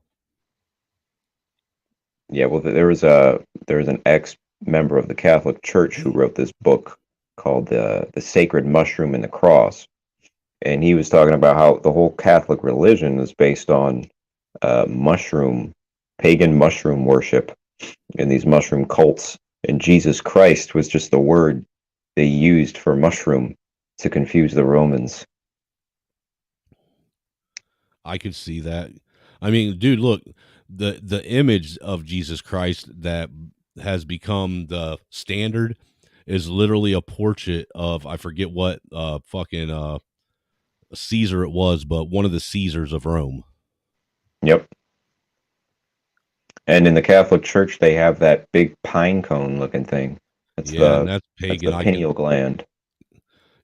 Yeah, well, there was an ex-member of the Catholic Church who wrote this book called the Sacred Mushroom and the Cross, and he was talking about how the whole Catholic religion is based on pagan mushroom worship and these mushroom cults, and Jesus Christ was just the word they used for mushroom to confuse the Romans. I could see that. I mean, dude, look, the image of Jesus Christ that has become the standard is literally a portrait of, I forget what fucking Caesar it was, but one of the Caesars of Rome. Yep. And in the Catholic Church, they have that big pine cone looking thing. That's that's pagan. That's the pineal gland.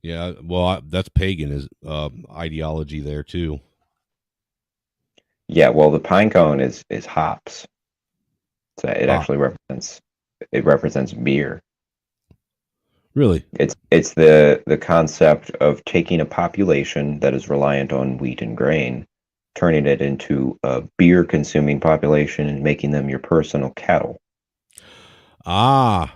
Yeah, well, that's pagan is ideology there too. Yeah, well, the pine cone is hops. So it actually represents beer. Really? It's the concept of taking a population that is reliant on wheat and grain, turning it into a beer consuming population and making them your personal cattle. Ah.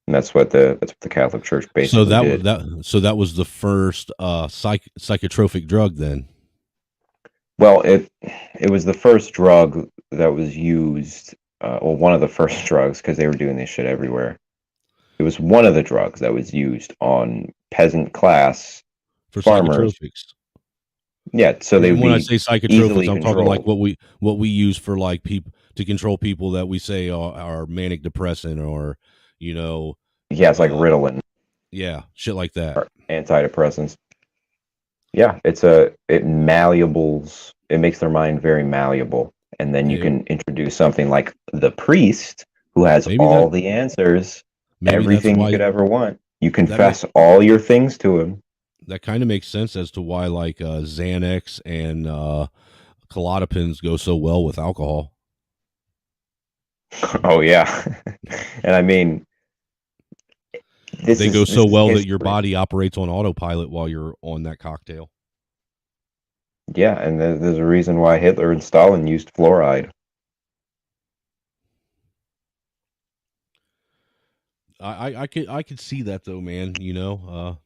And that's what the Catholic Church basically did. So that was the first psychotropic drug then. Well, it was the first drug that was used, one of the first drugs, because they were doing this shit everywhere. It was one of the drugs that was used on peasant class for farmers. Psychotropics. Yeah, so they when I say psychotropics, I'm talking like what we use for like people to control people that we say are manic depressant or Yeah, it's like Ritalin. Yeah, shit like that. Or antidepressants. Yeah, it malleables. It makes their mind very malleable, and then you can introduce something like the priest, who has all the answers, everything you could ever want. You confess all your things to him. That kind of makes sense as to why like Xanax and Klonopins go so well with alcohol. Oh yeah, and I mean, they go so well that your body operates on autopilot while you're on that cocktail. Yeah, and there's a reason why Hitler and Stalin used fluoride. I could see that though, man. You know,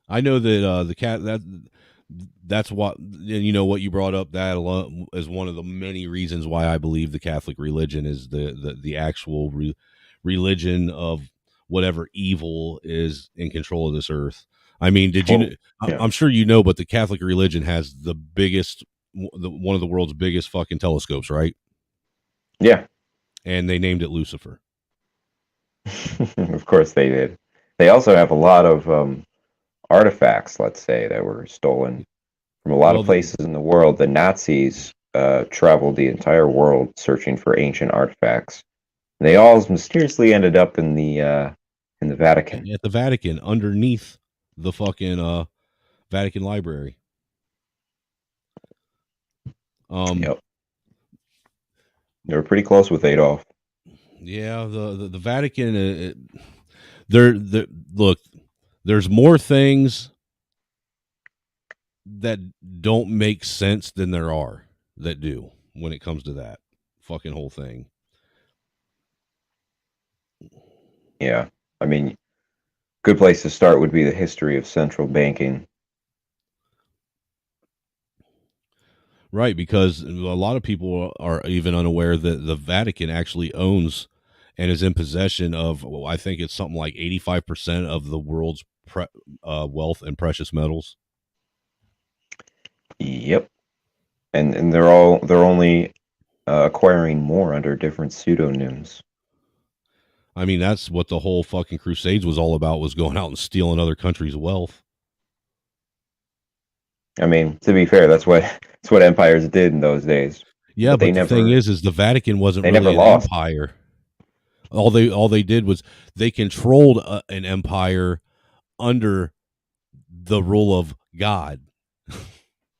I know that the cat that's what, and you know what you brought up, that is one of the many reasons why I believe the Catholic religion is the actual religion of whatever evil is in control of this earth. I mean, I'm sure you know, but the Catholic religion has the biggest, one of the world's biggest fucking telescopes, right? Yeah. And they named it Lucifer. Of course they did. They also have a lot of artifacts, let's say, that were stolen from a lot of places in the world. The Nazis traveled the entire world searching for ancient artifacts. They all mysteriously ended up in the Vatican. At the Vatican, underneath the fucking Vatican Library. Yep. They were pretty close with Adolf. Yeah, the Vatican. Look, there's more things that don't make sense than there are that do when it comes to that fucking whole thing. Yeah, I mean, good place to start would be the history of central banking. Right, because a lot of people are even unaware that the Vatican actually owns and is in possession of, well, I think it's something like 85% of the world's wealth and precious metals. Yep, and they're only acquiring more under different pseudonyms. I mean, that's what the whole fucking Crusades was all about, was going out and stealing other countries' wealth. I mean, to be fair, that's what empires did in those days. Yeah, but the thing is the Vatican wasn't really an empire. All they did was they controlled an empire under the rule of God.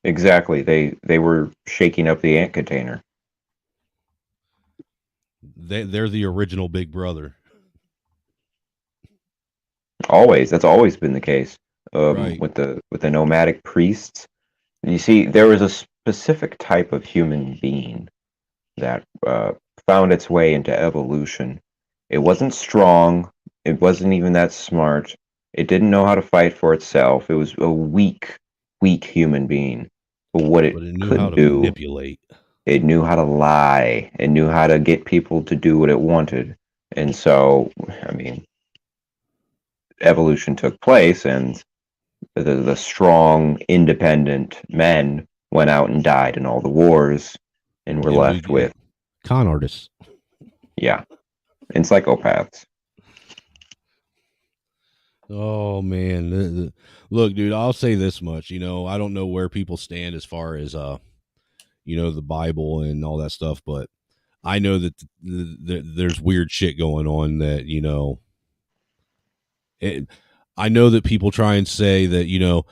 Exactly. They were shaking up the ant container. They're the original Big Brother. Always. That's always been the case. Right. With the nomadic priests. You see, there was a specific type of human being that found its way into evolution. It wasn't strong. It wasn't even that smart. It didn't know how to fight for itself. It was a weak human being. But what it knew could how to do, manipulate. It knew how to lie. It knew how to get people to do what it wanted. And so, I mean, evolution took place, and the strong, independent men went out and died in all the wars, and were left with con artists. Yeah, and psychopaths. Oh man, look, dude, I'll say this much. You know, I don't know where people stand as far as you know, the Bible and all that stuff, but I know that there's weird shit going on that, you know. I know that people try and say that, you know,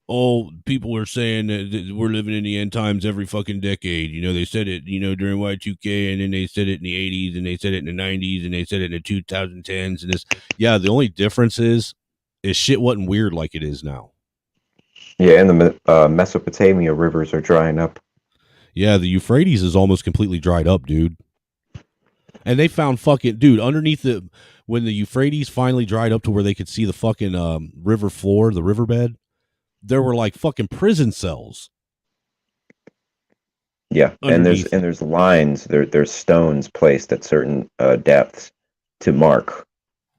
oh, people are saying that we're living in the end times every fucking decade. You know, they said it, you know, during Y2K, and then they said it in the 80s, and they said it in the 90s, and they said it in the 2010s, and this. Yeah, the only difference is shit wasn't weird like it is now. Yeah, and the Mesopotamia rivers are drying up. Yeah, the Euphrates is almost completely dried up, dude. And they found fucking, dude, underneath when the Euphrates finally dried up to where they could see the fucking river floor, the riverbed, there were like fucking prison cells. Yeah, and there's lines, there's stones placed at certain depths to mark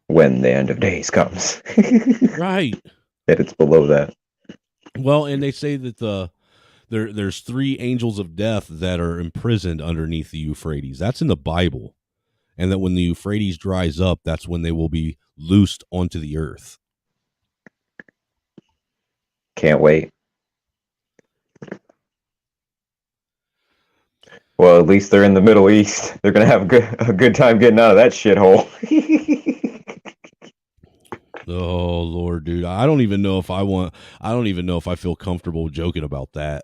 when the end of days comes. Right. That it's below that. Well, and they say that there's 3 angels of death that are imprisoned underneath the Euphrates. That's in the Bible. and that when the Euphrates dries up, that's when they will be loosed onto the earth. Can't wait. Well, at least they're in the Middle East. They're gonna have a good time getting out of that shithole. Oh Lord, dude, I don't even know if I feel comfortable joking about that.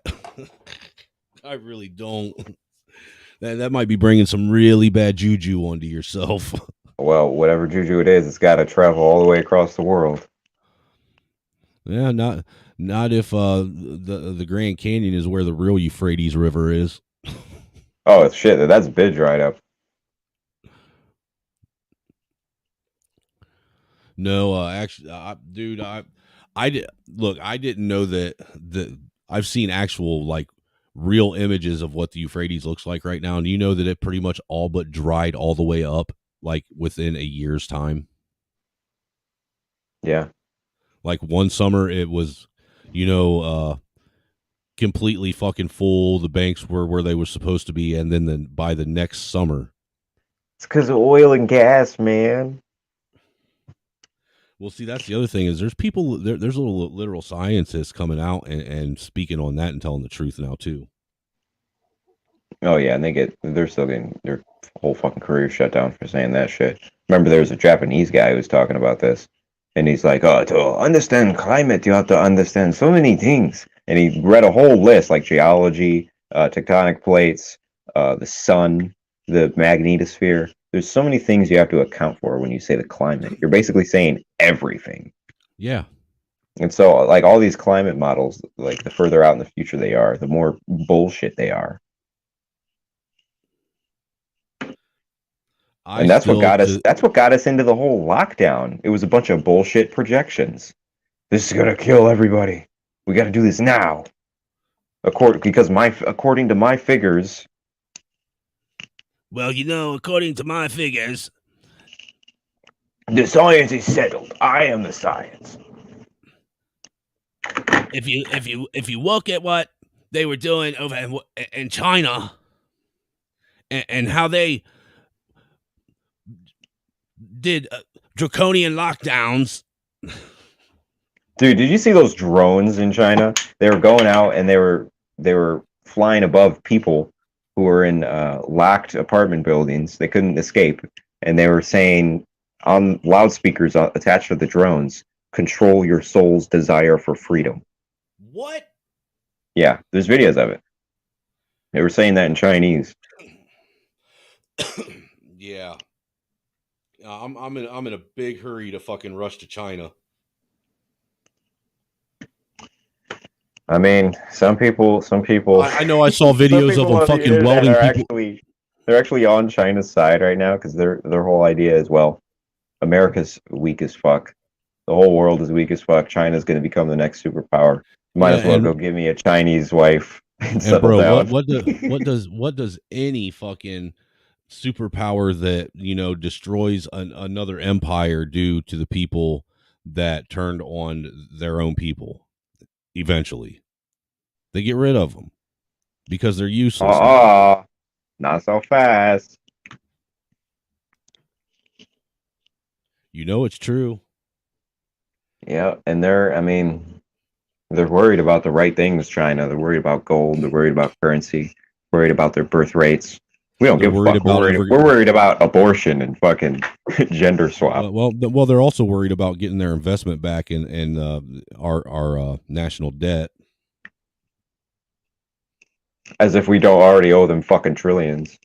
I really don't. That might be bringing some really bad juju onto yourself. Well, whatever juju it is, it's got to travel all the way across the world. Yeah, not if the Grand Canyon is where the real Euphrates River is. Oh shit, that's been dried up. No, actually, dude, I didn't know that I've seen actual like real images of what the Euphrates looks like right now, and you know that it pretty much all but dried all the way up, like within a year's time. Yeah. Like one summer, it was, completely fucking full. The banks were where they were supposed to be, and then by the next summer, It's because of oil and gas, man. well, see, that's the other thing is there's people there's little literal scientists coming out and speaking on that and telling the truth now too. Oh yeah, and they're still getting their whole fucking career shut down for saying that shit. Remember, there was a Japanese guy who was talking about this, and he's like, "Oh, to understand climate, you have to understand so many things." And he read a whole list, like geology, tectonic plates, the sun, the magnetosphere. There's so many things you have to account for when you say the climate. You're basically saying everything. Yeah. And so, like all these climate models, like the further out in the future they are, the more bullshit they are. And that's what got us. That's what got us into the whole lockdown. It was a bunch of bullshit projections. This is gonna kill everybody. We got to do this now. According to my figures. Well, according to my figures, the science is settled. I am the science. If you look at what they were doing over in China and how they did draconian lockdowns. Dude, did you see those drones in China? They were going out and they were flying above people who were in locked apartment buildings. They couldn't escape, and they were saying on loudspeakers attached to the drones, "Control your soul's desire for freedom." What? Yeah, there's videos of it. They were saying that in Chinese. Yeah. I'm in a big hurry to fucking rush to China. I mean, some people. I know I saw videos of them fucking welding people. They're actually on China's side right now because their whole idea is, well, America's weak as fuck. The whole world is weak as fuck. China's going to become the next superpower. Might as well go give me a Chinese wife and settle bro, down. what does any fucking superpower that destroys another empire do to the people that turned on their own people? Eventually, they get rid of them because they're useless. Not so fast. It's true. Yeah, and they're worried about the right things, China. They're worried about gold. They're worried about currency. Worried about their birth rates. We don't give a fuck. We're worried about abortion and fucking gender swap. Well, they're also worried about getting their investment back in our national debt. As if we don't already owe them fucking trillions.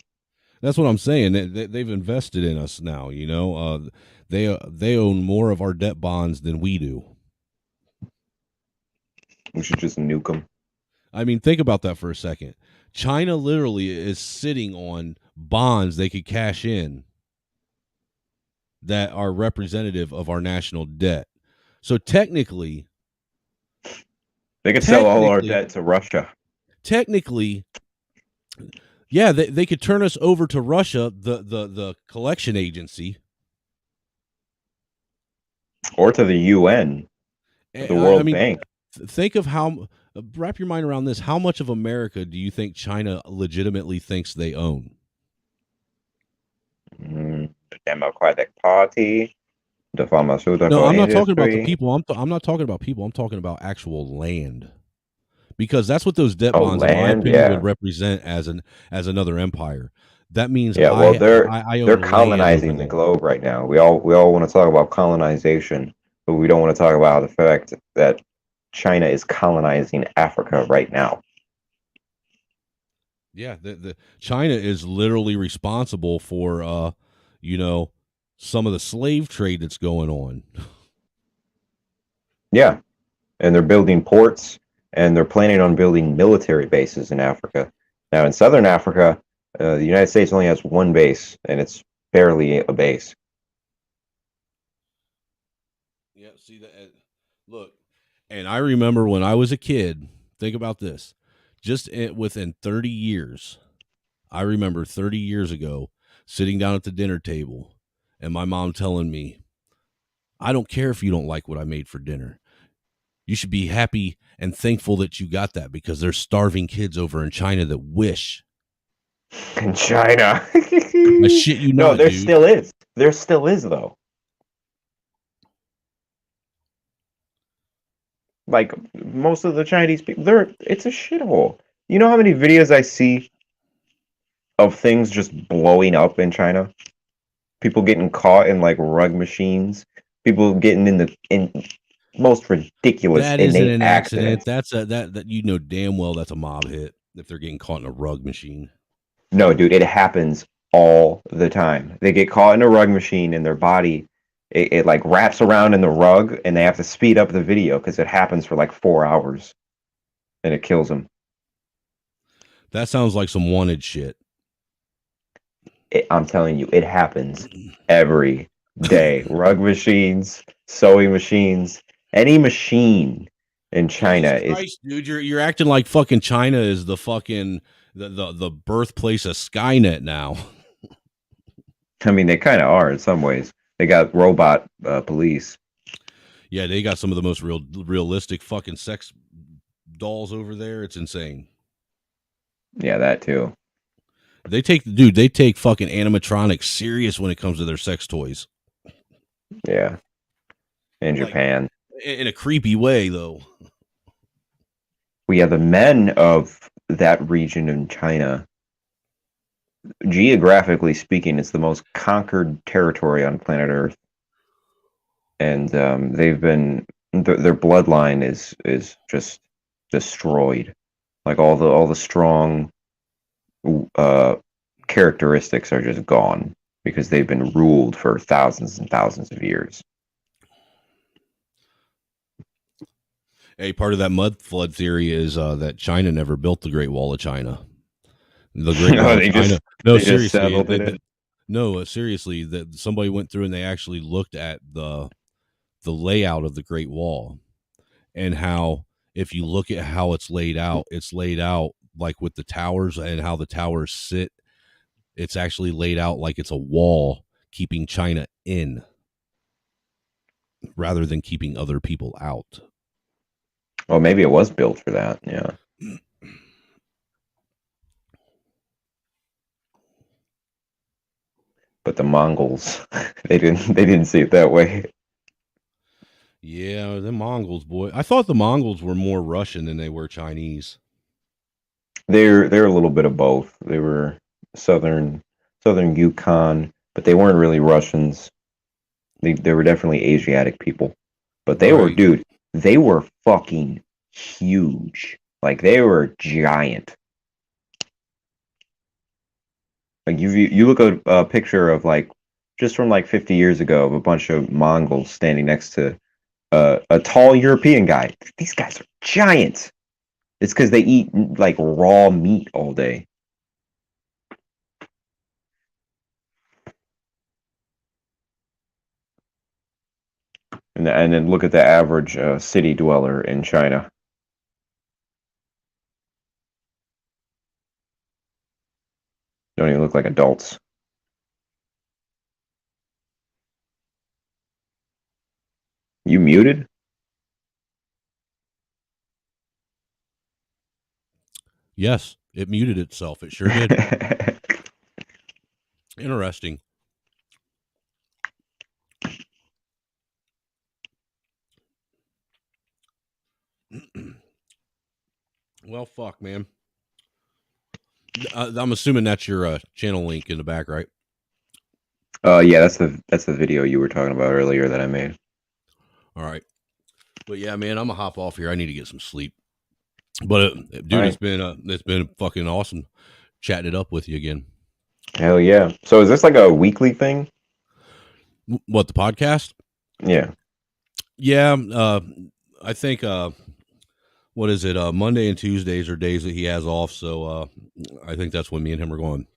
That's what I'm saying. They've invested in us now. They own more of our debt bonds than we do. We should just nuke them. I mean, think about that for a second. China literally is sitting on bonds they could cash in that are representative of our national debt. So technically, they could sell all our debt to Russia. Technically, yeah, they could turn us over to Russia, the collection agency, or to the UN, the World Bank. Think of wrap your mind around this. How much of America do you think China legitimately thinks they own? Democratic Party, the No, pharmaceutical I'm not talking about the industry. people. I'm not talking about people. I'm talking about actual land, because that's what those debt Oh, bonds, in my land, opinion, yeah, would represent as another empire. That means yeah. Well, I they're own land over colonizing the there. globe right now. We all want to talk about colonization, but we don't want to talk about the fact that China is colonizing Africa right now. Yeah, the China is literally responsible for you know, some of the slave trade that's going on. Yeah, and they're building ports, and they're planning on building military bases in Africa. Now, in southern Africa, the United States only has one base, and it's barely a base. Yeah, see that. Look, and I remember when I was a kid. Think about this. Within 30 years, I remember 30 years ago sitting down at the dinner table, and my mom telling me, "I don't care if you don't like what I made for dinner. You should be happy and thankful that you got that, because there's starving kids over in China that wish." In China. I shit you No, not, there dude. still is. There still is, though. Like, most of the Chinese people, it's a shithole. You know how many videos I see of things just blowing up in China? People getting caught in like rug machines, people getting in most ridiculous That isn't innate an accident. accidents. That's that you know damn well that's a mob hit if they're getting caught in a rug machine. No, dude, it happens all the time. They get caught in a rug machine and their body, it like wraps around in the rug, and they have to speed up the video because it happens for like 4 hours and it kills them. That sounds like some wanted shit. I'm telling you, it happens every day. Rug machines, sewing machines, any machine in China Jesus is. Christ, dude, you're acting like fucking China is the fucking the birthplace of Skynet now. I mean, they kind of are in some ways. They got robot police. Yeah, they got some of the most realistic fucking sex dolls over there. It's insane. Yeah, that too. They take fucking animatronics serious when it comes to their sex toys. Yeah, in Like, Japan. In a creepy way, though. We have the men of that region in China. Geographically speaking, it's the most conquered territory on planet Earth, and they've been their bloodline is just destroyed. Like all the strong characteristics are just gone because they've been ruled for thousands and thousands of years. Hey, part of that mud flood theory is that China never built the Great Wall of China. The Great No, Wall of they China. just No, they just seriously. settled in it. No, seriously. That somebody went through and they actually looked at the layout of the Great Wall, and how, if you look at how it's laid out like with the towers and how the towers sit. It's actually laid out like it's a wall keeping China in, rather than keeping other people out. Well, maybe it was built for that. Yeah. But the Mongols, they didn't see it that way. Yeah, the Mongols, boy. I thought the Mongols were more Russian than they were Chinese. They're a little bit of both. They were southern Yukon, but they weren't really Russians. They were definitely Asiatic people. But they were, Right. dude, they were fucking huge. Like, they were giant. Like, you look at a picture of, like, just from like 50 years ago, of a bunch of Mongols standing next to a tall European guy. These guys are giant. It's because they eat like raw meat all day. And then look at the average city dweller in China. Don't even look like adults. You muted? Yes, it muted itself. It sure did. Interesting. Well, fuck, man. I'm assuming that's your channel link in the back, right? Yeah, that's the video you were talking about earlier that I made. All right. But yeah, man, I'm gonna hop off here. I need to get some sleep. But dude, All right. it's been fucking awesome chatting it up with you again. Hell yeah. So is this like a weekly thing? What, the podcast? Yeah. Yeah, I think what is it? Monday and Tuesdays are days that he has off, so I think that's when me and him are going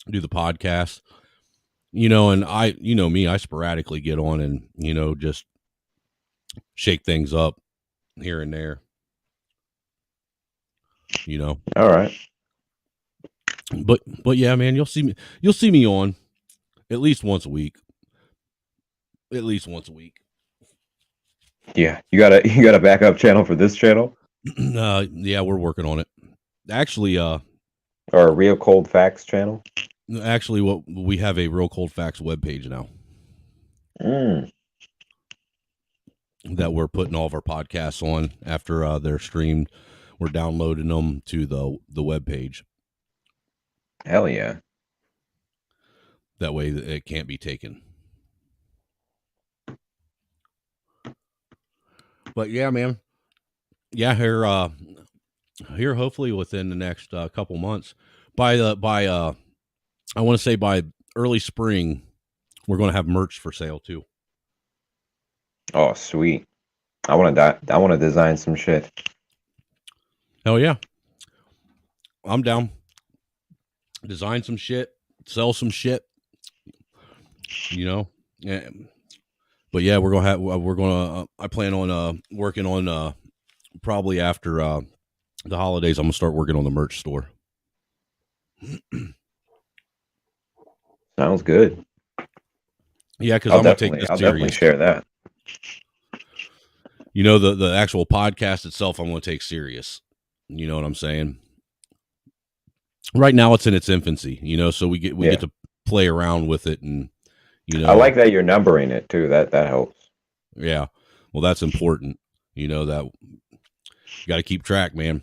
to do the podcast. You know, and you know me, I sporadically get on and, you know, just shake things up here and there. You know. All right. But yeah, man, you'll see me on at least once a week. At least once a week. Yeah. You got a backup channel for this channel? Yeah, we're working on it. Actually, or a Real Cold Facts channel? Actually, we have a Real Cold Facts webpage now. That we're putting all of our podcasts on after they're streamed. We're downloading them to the webpage. Hell yeah. That way it can't be taken. But yeah, man. Yeah, here hopefully within the next couple months. I want to say by early spring, we're going to have merch for sale too. Oh, sweet. I want to design some shit. Hell yeah. I'm down. Design some shit, sell some shit. You know. Yeah. But yeah, I plan on working on probably after the holidays, I'm going to start working on the merch store. Sounds good. Yeah, because I'm going to take this I'll serious. definitely share that. You know, the actual podcast itself, I'm going to take serious. You know what I'm saying? Right now, it's in its infancy. You know, so we get to play around with it, and you know, I like that you're numbering it too. That helps. Yeah, well, that's important. You know that you got to keep track, man.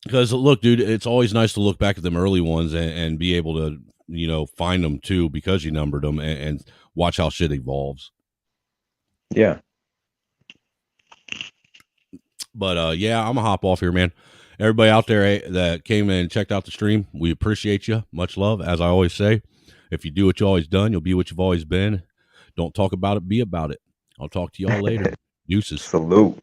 Because look, dude, it's always nice to look back at them early ones and be able to, you know, find them too because you numbered them and watch how shit evolves. Yeah. But yeah, I'm gonna hop off here, man. Everybody out there that came in and checked out the stream, we appreciate you. Much love. As I always say, if you do what you always done, you'll be what you've always been. Don't talk about it, be about it. I'll talk to y'all later. Deuces. Salute.